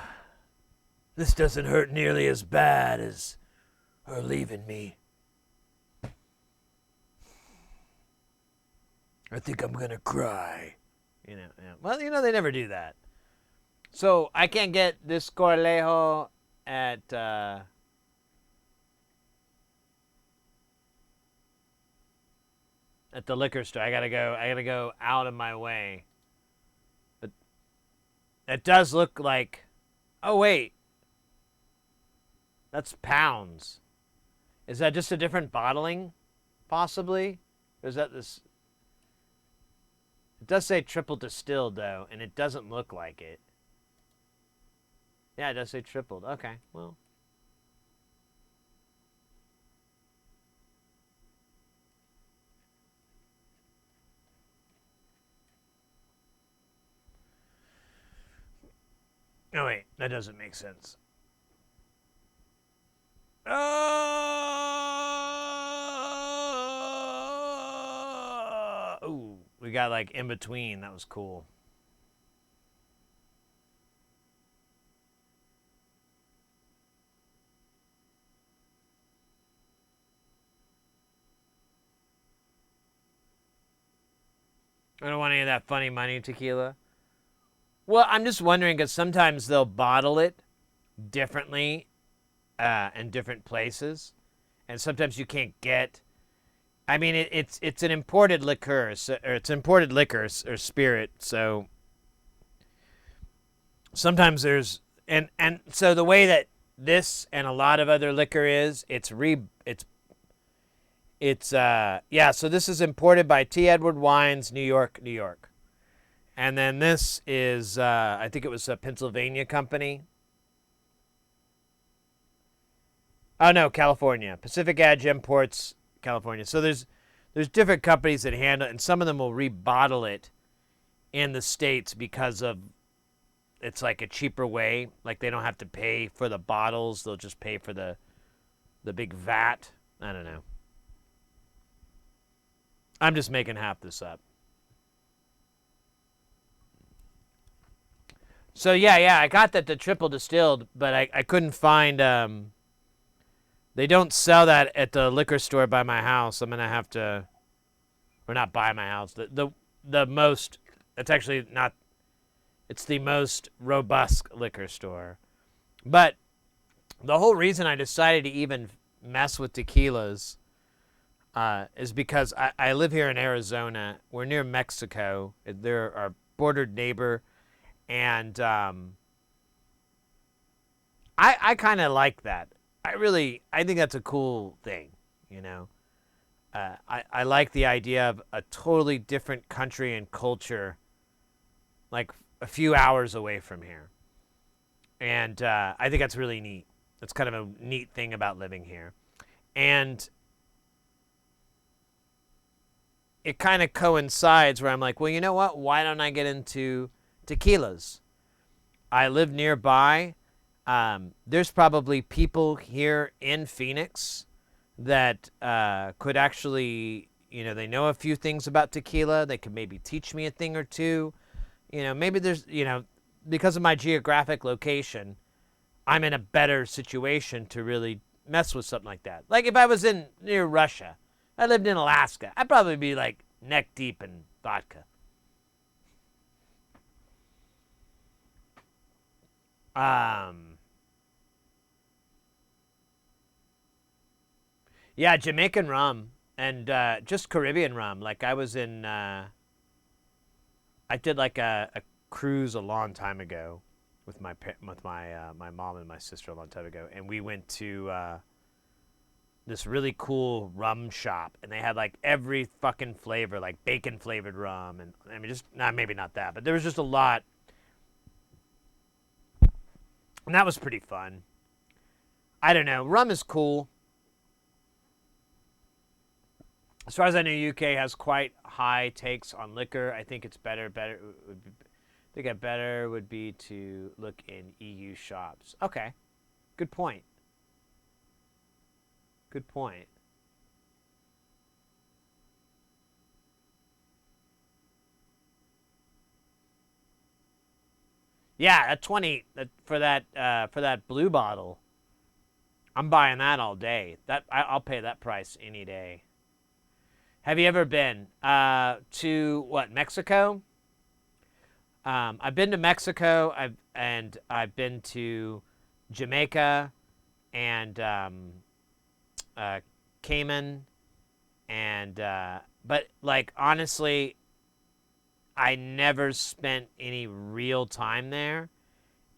this doesn't hurt nearly as bad as her leaving me. I think I'm gonna cry. You know, yeah. Well, you know, they never do that. So I can't get this Corlejo at the liquor store. I gotta go out of my way. But it does look like, oh wait, that's pounds. Is that just a different bottling, possibly? Or is that this? It does say triple distilled, though, and it doesn't look like it. Yeah, it does say tripled. Okay, well. Oh, wait, that doesn't make sense. Ooh. We got like in between. That was cool. I don't want any of that funny money tequila. Well, I'm just wondering because sometimes they'll bottle it differently in different places, and sometimes you can't get. I mean, it's an imported liqueur, or it's imported liquor or spirit. So sometimes there's and so the way that this and a lot of other liquor is, yeah. So this is imported by T. Edward Wines, New York, New York, and then this is I think it was a Pennsylvania company. Oh no, California, Pacific Edge Imports. California. So there's different companies that handle it, and some of them will rebottle it in the States because of it's like a cheaper way. Like they don't have to pay for the bottles; they'll just pay for the big vat. I don't know. I'm just making half this up. So yeah, I got that the triple distilled, but I couldn't find. They don't sell that at the liquor store by my house. I'm gonna have to, or not by my house. The most. It's actually not. It's the most robust liquor store. But the whole reason I decided to even mess with tequilas is because I live here in Arizona. We're near Mexico. They're our bordered neighbor. And I kind of like that. I think that's a cool thing, you know. I like the idea of a totally different country and culture, like a few hours away from here. And I think that's really neat. That's kind of a neat thing about living here. And it kind of coincides where I'm like, well, you know what? Why don't I get into tequilas? I live nearby. There's probably people here in Phoenix that could actually, you know, they know a few things about tequila. They could maybe teach me a thing or two. You know, maybe there's, you know, because of my geographic location, I'm in a better situation to really mess with something like that. Like if I was near Russia, I lived in Alaska, I'd probably be like neck deep in vodka. Yeah, Jamaican rum and just Caribbean rum. Like I was in, I did like a cruise a long time ago with my mom and my sister a long time ago, and we went to this really cool rum shop, and they had like every fucking flavor, like bacon flavored rum, and I mean just maybe not that, but there was just a lot, and that was pretty fun. I don't know, rum is cool. As far as I know, UK has quite high takes on liquor. I think it's better. I think a better would be to look in EU shops. Okay, good point. Good point. Yeah, at 20 for that blue bottle, I'm buying that all day. I'll pay that price any day. Have you ever been to Mexico? I've been to Mexico. I've been to Jamaica and Cayman, and but like honestly, I never spent any real time there,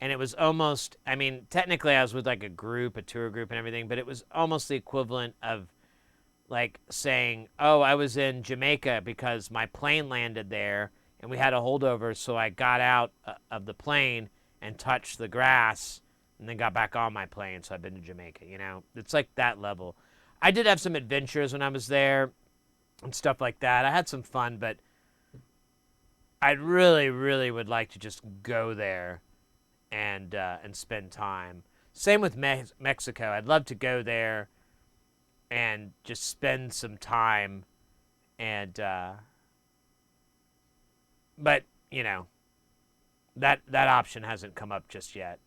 and it was almost. I mean, technically, I was with like a tour group, and everything, but it was almost the equivalent of like saying, oh, I was in Jamaica because my plane landed there and we had a holdover, so I got out of the plane and touched the grass and then got back on my plane, so I've been to Jamaica, you know? It's like that level. I did have some adventures when I was there and stuff like that. I had some fun, but I really, really would like to just go there and spend time. Same with Mexico. I'd love to go there and just spend some time, and but you know, that option hasn't come up just yet.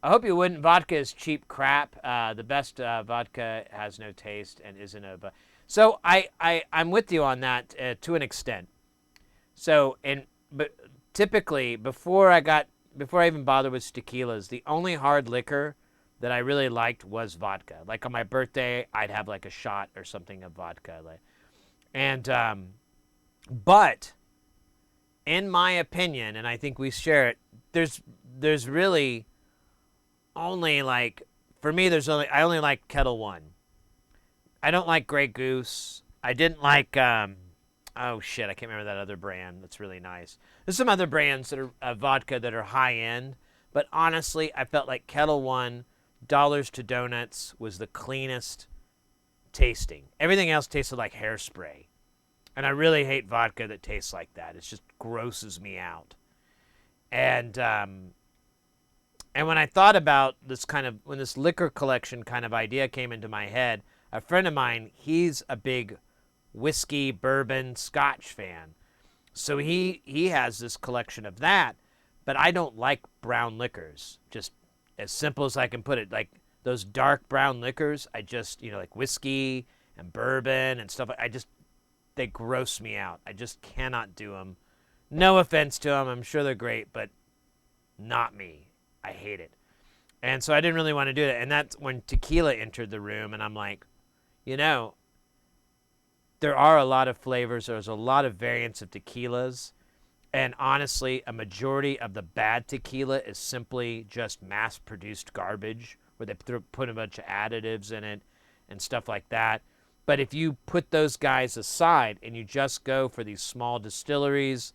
I hope you wouldn't. Vodka is cheap crap. The best vodka has no taste and isn't a. So I'm with you on that to an extent. So but typically before I even bothered with tequilas, the only hard liquor that I really liked was vodka. Like on my birthday, I'd have like a shot or something of vodka. And, but in my opinion, and I think we share it, there's really only like, for me, I only like Kettle One. I don't like Grey Goose. I didn't like, oh shit, I can't remember that other brand that's really nice. There's some other brands that are vodka that are high end, but honestly, I felt like Kettle One, Dollars to Donuts was the cleanest tasting. Everything else tasted like hairspray. And I really hate vodka that tastes like that. It just grosses me out. And when I thought about this when this liquor collection kind of idea came into my head, a friend of mine, he's a big whiskey, bourbon, Scotch fan. So he has this collection of that, but I don't like brown liquors. Just as simple as I can put it, like those dark brown liquors, I just, like whiskey and bourbon and stuff, they gross me out. I just cannot do them. No offense to them. I'm sure they're great, but not me. I hate it. And so I didn't really want to do that. And that's when tequila entered the room, and I'm like, there are a lot of flavors. There's a lot of variants of tequilas. And honestly, a majority of the bad tequila is simply just mass-produced garbage where they put a bunch of additives in it and stuff like that. But if you put those guys aside and you just go for these small distilleries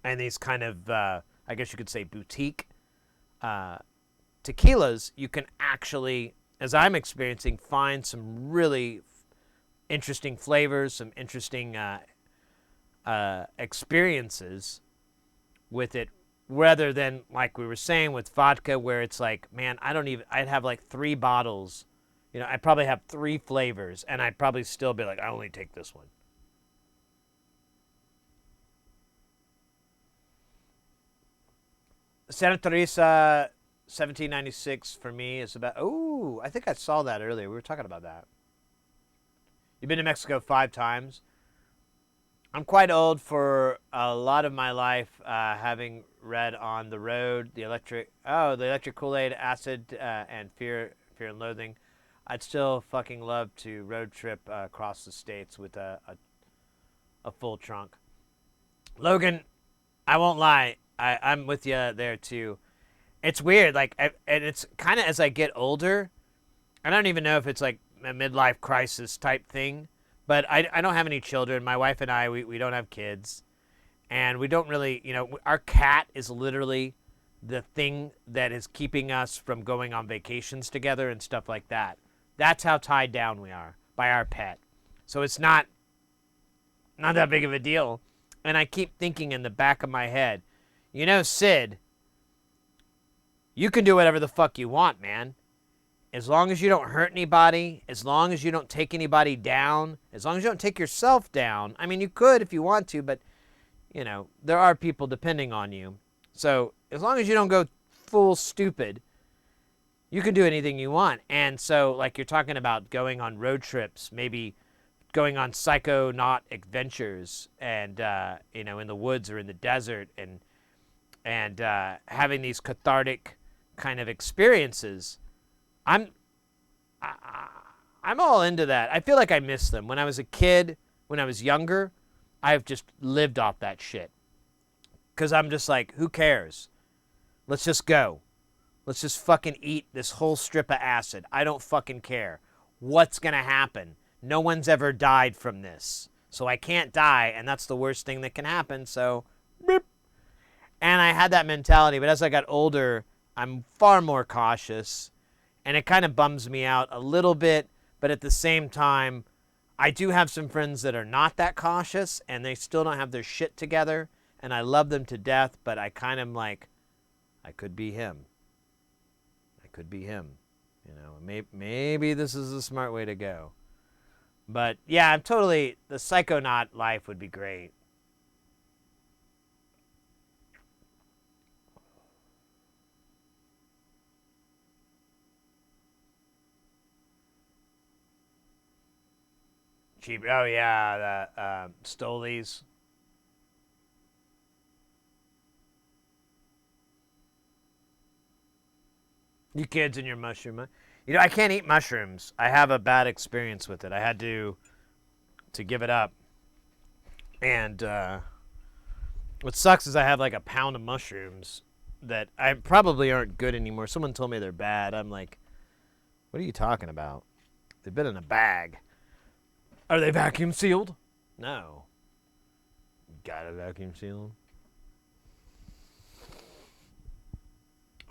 and these kind of, I guess you could say, boutique tequilas, you can actually, as I'm experiencing, find some really interesting flavors, some interesting experiences with it, rather than, like we were saying, with vodka, where it's like, man, I'd have like 3 bottles. I'd probably have 3 flavors, and I'd probably still be like, I only take this one. Santa Teresa 1796 for me is about, I think I saw that earlier. We were talking about that. You've been to Mexico 5 times. I'm quite old for a lot of my life, having read On the Road, the Electric Kool-Aid, Acid, and Fear and Loathing. I'd still fucking love to road trip across the states with a full trunk. Logan, I won't lie, I'm with you there too. It's weird, and it's kind of as I get older, I don't even know if it's like a midlife crisis type thing, but I don't have any children. My wife and I, we don't have kids, and we don't really, our cat is literally the thing that is keeping us from going on vacations together and stuff like that. That's how tied down we are by our pet. So it's not that big of a deal. And I keep thinking in the back of my head, Sid, you can do whatever the fuck you want, man. As long as you don't hurt anybody, as long as you don't take anybody down, as long as you don't take yourself down. I mean, you could if you want to, but, there are people depending on you. So as long as you don't go full stupid, you can do anything you want. And so, like you're talking about going on road trips, maybe going on psychonaut adventures and, in the woods or in the desert and having these cathartic kind of experiences. I'm all into that. I feel like I miss them. When I was a kid, when I was younger, I've just lived off that shit. Because I'm just like, who cares? Let's just go. Let's just fucking eat this whole strip of acid. I don't fucking care. What's going to happen? No one's ever died from this. So I can't die, and that's the worst thing that can happen, so beep. And I had that mentality, but as I got older, I'm far more cautious, and it kind of bums me out a little bit, but at the same time, I do have some friends that are not that cautious, and they still don't have their shit together, and I love them to death, but I kind of like, I could be him. Could be him, maybe this is a smart way to go. But yeah, the psychonaut life would be great. Cheap, oh yeah, the Stolies. You kids and your mushroom. I can't eat mushrooms. I have a bad experience with it. I had to give it up. And what sucks is I have like a pound of mushrooms that I probably aren't good anymore. Someone told me they're bad. I'm like, what are you talking about? They've been in a bag. Are they vacuum sealed? No. Gotta vacuum seal them.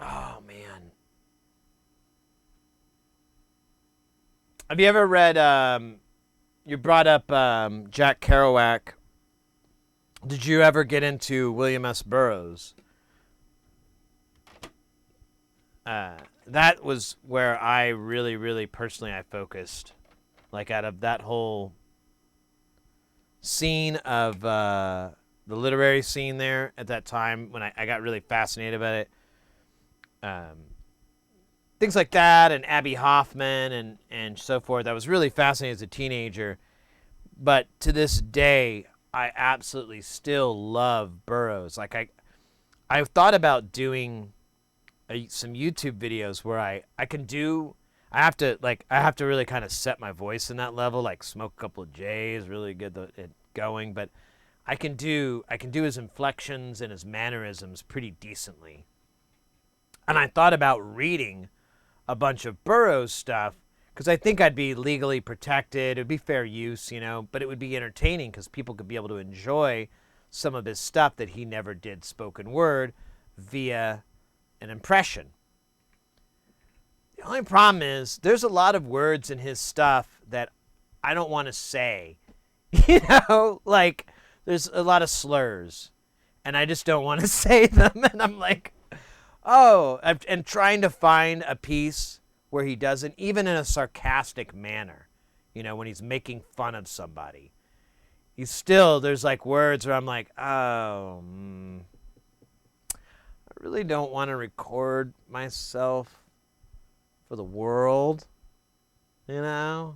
Oh, man. Have you ever read you brought up Jack Kerouac. Did you ever get into William S. Burroughs? That was where I really, really personally I focused. Like out of that whole scene of the literary scene there at that time when I got really fascinated about it. Things like that and Abby Hoffman and so forth. I was really fascinated as a teenager. But to this day, I absolutely still love Burroughs. Like I've thought about doing some YouTube videos where I have to really kind of set my voice in that level, like smoke a couple of J's, really get it going, but I can do his inflections and his mannerisms pretty decently. And I thought about reading a bunch of Burroughs stuff because I think I'd be legally protected. It would be fair use, but it would be entertaining because people could be able to enjoy some of his stuff that he never did spoken word via an impression. The only problem is there's a lot of words in his stuff that I don't want to say. Like there's a lot of slurs and I just don't want to say them. And I'm like, and trying to find a piece where he doesn't, even in a sarcastic manner, when he's making fun of somebody. There's like words where I'm like, I really don't want to record myself for the world, I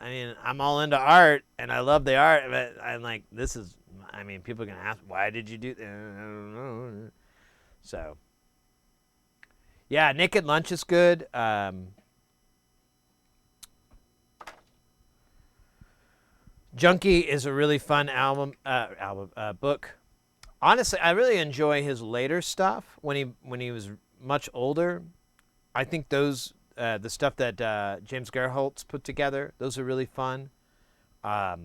mean, I'm all into art and I love the art, but I'm like, people are going to ask, why did you do that? I don't know. So, yeah, Naked Lunch is good. Junkie is a really fun book. Honestly, I really enjoy his later stuff when he was much older. I think those the stuff that James Gerholtz put together, those are really fun. What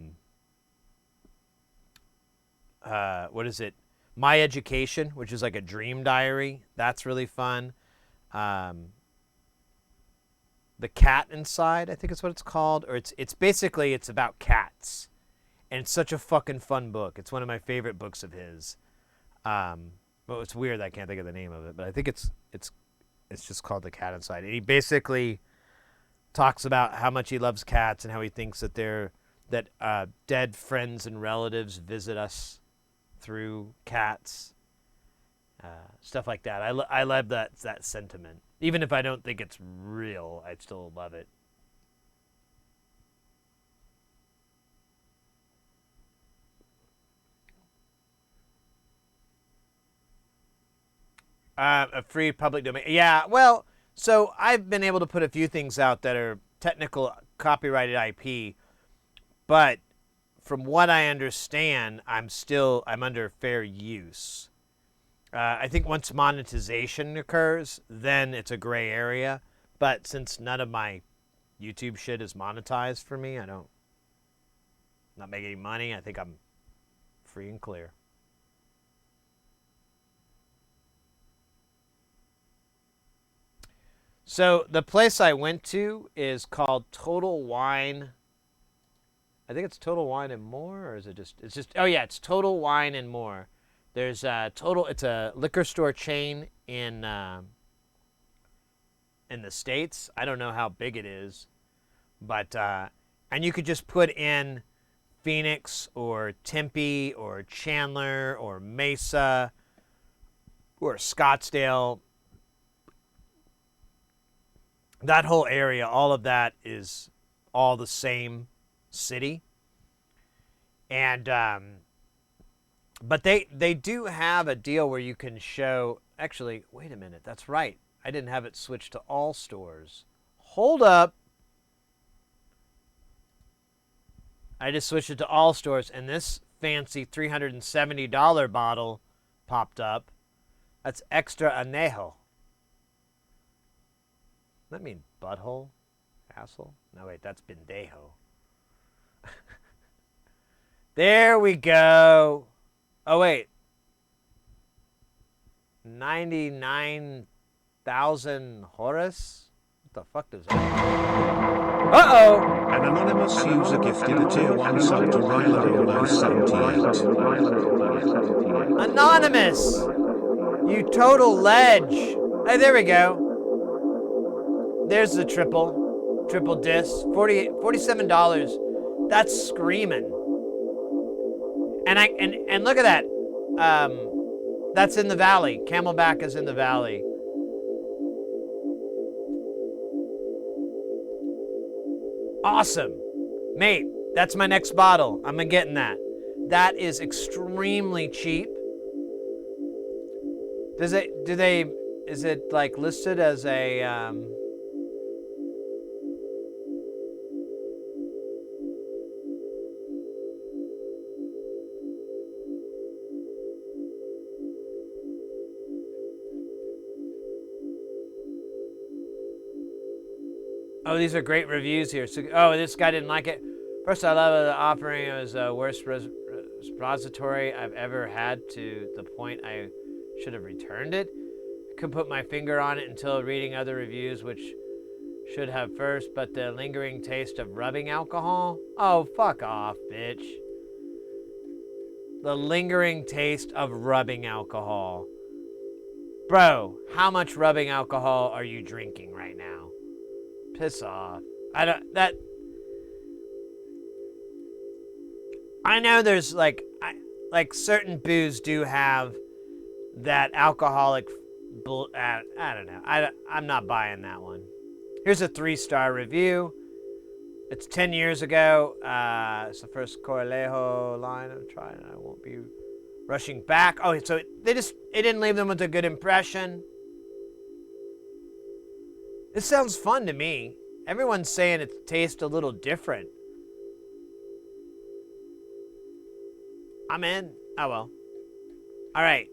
is it? My Education, which is like a dream diary, that's really fun. The Cat Inside, I think is what it's called, or it's basically it's about cats, and it's such a fucking fun book. It's one of my favorite books of his. Well, it's weird that I can't think of the name of it, but I think it's just called The Cat Inside. And he basically talks about how much he loves cats and how he thinks that dead friends and relatives visit us through cats, stuff like that. I love that sentiment. Even if I don't think it's real, I still love it. A free public domain. Yeah, well, so I've been able to put a few things out that are technical copyrighted IP, but from what I understand, I'm under fair use. I think once monetization occurs, then it's a gray area. But since none of my YouTube shit is monetized for me, I'm not making any money. I think I'm free and clear. So the place I went to is called Total Wine. I think it's Total Wine and More, or is it just? Oh yeah, it's Total Wine and More. There's it's a liquor store chain in the States. I don't know how big it is, but and you could just put in Phoenix or Tempe or Chandler or Mesa or Scottsdale. That whole area, all of that is all the same city. And but they do have a deal where you can show, actually, wait a minute, that's right. I didn't have it switched to all stores. Hold up. I just switched it to all stores, and this fancy $370 bottle popped up. That's extra añejo. Does that mean butthole? Asshole? No, wait, that's bendejo. There we go. Oh, wait. 99,000 Horus? What the fuck does that? Uh-oh! An anonymous user gifted a tier 1 sub to Ryler78. Anonymous! You total ledge! Hey, there we go. There's the triple disc, $47. That's screaming. And look at that. That's in the valley. Camelback is in the valley. Awesome, mate. That's my next bottle. I'm getting that. That is extremely cheap. Is it like listed as a Oh, these are great reviews here. So, this guy didn't like it. First, I love the offering. It was the worst repository I've ever had, to the point I should have returned it. Couldn't put my finger on it until reading other reviews, which should have first, but the lingering taste of rubbing alcohol? Oh, fuck off, bitch. The lingering taste of rubbing alcohol. Bro, how much rubbing alcohol are you drinking right now? Piss off. I know there's like certain booze do have that alcoholic I don't know. I'm not buying that one. Here's a 3-star review. It's 10 years ago. It's the first Corlejo line I'm trying. I won't be rushing back. Oh, so it didn't leave them with a good impression. This sounds fun to me. Everyone's saying it tastes a little different. I'm in. Oh, well. All right.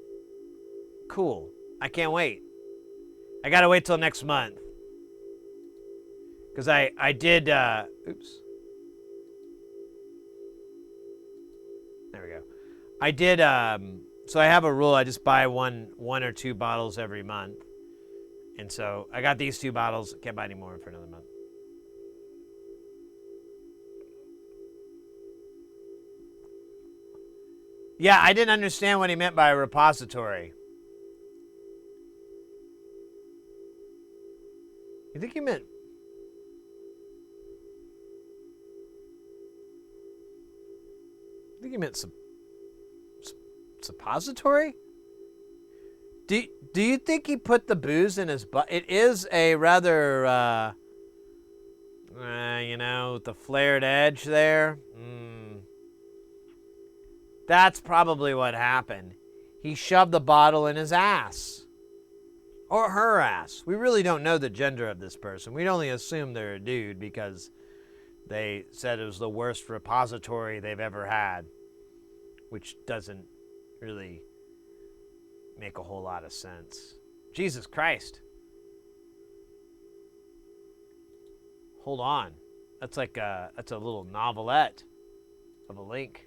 Cool. I can't wait. I got to wait till next month. Because I did... oops. There we go. I did... so I have a rule. I just buy one or two bottles every month. And so I got these 2 bottles. Can't buy any more for another month. Yeah, I didn't understand what he meant by a repository. You think he meant... I think he meant suppository? Do you think he put the booze in his butt? It is a rather, the flared edge there. That's probably what happened. He shoved the bottle in his ass. Or her ass. We really don't know the gender of this person. We'd only assume they're a dude because they said it was the worst repository they've ever had. Which doesn't really make a whole lot of sense. Jesus Christ. Hold on. That's like that's a little novelette of a link.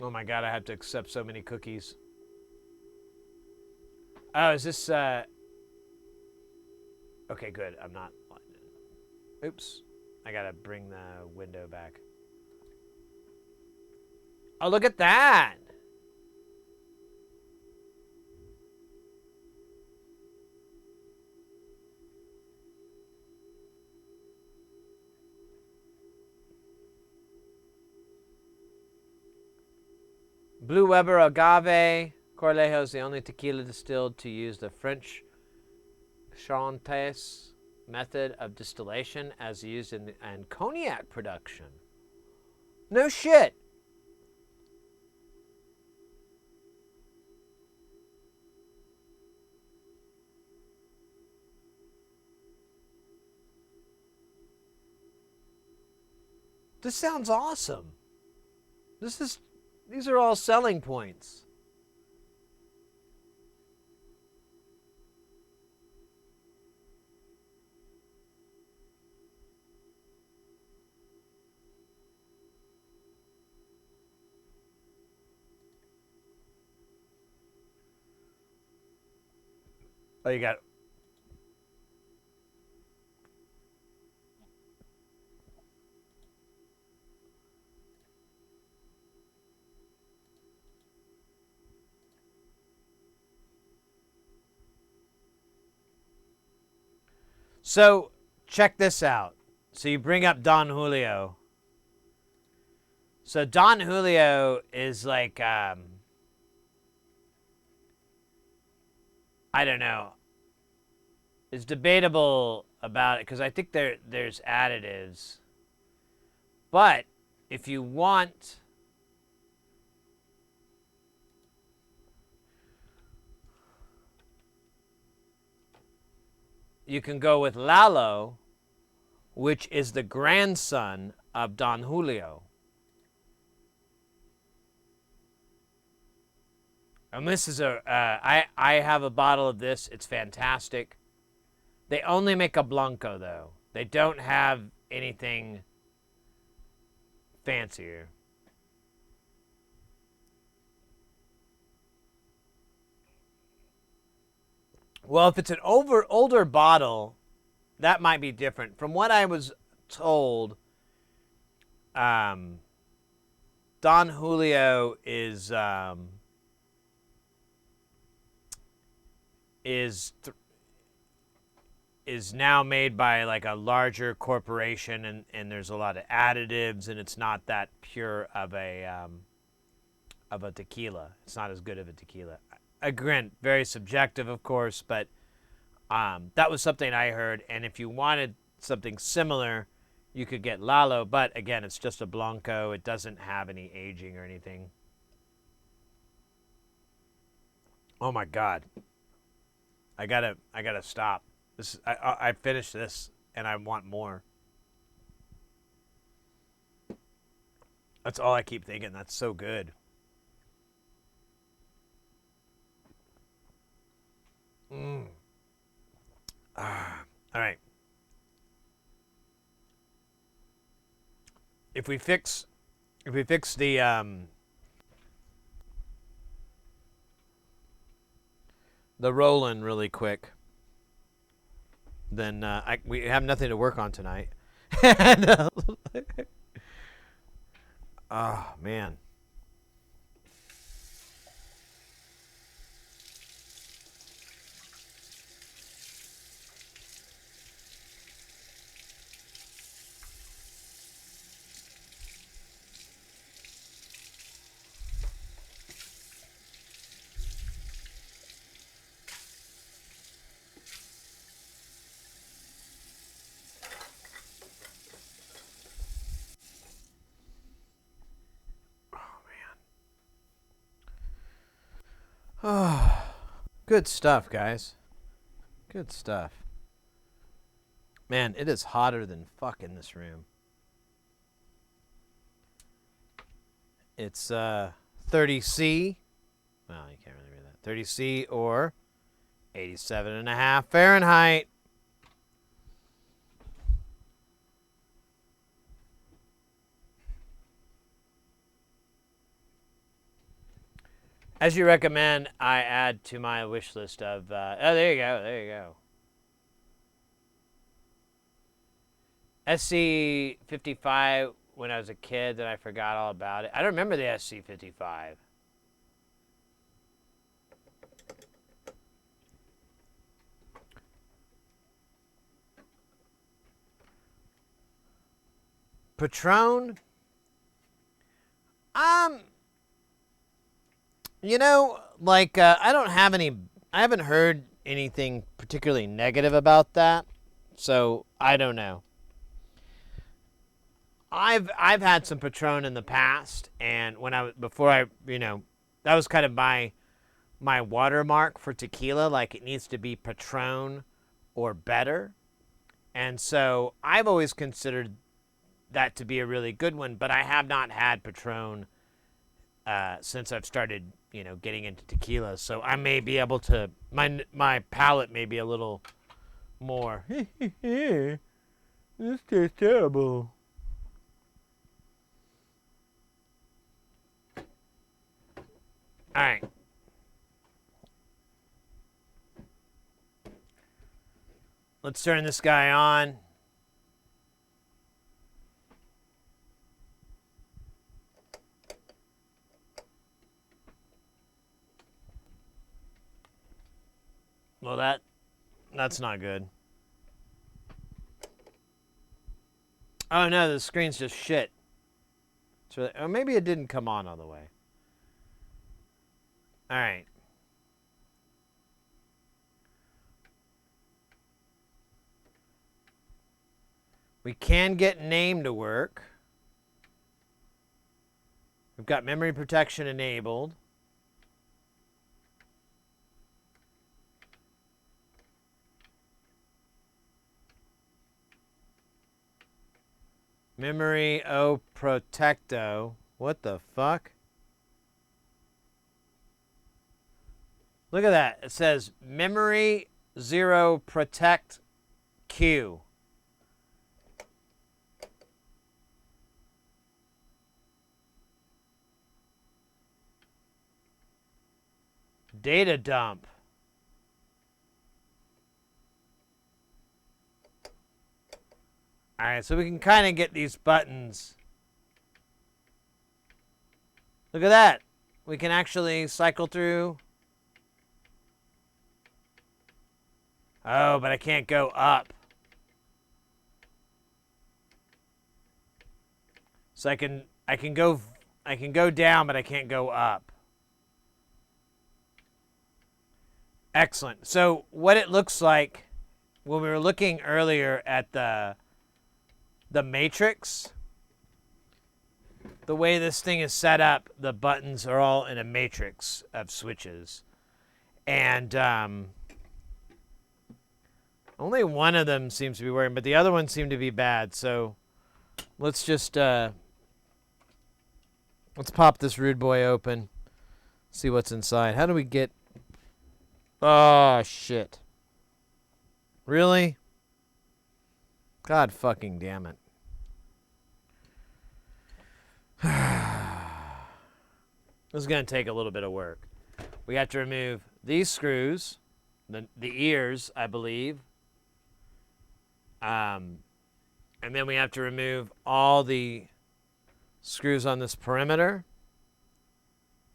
Oh my God, I have to accept so many cookies. Oh, is this okay, good. I'm not. Oops. I gotta bring the window back. Oh, look at that. Blue Weber Agave. Corlejo is the only tequila distilled to use the French Chantes method of distillation as used in cognac production. No shit. This sounds awesome. These are all selling points. Oh, you got. So, check this out. So you bring up Don Julio. So Don Julio is like, I don't know. It's debatable about it because I think there's additives. But if you want, you can go with Lalo, which is the grandson of Don Julio. And this is I have a bottle of this. It's fantastic. They only make a Blanco, though. They don't have anything fancier. Well, if it's an older bottle, that might be different. From what I was told, Don Julio is now made by like a larger corporation, and there's a lot of additives, and it's not that pure of a tequila. It's not as good of a tequila. Again, very subjective, of course, but that was something I heard. And if you wanted something similar, you could get Lalo. But again, it's just a Blanco. It doesn't have any aging or anything. Oh my God! I gotta stop. This I finished this, and I want more. That's all I keep thinking. That's so good. All right. If we fix the Roland really quick, then we have nothing to work on tonight. Oh man. Oh, good stuff, guys. Good stuff. Man, it is hotter than fuck in this room. It's 30C. Well, you can't really read that. 30C or 87.5 Fahrenheit. As you recommend, I add to my wish list of. Oh, there you go. There you go. SC55 when I was a kid, then I forgot all about it. I don't remember the SC55. Patron? You know, like, I haven't heard anything particularly negative about that, so I don't know. I've had some Patron in the past, and that was kind of my watermark for tequila. Like, it needs to be Patron or better, and so I've always considered that to be a really good one. But I have not had Patron since I've started, getting into tequila. So I may be able to my palate may be a little more. This tastes terrible. All right. Let's turn this guy on. Well, that's not good. Oh no, the screen's just shit. It's really, or maybe it didn't come on all the way. All right. We can get name to work. We've got memory protection enabled. Memory O Protecto. What the fuck? Look at that. It says Memory 0 Protect Q. Data dump. All right, so we can kind of get these buttons. Look at that. We can actually cycle through. Oh, but I can't go up. So I can go down, but I can't go up. Excellent. So what it looks like when we were looking earlier at the matrix, the way this thing is set up, the buttons are all in a matrix of switches. And only one of them seems to be working, but the other ones seem to be bad. So let's just let's pop this rude boy open, see what's inside. How do we get... Oh, shit. Really? God fucking damn it. This is going to take a little bit of work. We have to remove these screws, the ears, I believe. And then we have to remove all the screws on this perimeter.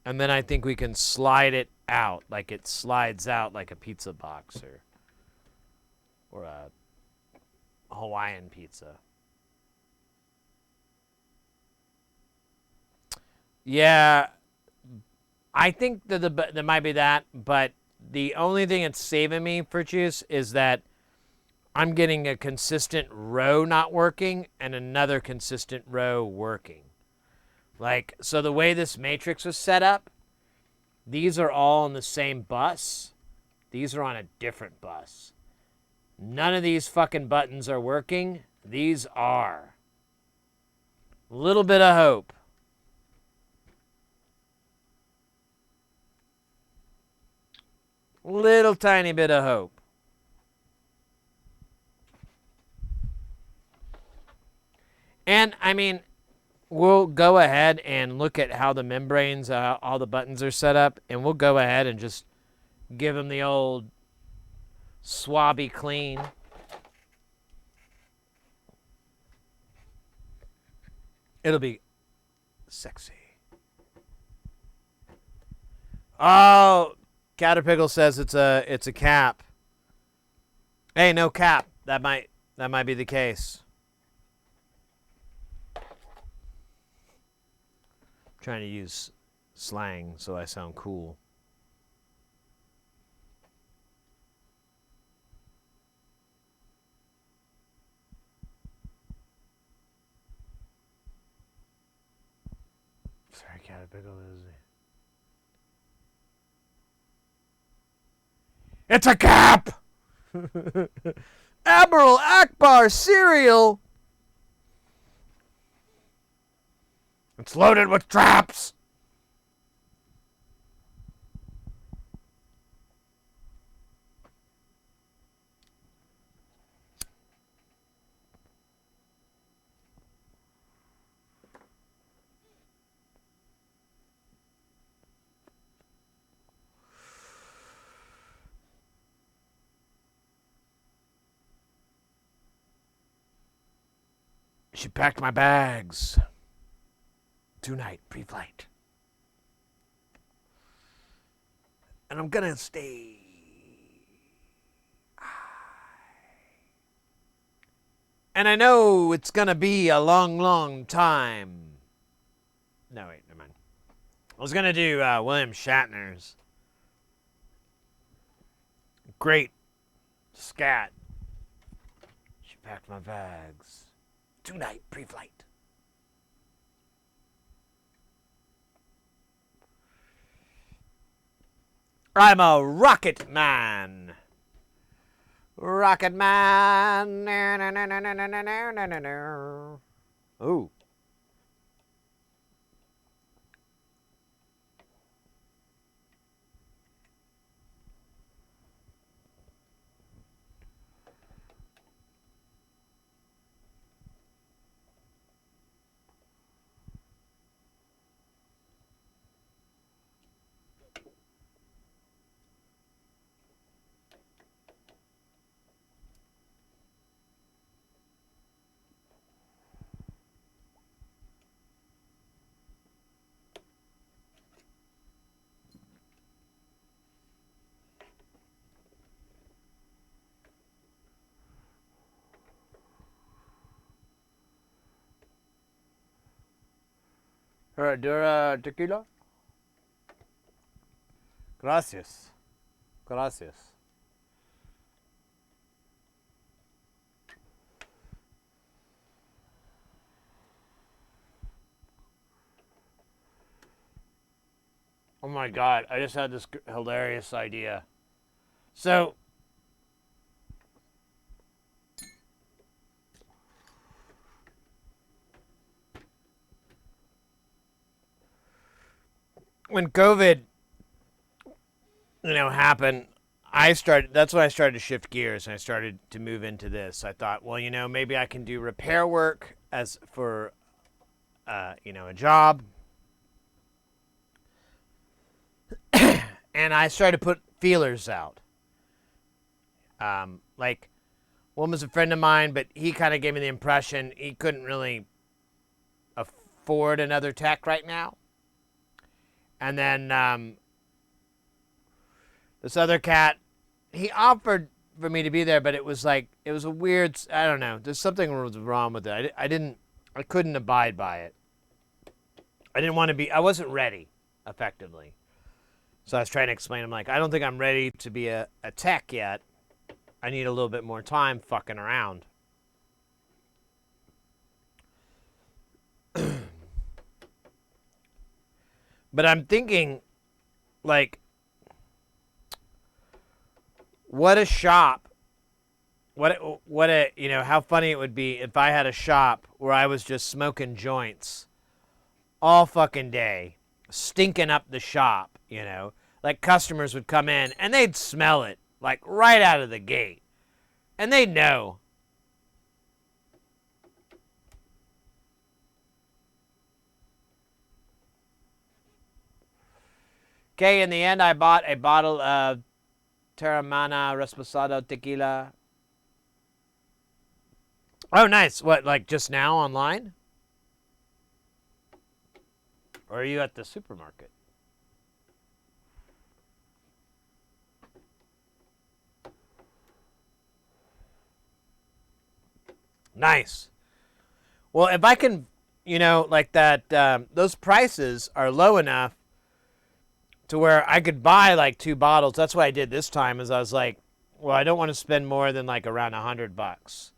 And then I think we can slide it out, like it slides out like a pizza box or a Hawaiian pizza. Yeah, I think that there might be that, but the only thing that's saving me for juice is that I'm getting a consistent row not working and another consistent row working. Like, so the way this matrix was set up, these are all on the same bus. These are on a different bus. None of these fucking buttons are working. These are. Little bit of hope. Little tiny bit of hope. And, I mean, we'll go ahead and look at how the membranes, all the buttons are set up, and we'll go ahead and just give them the old swabby clean. It'll be sexy. Oh, Caterpickle says it's a cap. Hey, no cap. That might be the case. Trying to use slang so I sound cool. Sorry, Caterpickle. It's a cap! Admiral Akbar cereal! It's loaded with traps! She packed my bags. Tonight, pre-flight. And I'm gonna stay. And I know it's gonna be a long, long time. No, wait, never mind. I was gonna do William Shatner's great scat. She packed my bags. Tonight, pre-flight. I'm a rocket man. Rocket man. Ooh. Herradura tequila? Gracias. Gracias. Oh my god, I just had this hilarious idea. So, when COVID, happened, that's when I started to shift gears and I started to move into this. I thought, well, maybe I can do repair work as for, a job. And I started to put feelers out. Like, one was a friend of mine, but he kind of gave me the impression he couldn't really afford another tech right now. And then this other cat, he offered for me to be there, but it was a weird, I don't know, there's something was wrong with it. I couldn't abide by it. I wasn't ready, effectively. So I was trying to explain, I'm like, I don't think I'm ready to be a tech yet. I need a little bit more time fucking around. But I'm thinking, like, what a shop. How funny it would be if I had a shop where I was just smoking joints all fucking day, stinking up the shop, Like, customers would come in and they'd smell it, like, right out of the gate. And they'd know. Okay, in the end, I bought a bottle of Terramana Reposado tequila. Oh, nice. What, like just now online? Or are you at the supermarket? Nice. Well, if I can, like that, those prices are low enough to where I could buy like 2 bottles. That's what I did this time. Is I was like, well, I don't want to spend more than like around $100.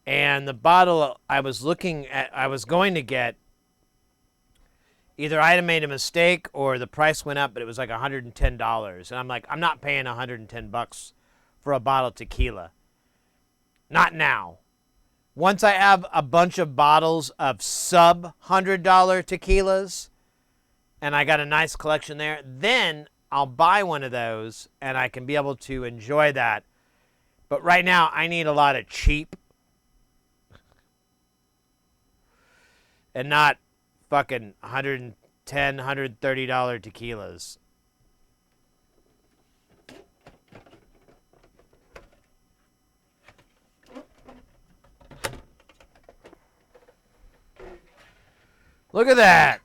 And the bottle I was going to get, either I had made a mistake or the price went up, but it was like $110. And I'm like, I'm not paying $110 for a bottle of tequila. Not now. Once I have a bunch of bottles of sub $100 tequilas, and I got a nice collection there, then I'll buy one of those and I can be able to enjoy that. But right now, I need a lot of cheap and not fucking $110, $130 tequilas. Look at that.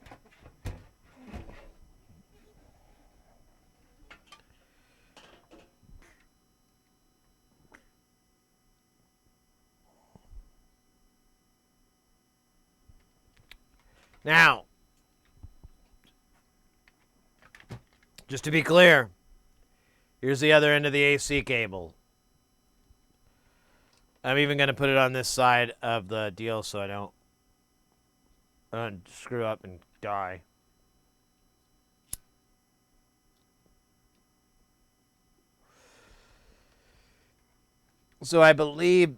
Now, just to be clear, here's the other end of the AC cable. I'm even going to put it on this side of the deal so I don't screw up and die. So I think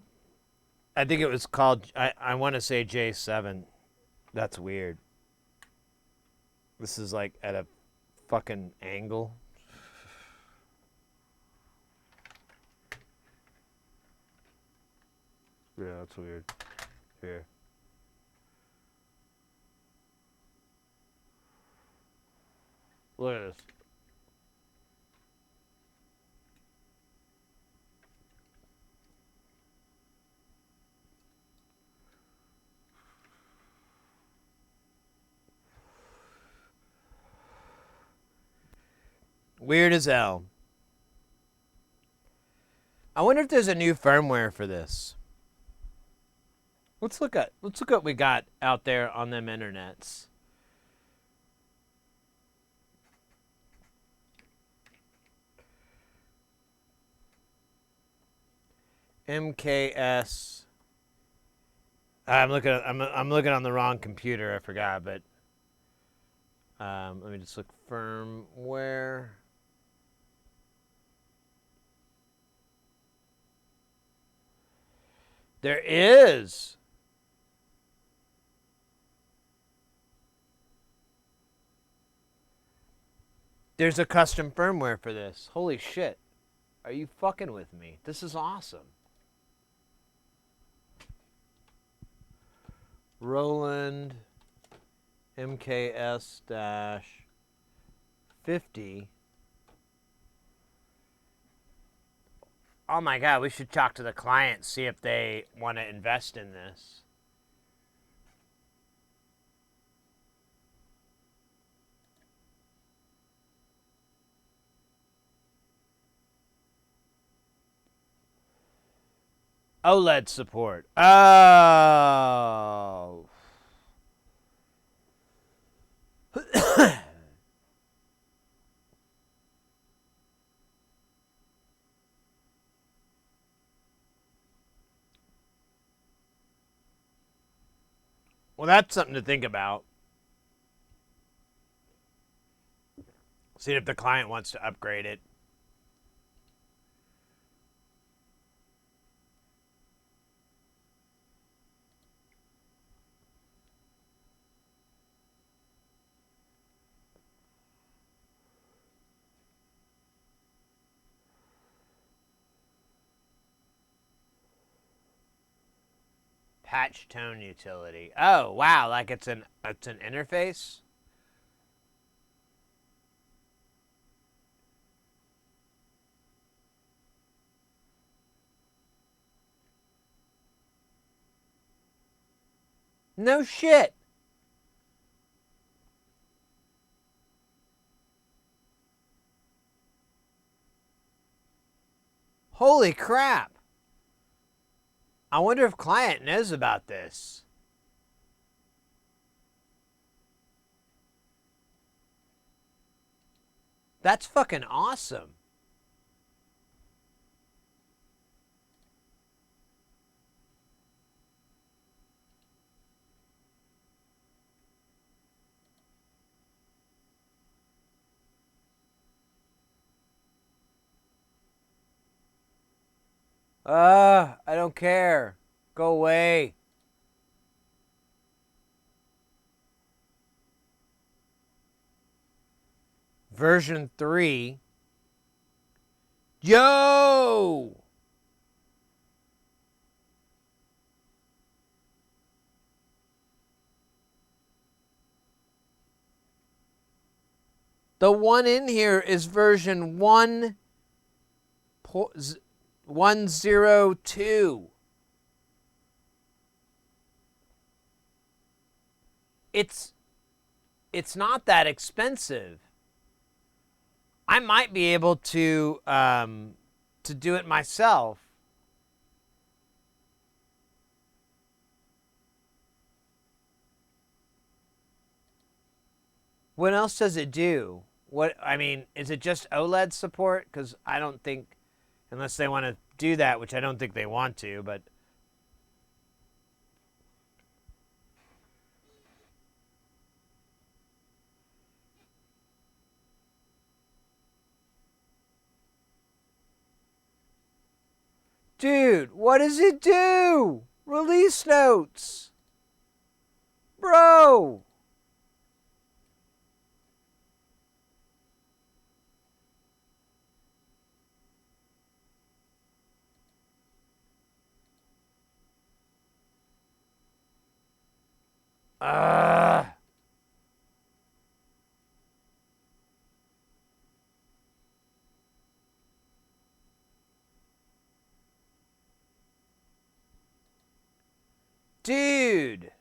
it was called, I want to say J7. That's weird. This is like at a fucking angle. Yeah, that's weird. Here. Look at this. Weird as hell. I wonder if there's a new firmware for this. Let's look at what we got out there on them internets. MKS. I'm looking on the wrong computer. I forgot, but let me just look firmware. There is. There's a custom firmware for this. Holy shit. Are you fucking with me? This is awesome. Roland MKS-50. Oh my god, we should talk to the client, see if they want to invest in this. OLED support. Oh. Well, that's something to think about. See if the client wants to upgrade it. Patch tone utility. Oh, wow, like it's an interface? No shit. Holy crap. I wonder if client knows about this. That's fucking awesome. I don't care. Go away. Version 3. Yo! The one in here is version 1.102. It's it's not that expensive. I might be able to do it myself. What else does it do? What, I mean, is it just OLED support? Because I don't think, unless they want to do that, which I don't think they want to, but dude, what does it do? Release notes. Bro. Uh, dude.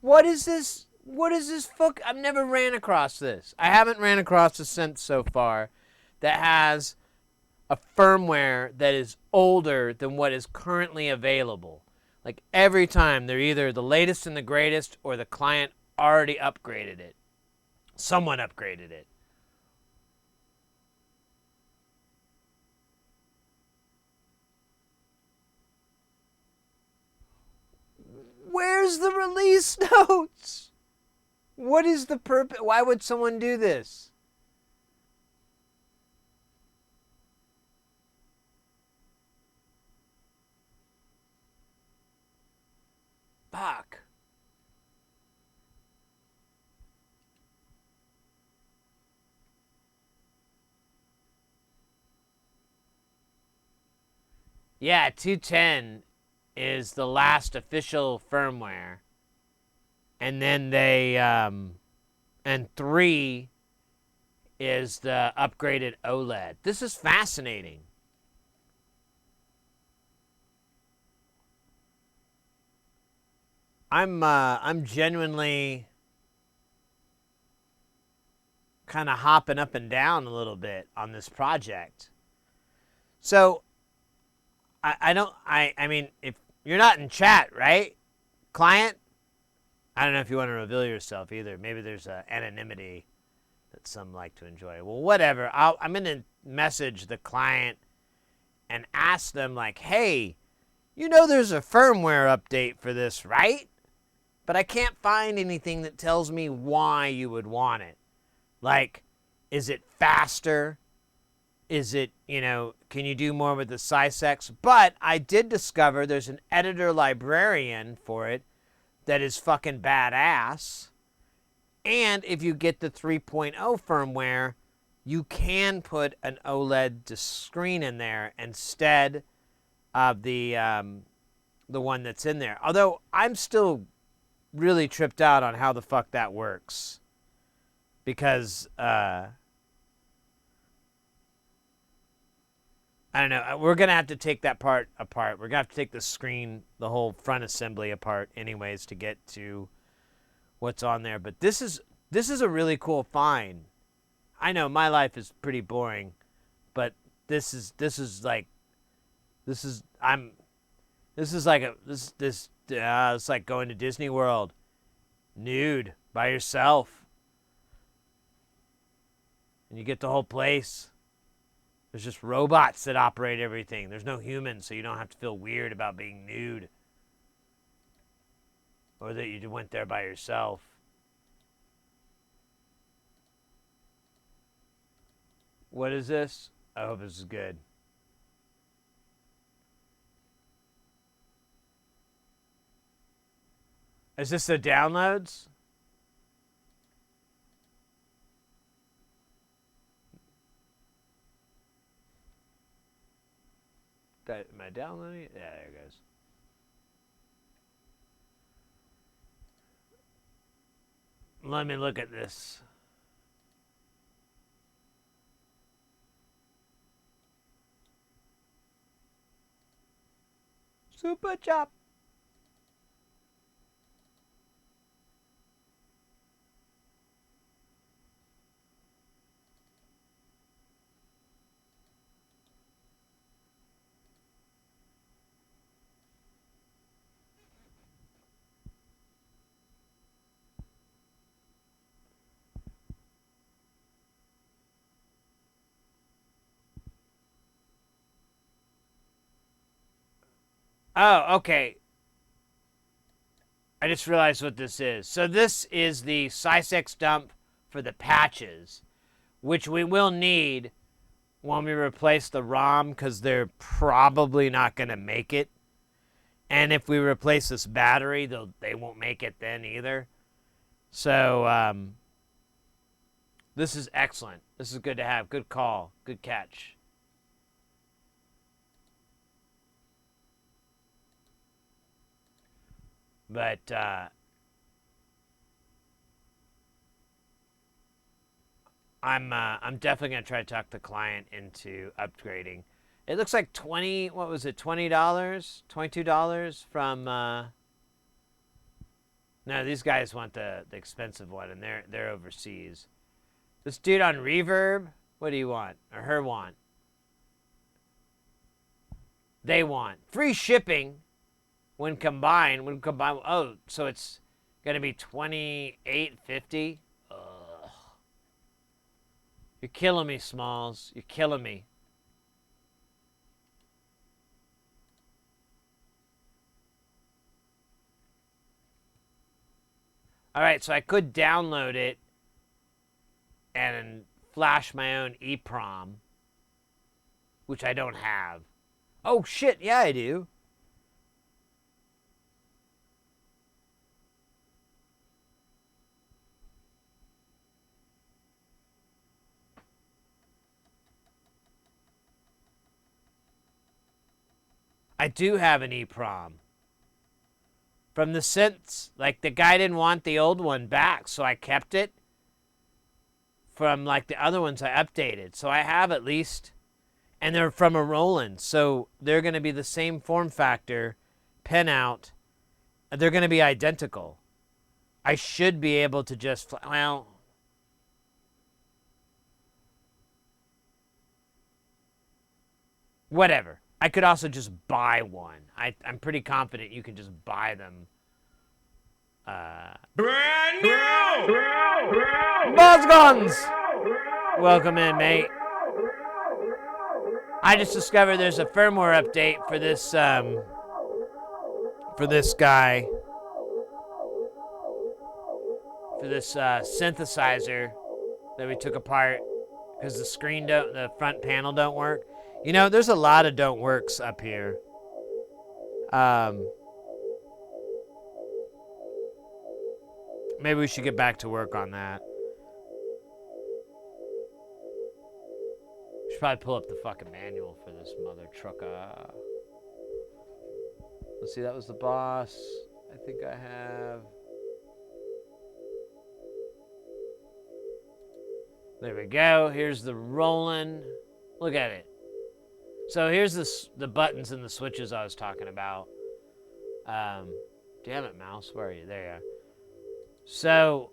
What is this? What is this fuck? I've never ran across this. I haven't ran across a sense so far that has a firmware that is older than what is currently available. Like every time they're either the latest and the greatest or the client already upgraded it. Someone upgraded it. Where's the release notes? What is the purpose? Why would someone do this? Fuck. Yeah, 210 is the last official firmware. And then and 3 is the upgraded OLED. This is fascinating. I'm genuinely kind of hopping up and down a little bit on this project. So I mean, if you're not in chat, right? Client? I don't know if you want to reveal yourself either. Maybe there's anonymity that some like to enjoy. Well, whatever. I'm going to message the client and ask them, like, hey, you know there's a firmware update for this, right? But I can't find anything that tells me why you would want it. Like, is it faster? Is it, can you do more with the SciSex? But I did discover there's an editor librarian for it that is fucking badass. And if you get the 3.0 firmware, you can put an OLED screen in there instead of the one that's in there. Although I'm still really tripped out on how the fuck that works. Because I don't know. We're going to have to take that part apart. We're going to have to take the screen, the whole front assembly apart anyways to get to what's on there. But this is a really cool find. I know my life is pretty boring, but it's like going to Disney World nude by yourself. And you get the whole place. There's just robots that operate everything. There's no humans, so you don't have to feel weird about being nude. Or that you went there by yourself. What is this? I hope this is good. Is this the downloads? Am I downloading it? Yeah, there it goes. Let me look at this. Super chop. Oh, okay. I just realized what this is. So this is the Sysex dump for the patches, which we will need when we replace the ROM because they're probably not going to make it. And if we replace this battery, they won't make it then either. So this is excellent. This is good to have. Good call. Good catch. But I'm definitely gonna try to talk the client into upgrading. It looks like what was it, $20, $22 from no, these guys want the expensive one and they're overseas. This dude on Reverb, what do you want? Or her want? They want free shipping when combined. Oh, so it's gonna be $28.50. Ugh. You're killing me, Smalls. You're killing me. All right, so I could download it and flash my own EEPROM, which I don't have. Oh, shit, yeah, I do. I do have an EEPROM. From the synths, like the guy didn't want the old one back, so I kept it. From like the other ones I updated. So I have at least, and they're from a Roland, so they're going to be the same form factor, pen out. They're going to be identical. I should be able to just, well, whatever. I could also just buy one. I'm pretty confident you can just buy them. Brand new! Buzz Guns! Welcome in, mate. I just discovered there's a firmware update for this guy. For this synthesizer that we took apart because the front panel don't work. You know, there's a lot of don't works up here. Maybe we should get back to work on that. Should probably pull up the fucking manual for this mother trucker. Let's see, that was the boss. I think I have. There we go. Here's the Roland. Look at it. So here's the buttons and the switches I was talking about. Damn it, mouse. Where are you? There you are. So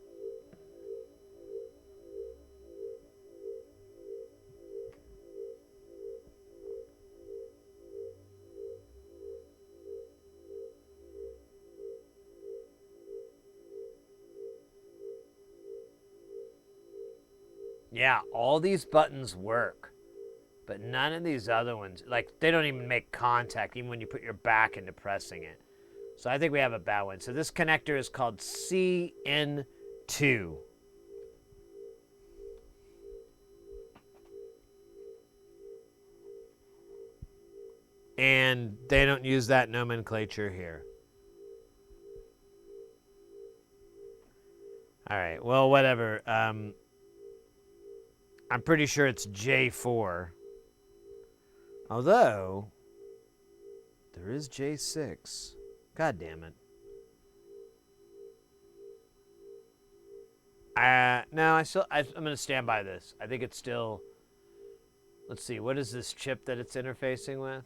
yeah, all these buttons work. But none of these other ones, like, they don't even make contact, even when you put your back into pressing it. So I think we have a bad one. So this connector is called CN2. And they don't use that nomenclature here. All right, well, whatever. I'm pretty sure it's J4. Although, there is J6. God damn it. No, I'm going to stand by this. I think it's still, let's see, what is this chip that it's interfacing with?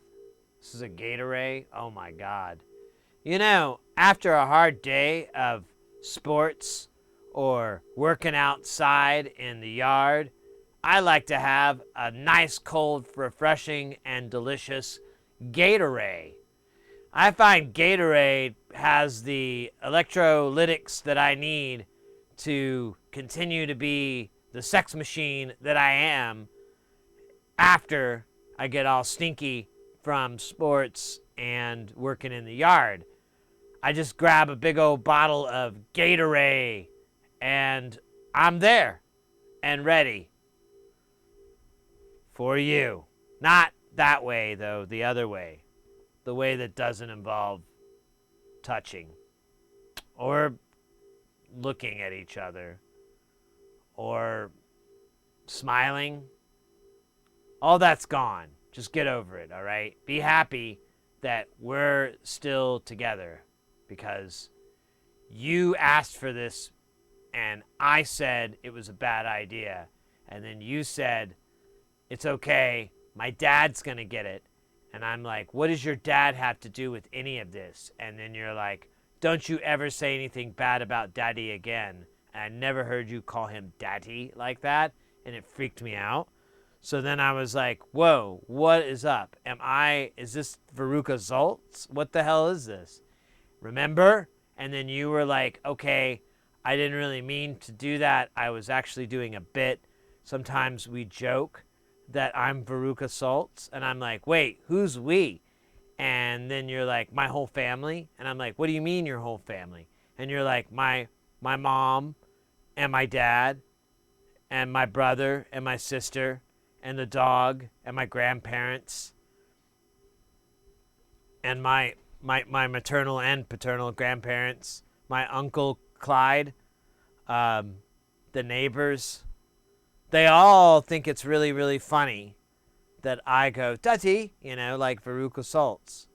This is a gate array. Oh my God. You know, after a hard day of sports or working outside in the yard, I like to have a nice, cold, refreshing, and delicious Gatorade. I find Gatorade has the electrolytics that I need to continue to be the sex machine that I am after I get all stinky from sports and working in the yard. I just grab a big old bottle of Gatorade and I'm there and ready for you. Not that way, though, the other way. The way that doesn't involve touching or looking at each other or smiling. All that's gone. Just get over it, all right? Be happy that we're still together because you asked for this and I said it was a bad idea. And then you said, it's okay, my dad's gonna get it. And I'm like, what does your dad have to do with any of this? And then you're like, don't you ever say anything bad about daddy again. And I never heard you call him daddy like that. And it freaked me out. So then I was like, whoa, what is up? Is this Veruca Zoltz? What the hell is this? Remember? And then you were like, okay, I didn't really mean to do that. I was actually doing a bit. Sometimes we joke that I'm Veruca Zoltz. And I'm like, wait, who's we? And then you're like, my whole family? And I'm like, what do you mean your whole family? And you're like, my mom and my dad and my brother and my sister and the dog and my grandparents and my maternal and paternal grandparents, my uncle Clyde, the neighbors. They all think it's really, really funny that I go, Daddy, like Veruca Zoltz.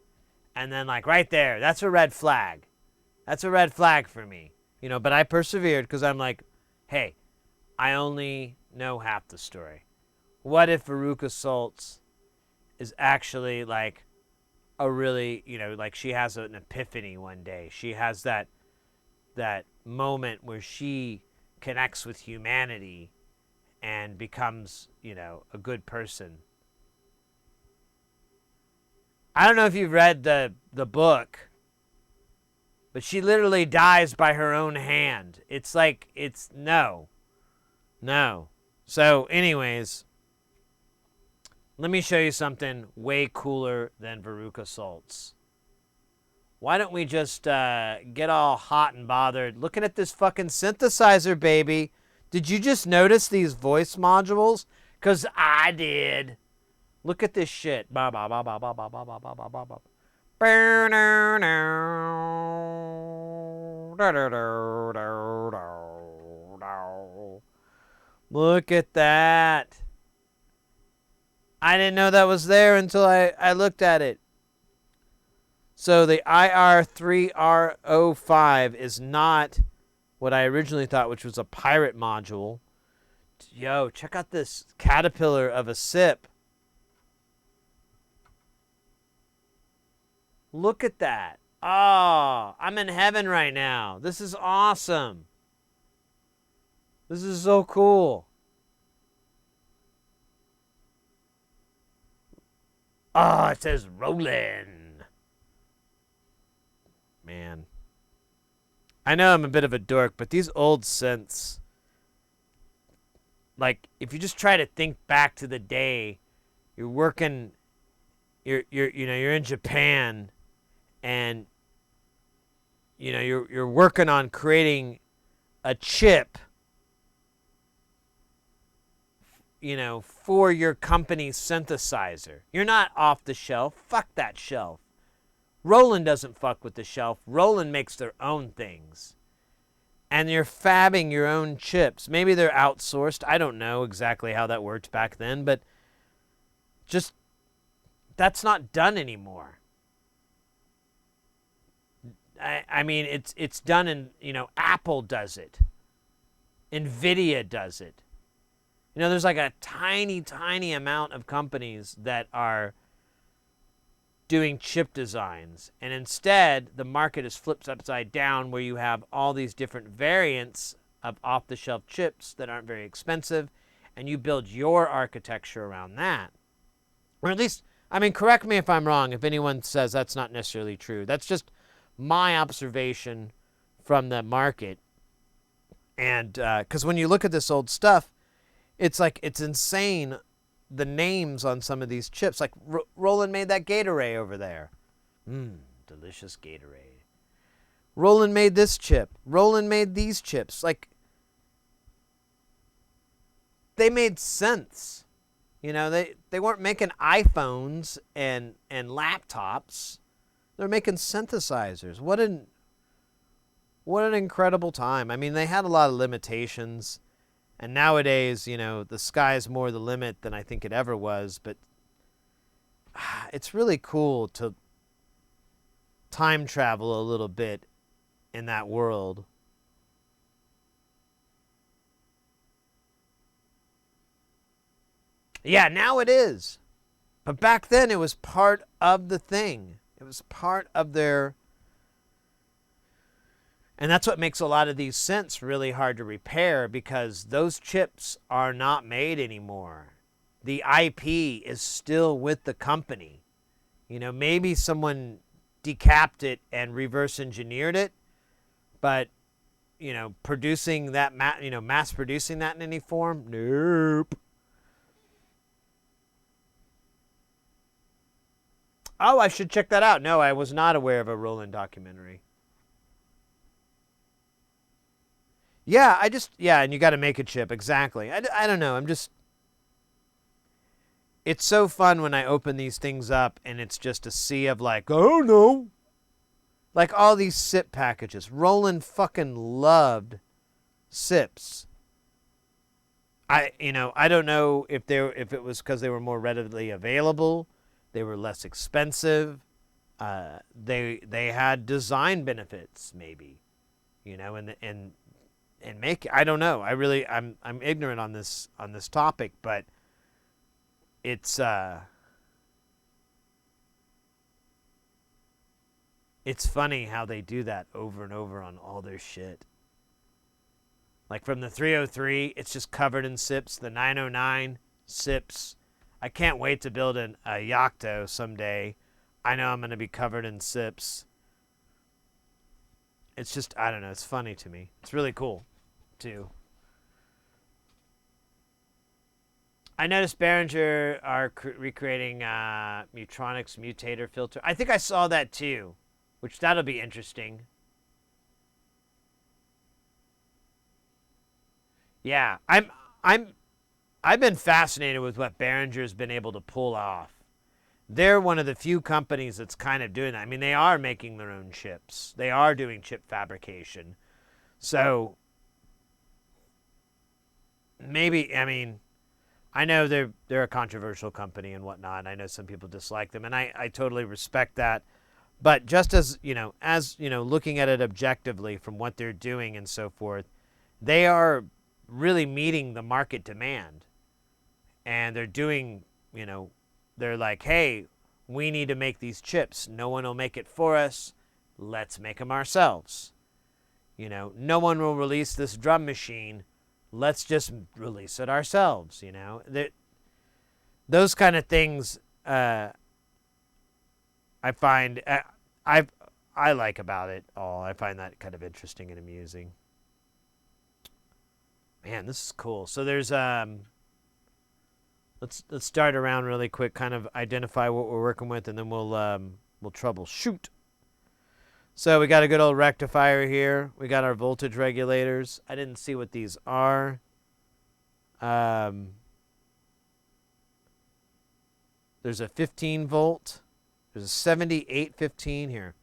And then like right there, that's a red flag. That's a red flag for me. But I persevered because I'm like, hey, I only know half the story. What if Veruca Zoltz is actually like a really, like she has an epiphany one day. She has that moment where she connects with humanity and becomes, a good person. I don't know if you've read the book, but she literally dies by her own hand. It's like, no. So anyways, let me show you something way cooler than Veruca Zoltz. Why don't we just get all hot and bothered looking at this fucking synthesizer, baby? Did you just notice these voice modules? Because I did. Look at this shit. Ba ba ba ba ba ba ba ba ba ba ba ba. Look at that. I didn't know that was there until I looked at it. So the IR3R05 is not what I originally thought, which was a pirate module. Yo, check out this caterpillar of a SIP. Look at that. Oh, I'm in heaven right now. This is awesome. This is so cool. Oh, it says Roland. Man. I know I'm a bit of a dork, but these old synths, like, if you just try to think back to the day, you're working, you're in Japan, and, you're working on creating a chip, for your company's synthesizer. You're not off the shelf. Fuck that shelf. Roland doesn't fuck with the shelf. Roland makes their own things. And you're fabbing your own chips. Maybe they're outsourced. I don't know exactly how that worked back then, but just that's not done anymore. I mean, it's done in, Apple does it. Nvidia does it. There's like a tiny, tiny amount of companies that are doing chip designs. And instead, the market is flipped upside down where you have all these different variants of off-the-shelf chips that aren't very expensive, and you build your architecture around that. Or at least, correct me if I'm wrong, if anyone says that's not necessarily true. That's just my observation from the market. And because when you look at this old stuff, it's insane, the names on some of these chips. Like Roland made that Gatorade over there. Delicious Gatorade. Roland made this chip. Roland made these chips. Like, they made sense. You know, they weren't making iPhones and laptops. They're making synthesizers. What an incredible time. I mean, they had a lot of limitations. And nowadays, you know, the sky is more the limit than I think it ever was. But it's really cool to time travel a little bit in that world. Yeah, now it is. But back then it was part of the thing. It was part of their... And that's what makes a lot of these synths really hard to repair, because those chips are not made anymore. The IP is still with the company. You know, maybe someone decapped it and reverse engineered it, but, you know, producing that, mass producing that in any form, nope. Oh, I should check that out. No, I was not aware of a Roland documentary. Yeah, and you got to make a chip, exactly. I don't know, it's so fun when I open these things up and it's just a sea of like, oh no. Like all these SIP packages. Roland fucking loved SIPs. I don't know if it was because they were more readily available, they were less expensive, they had design benefits maybe, you know, and make, I don't know. I'm ignorant on this topic, but it's funny how they do that over and over on all their shit. Like from the 303, it's just covered in SIPs. The 909, SIPs. I can't wait to build a Yocto someday. I know I'm going to be covered in SIPs. It's just, I don't know, it's funny to me. It's really cool, too. I noticed Behringer are recreating Mutronics mutator filter. I think I saw that, too, which that'll be interesting. Yeah, I've been fascinated with what Behringer's been able to pull off. They're one of the few companies that's kind of doing that. I mean, they are making their own chips. They are doing chip fabrication. So maybe, I mean, I know they're a controversial company and whatnot. I know some people dislike them, and I totally respect that. But just as looking at it objectively from what they're doing and so forth, they are really meeting the market demand. And they're doing, they're like, hey, we need to make these chips. No one will make it for us. Let's make them ourselves. No one will release this drum machine. Let's just release it ourselves, Those kind of things I find, I like about it all. I find that kind of interesting and amusing. Man, this is cool. So there's let's start around really quick, kind of identify what we're working with, and then we'll troubleshoot. So we got a good old rectifier here. We got our voltage regulators. I didn't see what these are. There's a 15 volt. There's a 7815 here.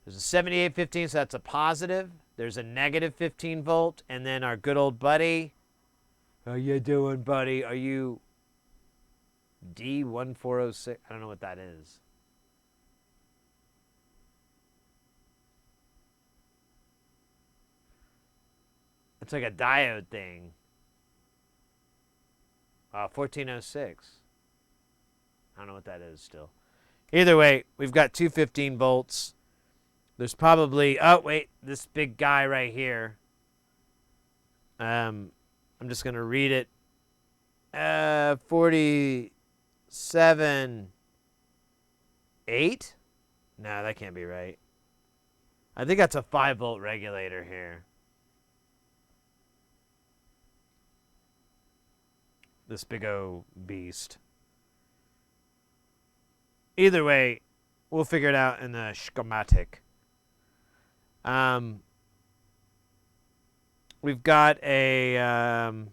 There's a 7815, so that's a positive. There's a negative 15 volt, and then our good old buddy. How you doing, buddy? Are you D1406? I don't know what that is. It's like a diode thing. 1406. I don't know what that is still. Either way, we've got two 15 volts. There's probably, oh wait, this big guy right here. I'm just gonna read it. 47.8? No, that can't be right. I think that's a 5 volt regulator here. this big O beast. Either way, we'll figure it out in the schematic. We've got an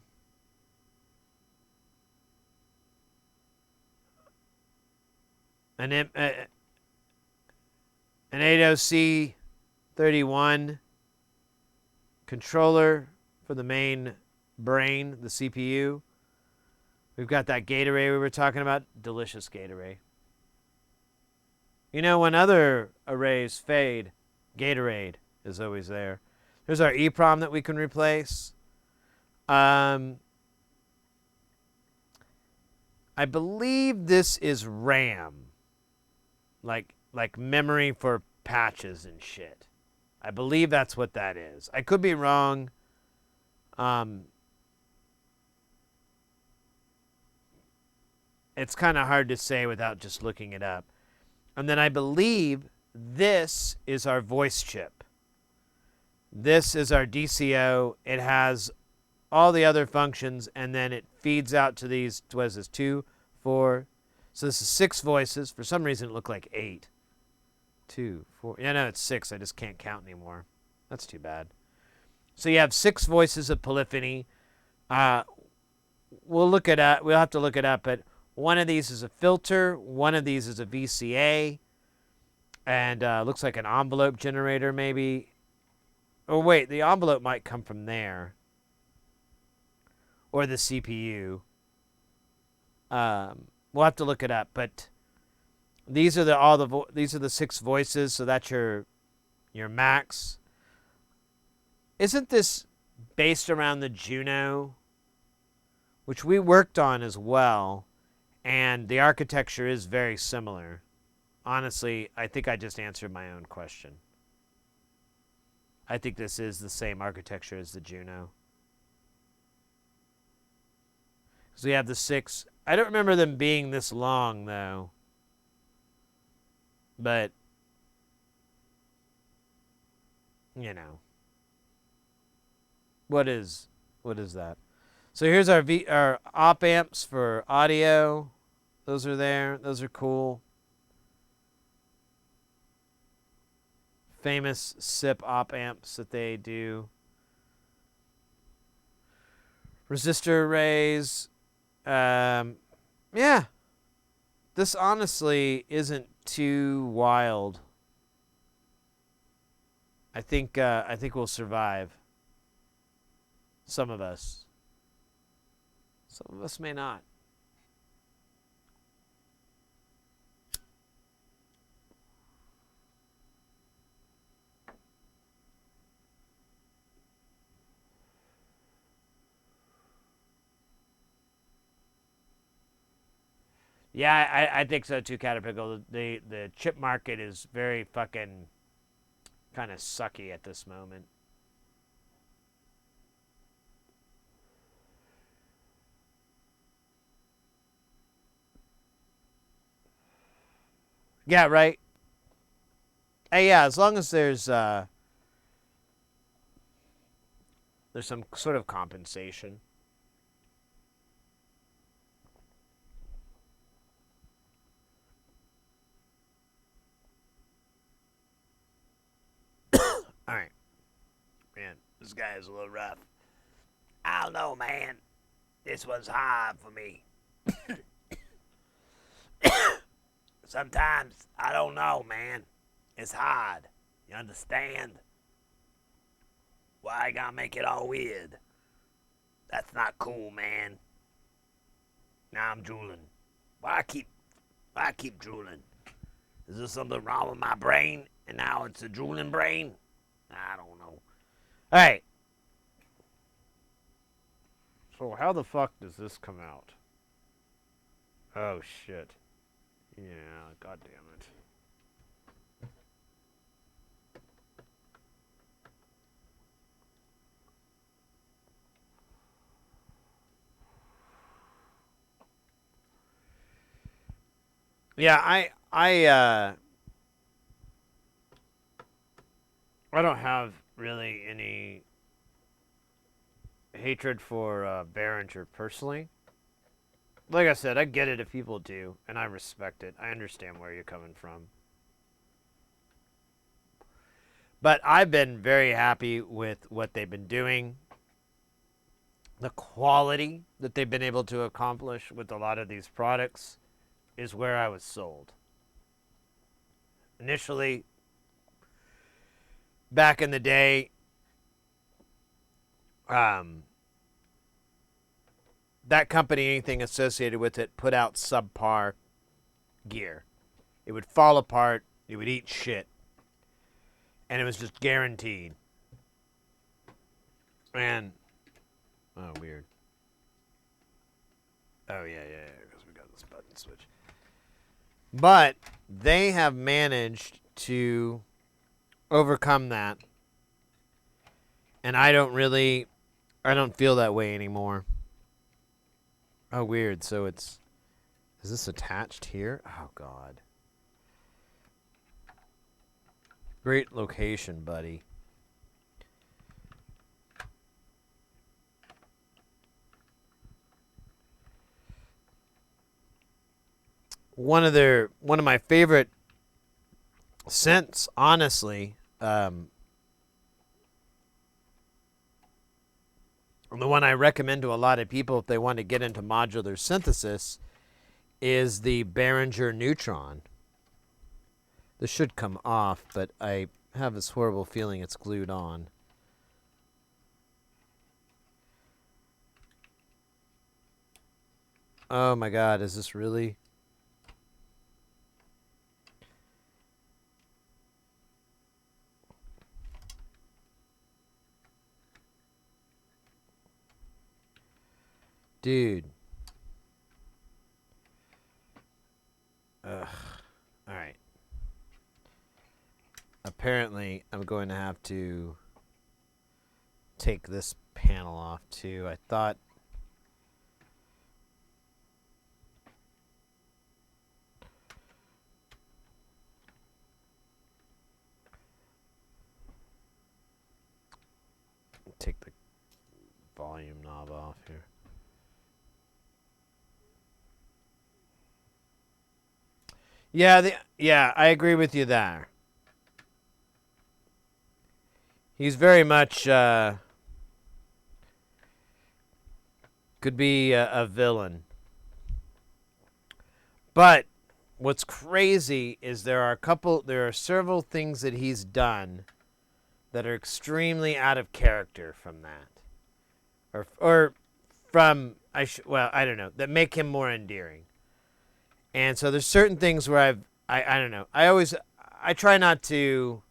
80C31 controller for the main brain, the CPU. We've got that gate array we were talking about. Delicious gate array. You know, when other arrays fade, Gatorade is always there. There's our EEPROM that we can replace. I believe this is RAM. Like memory for patches and shit. I believe that's what that is. I could be wrong. It's kind of hard to say without just looking it up. And then I believe this is our voice chip. This is our DCO. It has all the other functions, and then it feeds out to these, what is this, 2, 4. So this is 6 voices. For some reason, it looked like 8. 2, 4. Yeah, no, it's 6. I just can't count anymore. That's too bad. So you have 6 voices of polyphony. We'll have to look it up, but one of these is a filter. One of these is a VCA. And looks like an envelope generator, maybe. Oh, wait, the envelope might come from there. Or the CPU. We'll have to look it up, but these are the 6 voices, so that's your max. Isn't this based around the Juno, which we worked on as well, and the architecture is very similar? Honestly, I think I just answered my own question. I think this is the same architecture as the Juno. So we have the 6. I don't remember them being this long, though. But, you know. What is that? So here's our op amps for audio. Those are there. Those are cool. Famous SIP op amps that they do. Resistor arrays. Yeah. This honestly isn't too wild. I think we'll survive. Some of us. Some of us may not. Yeah, I think so too, Caterpillar. The chip market is very fucking kind of sucky at this moment. Yeah, right. Hey, yeah, as long as there's some sort of compensation. All right. Man, this guy is a little rough. I don't know, man. This one's hard for me. Sometimes I don't know, man. It's hard. You understand? Why I gotta make it all weird? That's not cool, man. Now I'm drooling. Why I keep drooling? Is there something wrong with my brain? And now it's a drooling brain? I don't know. Alright. So how the fuck does this come out? Oh shit. Yeah, god damn it. Yeah, I don't have really any hatred for Behringer personally. like I said, I get it if people do, and I respect it. I understand where you're coming from. But I've been very happy with what they've been doing. The quality that they've been able to accomplish with a lot of these products is where I was sold. Initially, back in the day, that company, anything associated with it, put out subpar gear. It would fall apart. It would eat shit. And it was just guaranteed. And, oh, weird. Oh, yeah, because we got this button switch. But they have managed to overcome that. And I don't feel that way anymore. Oh, weird. So is this attached here? Oh, God. Great location, buddy. One of my favorite scents, honestly, and the one I recommend to a lot of people if they want to get into modular synthesis, is the Behringer Neutron. This should come off, but I have this horrible feeling it's glued on. Oh my God, is this really? Dude. Ugh. All right. Apparently, I'm going to have to take this panel off too. I thought take the volume knob off here. Yeah, I agree with you there. He's very much could be a villain. But what's crazy is there are several things that he's done that are extremely out of character from that. Or from I don't know, that make him more endearing. And so there's certain things where I don't know. I try not to.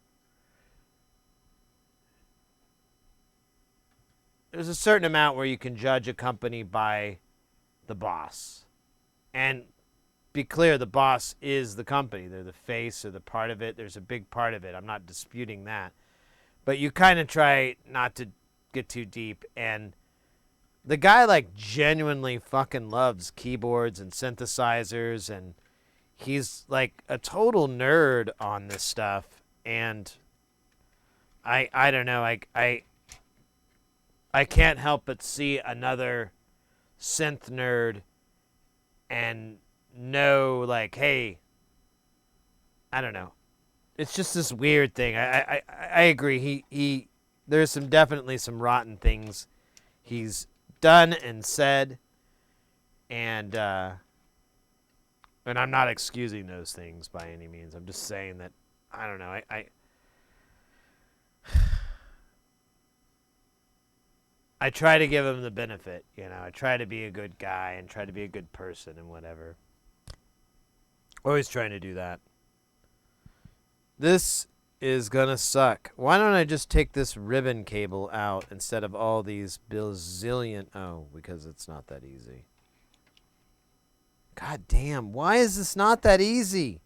There's a certain amount where you can judge a company by the boss. And be clear, the boss is the company. They're the face or the part of it. There's a big part of it. I'm not disputing that. But you kind of try not to get too deep. And the guy like genuinely fucking loves keyboards and synthesizers. And he's like a total nerd on this stuff. And I don't know. I can't help but see another synth nerd and know, like, hey, I don't know. It's just this weird thing. I agree. There's definitely some rotten things he's done and said, and I'm not excusing those things by any means. I'm just saying that I don't know. I try to give him the benefit, you know. I try to be a good guy and try to be a good person and whatever. Always trying to do that. This is gonna suck. Why don't I just take this ribbon cable out instead of all these bazillion... Oh, because it's not that easy. God damn, why is this not that easy?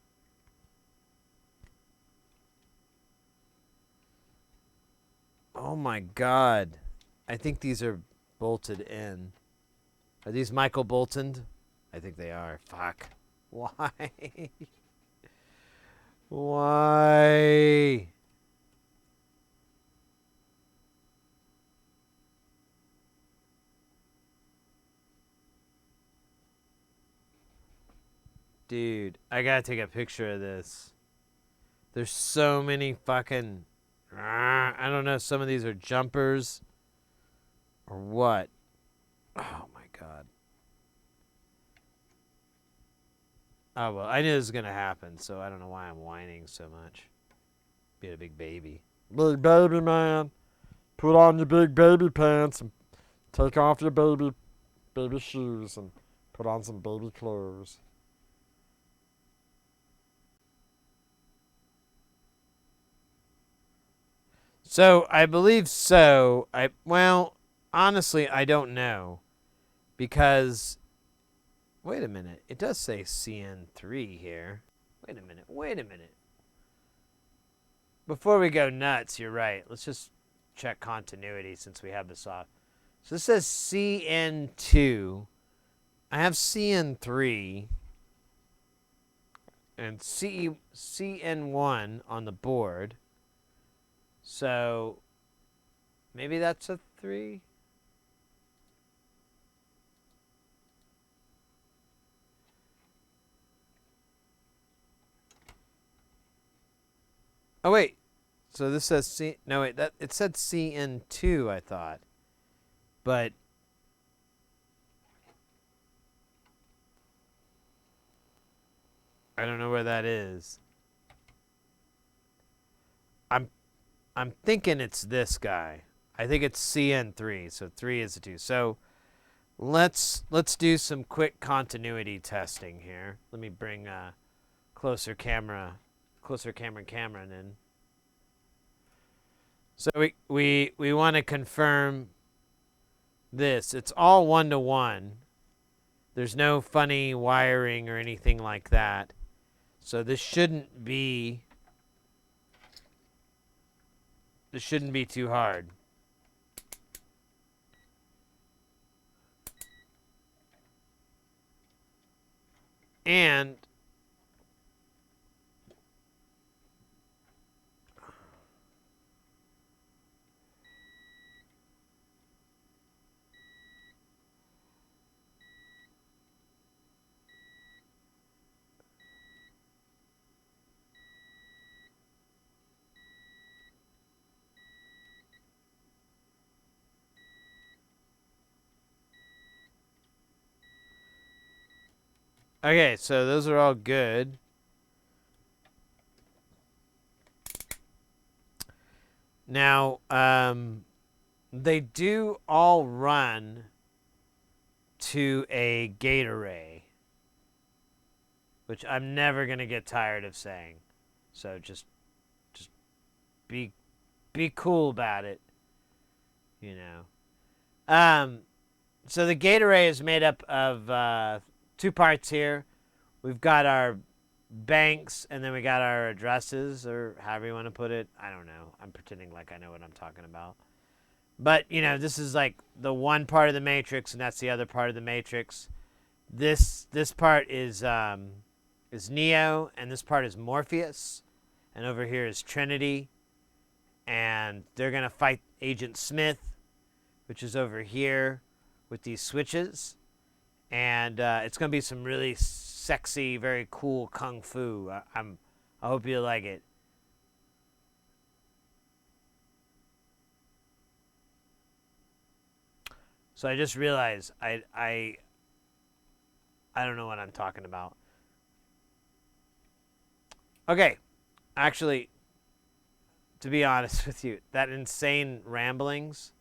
Oh my God. I think these are bolted in. Are these Michael Boltoned? I think they are. Fuck. Why? Why? Dude, I gotta take a picture of this. There's so many fucking... I don't know, some of these are jumpers or what. Oh my god. Oh well, I knew this was gonna happen, so I don't know why I'm whining so much. Being a big baby. Big baby man. Put on your big baby pants and take off your baby shoes and put on some baby clothes. So I believe so. Well, honestly, I don't know, because wait a minute, it does say CN3 here. Wait a minute. Before we go nuts, you're right. Let's just check continuity since we have this off. So this says CN2. I have CN3 and CN1 on the board. So maybe that's a 3. Oh wait. So this says C. No wait, that it said CN2, I thought. But I don't know where that is. I'm thinking it's this guy. I think it's CN3, so 3 is a 2. So let's do some quick continuity testing here. Let me bring closer Cameron in. So we want to confirm this. It's all 1-to-1. There's no funny wiring or anything like that. So this shouldn't be too hard. And okay, so those are all good. Now, they do all run to a gate array, which I'm never going to get tired of saying. So just be cool about it, you know. So the gate array is made up of 2 parts here. We've got our banks, and then we got our addresses, or however you want to put it. I don't know. I'm pretending like I know what I'm talking about. But, you know, this is like the one part of the matrix, and that's the other part of the matrix. This part is Neo, and this part is Morpheus, and over here is Trinity, and they're going to fight Agent Smith, which is over here with these switches, and it's going to be some really sexy, very cool kung fu. I hope you like it. So I just realized I don't know what I'm talking about. Okay, actually, to be honest with you, that insane ramblings,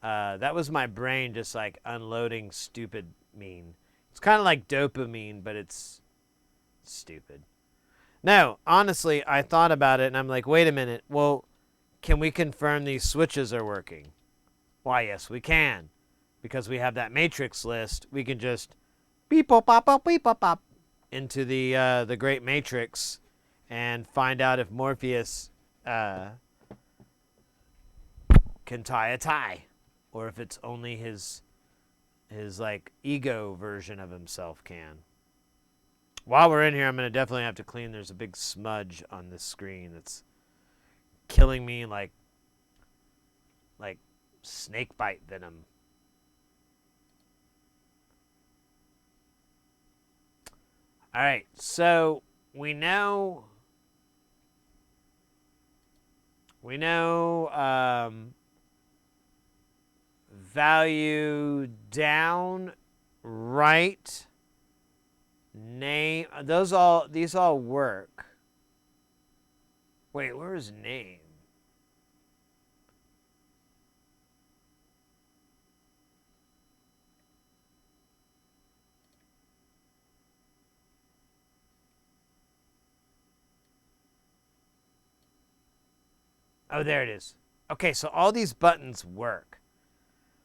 that was my brain just like unloading stupid mean. It's kind of like dopamine, but it's stupid. No, honestly, I thought about it and I'm like, wait a minute. Well, can we confirm these switches are working? Why, yes, we can. Because we have that matrix list, we can just beep pop pop beep pop pop into the great matrix and find out if Morpheus can tie a tie, or if it's only his like ego version of himself can. While we're in here, I'm gonna definitely have to clean. There's a big smudge on this screen that's killing me like snake bite venom. All right, so we know value down, right, name. These all work. Wait, where is name? Oh, there it is. Okay, so all these buttons work.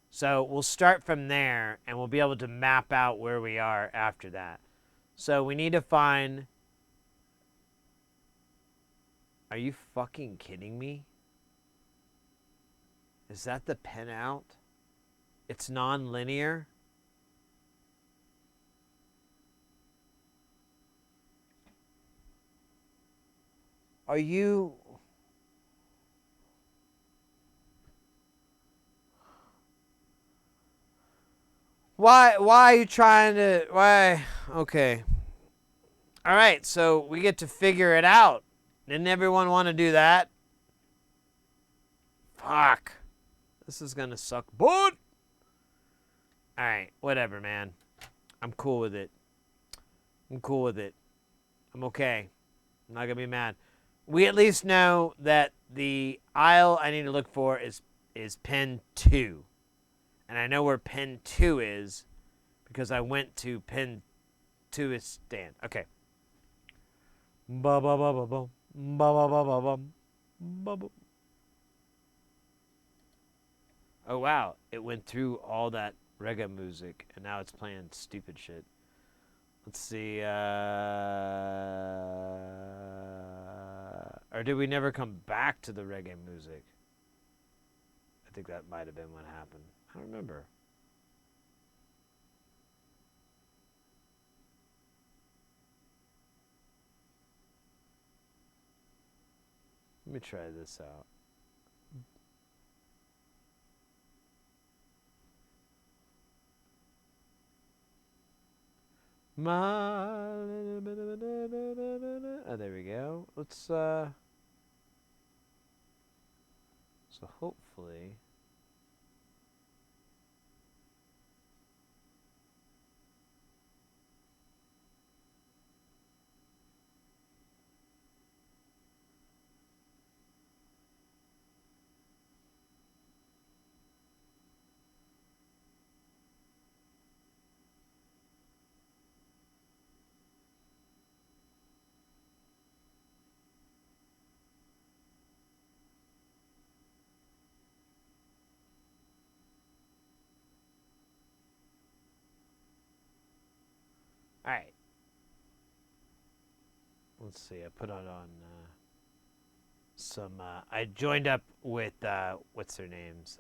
So we'll start from there, and we'll be able to map out where we are after that. So we need to find... Are you fucking kidding me? Is that the pen out? It's non-linear? Are you... Why are you trying to... Why? Okay. All right, so we get to figure it out. Didn't everyone want to do that? Fuck. This is going to suck. But... All right, whatever, man. I'm cool with it. I'm cool with it. I'm okay. I'm not going to be mad. We at least know that the aisle I need to look for is pin 2. And I know where pin 2 is because I went to pin 2 is stand. Okay. Ba ba ba ba ba ba ba ba ba ba ba ba. Oh wow! It went through all that reggae music, and now it's playing stupid shit. Let's see. Or did we never come back to the reggae music? I think that might have been what happened. I don't remember. Let me try this out. Oh, there we go. Let's so hopefully all right. Let's see. I put it on some. I joined up with what's their names?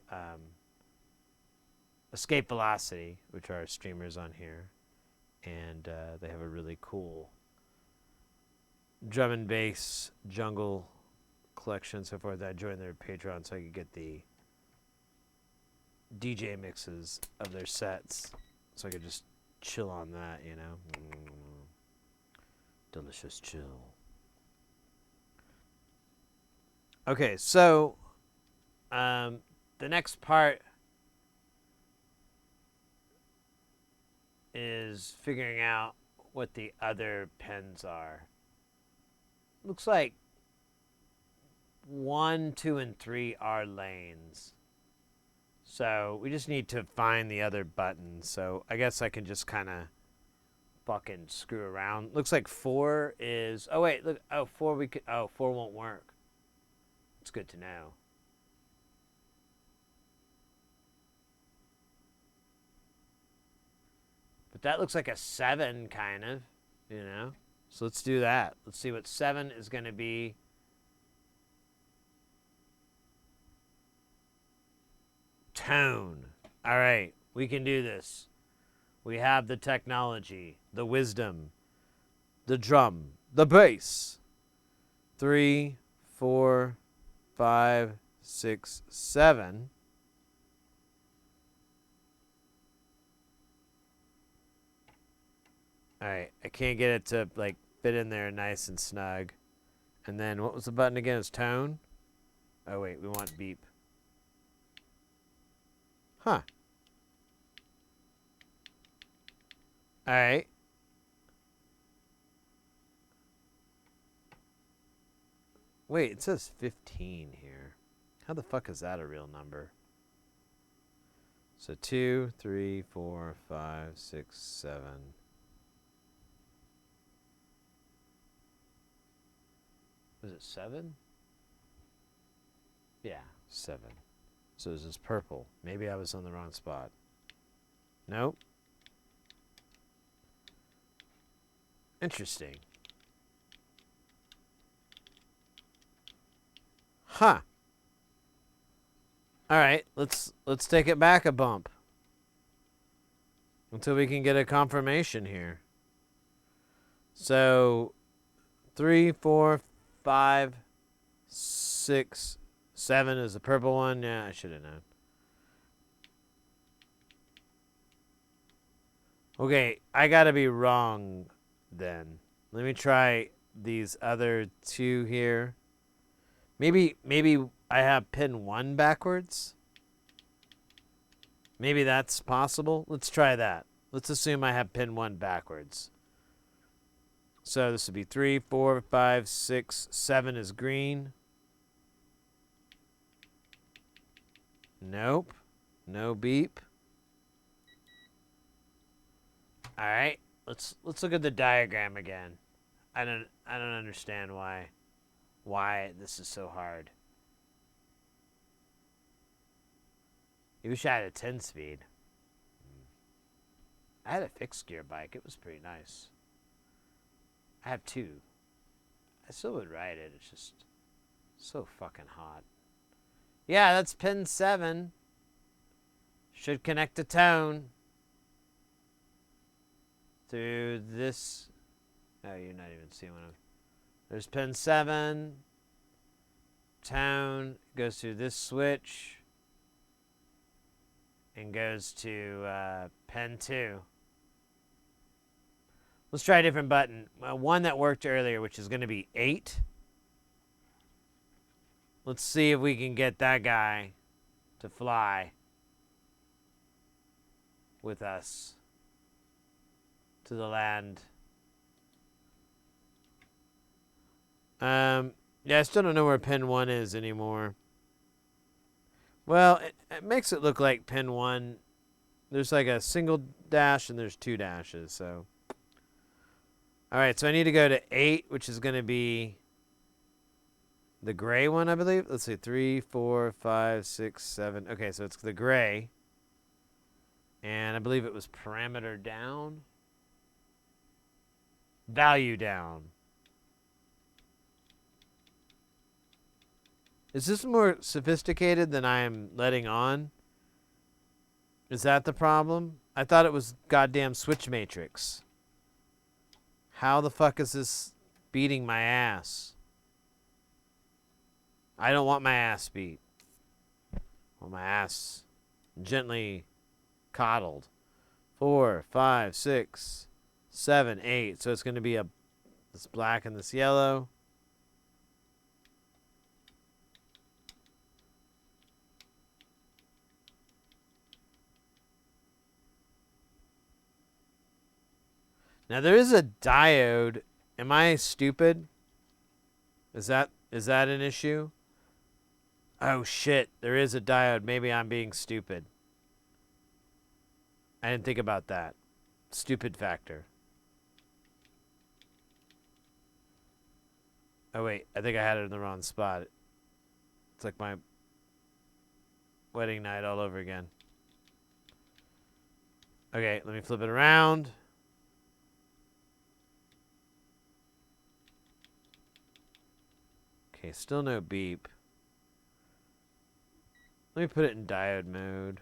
Escape Velocity, which are streamers on here, and they have a really cool drum and bass jungle collection and so forth. I joined their Patreon so I could get the DJ mixes of their sets, so I could just chill on that, you know. Delicious chill. Okay, so the next part is figuring out what the other pens are. Looks like 1, 2, and 3 are lanes. So we just need to find the other buttons. So I guess I can just kind of fucking screw around. Looks like 4 is... Oh, wait. Look. Oh, 4 we could... Oh, 4 won't work. It's good to know. But that looks like a 7, kind of. You know? So let's do that. Let's see what 7 is going to be. Tone. All right. We can do this. We have the technology, the wisdom, the drum, the bass. 3, 4, 5, 6, 7. Alright, I can't get it to, like, fit in there nice and snug. And then, what was the button again? It's tone? Oh, wait, we want beep. Huh. Alright. Wait, it says 15 here. How the fuck is that a real number? So 2, 3, 4, 5, 6, 7. Was it 7? Yeah, 7. So this is purple. Maybe I was on the wrong spot. Nope. Interesting. Huh. All right, let's take it back a bump until we can get a confirmation here. So 3, 4, 5, 6, 7 is the purple one. Yeah, I should have known. Okay, I gotta be wrong then. Let me try these other two here. Maybe I have pin 1 backwards. Maybe that's possible. Let's try that. Let's assume I have pin 1 backwards. So this would be 3, 4, 5, 6, 7 is green. Nope. No beep. All right. Let's look at the diagram again. I don't understand why this is so hard. You wish I had a 10 speed. I had a fixed gear bike. It was pretty nice. I have 2. I still would ride it. It's just so fucking hot. Yeah, that's pin 7. Should connect to tone. Through this. Oh, you're not even seeing one of them. There's pin 7. Tone goes through this switch. And goes to pin 2. Let's try a different button. One that worked earlier, which is going to be 8. Let's see if we can get that guy to fly with us to the land. Yeah, I still don't know where pin 1 is anymore. Well, it makes it look like pin 1. There's like a single dash and there's 2 dashes, so. All right, so I need to go to 8, which is going to be the gray one, I believe. Let's see, 3, 4, 5, 6, 7. Okay, so it's the gray. And I believe it was parameter down. Value down. Is this more sophisticated than I am letting on? Is that the problem? I thought it was goddamn switch matrix. How the fuck is this beating my ass? I don't want my ass beat. I want my ass gently coddled. 4, 5, 6, 7, 8. So it's going to be this black and this yellow. Now there is a diode. Am I stupid? Is that an issue? Oh shit, there is a diode. Maybe I'm being stupid. I didn't think about that. Stupid factor. Oh wait, I think I had it in the wrong spot. It's like my wedding night all over again. Okay, let me flip it around. Okay, still no beep. Let me put it in diode mode.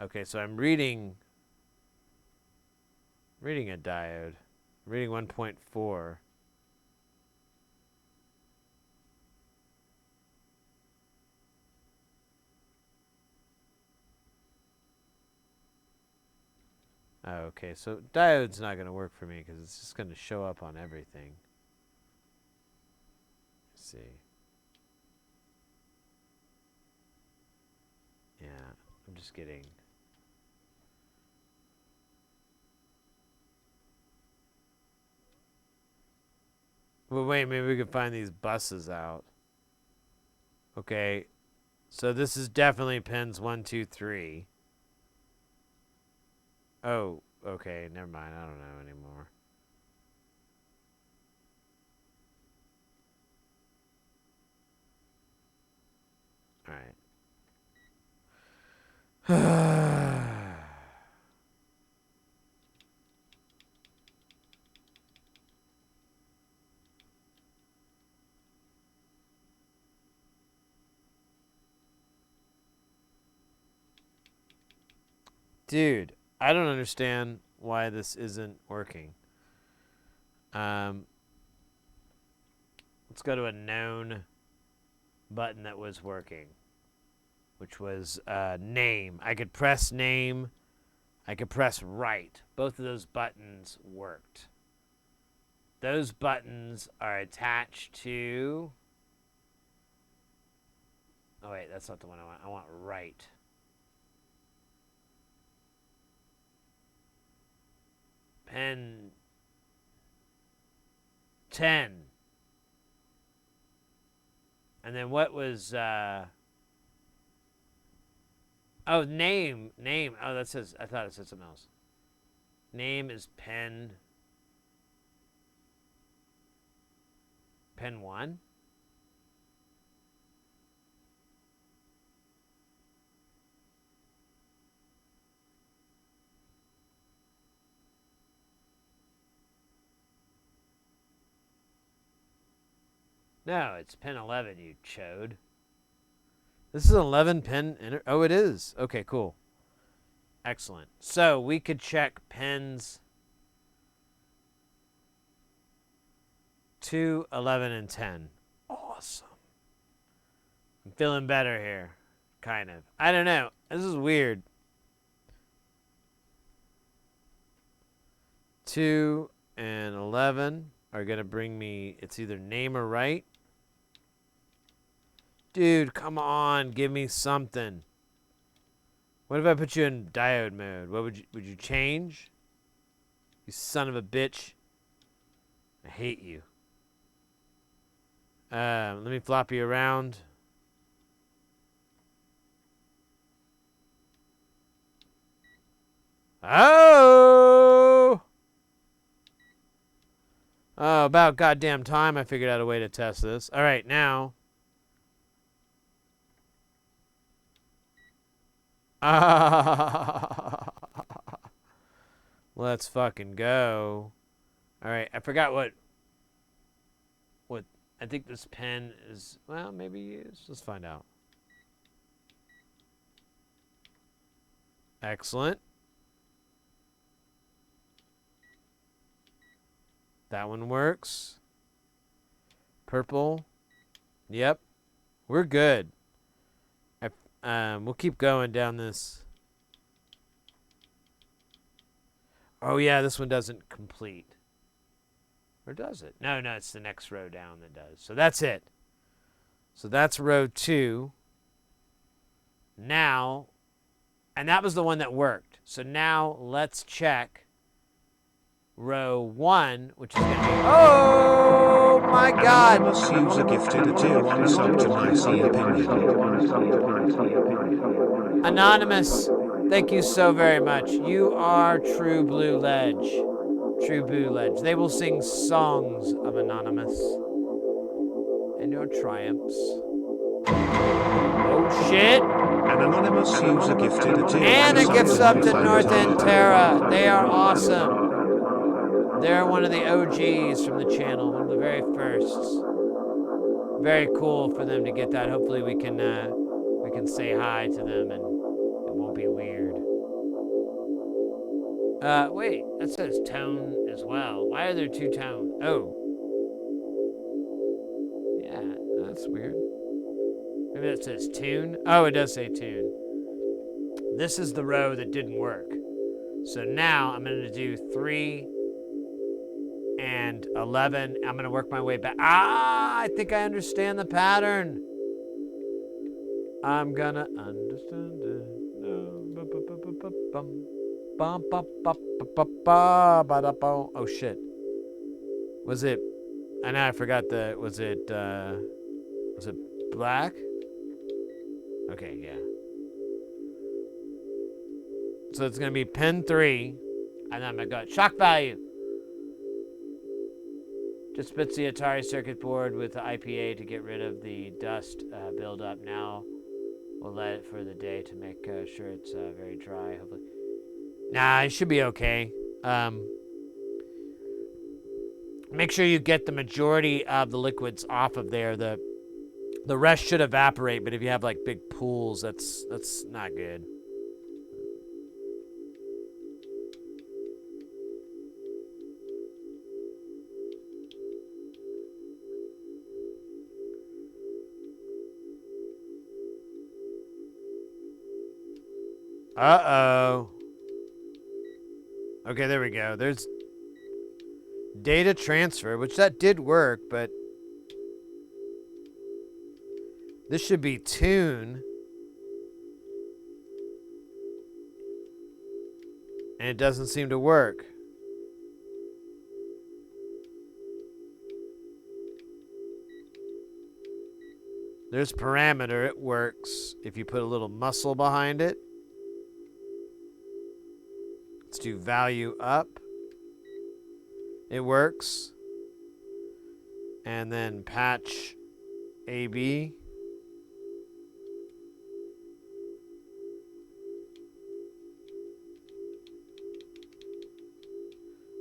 Okay, so I'm reading a diode. I'm reading 1.4. Oh, okay, so diode's not going to work for me because it's just going to show up on everything. Let's see. Yeah, I'm just getting... Well, wait, maybe we can find these buses out. Okay, so this is definitely pins 1, 2, 3. Oh, okay, never mind. I don't know anymore. All right. Dude, I don't understand why this isn't working. Let's go to a known button that was working, which was name. I could press name. I could press right. Both of those buttons worked. Those buttons are attached to... Oh, wait, that's not the one I want. I want right. Pen 10. And then what was... Oh, name. Name. Oh, that says... I thought it said something else. Name is pen... Pen 1? No, it's pin 11, you chode. This is an 11 pin... Oh, it is. Okay, cool. Excellent. So we could check pins 2, 11, and 10. Awesome. I'm feeling better here. Kind of. I don't know. This is weird. 2 and 11 are going to bring me... It's either name or right. Dude, come on. Give me something. What if I put you in diode mode? What would you change? You son of a bitch. I hate you. Let me flop you around. Oh! Oh, about goddamn time I figured out a way to test this. All right, now. Let's fucking go. All right, I forgot what I think this pen is, well, maybe used. Let's find out. Excellent. That one works. Purple. Yep. We're good. We'll keep going down this. Oh, yeah, this one doesn't complete. Or does it? No, it's the next row down that does. So that's it. So that's row 2. Now, and that was the one that worked. So now let's check row 1, which is going to be... Oh, my God. Anonymous user gifted a tier 1 sub to my C opinion. Anonymous, thank you so very much. You are True Blue Ledge. True Blue Ledge. They will sing songs of Anonymous and your triumphs. Oh, shit. An anonymous user gifted a tier 1 And a sub gift to sub my to fan North page. End Terra. They are awesome. They're one of the OGs from the channel, one of the very firsts. Very cool for them to get that. Hopefully we can say hi to them and it won't be weird. Wait, that says tone as well. Why are there 2 tones? Oh. Yeah, that's weird. Maybe that says tune. Oh, it does say tune. This is the row that didn't work. So now I'm going to do 3 and 11. I'm going to work my way back. I think I understand the pattern. I'm going to understand it. Oh, shit. Was it... I know I forgot the... Was it black? Okay, yeah. So it's going to be pin 3. And then I'm going to go shock value. Just spits the Atari circuit board with the IPA to get rid of the dust buildup. Now we'll let it for the day to make sure it's very dry. Hopefully, nah, it should be okay. Make sure you get the majority of the liquids off of there. The rest should evaporate, but if you have like big pools, that's not good. Uh-oh. Okay, there we go. There's data transfer, which that did work, but this should be tune. And it doesn't seem to work. There's parameter, it works if you put a little muscle behind it. Let's do value up. It works. And then patch AB.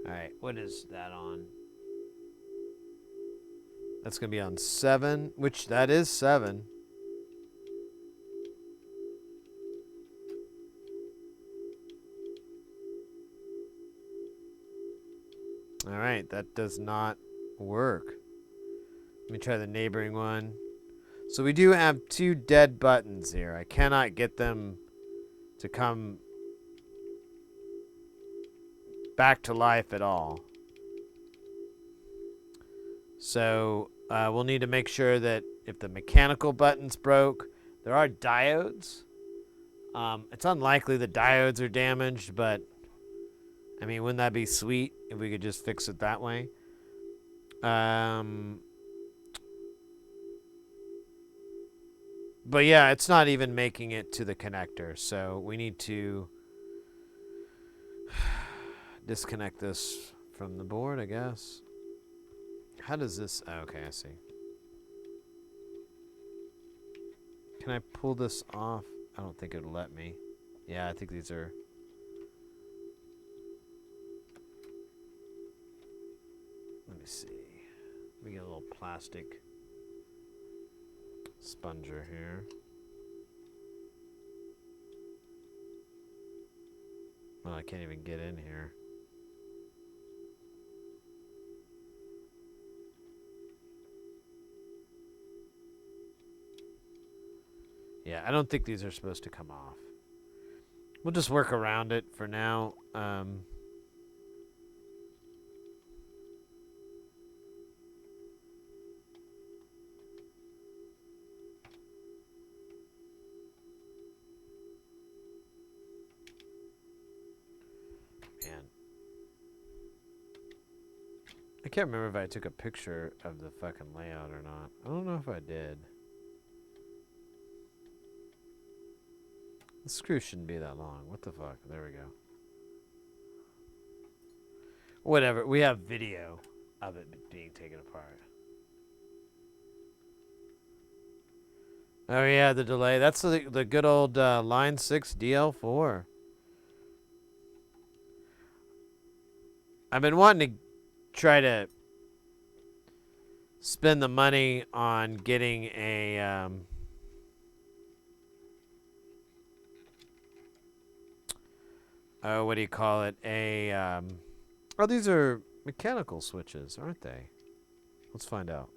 Alright, what is that on? That's going to be on 7, which that is 7. Alright, that does not work. Let me try the neighboring one. So we do have 2 dead buttons here. I cannot get them to come back to life at all. So we'll need to make sure that if the mechanical button's broke, there are diodes. It's unlikely the diodes are damaged, but I mean, wouldn't that be sweet if we could just fix it that way? But yeah, it's not even making it to the connector, so we need to disconnect this from the board, I guess. How does this... Oh, okay, I see. Can I pull this off? I don't think it'll let me. Yeah, I think these are... Let me see. Let me get a little plastic sponger here. Well, I can't even get in here. Yeah, I don't think these are supposed to come off. We'll just work around it for now. Man. I can't remember if I took a picture of the fucking layout or not. I don't know if I did. The screw shouldn't be that long. What the fuck? There we go. Whatever. We have video of it being taken apart. Oh yeah, the delay. That's the good old Line 6 DL4. I've been wanting to try to spend the money on getting a what do you call it? Oh, these are mechanical switches, aren't they? Let's find out.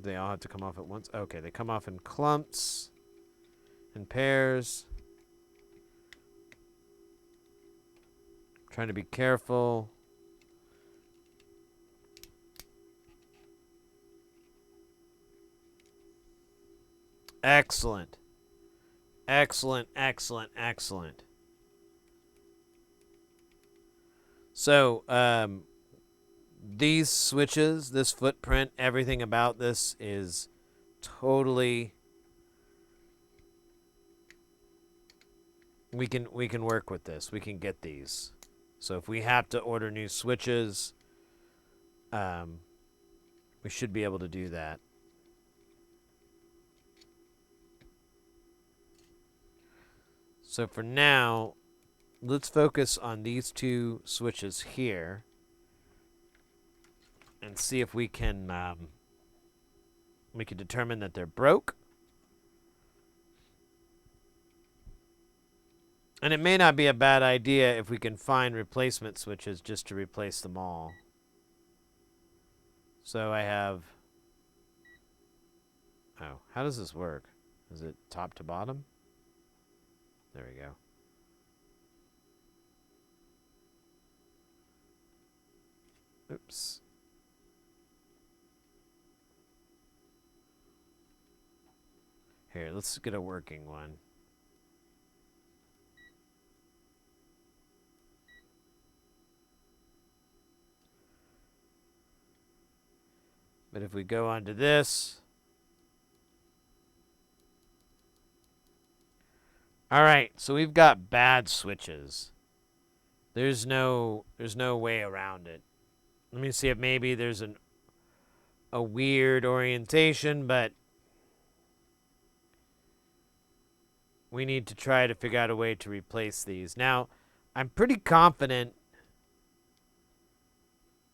They all have to come off at once? Okay, they come off in clumps and pairs. Trying to be careful. Excellent. Excellent, excellent, excellent. So, these switches, this footprint, everything about this is totally... We can work with this. We can get these. So if we have to order new switches, we should be able to do that. So for now, let's focus on these two switches here and see if we can determine that they're broke. And it may not be a bad idea if we can find replacement switches just to replace them all. So I have... Oh, how does this work? Is it top to bottom? There we go. Oops. Here, let's get a working one. But if we go on to this... All right, so we've got bad switches. There's no way around it. Let me see if maybe there's a weird orientation, but we need to try to figure out a way to replace these. Now, I'm pretty confident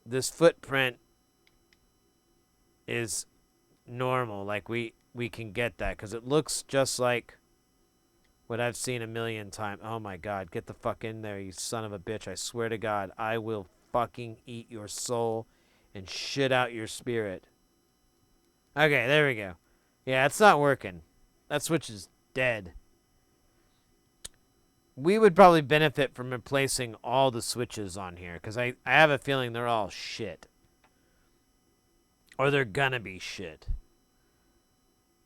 this footprint is normal. Like we can get that because it looks just like what I've seen a million times. Oh my God, get the fuck in there, you son of a bitch. I swear to God, I will fucking eat your soul and shit out your spirit. Okay, there we go. Yeah, it's not working. That switch is dead. We would probably benefit from replacing all the switches on here because I have a feeling they're all shit. Or they're gonna be shit.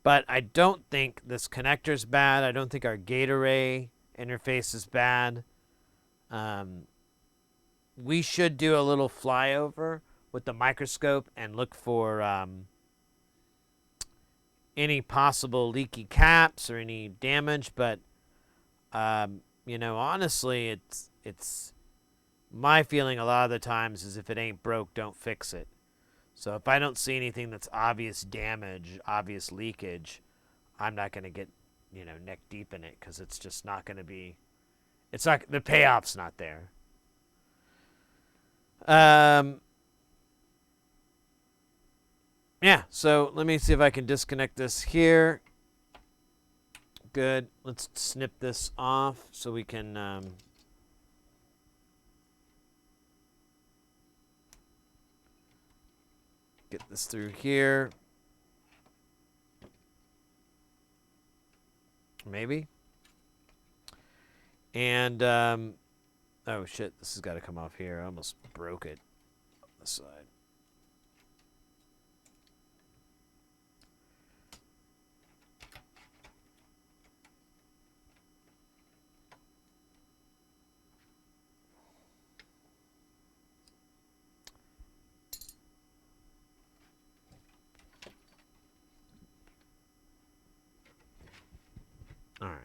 But I don't think this connector's bad. I don't think our gate array interface is bad. We should do a little flyover with the microscope and look for any possible leaky caps or any damage. But, you know, honestly, it's my feeling a lot of the times is if it ain't broke, don't fix it. So if I don't see anything that's obvious damage, obvious leakage, I'm not going to get, you know, neck deep in it because it's just not going to be, it's not, the payoff's not there. Yeah, so let me see if I can disconnect this here. Good. Let's snip this off so we can... get this through here. Maybe. And, oh shit, this has got to come off here. I almost broke it on the side. All right.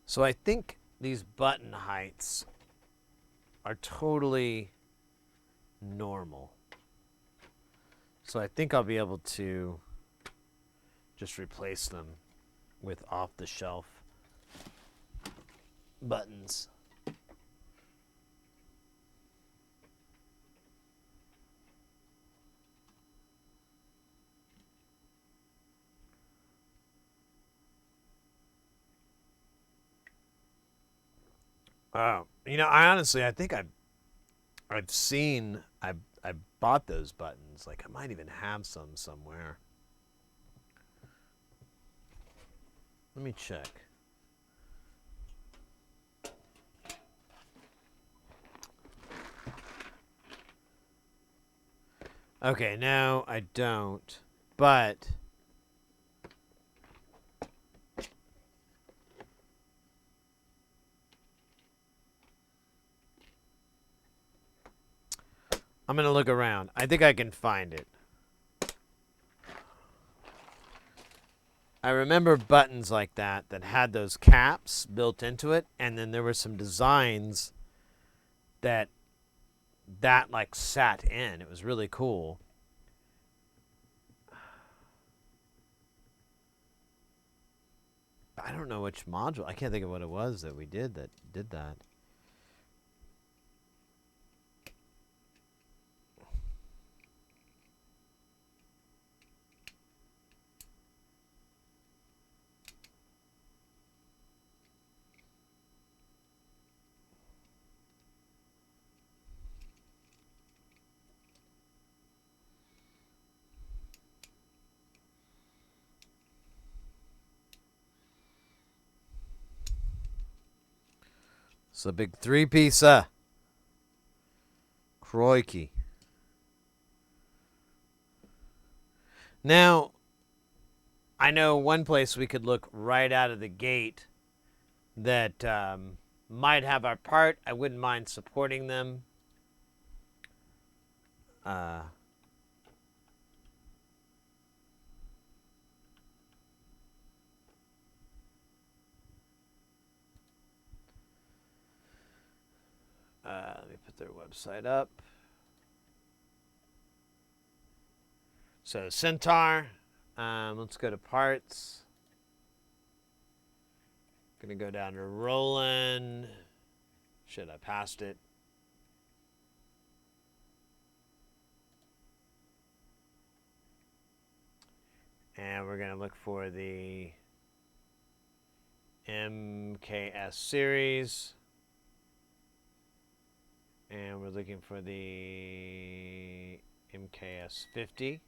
So I think these button heights are totally normal. So I think I'll be able to just replace them with off-the-shelf buttons. You know, I honestly, I think I've seen I bought those buttons. Like I might even have some somewhere. Let me check. Okay, no, I don't. But I'm going to look around. I think I can find it. I remember buttons like that had those caps built into it, and then there were some designs that like sat in. It was really cool. I don't know which module. I can't think of what it was that we did that. It's a big 3-piece. Crikey. Now, I know one place we could look right out of the gate that might have our part. I wouldn't mind supporting them. Let me put their website up. So Centaur. Let's go to parts. Gonna go down to Roland. Shit, I passed it. And we're gonna look for the MKS series. And we're looking for the MKS-50.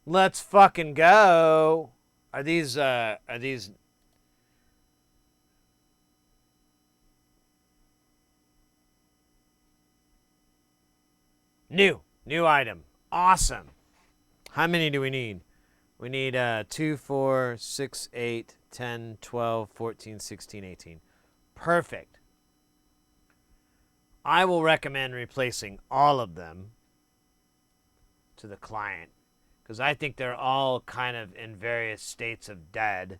Let's fucking go. Are these new item? Awesome. How many do we need? We need 2, 4, 6, 8, 10, 12, 14, 16, 18. Perfect. I will recommend replacing all of them to the client because I think they're all kind of in various states of dead.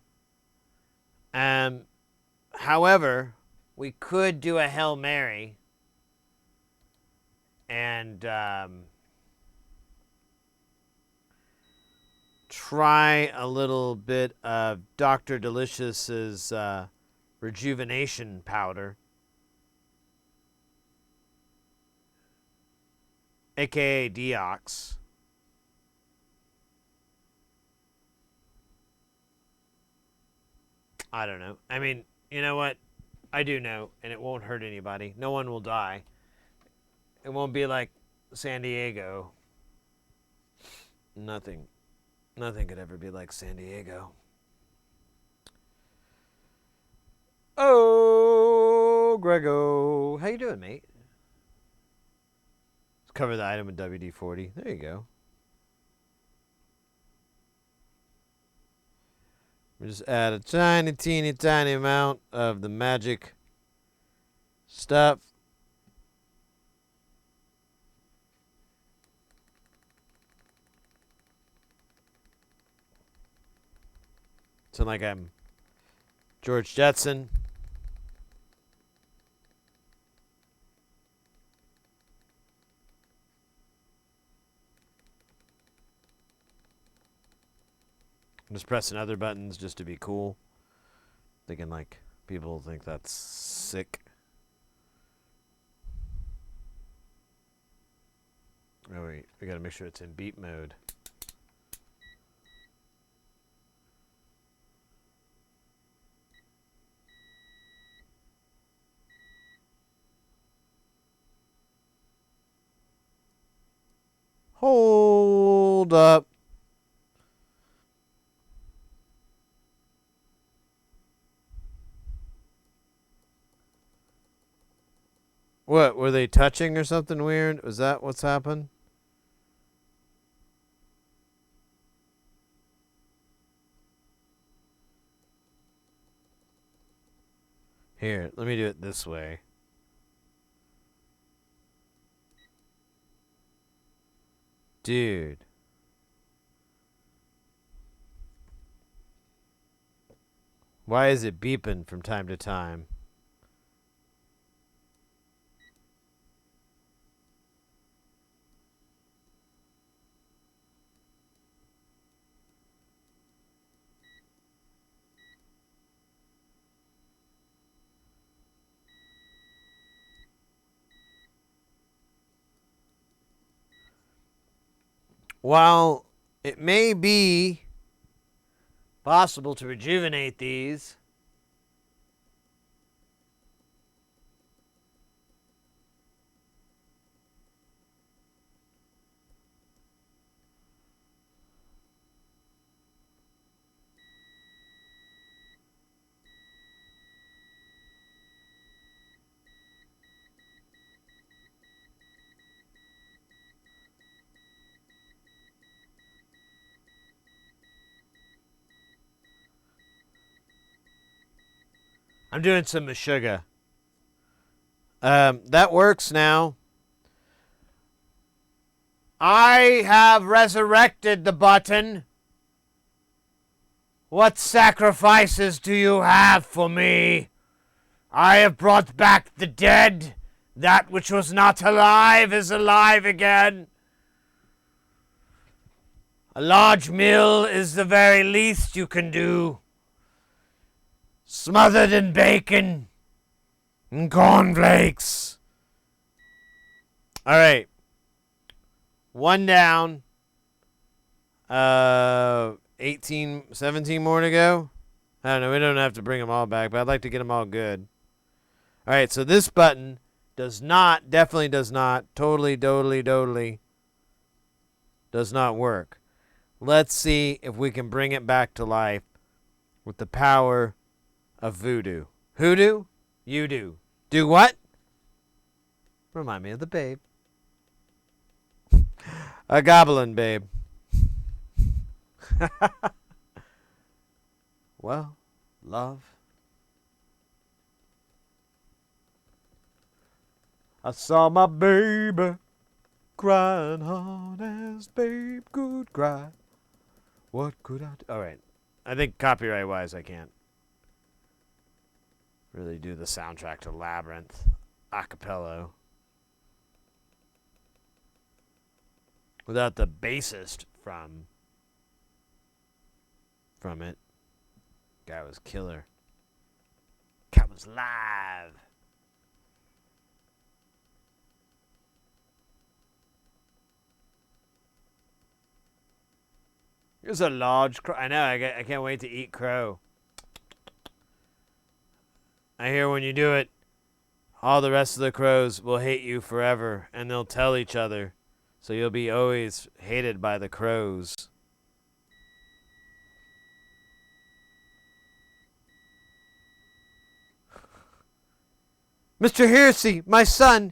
However, we could do a Hail Mary and try a little bit of Dr. Delicious's rejuvenation powder, aka DeOXIT. I don't know. I mean, you know what? I do know, and it won't hurt anybody. No one will die. It won't be like San Diego. Nothing could ever be like San Diego. Oh, Grego. How you doing, mate? Let's cover the item with WD-40. There you go. We just add a tiny, teeny, tiny amount of the magic stuff. Sound like I'm George Jetson. I'm just pressing other buttons just to be cool. Thinking like people think that's sick. Oh, wait. We gotta make sure it's in beep mode. Hold up. What, were they touching or something weird? Was that what's happened? Here, let me do it this way. Dude. Why is it beeping from time to time? While it may be possible to rejuvenate these, I'm doing some sugar. That works now. I have resurrected the button. What sacrifices do you have for me? I have brought back the dead. That which was not alive is alive again. A large meal is the very least you can do. Smothered in bacon and cornflakes. All right. One down. 18, 17 more to go. I don't know. We don't have to bring them all back, but I'd like to get them all good. All right. So this button does not, definitely does not, totally does not work. Let's see if we can bring it back to life with the power of voodoo. Hoodoo? You do. Do what? Remind me of the babe. A goblin babe. Well, love. I saw my baby crying hard as babe could cry. What could I do? All right. I think copyright-wise I can't really do the soundtrack to Labyrinth a cappella without the bassist from it. Guy was killer. Cat was live. Here's a large crow. I know, I can't wait to eat crow. I hear when you do it, all the rest of the crows will hate you forever, and they'll tell each other. So you'll be always hated by the crows. Mr. Hearsey, my son,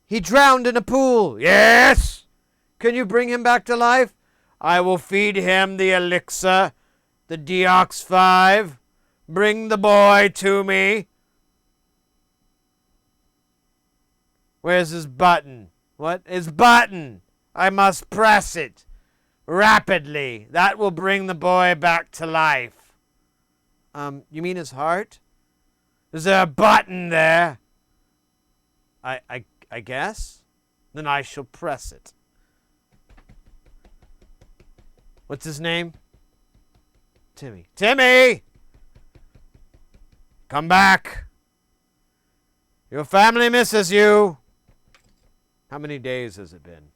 he drowned in a pool. Yes? Can you bring him back to life? I will feed him the elixir, the DeOXIT. Bring the boy to me. Where's his button? What? His button! I must press it rapidly. That will bring the boy back to life. You mean his heart? Is there a button there? I guess? Then I shall press it. What's his name? Timmy. Timmy! Come back. Your family misses you. How many days has it been?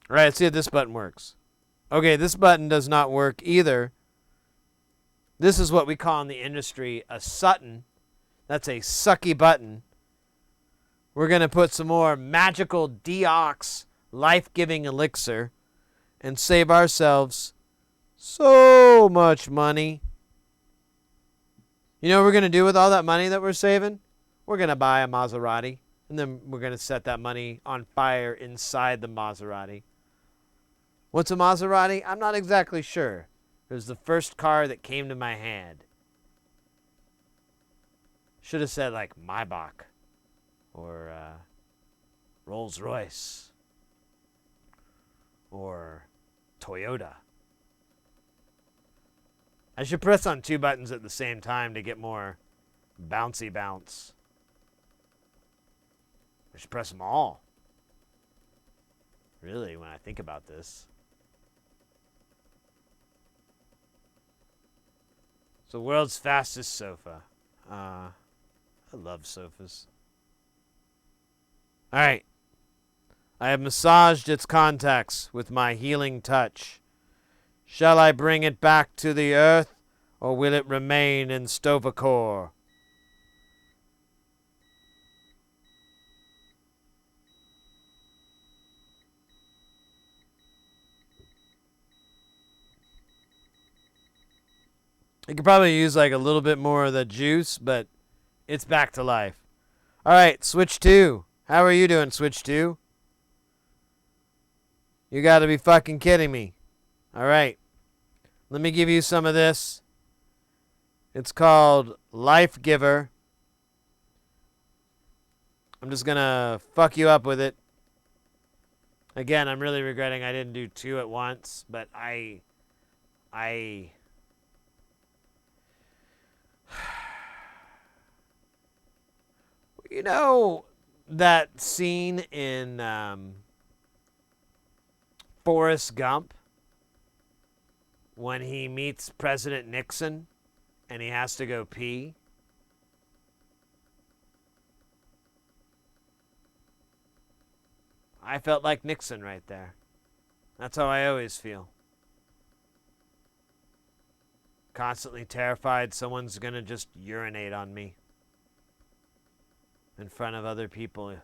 All right, let's see if this button works. Okay, this button does not work either. This is what we call in the industry a Sutton. That's a sucky button. We're going to put some more magical DeOX life-giving elixir and save ourselves so much money. You know what we're going to do with all that money that we're saving? We're going to buy a Maserati, and then we're going to set that money on fire inside the Maserati. What's a Maserati? I'm not exactly sure. It was the first car that came to my head. Should have said like Maybach or Rolls Royce or Toyota. I should press on 2 buttons at the same time to get more bouncy bounce. I should press them all. Really, when I think about this. So, world's fastest sofa. I love sofas. All right. I have massaged its contacts with my healing touch. Shall I bring it back to the earth, or will it remain in Stovacore? You could probably use like a little bit more of the juice, but it's back to life. All right, Switch 2. How are you doing, Switch 2? You got to be fucking kidding me. All right. Let me give you some of this. It's called Life Giver. I'm just going to fuck you up with it. Again, I'm really regretting I didn't do 2 at once, but I you know that scene in Forrest Gump when he meets President Nixon and he has to go pee? I felt like Nixon right there. That's how I always feel. Constantly terrified someone's gonna just urinate on me in front of other people.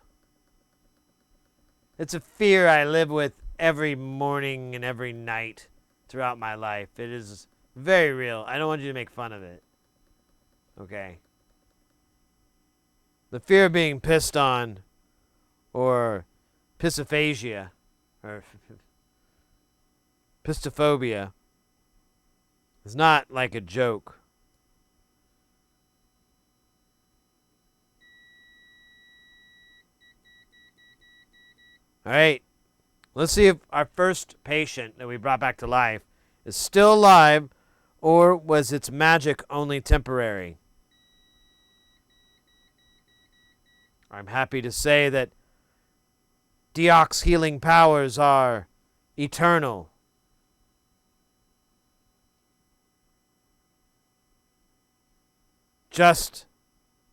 It's a fear I live with every morning and every night throughout my life. It is very real. I don't want you to make fun of it. Okay? The fear of being pissed on, or pissophagia, or pistophobia, is not like a joke. All right. Let's see if our first patient that we brought back to life is still alive, or was its magic only temporary? I'm happy to say that DeOX healing powers are eternal. Just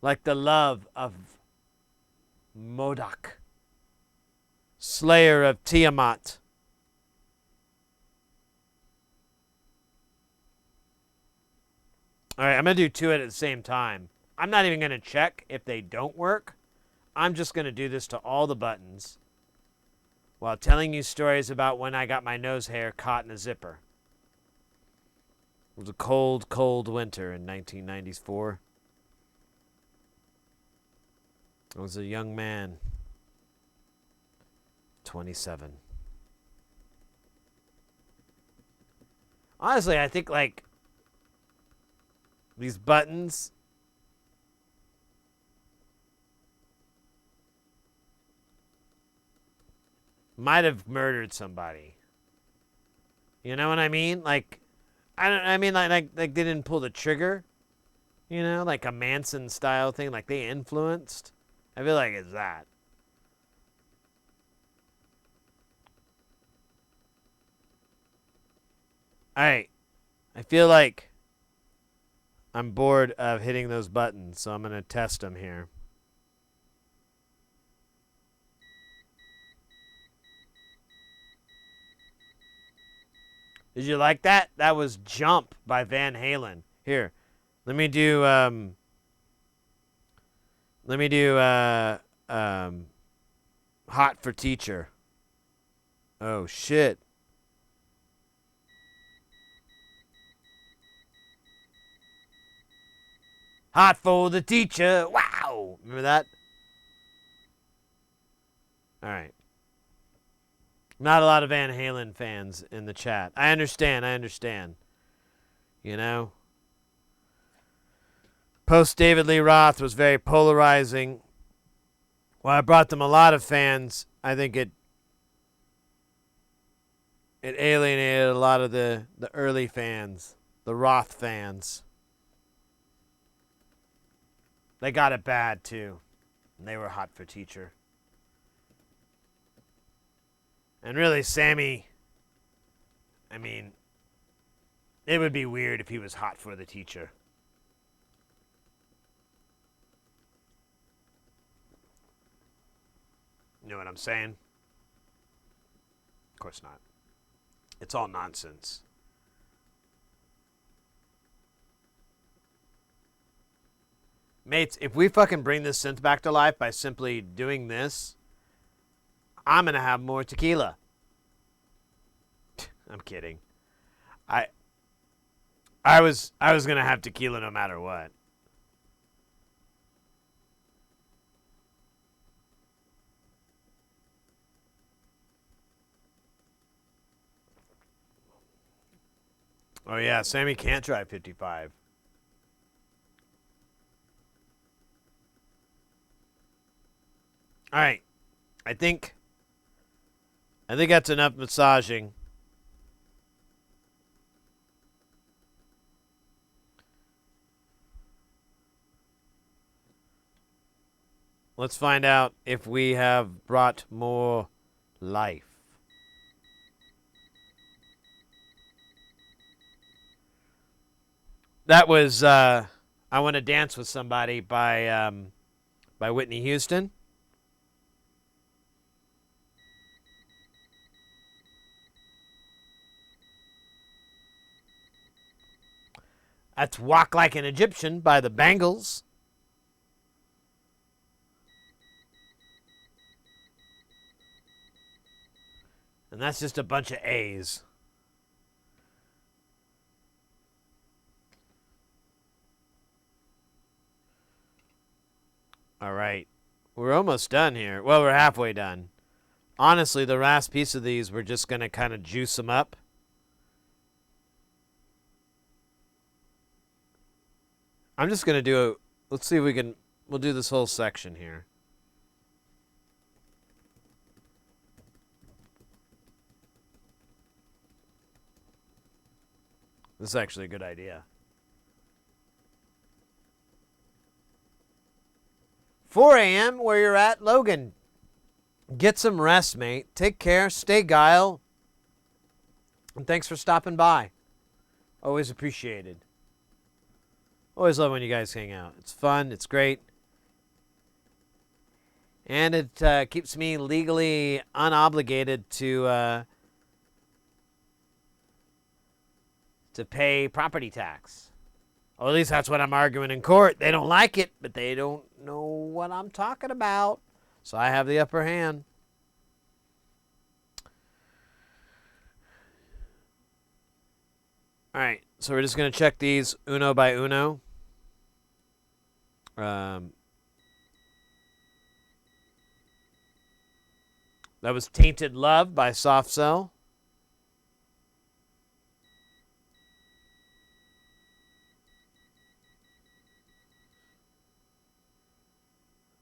like the love of Modoc, slayer of Tiamat. All right, I'm going to do 2 at the same time. I'm not even going to check if they don't work. I'm just going to do this to all the buttons while telling you stories about when I got my nose hair caught in a zipper. It was a cold, cold winter in 1994. I was a young man, 27. Honestly, I think like these buttons might have murdered somebody. You know what I mean? Like, I mean like they didn't pull the trigger. You know, like a Manson style thing, like they influenced. I feel like it's that. Alright. I feel like I'm bored of hitting those buttons, so I'm going to test them here. Did you like that? That was Jump by Van Halen. Here, let me do Hot for Teacher. Oh shit. Hot for the teacher. Wow. Remember that? All right. Not a lot of Van Halen fans in the chat. I understand. You know? Post David Lee Roth was very polarizing. While I brought them a lot of fans, I think it alienated a lot of the early fans, the Roth fans. They got it bad too. And they were hot for teacher. And really, Sammy, I mean, it would be weird if he was hot for the teacher. You know what I'm saying? Of course not. It's all nonsense. Mates, if we fucking bring this synth back to life by simply doing this, I'm going to have more tequila. I'm kidding. I was going to have tequila no matter what. Oh yeah, Sammy can't drive 55. All right. I think that's enough massaging. Let's find out if we have brought more life. That was I Want to Dance with Somebody by Whitney Houston. That's Walk Like an Egyptian by the Bangles. And that's just a bunch of A's. All right. We're almost done here. Well, we're halfway done. Honestly, the last piece of these, we're just going to kind of juice them up. I'm just going to do let's see if we'll do this whole section here. This is actually a good idea. 4 a.m. where you're at, Logan. Get some rest, mate. Take care. Stay guile. And thanks for stopping by. Always appreciated. Always love when you guys hang out. It's fun. It's great. And it keeps me legally unobligated to pay property tax. Or at least that's what I'm arguing in court. They don't like it, but they don't know what I'm talking about. So I have the upper hand. All right, so we're just going to check these uno by uno. That was Tainted Love by Soft Cell.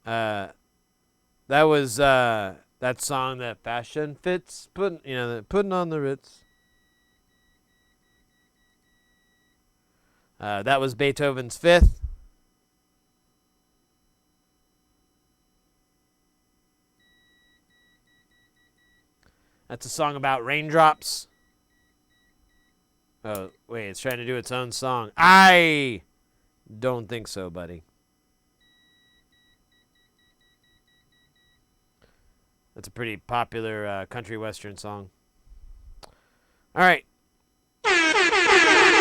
That was that song that Fashion Fits, putting on the Ritz. That was Beethoven's Fifth. That's a song about raindrops. Oh, wait, it's trying to do its own song. I don't think so, buddy. That's a pretty popular country western song. All right.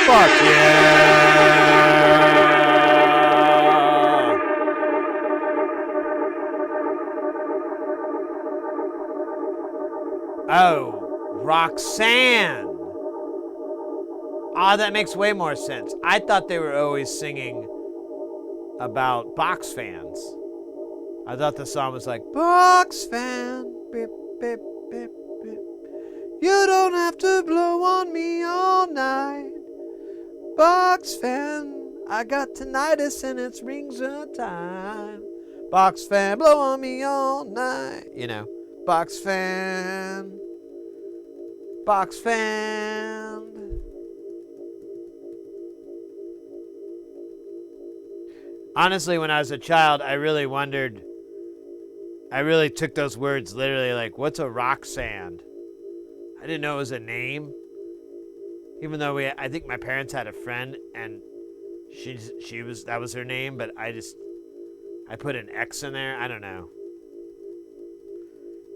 Fuck yeah! Oh, Roxanne. Ah, that makes way more sense. I thought they were always singing about box fans. I thought the song was like, box fan, beep, beep, beep, beep. You don't have to blow on me all night. Box fan, I got tinnitus and it's rings of time. Box fan, blow on me all night. You know, box fan, box fan. Honestly, when I was a child, I really wondered, I really took those words literally, like, what's a rock sand? I didn't know it was a name. Even though I think my parents had a friend and that was her name, but I put an X in there. I don't know.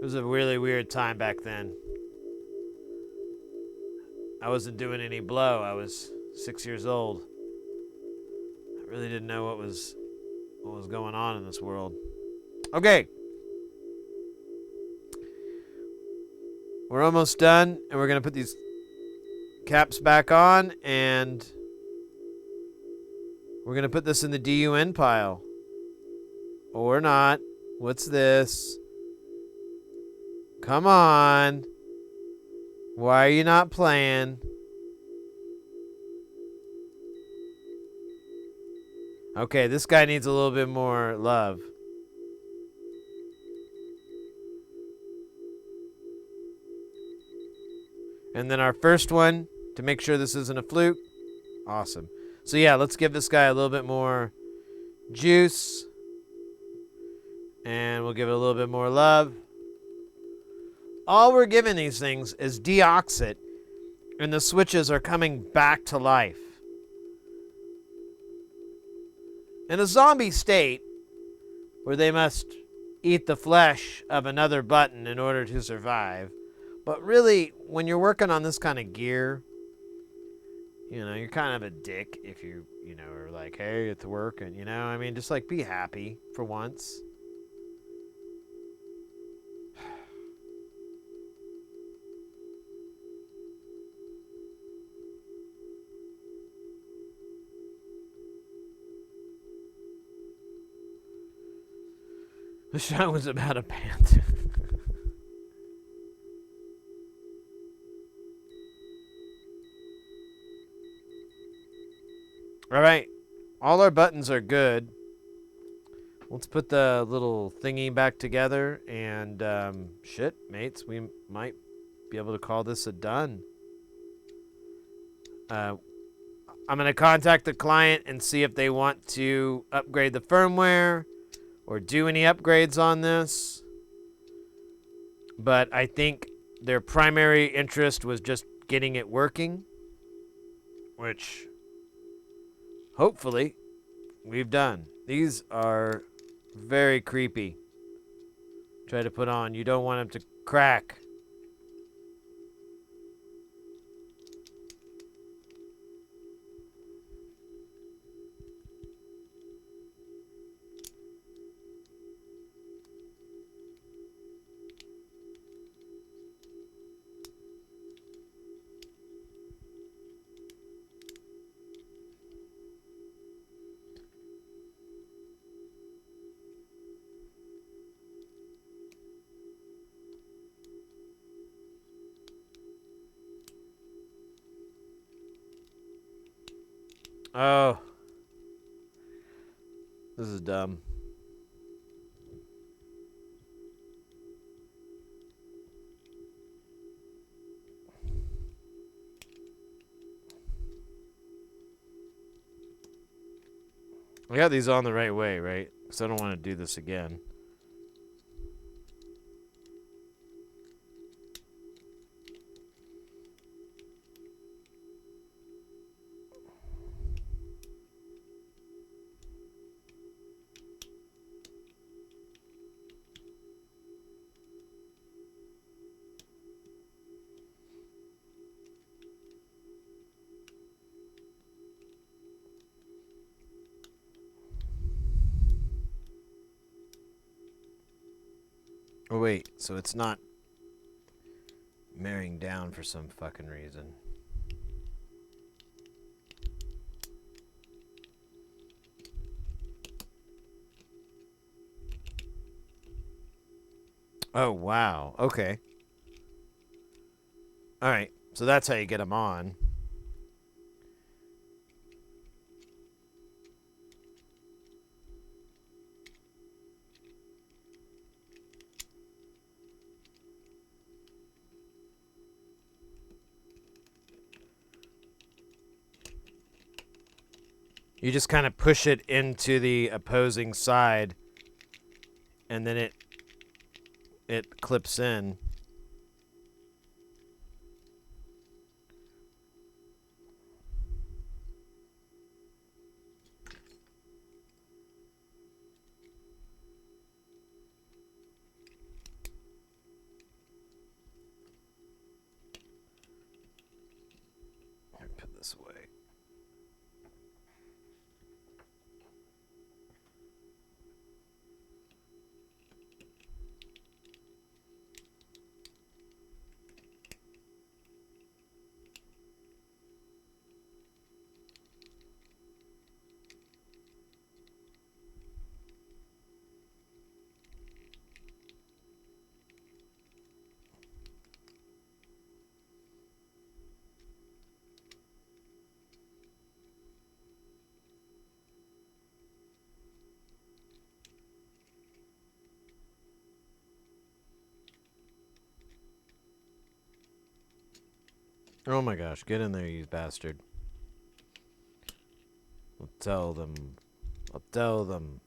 It was a really weird time back then. I wasn't doing any blow. I was 6 years old. I really didn't know what was going on in this world. Okay. We're almost done, and we're going to put these caps back on, and we're going to put this in the DUN pile. Or not. What's this? Come on. Why are you not playing? Okay, this guy needs a little bit more love. And then our first one, to make sure this isn't a fluke. Awesome. So yeah, let's give this guy a little bit more juice. And we'll give it a little bit more love. All we're giving these things is DeOXIT, and the switches are coming back to life. In a zombie state, where they must eat the flesh of another button in order to survive. But really, when you're working on this kind of gear, you know, you're kind of a dick if you know, are like, hey, it's working, you know? I mean, just like be happy for once. The show was about a panther. All right. All our buttons are good. Let's put the little thingy back together. And shit, mates, we might be able to call this a done. I'm going to contact the client and see if they want to upgrade the firmware or do any upgrades on this. But I think their primary interest was just getting it working, which hopefully we've done. These are very creepy. Try to put on. You don't want them to crack. Oh. This is dumb. I got these on the right way, right? Because I don't want to do this again. Oh, wait. So it's not marrying down for some fucking reason. Oh, wow. Okay. All right. So that's how you get them on. You just kind of push it into the opposing side, and then it clips in. Put this away. Oh my gosh, get in there, you bastard. I'll tell them. I'll tell them.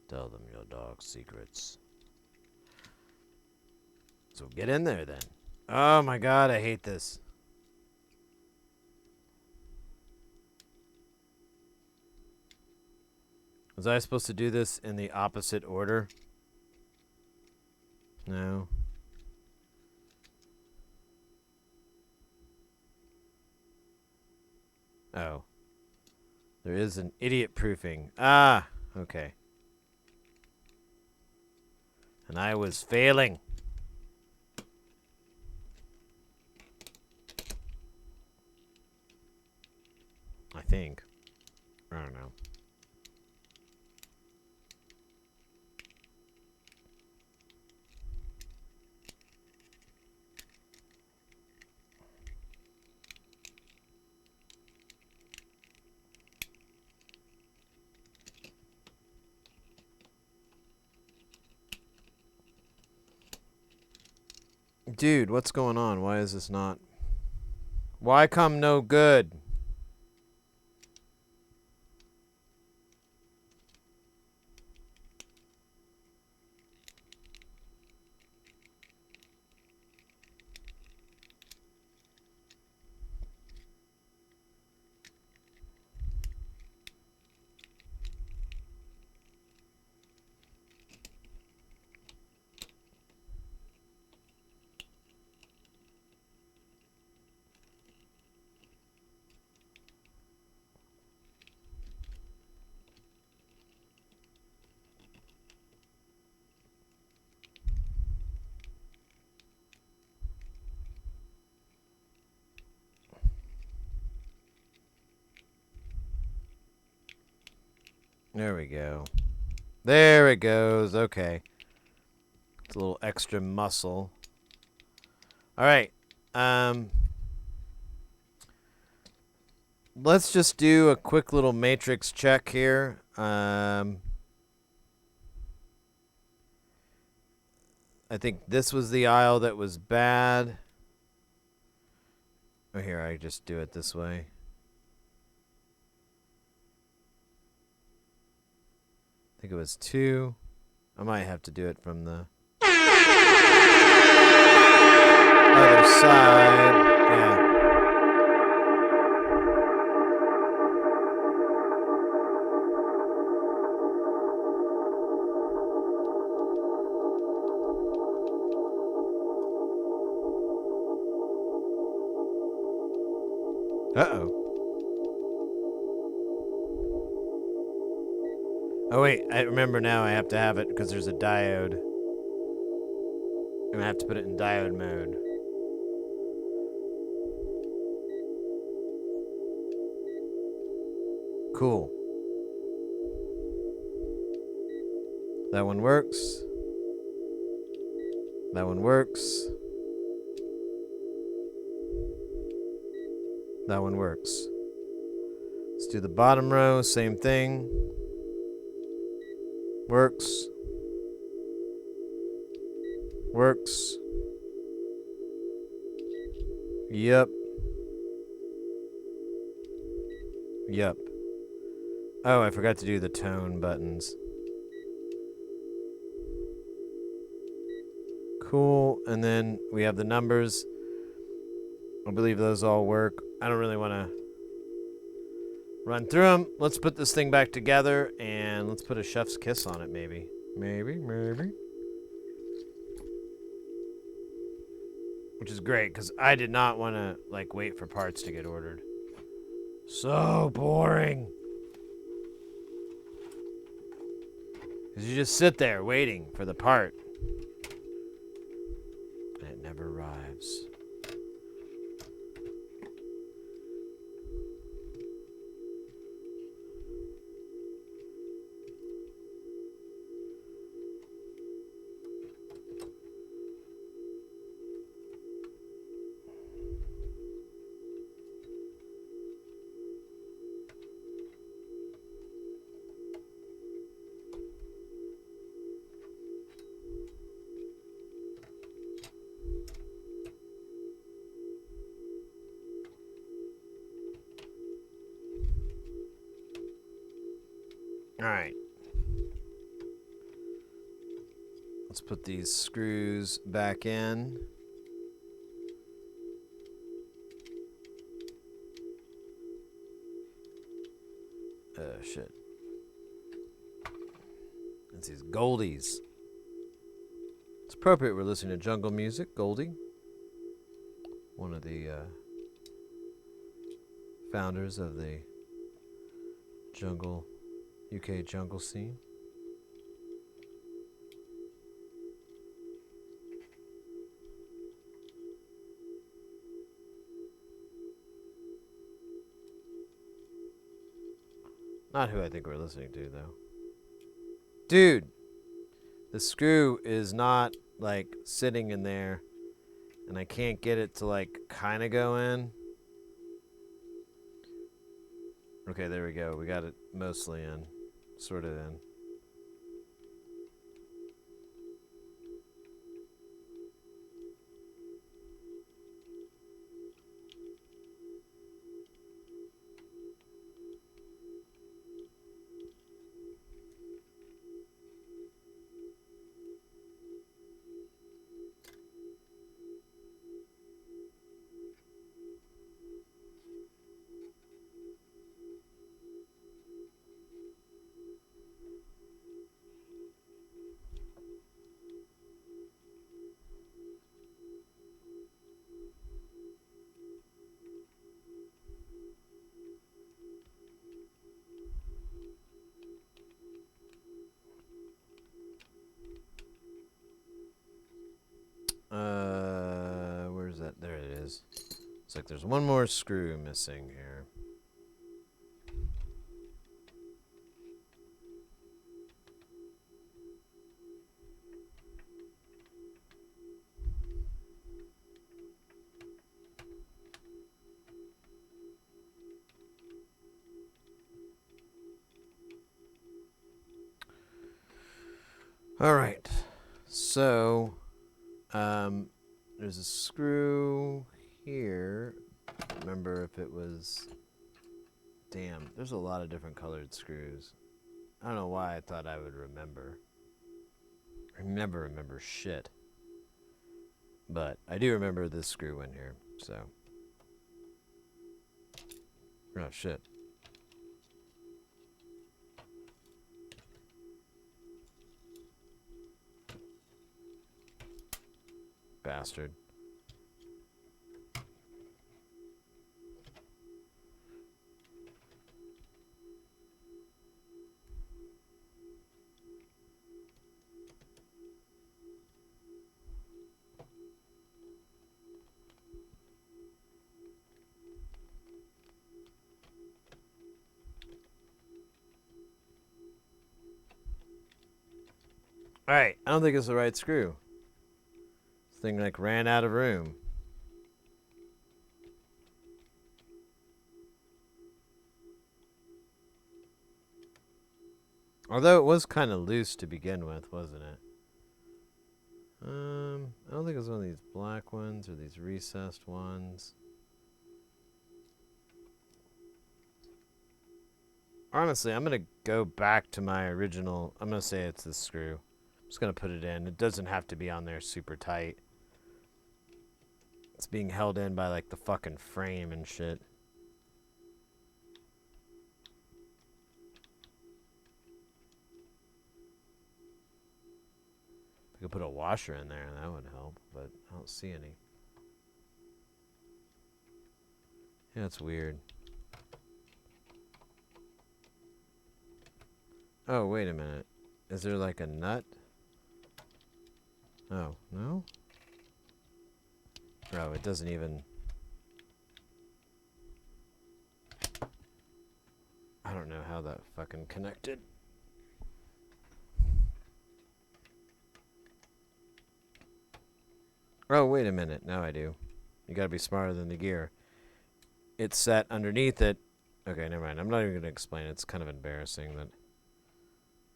Tell them your dog's secrets. So get in there then. Oh my god, I hate this. Was I supposed to do this in the opposite order? No. Oh. There is an idiot proofing. Ah, okay. And I was failing. I think. I don't know. Dude, what's going on? Why is this not? Why come no good? There we go. There it goes. Okay. It's a little extra muscle. All right. Let's just do a quick little matrix check here. I think this was the aisle that was bad. Oh, here, I just do it this way. I think it was 2. I might have to do it from the other side. Yeah. Uh-oh. Oh, wait. I remember now I have to have it because there's a diode. I'm gonna have to put it in diode mode. Cool. That one works. That one works. That one works. Let's do the bottom row, same thing. Works. Works. Yep. Yep. Oh, I forgot to do the tone buttons. Cool. And then we have the numbers. I believe those all work. I don't really want to run through them. Let's put this thing back together and let's put a chef's kiss on it, maybe. Maybe. Which is great, because I did not want to, like, wait for parts to get ordered. So boring. Because you just sit there waiting for the part. And it never arrives. All right. Let's put these screws back in. Oh, shit. That's these Goldies. It's appropriate we're listening to jungle music, Goldie. One of the founders of the UK jungle scene. Not who I think we're listening to, though. Dude, the screw is not, like, sitting in there, and I can't get it to, like, kind of go in. Okay, there we go. We got it mostly in. Sort of in. Where's that? There it is. It's like there's one more screw missing here. All right. So, there's a screw here. I don't remember if it was... Damn, there's a lot of different colored screws. I don't know why I thought I would remember. I never remember shit. But I do remember this screw in here, so... Oh, shit. Bastard. Alright, I don't think it's the right screw. This thing like ran out of room. Although it was kind of loose to begin with, wasn't it? I don't think it was one of these black ones or these recessed ones. Honestly, I'm going to go back to my original. I'm going to say it's this screw. I'm just going to put it in. It doesn't have to be on there super tight. It's being held in by like the fucking frame and shit. I could put a washer in there and that would help, but I don't see any. Yeah, it's weird. Oh, wait a minute. Is there like a nut? Oh, no? Oh, it doesn't even... I don't know how that fucking connected. Oh, wait a minute. Now I do. You gotta be smarter than the gear. It's set underneath it. Okay, never mind. I'm not even gonna explain it. It's kind of embarrassing that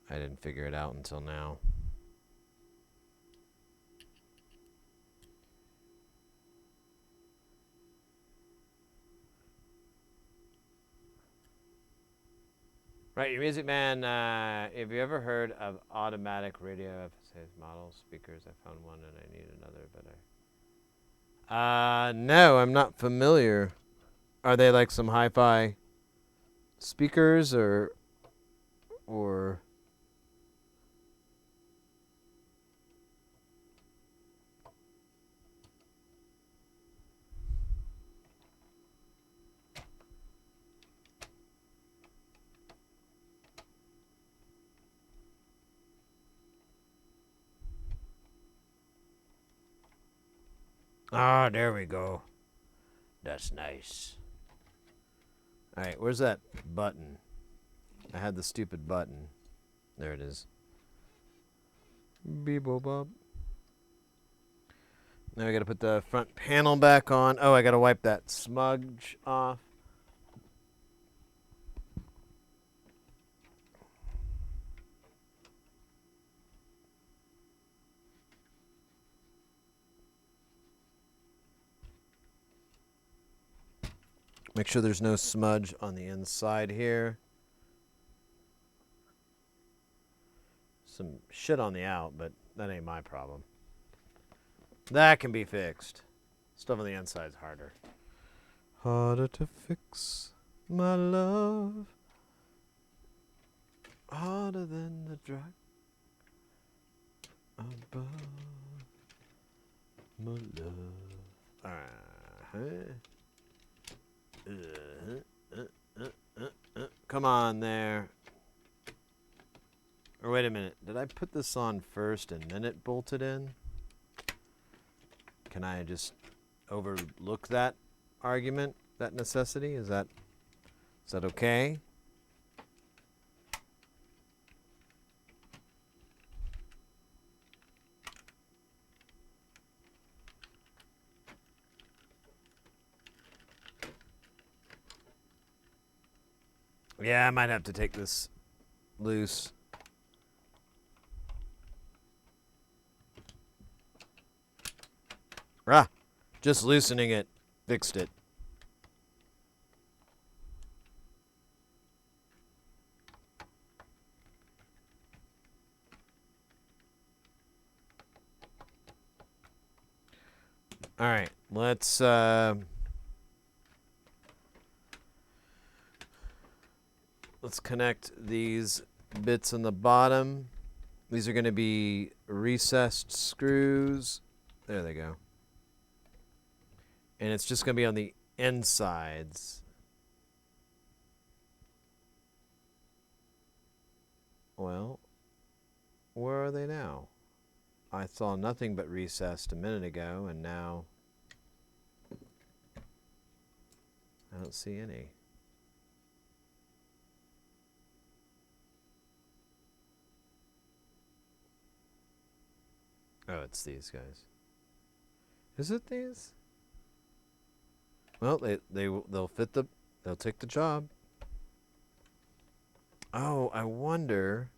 I didn't figure it out until now. Right, your Music Man, have you ever heard of automatic radio model speakers? I found one and I need another, but no, I'm not familiar. Are they like some hi-fi speakers or Ah, there we go. That's nice. Alright, where's that button? I had the stupid button. There it is. Beep-bo-bop. Now I gotta put the front panel back on. Oh, I gotta wipe that smudge off. Make sure there's no smudge on the inside here. Some shit on the out, but that ain't my problem. That can be fixed. Stuff on the inside's harder. Harder to fix, my love. Harder than the drug above, my love. Come on there. Or wait a minute. Did I put this on first and then it bolted in? Can I just overlook that argument, that necessity? Is that okay? Yeah, I might have to take this loose. Ah, just loosening it fixed it. All right, let's connect these bits in the bottom. These are going to be recessed screws. There they go. And it's just going to be on the insides. Well, where are they now? I saw nothing but recessed a minute ago, and now I don't see any. Oh, it's these guys. Is it these? Well, they'll fit the, they'll take the job. Oh, I wonder.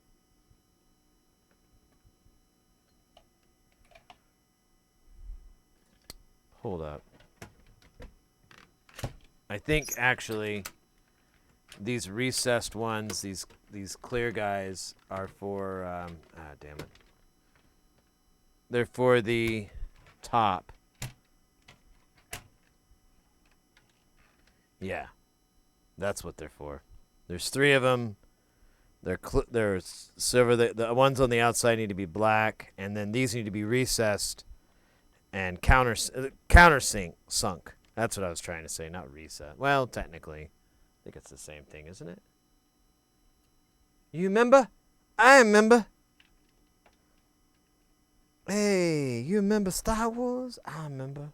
Hold up. I think actually these recessed ones, these clear guys are for damn it. They're for the top. Yeah. That's what they're for. There's 3 of them. They're silver. The ones on the outside need to be black, and then these need to be recessed and sunk. That's what I was trying to say, not reset. Well, technically, I think it's the same thing, isn't it? You remember? I remember. Hey, you remember Star Wars? I remember.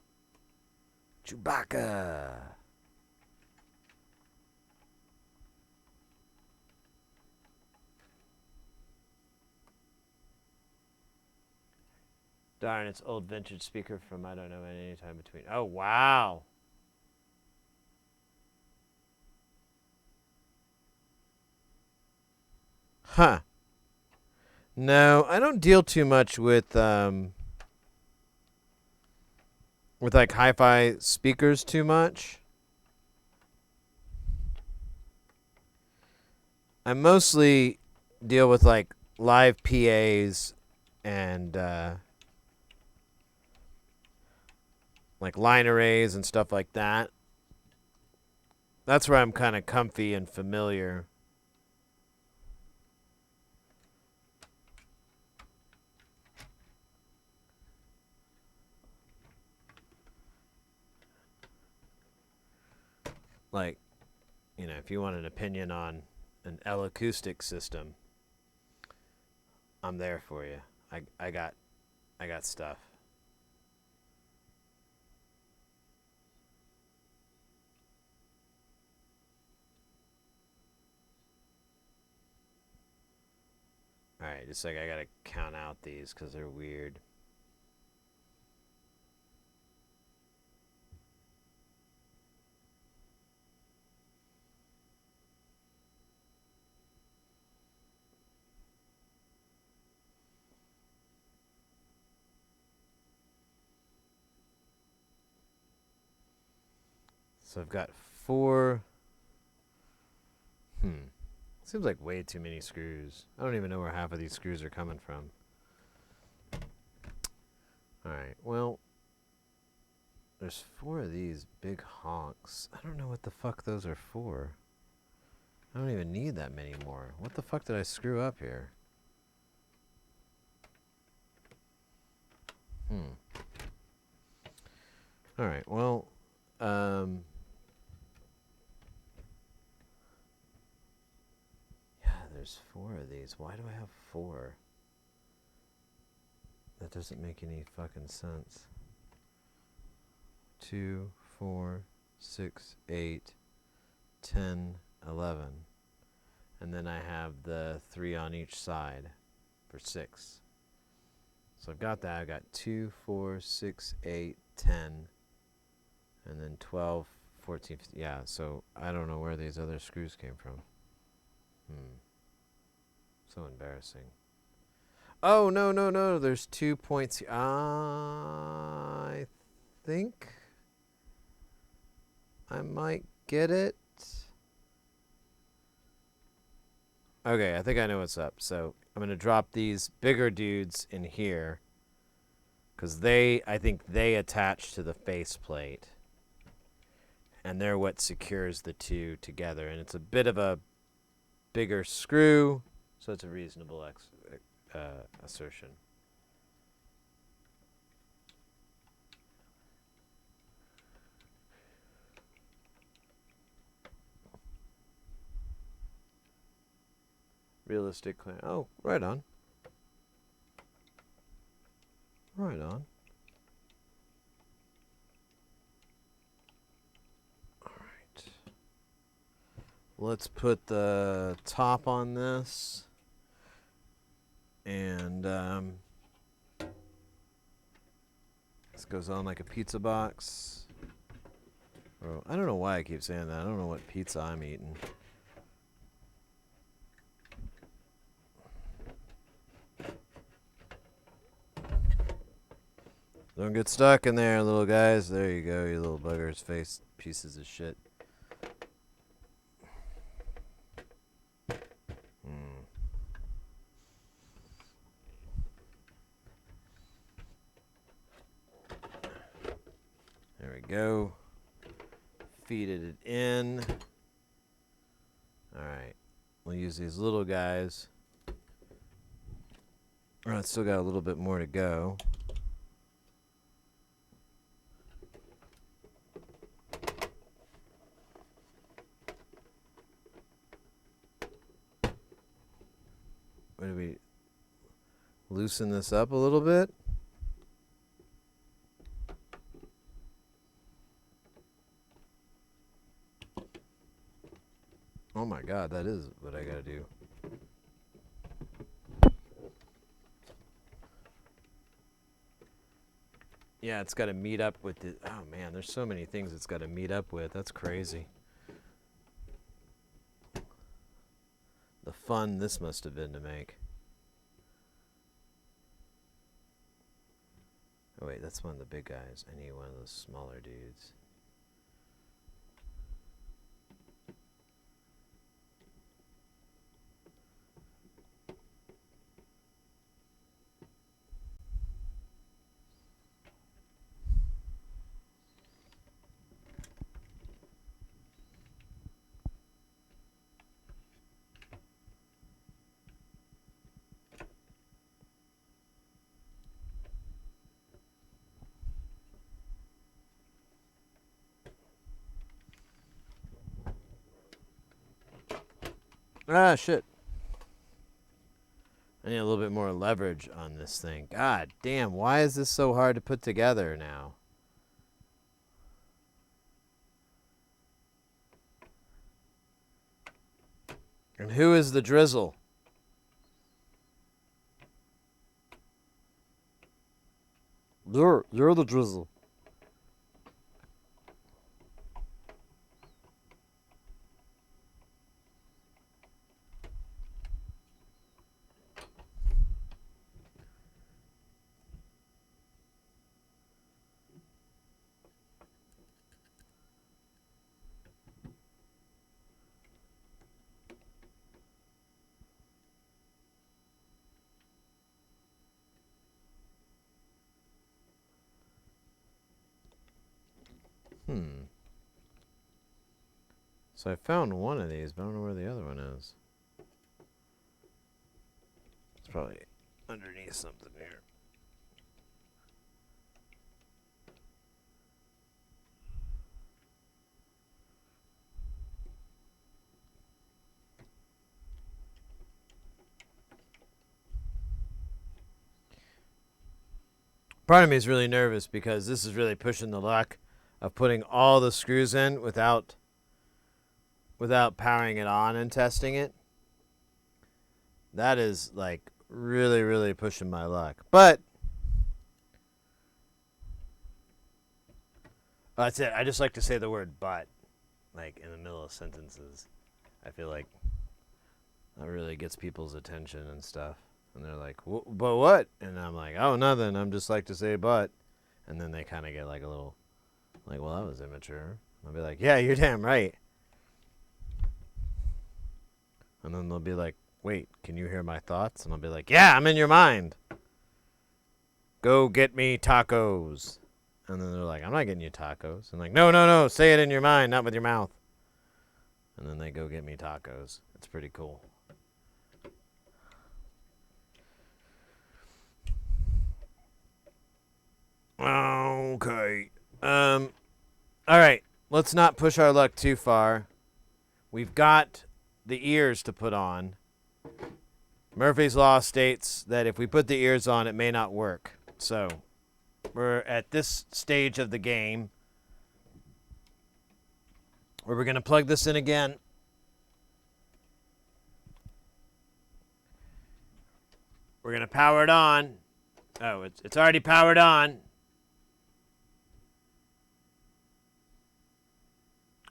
Chewbacca. Darn, it's old vintage speaker from I don't know any time between. Oh, wow. Huh. No, I don't deal too much with like hi-fi speakers too much. I mostly deal with like live PAs and like line arrays and stuff like that. That's where I'm kind of comfy and familiar. Like, you know, if you want an opinion on an L acoustic system, I'm there for you. I got stuff. All right, just like I gotta count out these because they're weird. So I've got 4. Seems like way too many screws. I don't even know where half of these screws are coming from. Alright, well, there's 4 of these big honks. I don't know what the fuck those are for. I don't even need that many more. What the fuck did I screw up here? Alright, well, there's 4 of these. Why do I have 4? That doesn't make any fucking sense. 2, 4, 6, 8, 10, 11. And then I have the 3 on each side for 6. So I've got that. I've got 2, 4, 6, 8, 10, and then 12, 14, 15. Yeah, so I don't know where these other screws came from. So embarrassing. Oh, no. There's 2 points here. I think I might get it. Okay, I think I know what's up. So I'm going to drop these bigger dudes in here because I think they attach to the faceplate. And they're what secures the 2 together. And it's a bit of a bigger screw, so it's a reasonable assertion. Realistic clamp. Oh, right on. Right on. Alright. Let's put the top on this. And goes on like a pizza box. Or, I don't know why I keep saying that. I don't know what pizza I'm eating. Don't get stuck in there, little guys. There you go, you little buggers, face pieces of shit. There we go. Feeded it in. Alright. We'll use these little guys. Oh, it's still got a little bit more to go. What do we loosen this up a little bit? Oh my god, that is what I gotta do. Yeah, it's got to meet up with the... Oh man, there's so many things it's got to meet up with. That's crazy. The fun this must have been to make. Oh wait, that's one of the big guys. I need one of those smaller dudes. Ah, shit. I need a little bit more leverage on this thing. God damn, why is this so hard to put together now? And who is the drizzle? You're the drizzle. So I found one of these, but I don't know where the other one is. It's probably underneath something here. Part of me is really nervous because this is really pushing the luck of putting all the screws in without powering it on and testing it. That is like really, really pushing my luck. But that's it. I just like to say the word but, like in the middle of sentences. I feel like that really gets people's attention and stuff. And they're like, but what? And I'm like, oh, nothing. I'm just like to say but. And then they kind of get like a little, like, well, that was immature. I'll be like, yeah, you're damn right. And then they'll be like, wait, can you hear my thoughts? And I'll be like, yeah, I'm in your mind. Go get me tacos. And then they're like, I'm not getting you tacos. And like, no, say it in your mind, not with your mouth. And then they go get me tacos. It's pretty cool. Okay. All right. Let's not push our luck too far. We've got the ears to put on. Murphy's Law states that if we put the ears on, it may not work. So we're at this stage of the game where we're going to plug this in again. We're going to power it on. Oh, it's already powered on.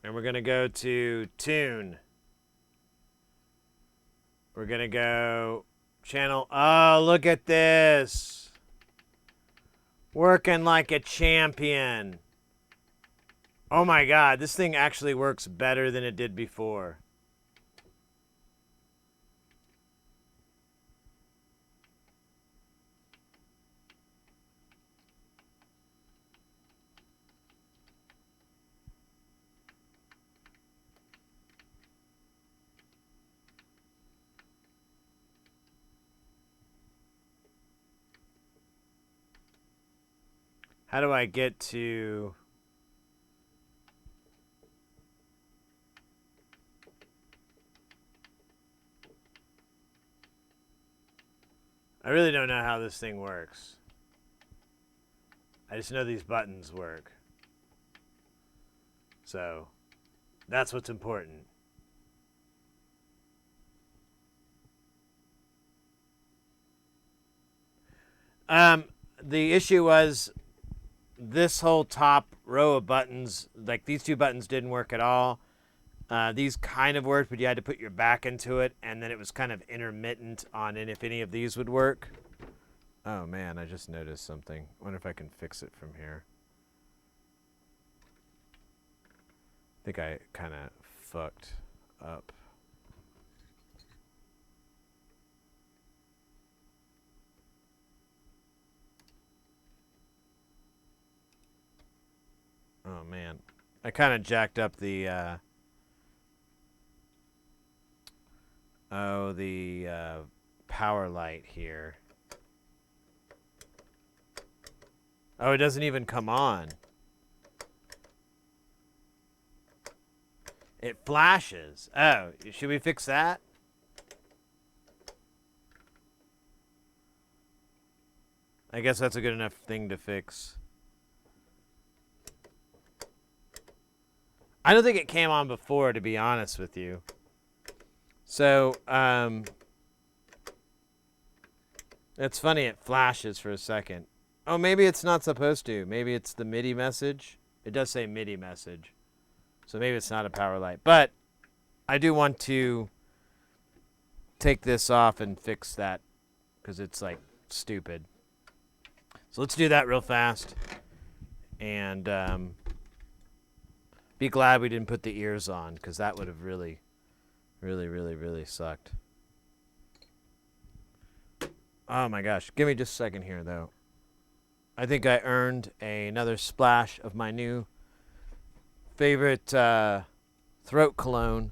And we're going to go to tune. We're going to go channel. Oh, look at this. Working like a champion. Oh my God, this thing actually works better than it did before. How do I get to... I really don't know how this thing works. I just know these buttons work. So, that's what's important. The issue was this whole top row of buttons, like these two buttons didn't work at all. These kind of worked, but you had to put your back into it, and then it was kind of intermittent on if any of these would work. Oh man, I just noticed something. I wonder if I can fix it from here. I think I kind of fucked up. Oh man, I kind of jacked up the power light here. Oh, it doesn't even come on. It flashes. Oh, should we fix that? I guess that's a good enough thing to fix. I don't think it came on before, to be honest with you. So, it's funny, it flashes for a second. Oh, maybe it's not supposed to. Maybe it's the MIDI message. It does say MIDI message. So maybe it's not a power light. But I do want to take this off and fix that because it's, like, stupid. So let's do that real fast. And be glad we didn't put the ears on because that would have really sucked. Oh my gosh. Give me just a second here, though. I think I earned another splash of my new favorite throat cologne.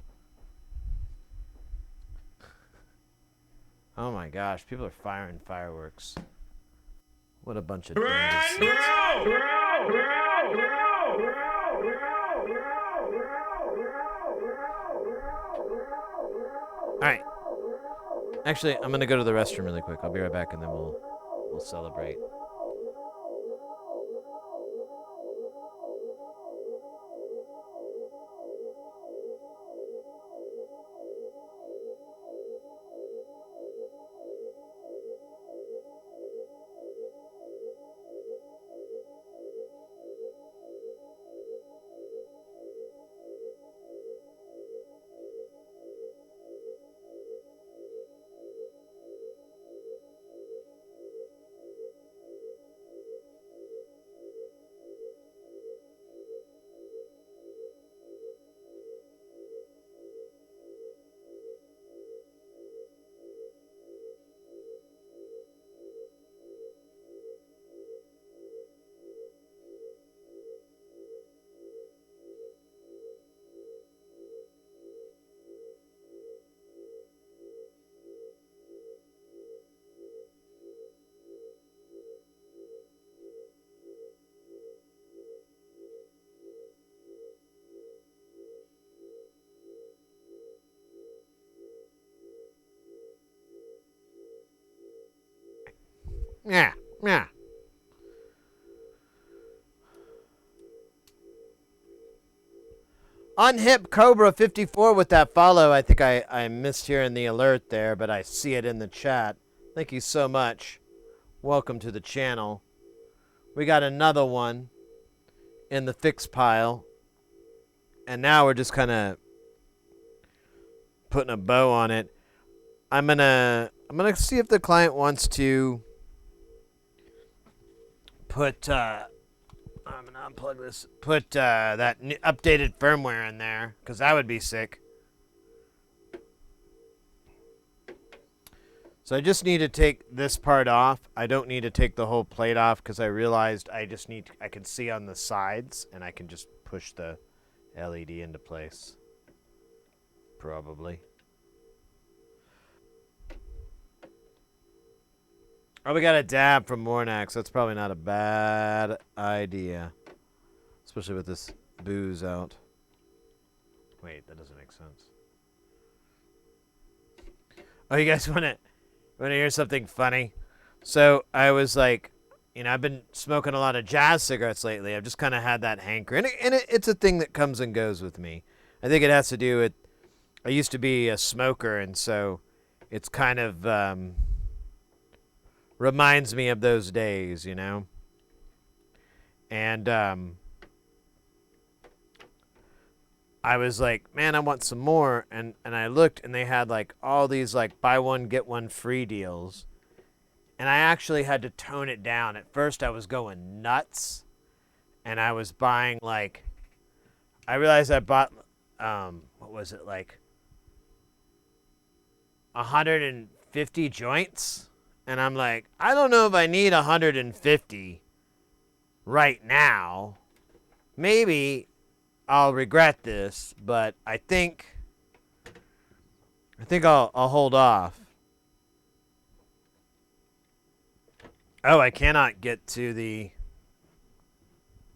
Oh my gosh. People are firing fireworks. What a bunch of dingus. Alright. Actually, I'm going to go to the restroom really quick. I'll be right back and then we'll celebrate. Yeah. Unhip Cobra 54 with that follow. I think I missed hearing the alert there, but I see it in the chat. Thank you so much. Welcome to the channel. We got another one in the fix pile. And now we're just kind of putting a bow on it. I'm gonna see if the client wants to put I'm gonna unplug this. Put that updated firmware in there, because that would be sick. So I just need to take this part off. I don't need to take the whole plate off, because I realized I can see on the sides, and I can just push the LED into place. Probably. Oh, we got a dab from Mornax. That's probably not a bad idea. Especially with this booze out. Wait, that doesn't make sense. Oh, you guys want to hear something funny? So I was like, I've been smoking a lot of jazz cigarettes lately. I've just kind of had that hankering. And it's a thing that comes and goes with me. I think it has to do with, I used to be a smoker, and so it's kind of reminds me of those days, And I was like, man, I want some more. And I looked, and they had like all these like buy one, get one free deals. And I actually had to tone it down. At first I was going nuts, and I was buying like, I realized I bought, what was it, like 150 joints? And I'm like, I don't know if I need 150 right now. Maybe I'll regret this, but I think I'll hold off. Oh, I cannot get to the...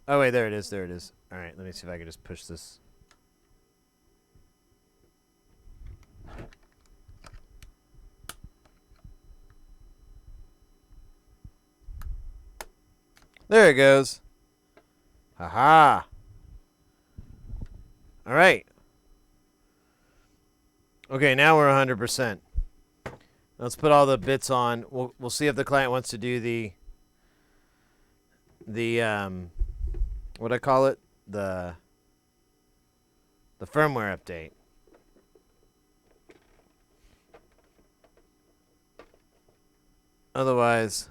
Oh, wait, there it is. There it is. All right, let me see if I can just push this. There it goes. Haha. All right. Okay, now we're 100%. Let's put all the bits on. We'll see if the client wants to do the what I call it, the firmware update. Otherwise,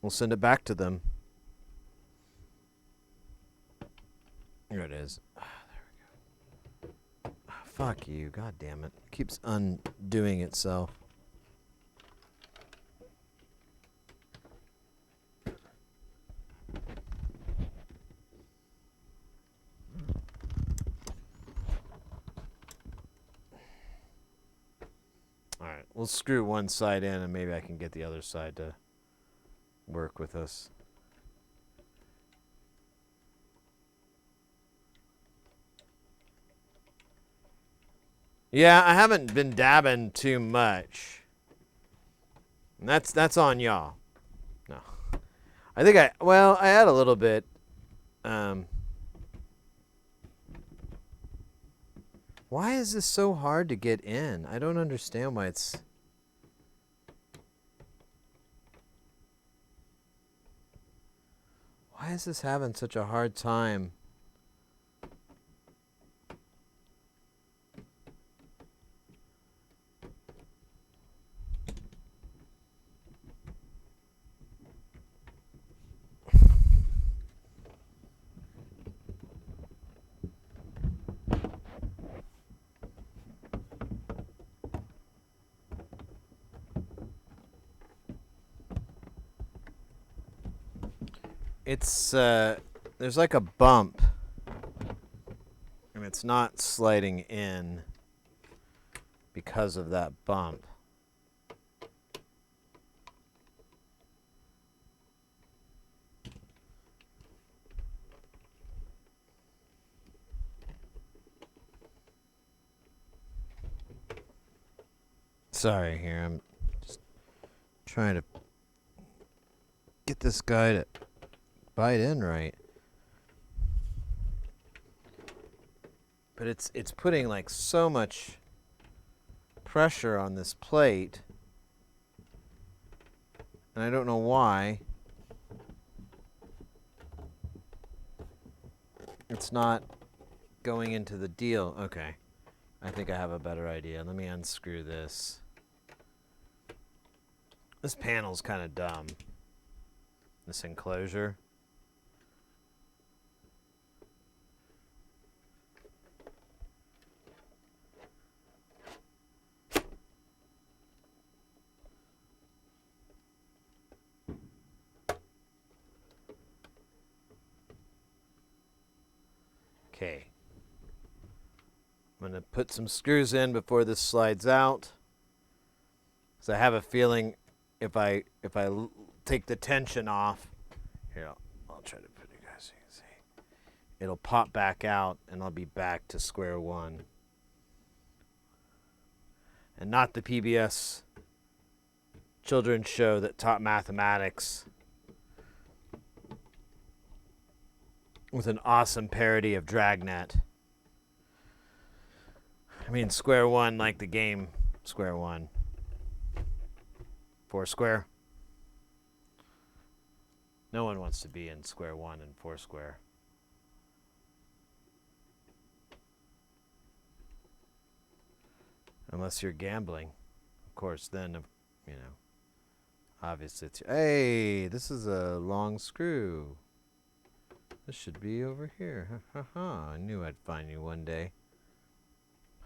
we'll send it back to them. Here it is. There we go. Fuck you, god damn it. It keeps undoing itself. Alright, we'll screw one side in, and maybe I can get the other side to work with us. Yeah, I haven't been dabbing too much. And that's on y'all. No. I think I had a little bit. Why is this so hard to get in? I don't understand why it's... Why is this having such a hard time? It's, there's like a bump, and it's not sliding in because of that bump. Sorry here, I'm just trying to get this guy to bite in right. But it's putting like so much pressure on this plate, and I don't know why. It's not going into the deal. Okay. I think I have a better idea. Let me unscrew this. This panel's kind of dumb. This enclosure. Okay. I'm going to put some screws in before this slides out. So I have a feeling if I take the tension off, here, I'll try to put it guys so you can see. It'll pop back out and I'll be back to square one. And not the PBS children's show that taught mathematics with an awesome parody of Dragnet. I mean, square one like the game Square One. Foursquare. No one wants to be in Square One and Foursquare. Unless you're gambling. Of course, then, you know, obviously it's... Hey, this is a long screw. This should be over here. Ha ha ha. I knew I'd find you one day.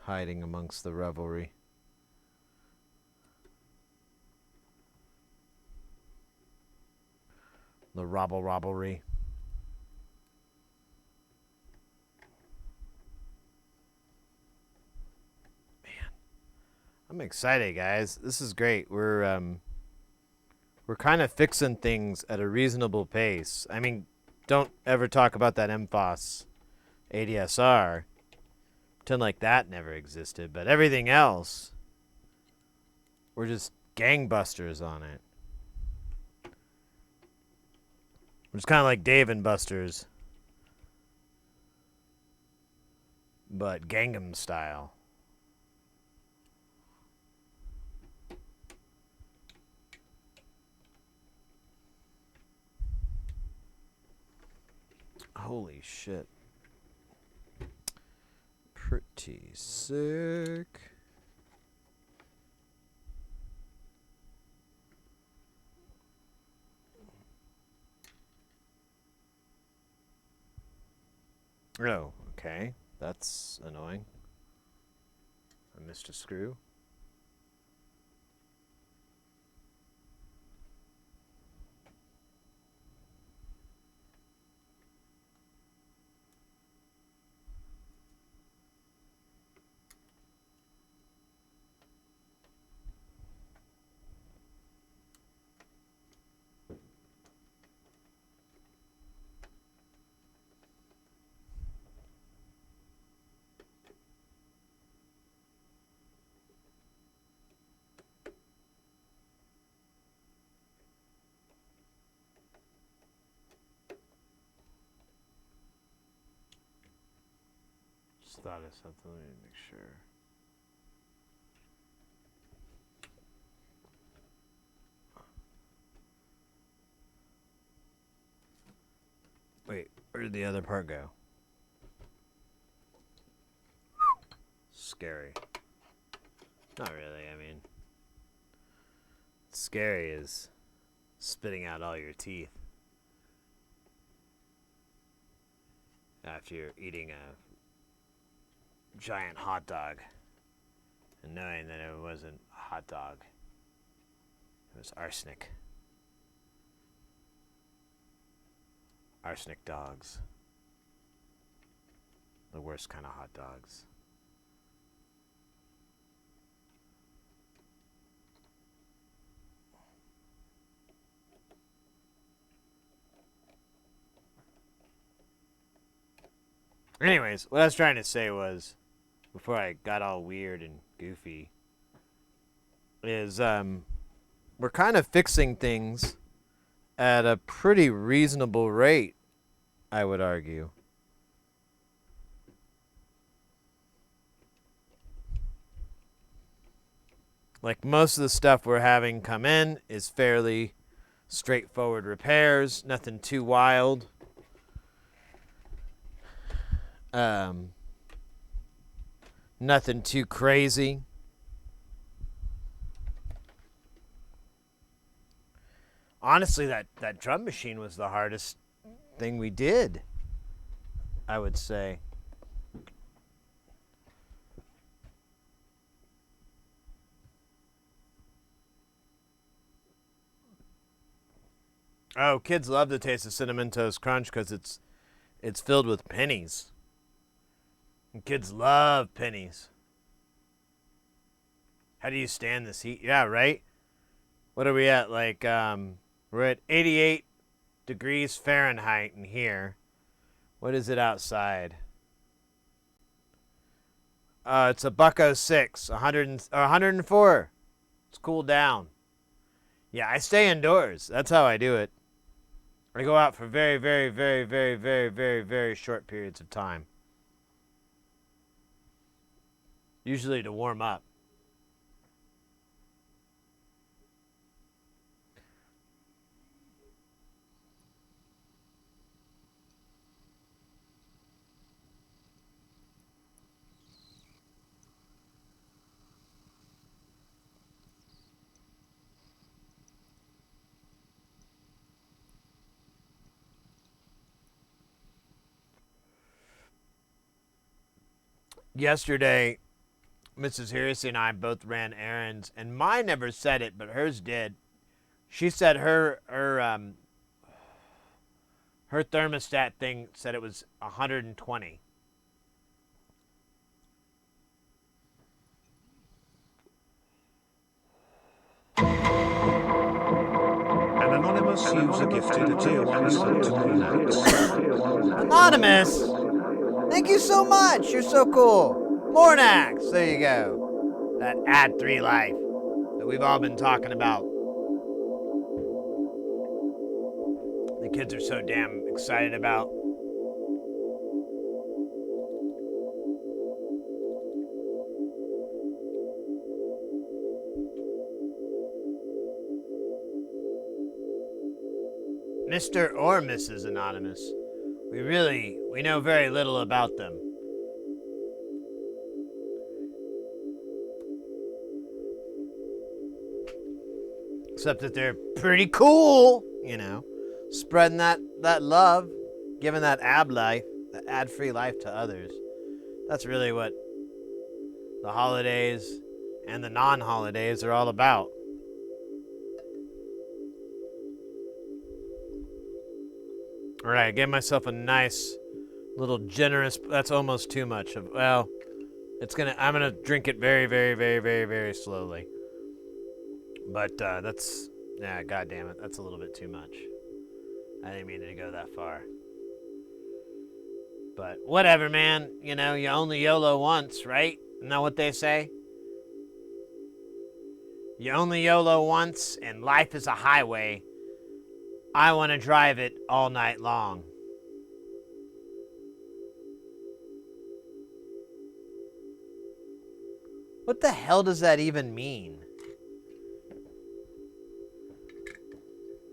Hiding amongst the revelry. The robbery. Man, I'm excited, guys. This is great. We're kind of fixing things at a reasonable pace. I mean, don't ever talk about that MFOS ADSR. Pretend like that never existed. But everything else, we're just gangbusters on it. It's kind of like Dave and Buster's, but Gangnam style. Holy shit. Pretty sick. Oh, okay. That's annoying. I missed a screw. Thought of something. Let me make sure. Wait, where did the other part go? Scary. Not really, I mean. Scary is spitting out all your teeth after you're eating a giant hot dog and knowing that it wasn't a hot dog, it was arsenic. Arsenic dogs, the worst kind of hot dogs. Anyways, what I was trying to say was, before I got all weird and goofy, is we're kind of fixing things at a pretty reasonable rate, I would argue. Like, most of the stuff we're having come in is fairly straightforward repairs, nothing too wild. Nothing too crazy. Honestly, that drum machine was the hardest thing we did, I would say. Oh, kids love the taste of Cinnamon Toast Crunch because it's filled with pennies. And kids love pennies. How do you stand this heat? Yeah, right? What are we at? Like, we're at 88 degrees Fahrenheit in here. What is it outside? It's a $1.06, 104. It's cooled down. Yeah, I stay indoors. That's how I do it. I go out for very, very, very, very, very, very, very short periods of time. Usually to warm up. Yesterday, Mrs. Hersey and I both ran errands, and mine never said it, but hers did. She said her thermostat thing said it was 120. An anonymous user gifted a tier 1 sub to Mornax. Anonymous! Thank you so much. You're so cool. Mornax. There you go. That ad-free life that we've all been talking about. The kids are so damn excited about. Mr. or Mrs. Anonymous. We know very little about them. Except that they're pretty cool, you know. Spreading that love, giving that that ad-free life to others. That's really what the holidays and the non-holidays are all about. All right, I gave myself a nice little generous, that's almost too much of, well, I'm gonna drink it very, very, very, very, very slowly. But god damn it, that's a little bit too much. I didn't mean to go that far. But whatever, man, you know, you only YOLO once, right? Isn't that what they say? You only YOLO once, and life is a highway. I want to drive it all night long. What the hell does that even mean?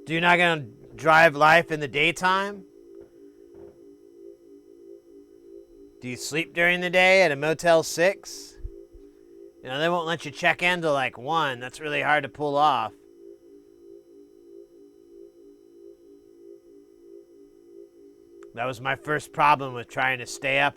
Do you not gonna drive life in the daytime? Do you sleep during the day at a Motel 6? You know, they won't let you check in till like 1. That's really hard to pull off. That was my first problem with trying to stay up,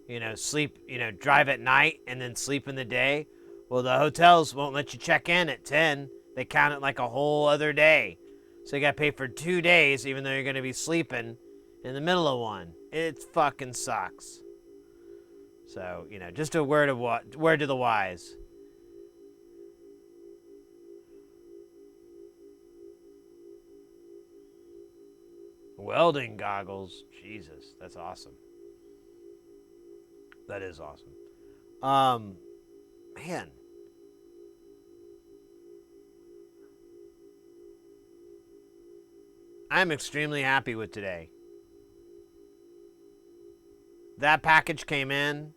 you know, sleep, you know, drive at night and then sleep in the day. Well, the hotels won't let you check in at 10. They count it like a whole other day. So you got to pay for 2 days even though you're going to be sleeping in the middle of one. It fucking sucks. So, you know, just a word to the wise. Welding goggles. Jesus, that's awesome. That is awesome. Man. I'm extremely happy with today. That package came in.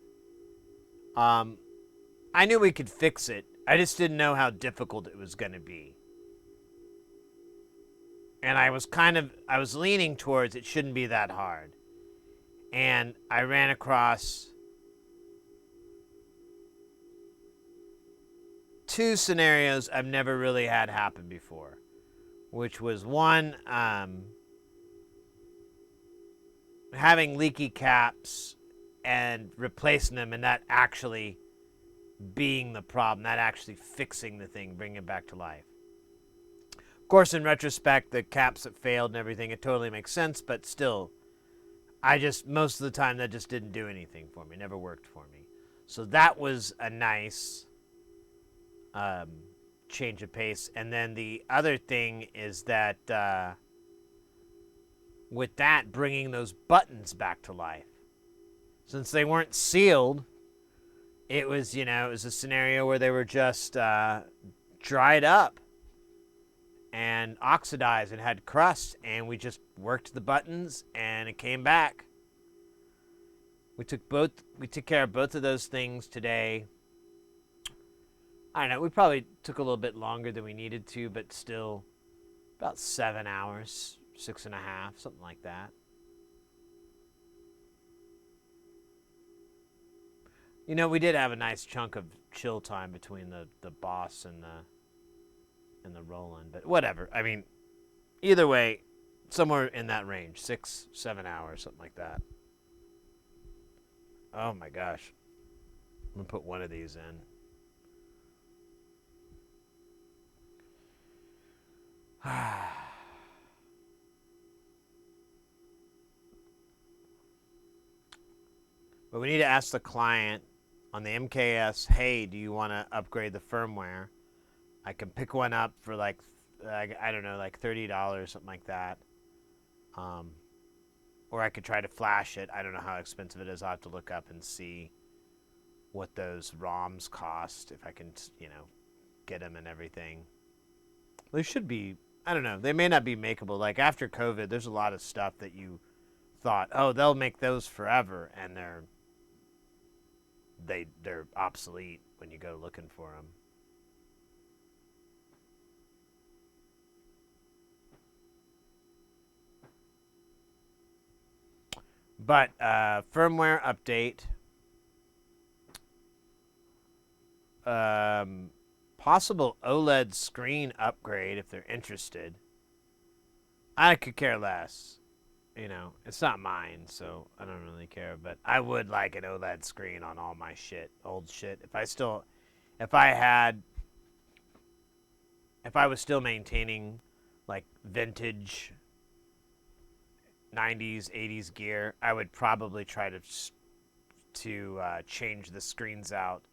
I knew we could fix it. I just didn't know how difficult it was going to be. And I was leaning towards it shouldn't be that hard. And I ran across two scenarios I've never really had happen before, which was one, having leaky caps and replacing them, and that actually being the problem, that actually fixing the thing, bringing it back to life. Of course, in retrospect, the caps that failed and everything, it totally makes sense, but still, most of the time, that just didn't do anything for me, never worked for me. So that was a nice change of pace. And then the other thing is that with that, bringing those buttons back to life. Since they weren't sealed, it was a scenario where they were just dried up and oxidized and had crust, and we just worked the buttons and it came back. We took care of both of those things today. I don't know, we probably took a little bit longer than we needed to, but still about 7 hours, 6.5, something like that. We did have a nice chunk of chill time between the boss and the Roland, but whatever. I mean, either way, somewhere in that range, 6-7 hours, something like that. Oh my gosh. I'm going to put one of these in. But we need to ask the client on the MKS, hey, do you want to upgrade the firmware? I can pick one up for like I don't know, like $30, something like that. Or I could try to flash it. I don't know how expensive it is. I'll have to look up and see what those ROMs cost, if I can, get them and everything. They should be, I don't know, they may not be makeable. Like after COVID, there's a lot of stuff that you thought, oh, they'll make those forever, and they're obsolete when you go looking for them. But firmware update, possible OLED screen upgrade if they're interested. I could care less. It's not mine, so I don't really care. But I would like an OLED screen on all my old shit. If I was still maintaining like vintage 90s, 80s gear, I would probably try to change the screens out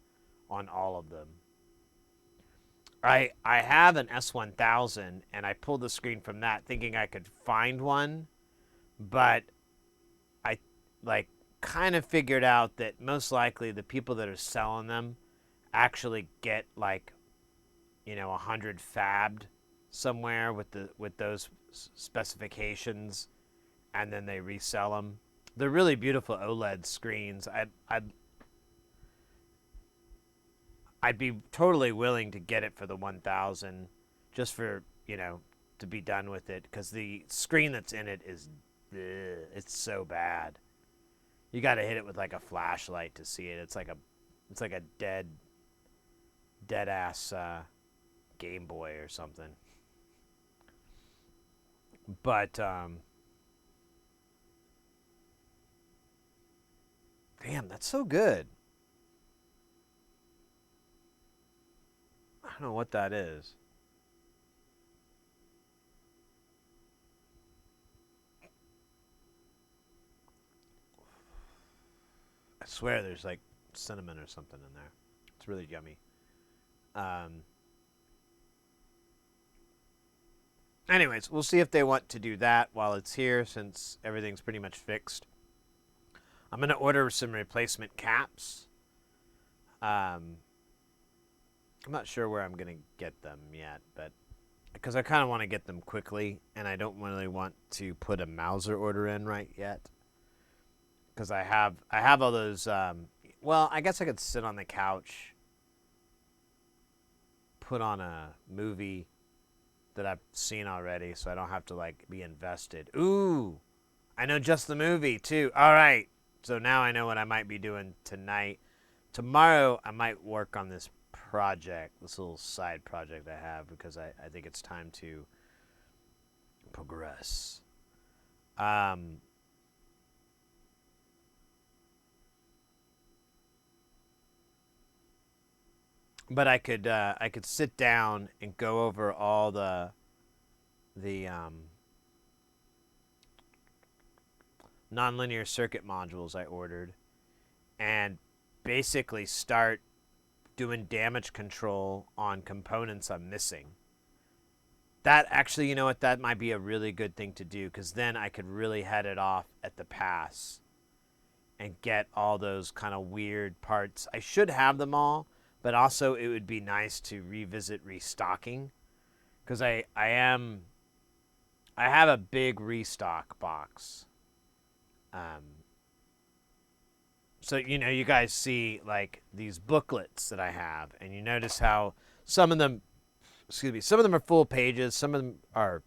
on all of them. I have an S1000, and I pulled the screen from that thinking I could find one, but I kind of figured out that most likely the people that are selling them actually get 100 fabbed somewhere with those specifications, and then they resell them. They're really beautiful OLED screens. I'd be totally willing to get it for the 1000, just for to be done with it, because the screen that's in it is it's so bad. You got to hit it with like a flashlight to see it. It's like a dead ass Game Boy or something. But damn, that's so good. I don't know what that is. I swear there's like cinnamon or something in there. It's really yummy. Anyways, we'll see if they want to do that while it's here, since everything's pretty much fixed. I'm going to order some replacement caps. I'm not sure where I'm going to get them yet, but because I kind of want to get them quickly, and I don't really want to put a Mauser order in right yet, because I have all those. Well, I guess I could sit on the couch, put on a movie that I've seen already, so I don't have to be invested. Ooh, I know just the movie, too. All right. So now I know what I might be doing tonight. Tomorrow, I might work on this project, this little side project I have, because I think it's time to progress. But I could sit down and go over all the nonlinear circuit modules I ordered, and basically start doing damage control on components I'm missing. That actually, you know what, that might be a really good thing to do, because then I could really head it off at the pass and get all those kind of weird parts. I should have them all, but also it would be nice to revisit restocking, because I have a big restock box. So, you know, you guys see like these booklets that I have, and you notice how some of them are full pages, some of them are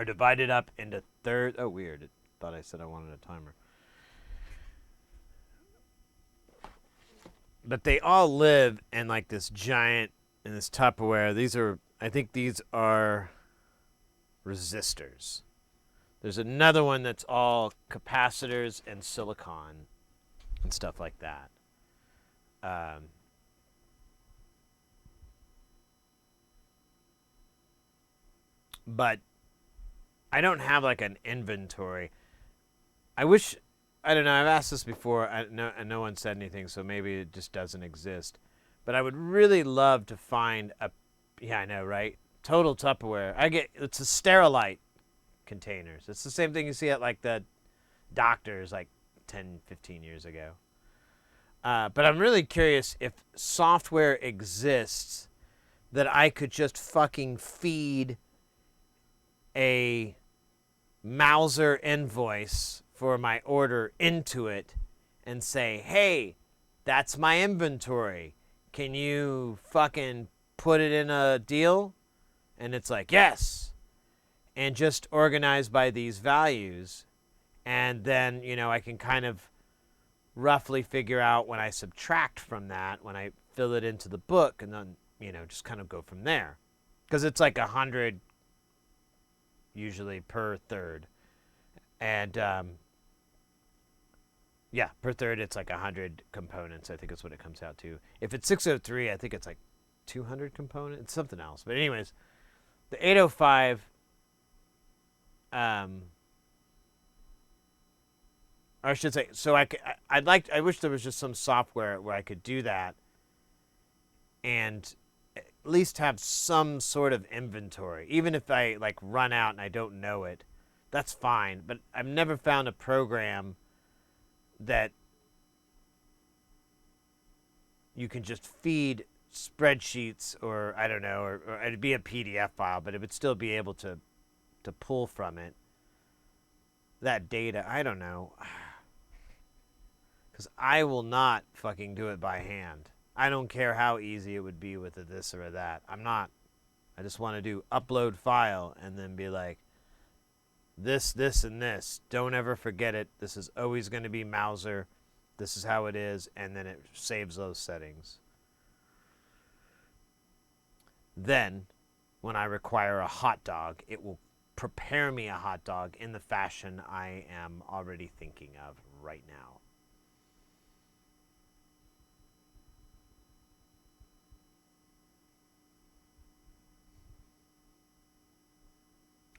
divided up into third. Oh, weird. It thought I said I wanted a timer. But they all live in like this giant, in this Tupperware. I think these are resistors. There's another one that's all capacitors and silicon and stuff like that. But I don't have like an inventory. I wish, I don't know, I've asked this before, no one said anything, so maybe it just doesn't exist. But I would really love to find yeah, I know, right? Total Tupperware. It's a Sterilite containers. It's the same thing you see at like the doctors like 10, 15 years ago. But I'm really curious if software exists that I could just fucking feed a Mauser invoice for my order into it and say, hey, that's my inventory. Can you fucking put it in a deal? And it's like, yes. And just organize by these values. And then, you know, I can kind of roughly figure out when I subtract from that, when I fill it into the book, and then, you know, just kind of go from there. Because it's like 100 usually per third. And, yeah, per third it's like 100 components, I think is what it comes out to. If it's 603, I think it's like 200 components. It's something else. But anyways, the 805... I should say, so I wish there was just some software where I could do that and at least have some sort of inventory. Even if I like run out and I don't know it, that's fine. But I've never found a program that you can just feed spreadsheets, or I don't know, or it'd be a PDF file, but it would still be able to pull from it that data. I don't know. Because I will not fucking do it by hand. I don't care how easy it would be with a this or a that. I'm not. I just want to do upload file and then be like, this, and this. Don't ever forget it. This is always going to be Mauser. This is how it is. And then it saves those settings. Then, when I require a hot dog, it will prepare me a hot dog in the fashion I am already thinking of right now.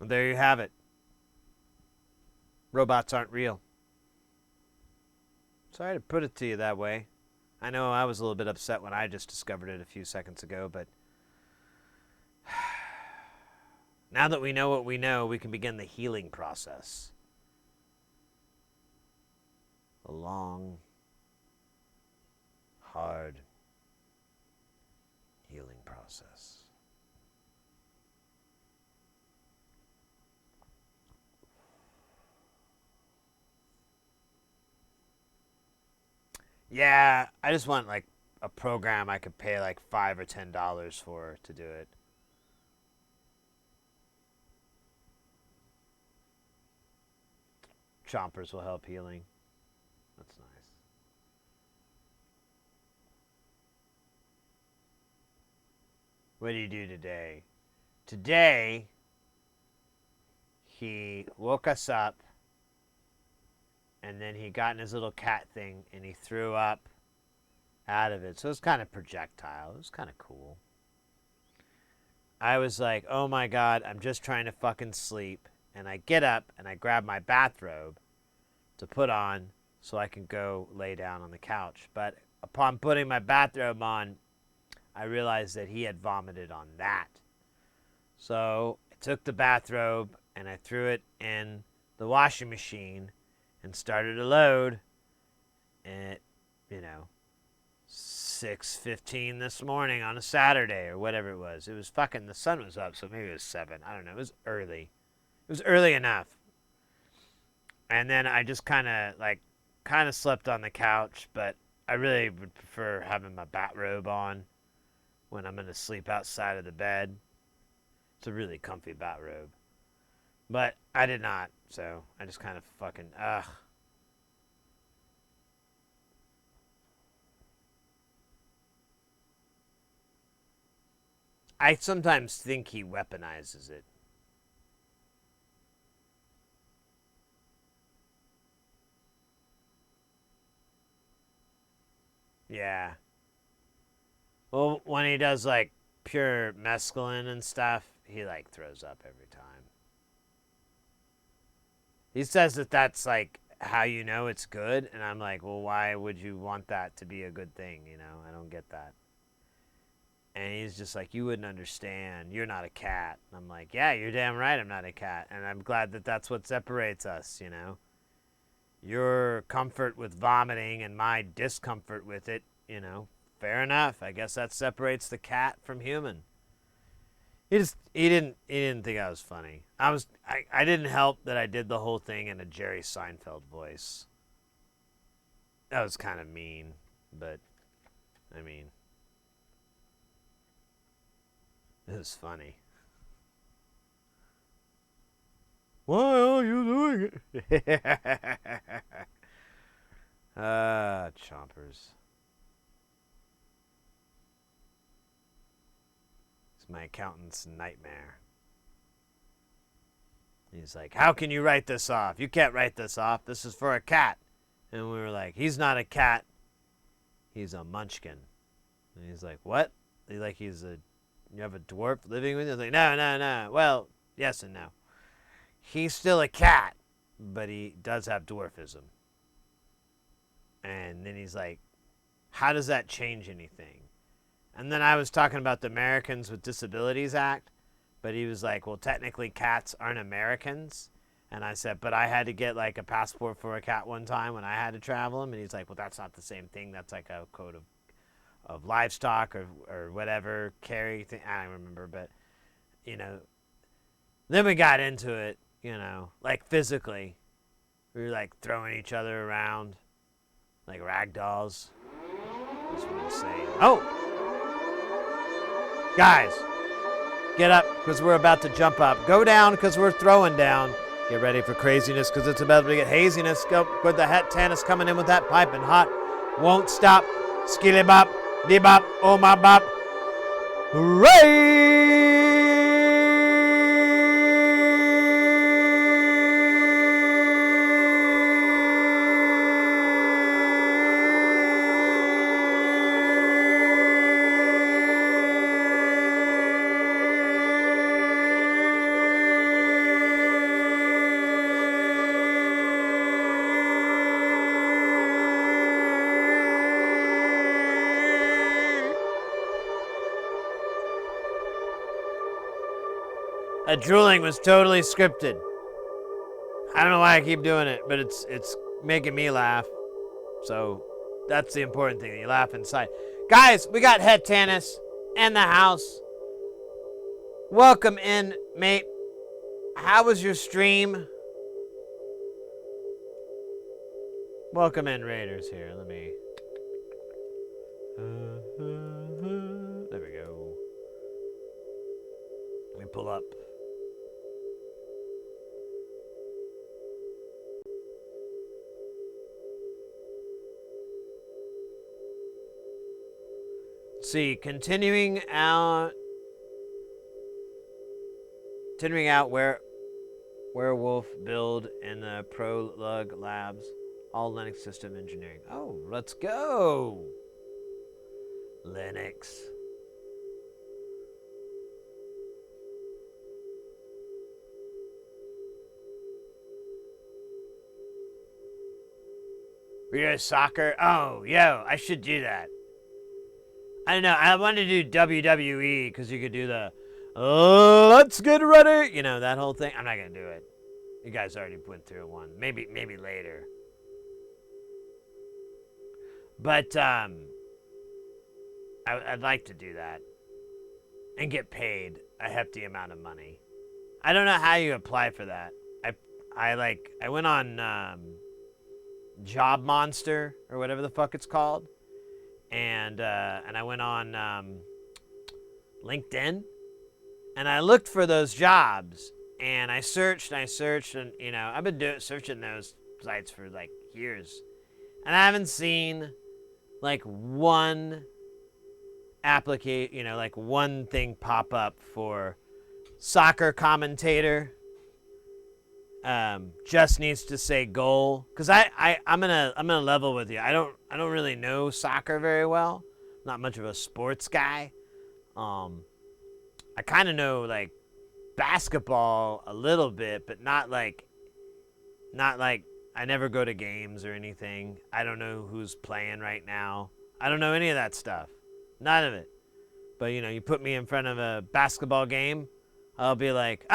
There you have it. Robots aren't real. Sorry to put it to you that way. I know I was a little bit upset when I just discovered it a few seconds ago, but now that we know what we know, we can begin the healing process. A long, hard healing process. Yeah, I just want like a program I could pay like $5 or $10 for to do it. chompers will help healing. That's nice. What did he do today? Today, he woke us up, and then he got in his little cat thing, and he threw up out of it. So it was kind of projectile. It was kind of cool. I was like, oh my God, I'm just trying to fucking sleep. And I get up, and I grab my bathrobe to put on so I can go lay down on the couch. But upon putting my bathrobe on, I realized that he had vomited on that. So I took the bathrobe and I threw it in the washing machine and started to load. And, 6:15 this morning on a Saturday or whatever it was. It was fucking, the sun was up, so maybe it was 7. I don't know. It was early. It was early enough. And then I just kind of slept on the couch, but I really would prefer having my bathrobe on when I'm going to sleep outside of the bed. It's a really comfy bathrobe. But I did not, so I just kind of fucking, I sometimes think he weaponizes it. Yeah. Well, when he does like pure mescaline and stuff, he like throws up every time. He says that that's like how you know it's good, and I'm like, well, why would you want that to be a good thing? I don't get that. And he's just like, you wouldn't understand. You're not a cat. And I'm like, yeah, you're damn right I'm not a cat. And I'm glad that that's what separates us, Your comfort with vomiting and my discomfort with it, fair enough. I guess that separates the cat from human. He didn't think I was funny. I didn't help that I did the whole thing in a Jerry Seinfeld voice. That was kind of mean, but I mean, it was funny. Why are you doing it? Chompers. It's my accountant's nightmare. He's like, how can you write this off? You can't write this off. This is for a cat. And we were like, he's not a cat. He's a munchkin. And he's like, what? You have a dwarf living with you? I was like, no. Well, yes and no. He's still a cat, but he does have dwarfism. And then he's like, how does that change anything? And then I was talking about the Americans with Disabilities Act, but he was like, well, technically cats aren't Americans. And I said, but I had to get like a passport for a cat one time when I had to travel him. And he's like, well, that's not the same thing. That's like a code of livestock or whatever, carry thing. I don't remember, but, then we got into it, like physically. We were like throwing each other around like rag dolls. That's what I'm saying. Oh! Guys, get up because we're about to jump up. Go down because we're throwing down. Get ready for craziness because it's about to get haziness. Go with the het tennis coming in with that piping hot. Won't stop. Skilly bop, dee bop, oh my bop. Hooray! That drooling was totally scripted. I don't know why I keep doing it, but it's making me laugh. So that's the important thing. You laugh inside. Guys, we got Het Tannis in the house. Welcome in, mate. How was your stream? Welcome in, Raiders. Here, let me. There we go. Let me pull up. see, continuing out where Werewolf build in the Prolog Labs, all Linux system engineering. Oh, let's go. Linux. Real soccer? Oh, yo, I should do that. I don't know. I wanted to do WWE because you could do the let's get ready. You know, that whole thing. I'm not going to do it. You guys already went through one. Maybe later. But I'd like to do that and get paid a hefty amount of money. I don't know how you apply for that. I went on Job Monster or whatever the fuck it's called, and I went on LinkedIn, and I looked for those jobs, and I searched, and you know, I've been searching those sites for like years, and I haven't seen like one applicate, you know, like one thing pop up for soccer commentator. Just needs to say goal, because I'm gonna level with you. I don't really know soccer very well. Not much of a sports guy. I kind of know like basketball a little bit, but not like I never go to games or anything. I don't know who's playing right now. I don't know any of that stuff. None of it. But you know, you put me in front of a basketball game, I'll be like,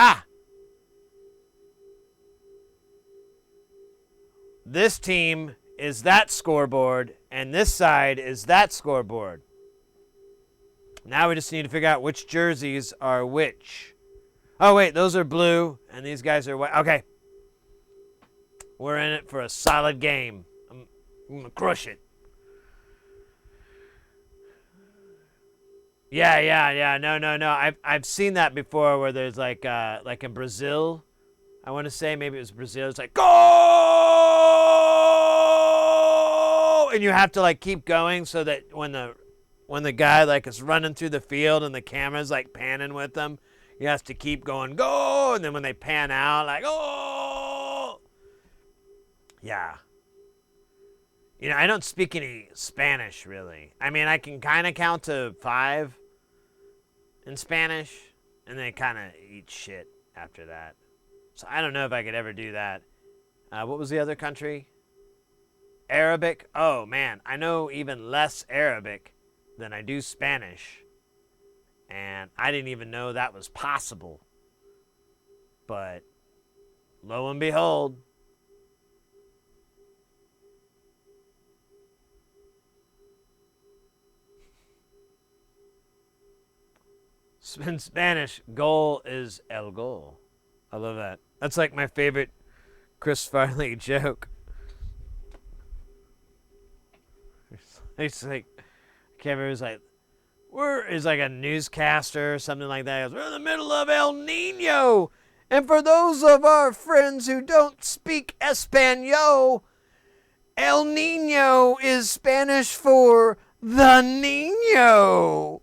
this team is that scoreboard, and this side is that scoreboard. Now we just need to figure out which jerseys are which. Oh, wait, those are blue, and these guys are white. Okay. We're in it for a solid game. I'm going to crush it. Yeah. No. I've seen that before where there's like in Brazil, I want to say maybe it was Brazil. It's like, go! And you have to like keep going so that when the guy like is running through the field and the camera's like panning with them, you have to keep going, go! And then when they pan out, like, oh! Yeah. You know, I don't speak any Spanish, really. I mean, I can kind of count to 5 in Spanish, and then kind of eat shit after that. So I don't know if I could ever do that. What was the other country? Arabic? Oh, man. I know even less Arabic than I do Spanish. And I didn't even know that was possible. But lo and behold. In Spanish, goal is el gol. I love that. That's like my favorite Chris Farley joke. It's like, I can't remember, it's like, is like a newscaster or something like that. He goes, we're in the middle of El Nino. And for those of our friends who don't speak Espanol, El Nino is Spanish for the Nino.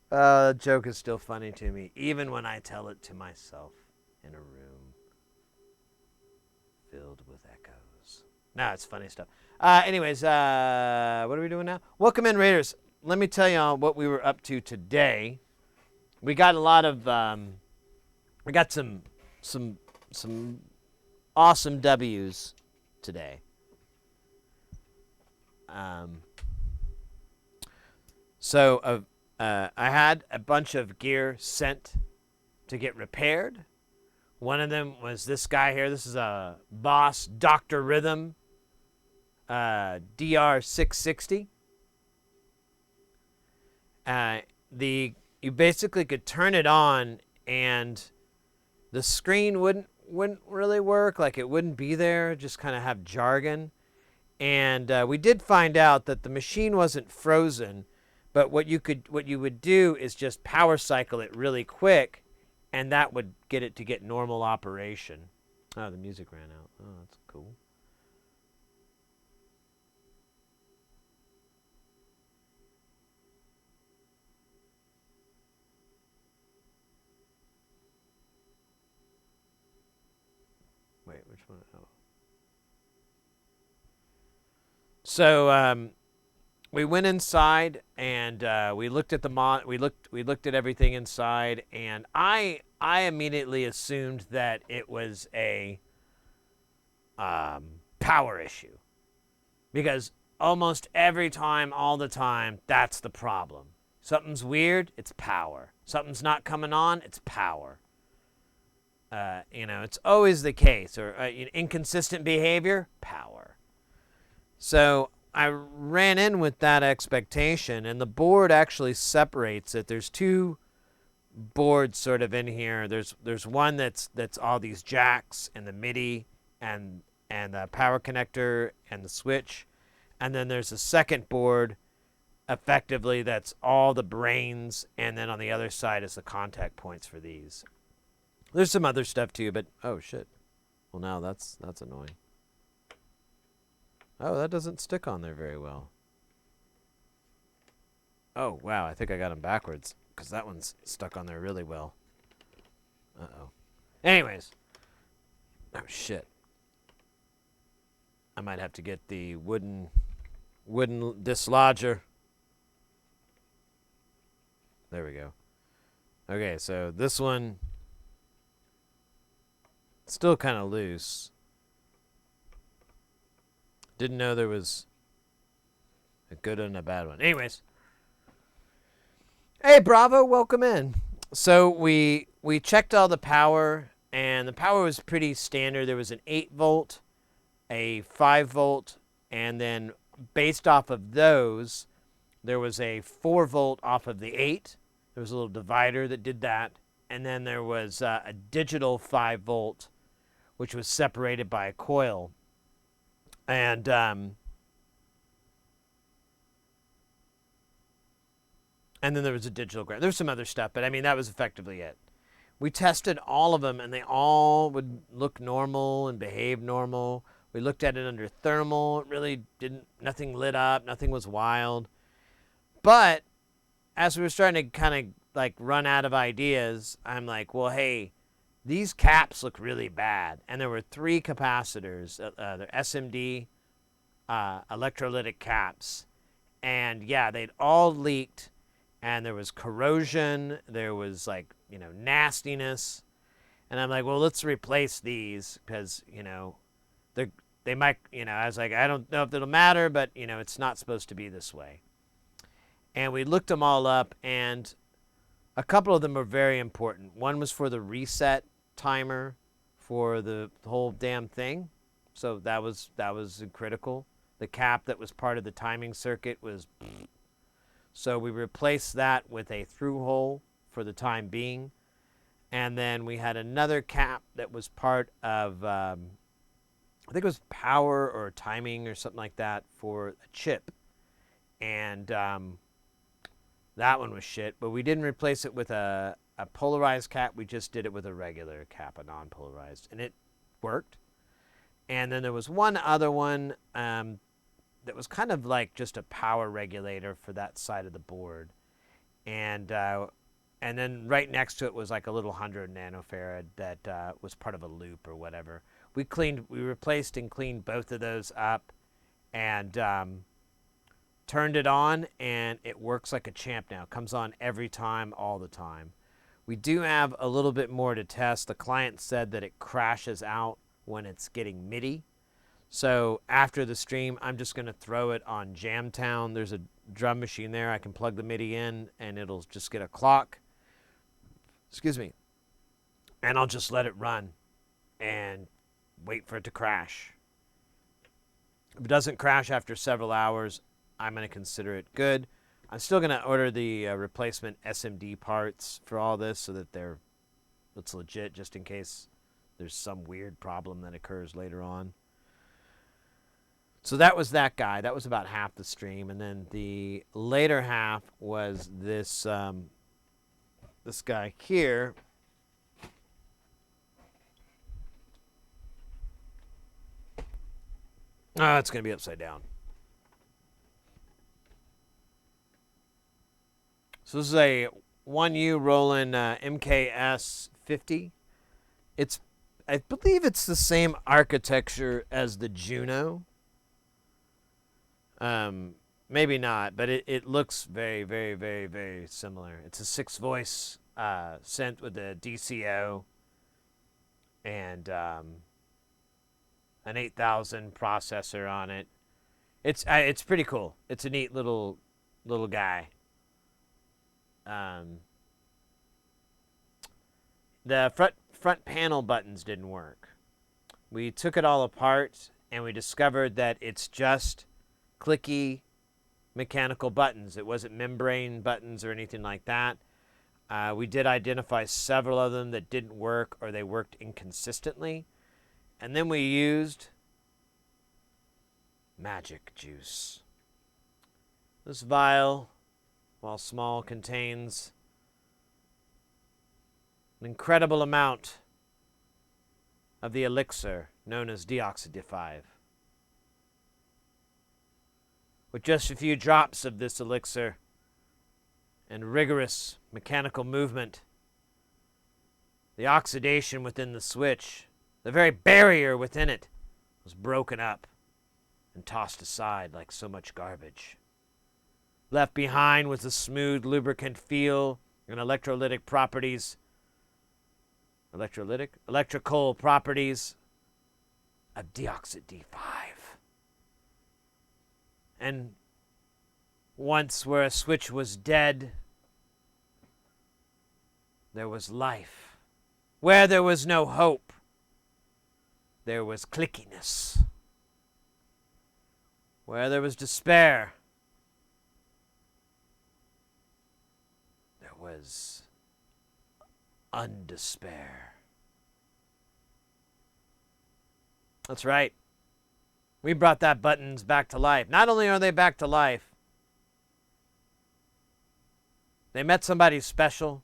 The joke is still funny to me, even when I tell it to myself in a room filled with echoes. No, it's funny stuff. Anyways, what are we doing now? Welcome in, Raiders. Let me tell you what we were up to today. We got a lot of, we got some awesome W's today. I had a bunch of gear sent to get repaired. One of them was this guy here. This is a Boss Dr. Rhythm DR-660. You basically could turn it on and the screen wouldn't really work. Like it wouldn't be there. Just kind of have jargon. And we did find out that the machine wasn't frozen. But what you would do is just power cycle it really quick, and that would get it to get normal operation. Oh, the music ran out. Oh, that's cool. Which one? Oh. So we went inside and we looked at the we looked at everything inside, and I immediately assumed that it was a power issue, because almost every time, all the time, that's the problem. Something's weird, it's power. Something's not coming on, it's power. It's always the case. Or inconsistent behavior, power. So I ran in with that expectation, and the board actually separates it. There's two boards sort of in here. There's one that's all these jacks and the MIDI and the power connector and the switch, and then there's a second board, effectively, that's all the brains, and then on the other side is the contact points for these. There's some other stuff too, but oh shit. Well, now that's annoying. Oh, that doesn't stick on there very well. Oh, wow, I think I got them backwards, because that one's stuck on there really well. Uh-oh. Anyways. Oh, shit. I might have to get the wooden dislodger. There we go. Okay, so this one still kind of loose. Didn't know there was a good and a bad one. Anyways. Hey, Bravo, welcome in. So we checked all the power, and the power was pretty standard. There was an 8-volt, a 5-volt, and then based off of those, there was a 4-volt off of the 8. There was a little divider that did that. And then there was a digital 5-volt, which was separated by a coil. And then there was a digital ground. There was some other stuff, but I mean, that was effectively it. We tested all of them, and they all would look normal and behave normal. We looked at it under thermal. It really didn't, nothing lit up, nothing was wild. But as we were starting to kind of like run out of ideas, I'm like, well, hey, these caps look really bad. And there were 3 capacitors, the SMD electrolytic caps. And yeah, they'd all leaked, and there was corrosion. There was like, nastiness. And I'm like, well, let's replace these because, they might, I was like, I don't know if it'll matter, but, it's not supposed to be this way. And we looked them all up, and a couple of them were very important. One was for the reset timer for the whole damn thing. So that was critical. The cap that was part of the timing circuit was... So we replaced that with a through hole for the time being. And then we had another cap that was part of, I think it was power or timing or something like that for a chip. And that one was shit. But we didn't replace it with a polarized cap. We just did it with a regular cap, a non-polarized. And it worked. And then there was one other one that was kind of like just a power regulator for that side of the board. And then right next to it was like a little 100 nanofarad that was part of a loop or whatever. We replaced and cleaned both of those up and turned it on, and it works like a champ now. It comes on every time, all the time. We do have a little bit more to test. The client said that it crashes out when it's getting MIDI. So after the stream, I'm just going to throw it on Jamtown. There's a drum machine there. I can plug the MIDI in, and it'll just get a clock. Excuse me. And I'll just let it run and wait for it to crash. If it doesn't crash after several hours, I'm going to consider it good. I'm still going to order the replacement SMD parts for all this so that it's legit, just in case there's some weird problem that occurs later on. So that was that guy. That was about half the stream. And then the later half was this this guy here. Oh, it's going to be upside down. So this is a 1U Roland MKS-50. It's I believe it's the same architecture as the Juno. Maybe not, but it looks very, very, very, very similar. It's a 6-voice synth with a DCO and an 8000 processor on it. It's pretty cool. It's a neat little guy. The front panel buttons didn't work. We took it all apart and we discovered that it's just clicky mechanical buttons. It wasn't membrane buttons or anything like that. We did identify several of them that didn't work or they worked inconsistently. And then we used magic juice. This vial, while small, contains an incredible amount of the elixir known as DeOXIT 5. With just a few drops of this elixir and rigorous mechanical movement, the oxidation within the switch, the very barrier within it, was broken up and tossed aside like so much garbage. Left behind was the smooth lubricant feel and electrolytic properties. Electrical properties of DeOXIT 5. And once where a switch was dead, there was life. Where there was no hope, there was clickiness. Where there was despair, there was undespair. That's right. We brought that buttons back to life. Not only are they back to life, they met somebody special,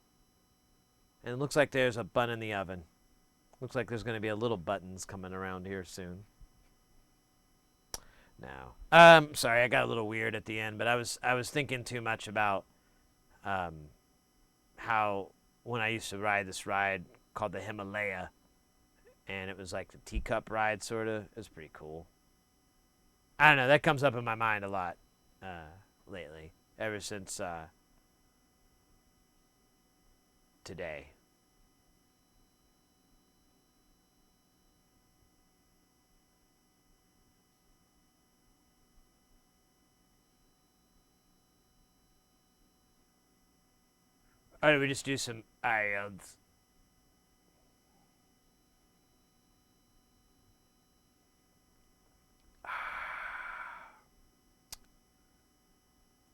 and it looks like there's a bun in the oven. Looks like there's going to be a little buttons coming around here soon. Now, sorry, I got a little weird at the end, but I was thinking too much about how when I used to ride this ride called the Himalaya, and it was like the teacup ride, sort of. It was pretty cool. I don't know, that comes up in my mind a lot lately, ever since today. All right, we just do some IELTS.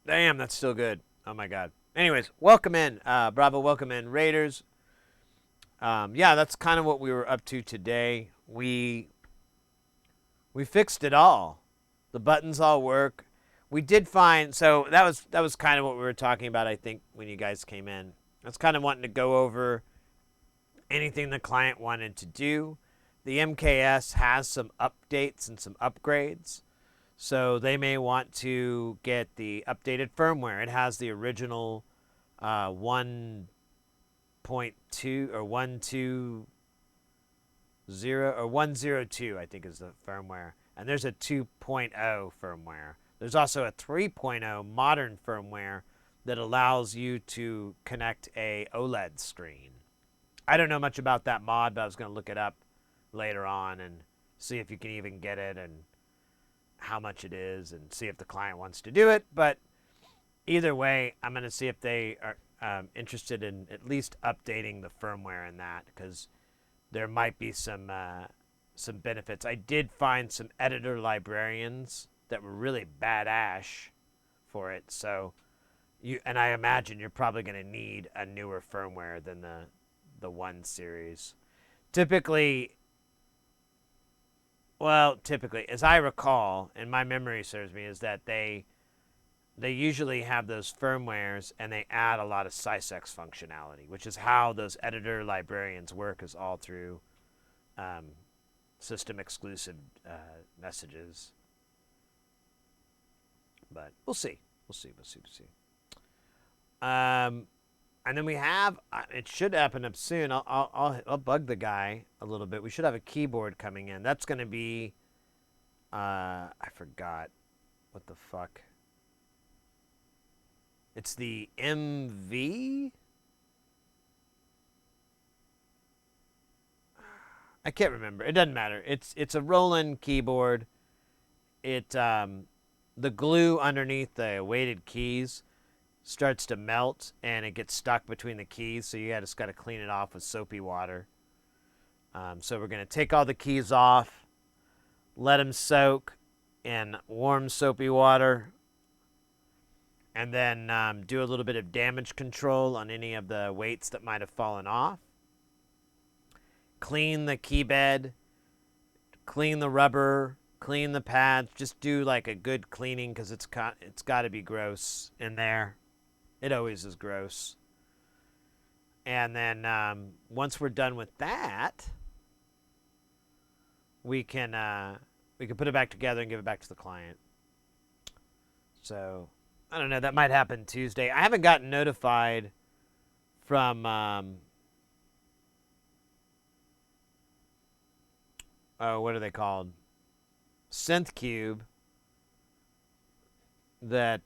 Damn, that's still good. Oh my God. Anyways, welcome in, Bravo. Welcome in, Raiders. Yeah, that's kind of what we were up to today. We fixed it all. The buttons all work. We did find, so that was kind of what we were talking about, I think, when you guys came in. I was kind of wanting to go over anything the client wanted to do. The MKS has some updates and some upgrades. So they may want to get the updated firmware. It has the original 1.2 or 1.20 or 1.02, I think is the firmware. And there's a 2.0 firmware. There's also a 3.0 modern firmware that allows you to connect a OLED screen. I don't know much about that mod, but I was going to look it up later on and see if you can even get it and how much it is and see if the client wants to do it. But either way, I'm going to see if they are interested in at least updating the firmware in that, because there might be some benefits. I did find some editor librarians that were really badass for it. So and I imagine you're probably going to need a newer firmware than the 1 series. Typically, as I recall, and my memory serves me, is that they usually have those firmwares and they add a lot of SysEx functionality, which is how those editor librarians work, is all through system exclusive messages. But we'll see. I And then we have, it should happen up soon. I'll bug the guy a little bit. We should have a keyboard coming in. That's going to be, I forgot what the fuck. It's the MV? I can't remember. It doesn't matter. It's a Roland keyboard. The glue underneath the weighted keys starts to melt and it gets stuck between the keys, so you just got to clean it off with soapy water. So we're going to take all the keys off, let them soak in warm soapy water, and then do a little bit of damage control on any of the weights that might have fallen off. Clean the key bed, clean the rubber, clean the pads. Just do like a good cleaning because it's got to be gross in there. It always is gross. And then once we're done with that, we can put it back together and give it back to the client. So I don't know. That might happen Tuesday. I haven't gotten notified from what are they called? SynthCube. That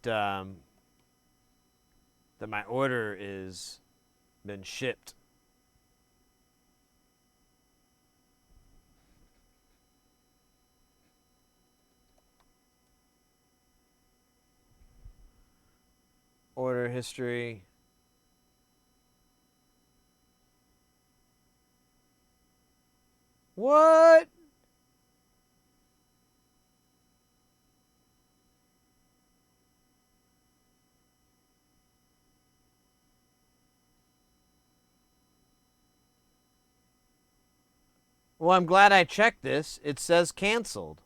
my order is been shipped. Order history. What? Well, I'm glad I checked this. It says canceled.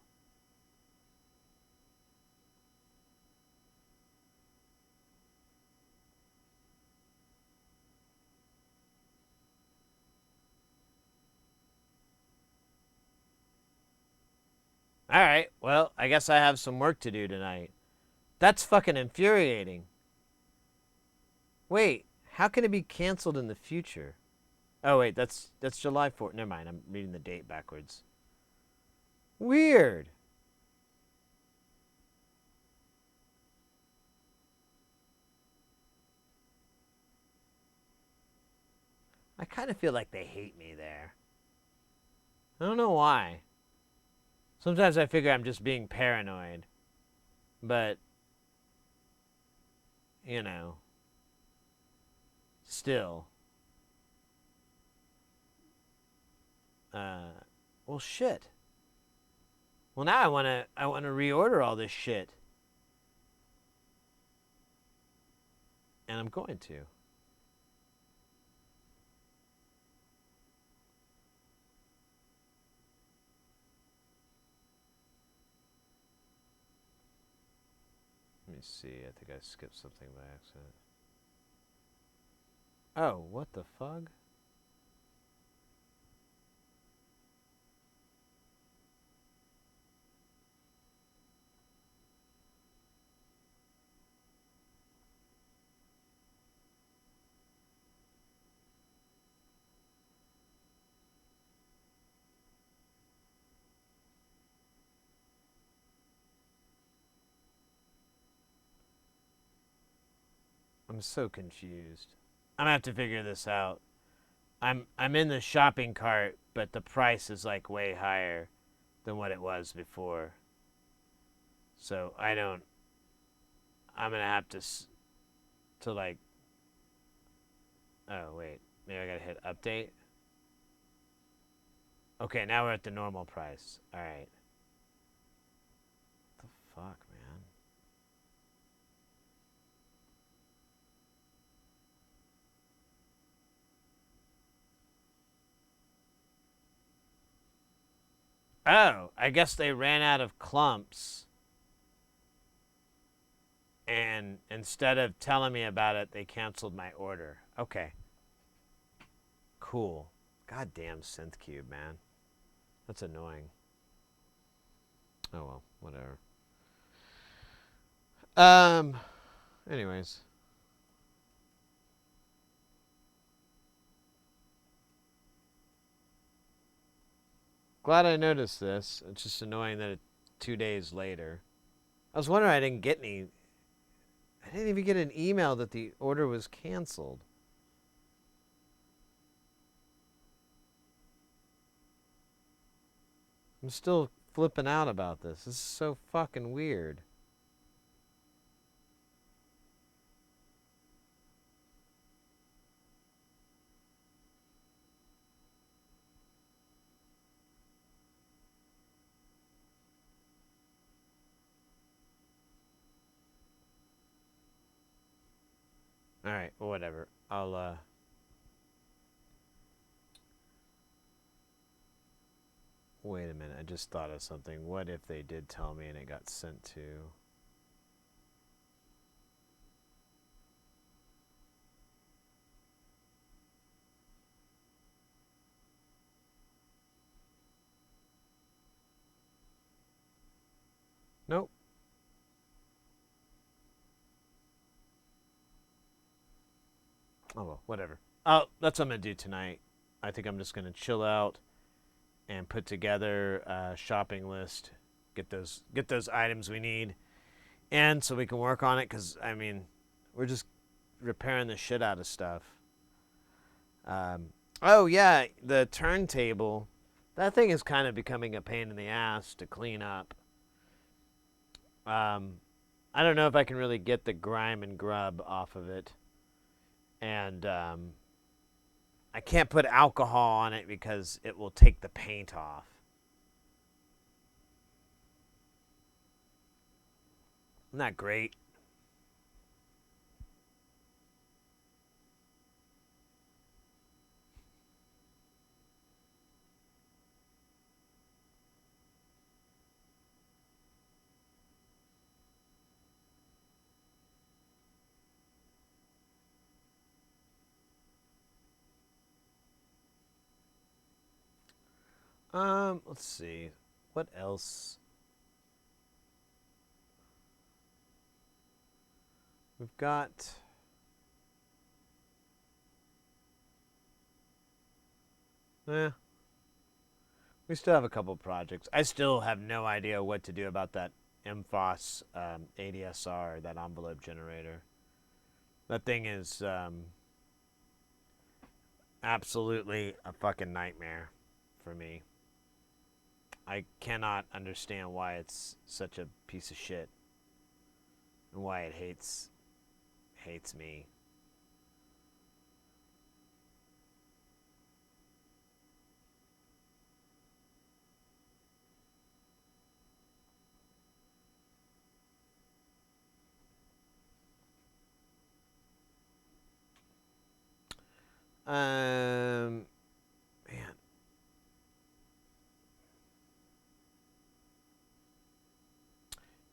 All right, well, I guess I have some work to do tonight. That's fucking infuriating. Wait, how can it be canceled in the future? Oh, wait, that's July 4th. Never mind, I'm reading the date backwards. Weird. I kind of feel like they hate me there. I don't know why. Sometimes I figure I'm just being paranoid. But, you know, still. Well, shit. Well, now I want to reorder all this shit. And I'm going to. Let me see. I think I skipped something by accident. Oh, what the fuck? I'm so confused. I'm gonna have to figure this out. I'm in the shopping cart, but the price is like way higher than what it was before. So I'm gonna have to like. Oh wait, maybe I gotta hit update. Okay, now we're at the normal price. All right. What the fuck, man? Oh, I guess they ran out of clumps. And instead of telling me about it, they canceled my order. Okay. Cool. Goddamn SynthCube, man. That's annoying. Oh well, whatever. Anyways. glad I noticed this. It's just annoying that it's 2 days later. I was wondering I didn't get any. I didn't even get an email that the order was canceled. I'm still flipping out about this. This is so fucking weird. Alright, well, whatever. I'll, wait a minute, I just thought of something. What if they did tell me and it got sent to... Nope. Oh well, whatever. Oh, that's what I'm gonna do tonight. I think I'm just gonna chill out and put together a shopping list. Get those items we need, and so we can work on it. Cause I mean, we're just repairing the shit out of stuff. Oh yeah, the turntable. That thing is kind of becoming a pain in the ass to clean up. I don't know if I can really get the grime and grub off of it. And I can't put alcohol on it because it will take the paint off. Isn't that great? Let's see. What else? We've got... we still have a couple projects. I still have no idea what to do about that MFOS ADSR, that envelope generator. That thing is absolutely a fucking nightmare for me. I cannot understand why it's such a piece of shit and why it hates me. Man.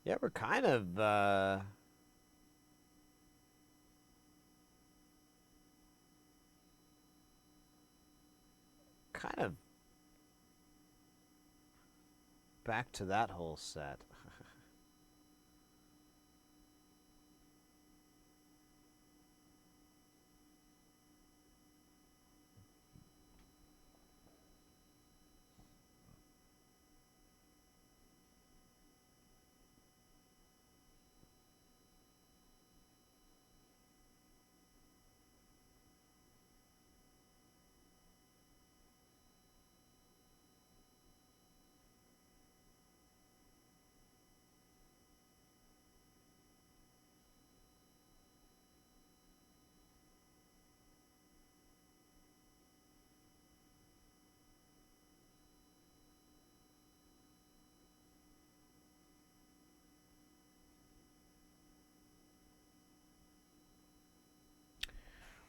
Yeah, we're kind of back to that whole set.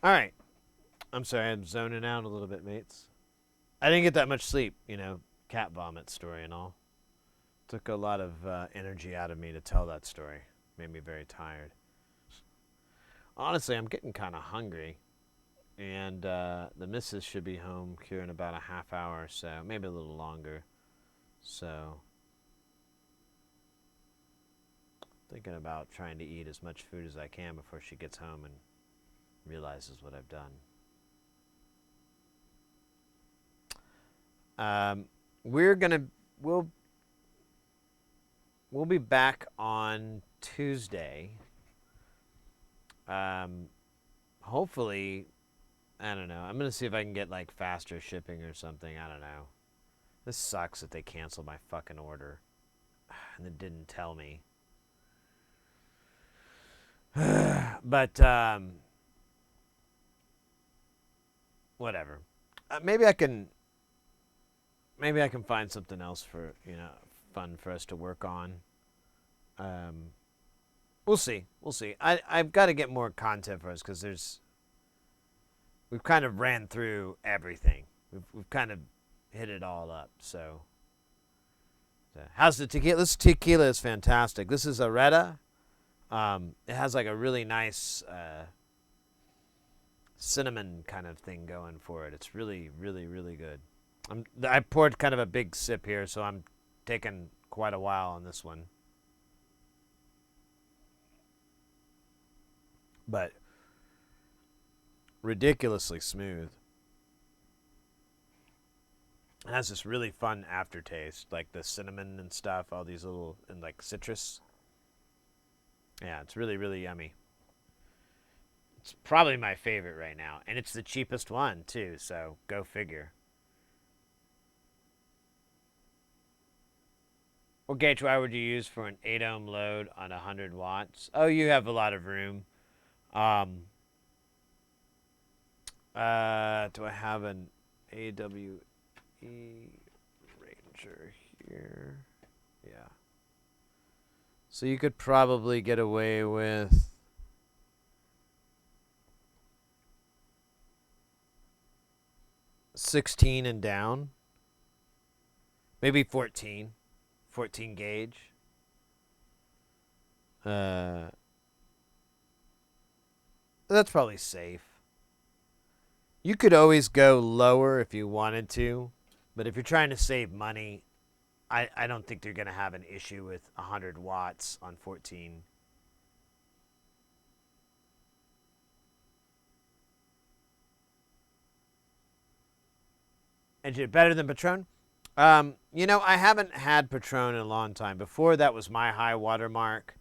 All right. I'm sorry, I'm zoning out a little bit, mates. I didn't get that much sleep, you know, cat vomit story and all. Took a lot of energy out of me to tell that story. Made me very tired. Honestly, I'm getting kind of hungry. And the missus should be home here in about a half hour or so, maybe a little longer. So, thinking about trying to eat as much food as I can before she gets home and realizes what I've done. we'll be back on Tuesday. Hopefully, I don't know. I'm gonna see if I can get like faster shipping or something. I don't know. This sucks that they canceled my fucking order and it didn't tell me. But whatever. Maybe I can find something else for fun for us to work on. We'll see. I've got to get more content for us because we've kind of ran through everything. We've kind of hit it all up. So how's the tequila? This tequila is fantastic. This is a Reda. It has like a really nice cinnamon kind of thing going for it. It's really, really, really good. I poured kind of a big sip here, so I'm taking quite a while on this one. But ridiculously smooth. It has this really fun aftertaste, like the cinnamon and stuff, all these little, and like citrus. Yeah, it's really, really yummy. It's probably my favorite right now, and it's the cheapest one too, so go figure. What gauge wire would you use for an 8 ohm load on 100 watts? Oh, you have a lot of room. Do I have an AWE Ranger here? Yeah. So you could probably get away with 16 and down. Maybe 14 gauge. That's probably safe. You could always go lower if you wanted to, but if you're trying to save money, I don't think you're going to have an issue with 100 watts on 14. Is it better than Patron? I haven't had Patron in a long time. Before, that was my high water mark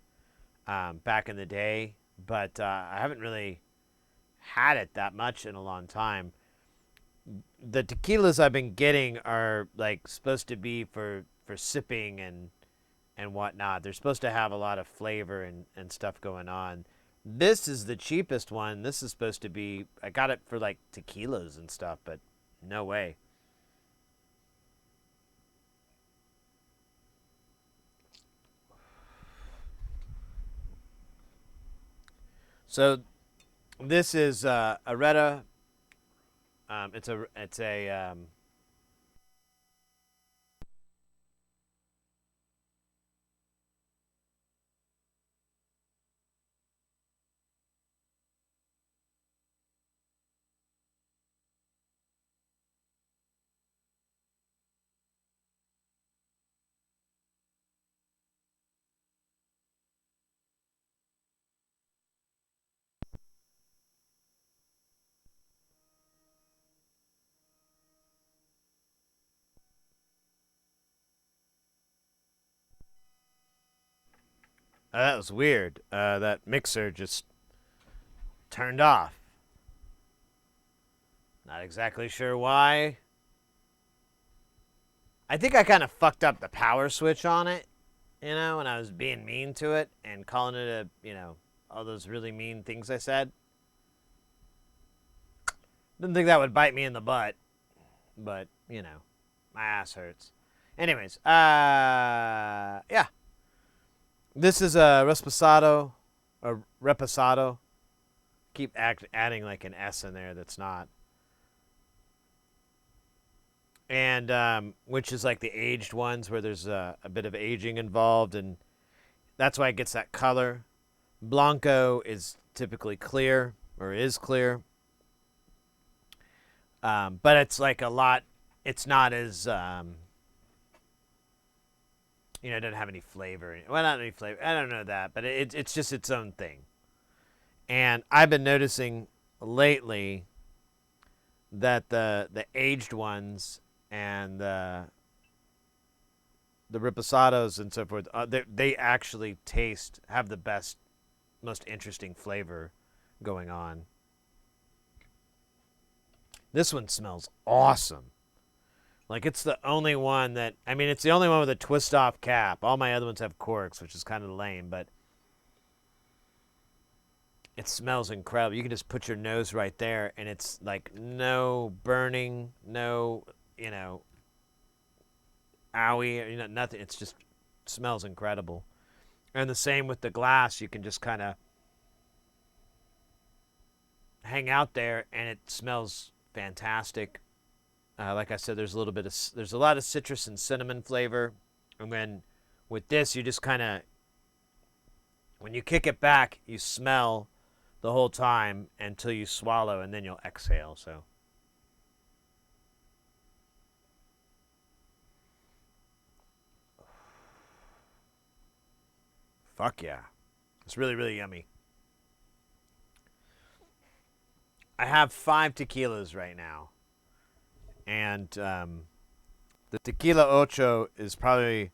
back in the day, but I haven't really had it that much in a long time. The tequilas I've been getting are like supposed to be for sipping and whatnot. They're supposed to have a lot of flavor and stuff going on. This is the cheapest one. This is supposed to be, I got it for like tequilas and stuff, but no way. So this is a Reda. It's a that was weird. That mixer just turned off. Not exactly sure why. I think I kind of fucked up the power switch on it, when I was being mean to it and calling it all those really mean things I said. Didn't think that would bite me in the butt, but, my ass hurts. Anyways, yeah. This is a reposado. Keep adding like an S in there that's not. And which is like the aged ones where there's a bit of aging involved, and that's why it gets that color. Blanco is typically clear, or is clear. But it's like a lot, it's not as, it doesn't have any flavor. Well, not any flavor. I don't know that, but it's just its own thing. And I've been noticing lately that the aged ones and the the riposados and so forth, they actually have the best, most interesting flavor going on. This one smells awesome. Like, it's the only one that, I mean, it's the only one with a twist-off cap. All my other ones have corks, which is kind of lame, but it smells incredible. You can just put your nose right there, and it's like no burning, no, owie, nothing. It's just smells incredible. And the same with the glass. You can just kind of hang out there, and it smells fantastic. Like I said, there's a lot of citrus and cinnamon flavor, and then with this, you just kind of, when you kick it back, you smell the whole time until you swallow, and then you'll exhale. So, fuck yeah, it's really, really yummy. I have 5 tequilas right now. And the Tequila Ocho I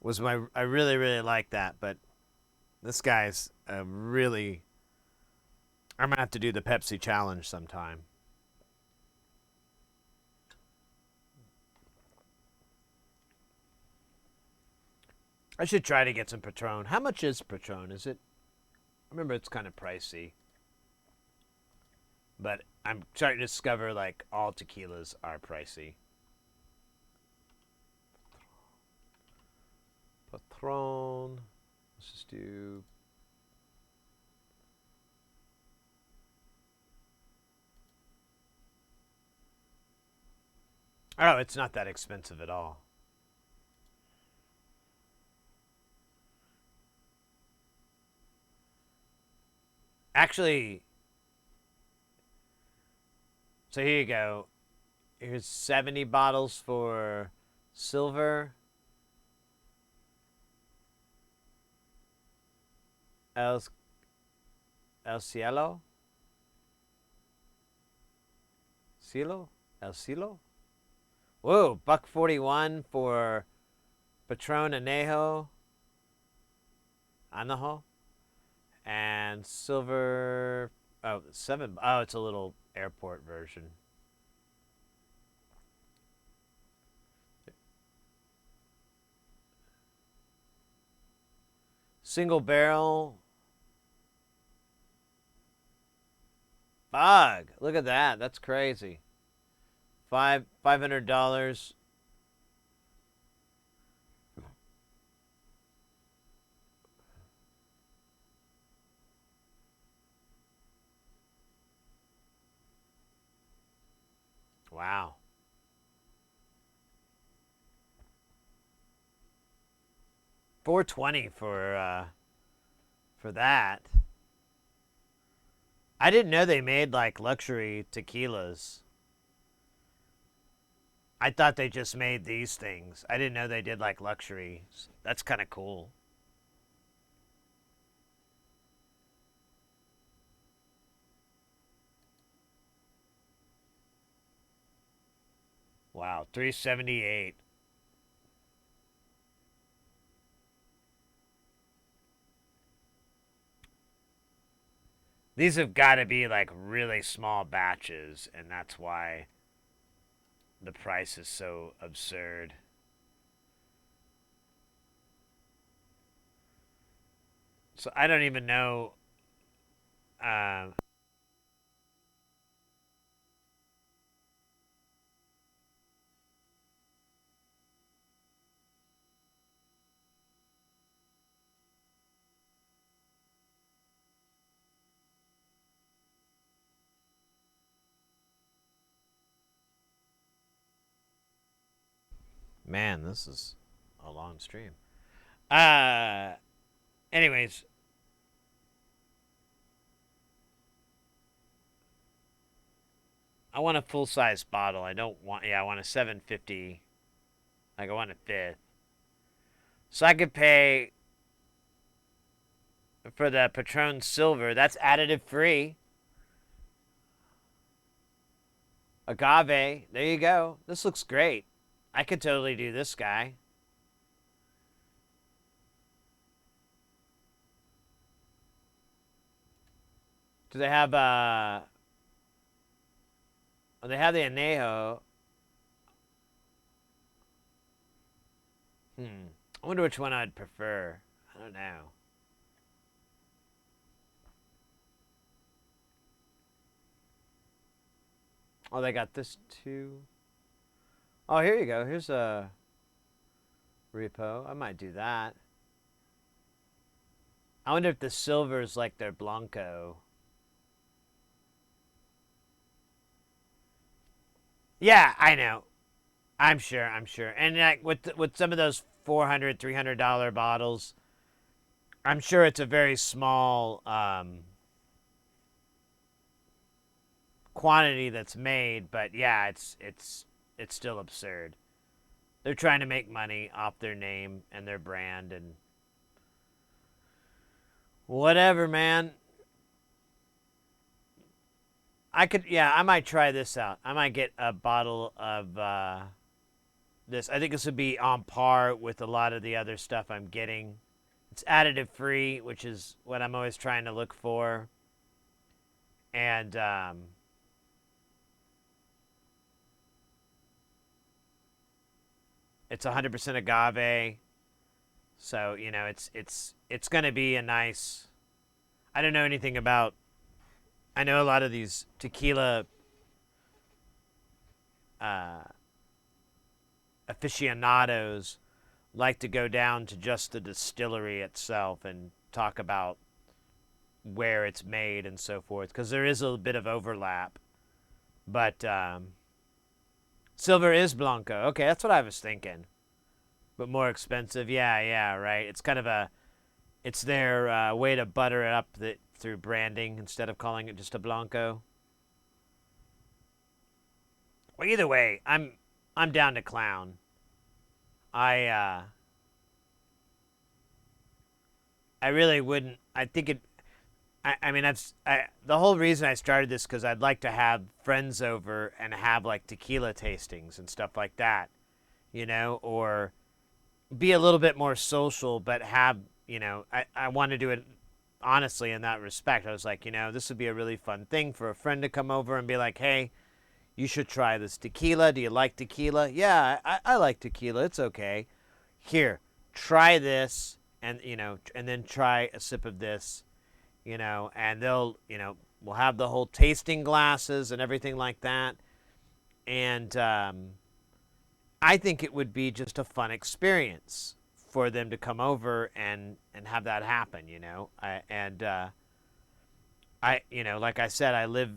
really, really like that. But this guy's really, I'm going to have to do the Pepsi challenge sometime. I should try to get some Patron. How much is Patron? Is it? I remember it's kind of pricey. But I'm starting to discover, like, all tequilas are pricey. Patron. Let's just do... Oh, it's not that expensive at all. Actually... So here you go. Here's 70 bottles for silver. El Cielo? Cielo? El Cielo? Whoa, $1.41 for Patron Anejo. And silver... Oh, it's a little airport version. Single barrel. Bug. Look at that. That's crazy. $500. Wow. $420 for that. I didn't know they made like luxury tequilas. I thought they just made these things. I didn't know they did like luxury. That's kind of cool. Wow, $378. These have got to be like really small batches, and that's why the price is so absurd. So I don't even know. Man, this is a long stream. Anyways. I want a full-size bottle. I want a 750. Like, I want a fifth. So I could pay for the Patron Silver. That's additive free. Agave. There you go. This looks great. I could totally do this guy. Because they have the añejo. I wonder which one I'd prefer. I don't know. Oh, they got this too. Oh, here you go. Here's a repo. I might do that. I wonder if the silver is like their Blanco. Yeah, I know. I'm sure. And like with some of those $400, $300 bottles, I'm sure it's a very small quantity that's made, but yeah, it's still absurd. They're trying to make money off their name and their brand and whatever, man. I might try this out. I might get a bottle of this. I think this would be on par with a lot of the other stuff I'm getting. It's additive free, which is what I'm always trying to look for. And it's 100% agave. So, you know, it's going to be a nice. I don't know anything about. I know a lot of these tequila aficionados like to go down to just the distillery itself and talk about where it's made and so forth, because there is a bit of overlap. But silver is Blanco. Okay, that's what I was thinking. But more expensive. Yeah, right. It's kind of it's their way to butter it up through branding instead of calling it just a Blanco. Well, either way, I'm down to clown. I really wouldn't. I think it. I mean, the whole reason I started this because I'd like to have friends over and have like tequila tastings and stuff like that, you know, or be a little bit more social, but have, you know, I want to do it honestly in that respect. I was like, you know, this would be a really fun thing for a friend to come over and be like, hey, you should try this tequila. Do you like tequila? Yeah, I like tequila. It's okay. Here, try this, and, you know, and then try a sip of this, you know, and they'll, you know, we'll have the whole tasting glasses and everything like that. And I think it would be just a fun experience for them to come over and have that happen, you know. You know, like I said, I live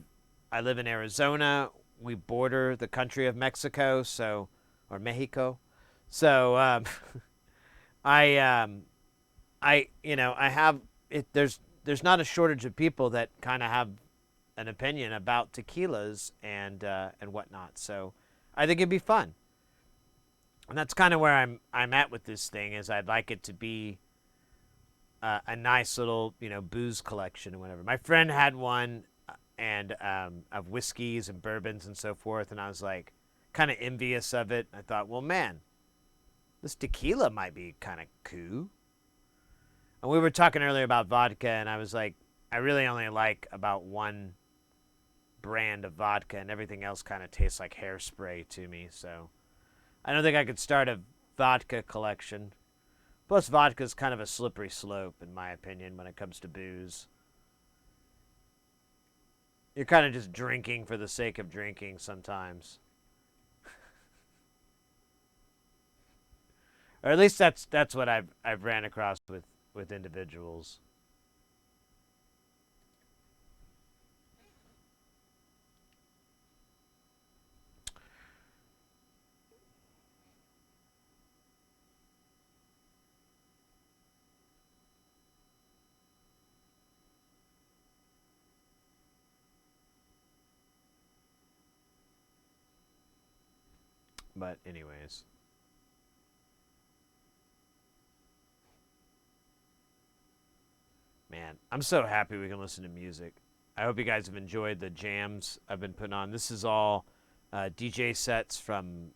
in Arizona. We border the country of Mexico, or Mexico. So you know, I have it. There's not a shortage of people that kind of have an opinion about tequilas and whatnot. So I think it'd be fun. And that's kind of where I'm at with this thing. Is I'd like it to be a nice little, you know, booze collection or whatever. My friend had one, and of whiskeys and bourbons and so forth, and I was like kind of envious of it. I thought, well, man, this tequila might be kind of cool. And we were talking earlier about vodka, and I was like, I really only like about one brand of vodka, and everything else kind of tastes like hairspray to me. So I don't think I could start a vodka collection. Plus, vodka is kind of a slippery slope, in my opinion, when it comes to booze. You're kind of just drinking for the sake of drinking sometimes. Or at least that's what I've ran across with individuals. But anyways. Man, I'm so happy we can listen to music. I hope you guys have enjoyed the jams I've been putting on. This is all DJ sets from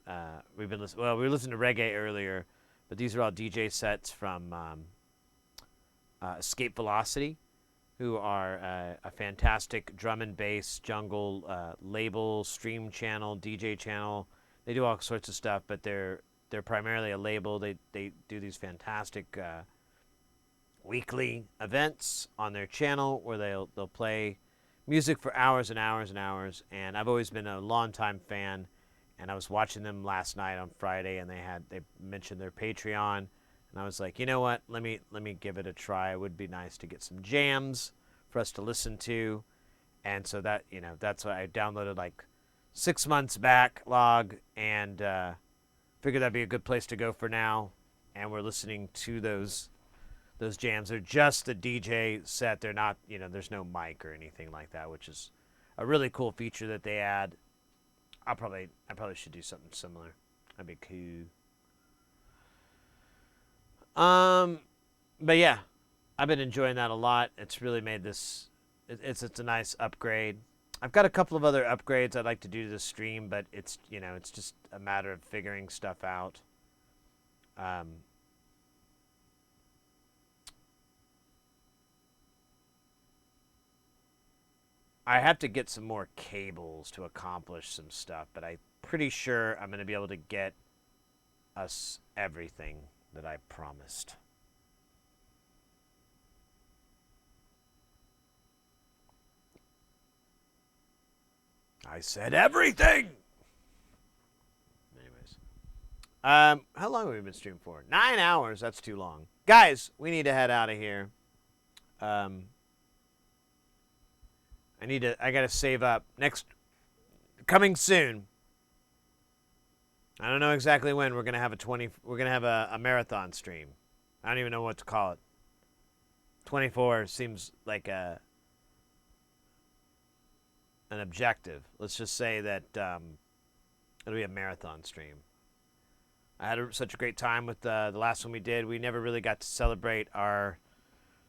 we were listening to reggae earlier, but these are all DJ sets from Escape Velocity, who are a fantastic drum and bass jungle label, stream channel, DJ channel. They do all sorts of stuff, but they're primarily a label. They do these fantastic weekly events on their channel where they'll play music for hours and hours and hours. And I've always been a longtime fan. And I was watching them last night on Friday, and they mentioned their Patreon, and I was like, you know what? Let me give it a try. It would be nice to get some jams for us to listen to, and so that that's what I downloaded like 6 months backlog, and figured that'd be a good place to go for now. And we're listening to those jams. They're just the DJ set. They're not, there's no mic or anything like that, which is a really cool feature that they add. I probably should do something similar. That'd be cool. But yeah, I've been enjoying that a lot. It's really made this. It's a nice upgrade. I've got a couple of other upgrades I'd like to do to the stream, but it's it's just a matter of figuring stuff out. I have to get some more cables to accomplish some stuff, but I'm pretty sure I'm going to be able to get us everything that I promised. I said everything! Anyways. How long have we been streaming for? 9 hours. That's too long. Guys, we need to head out of here. I gotta save up. Coming soon. I don't know exactly when we're gonna have a marathon stream. I don't even know what to call it. 24 seems like an objective. Let's just say that it'll be a marathon stream. I had such a great time with the last one we did. We never really got to celebrate our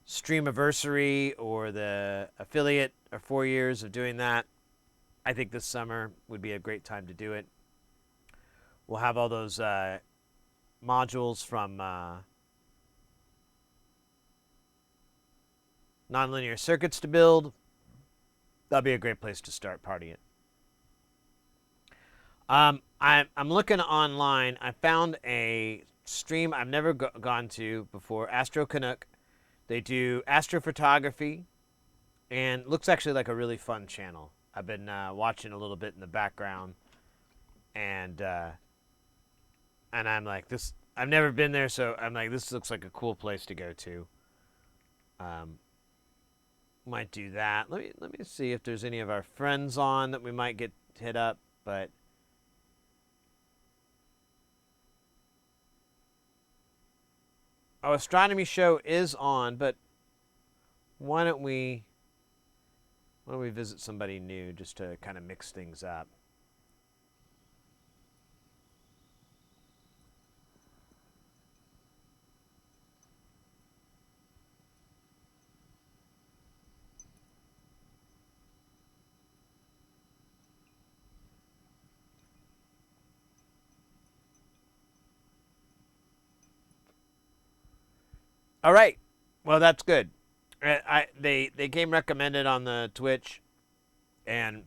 streamiversary or the affiliate or 4 years of doing that. I think this summer would be a great time to do it. We'll have all those modules from nonlinear circuits to build. That'll be a great place to start partying. I'm looking online. I found a stream I've never gone to before, Astro Canuck. They do astrophotography, and looks actually like a really fun channel. I've been watching a little bit in the background, and I'm like, this. I've never been there, so I'm like, this looks like a cool place to go to. Might do that. Let me see if there's any of our friends on that we might get hit up, but. Oh, astronomy show is on, but why don't we visit somebody new just to kind of mix things up? All right. Well, that's good. They came recommended on the Twitch, and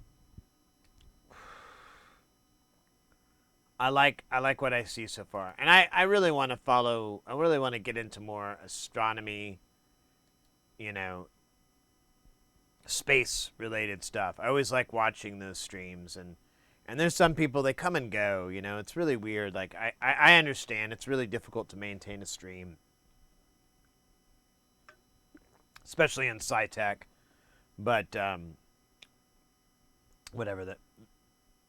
I like what I see so far. And I really want to follow. I really want to get into more astronomy, space related stuff. I always like watching those streams, and there's some people, they come and go. It's really weird. Like I understand it's really difficult to maintain a stream, especially in sci-tech, but whatever.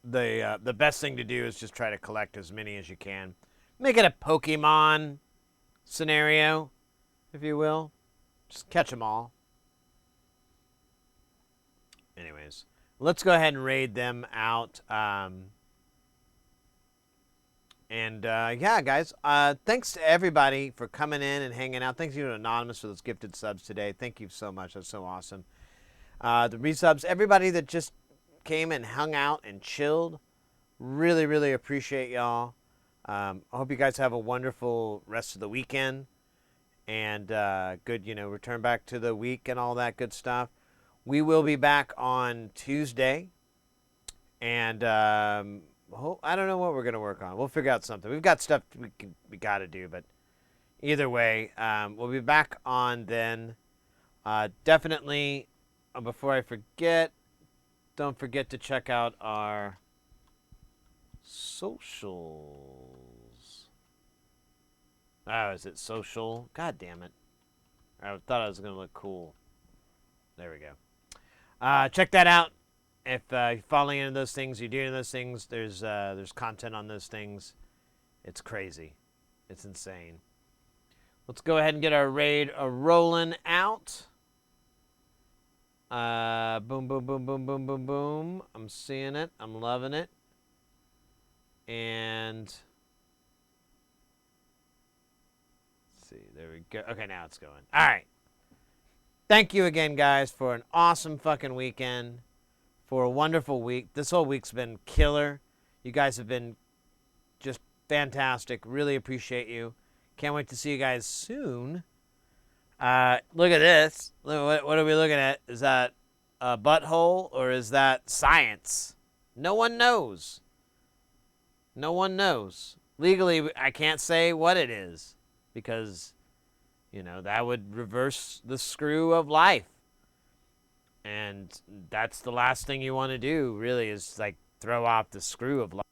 The best thing to do is just try to collect as many as you can. Make it a Pokemon scenario, if you will. Just catch them all. Anyways, let's go ahead and raid them out. Yeah, guys, thanks to everybody for coming in and hanging out. Thanks you to Anonymous for those gifted subs today. Thank you so much. That's so awesome. The resubs, everybody that just came and hung out and chilled, really, really appreciate y'all. I hope you guys have a wonderful rest of the weekend. and good, return back to the week and all that good stuff. We will be back on Tuesday, and I don't know what we're gonna work on. We'll figure out something. We've got stuff we got to do, but either way, we'll be back on then. Definitely, before I forget, don't forget to check out our socials. Oh, is it social? God damn it. I thought I was going to look cool. There we go. Check that out. If you're falling into those things, you're doing those things, there's content on those things. It's crazy. It's insane. Let's go ahead and get our raid rolling out. Boom, boom, boom, boom, boom, boom, boom. I'm seeing it. I'm loving it. And let's see. There we go. Okay, now it's going. All right. Thank you again, guys, for an awesome fucking weekend. For a wonderful week. This whole week's been killer. You guys have been just fantastic. Really appreciate you. Can't wait to see you guys soon. Look at this. What are we looking at? Is that a butthole or is that science? No one knows. No one knows. Legally, I can't say what it is because, that would reverse the screw of life. And that's the last thing you want to do, really, is like throw off the screw of life.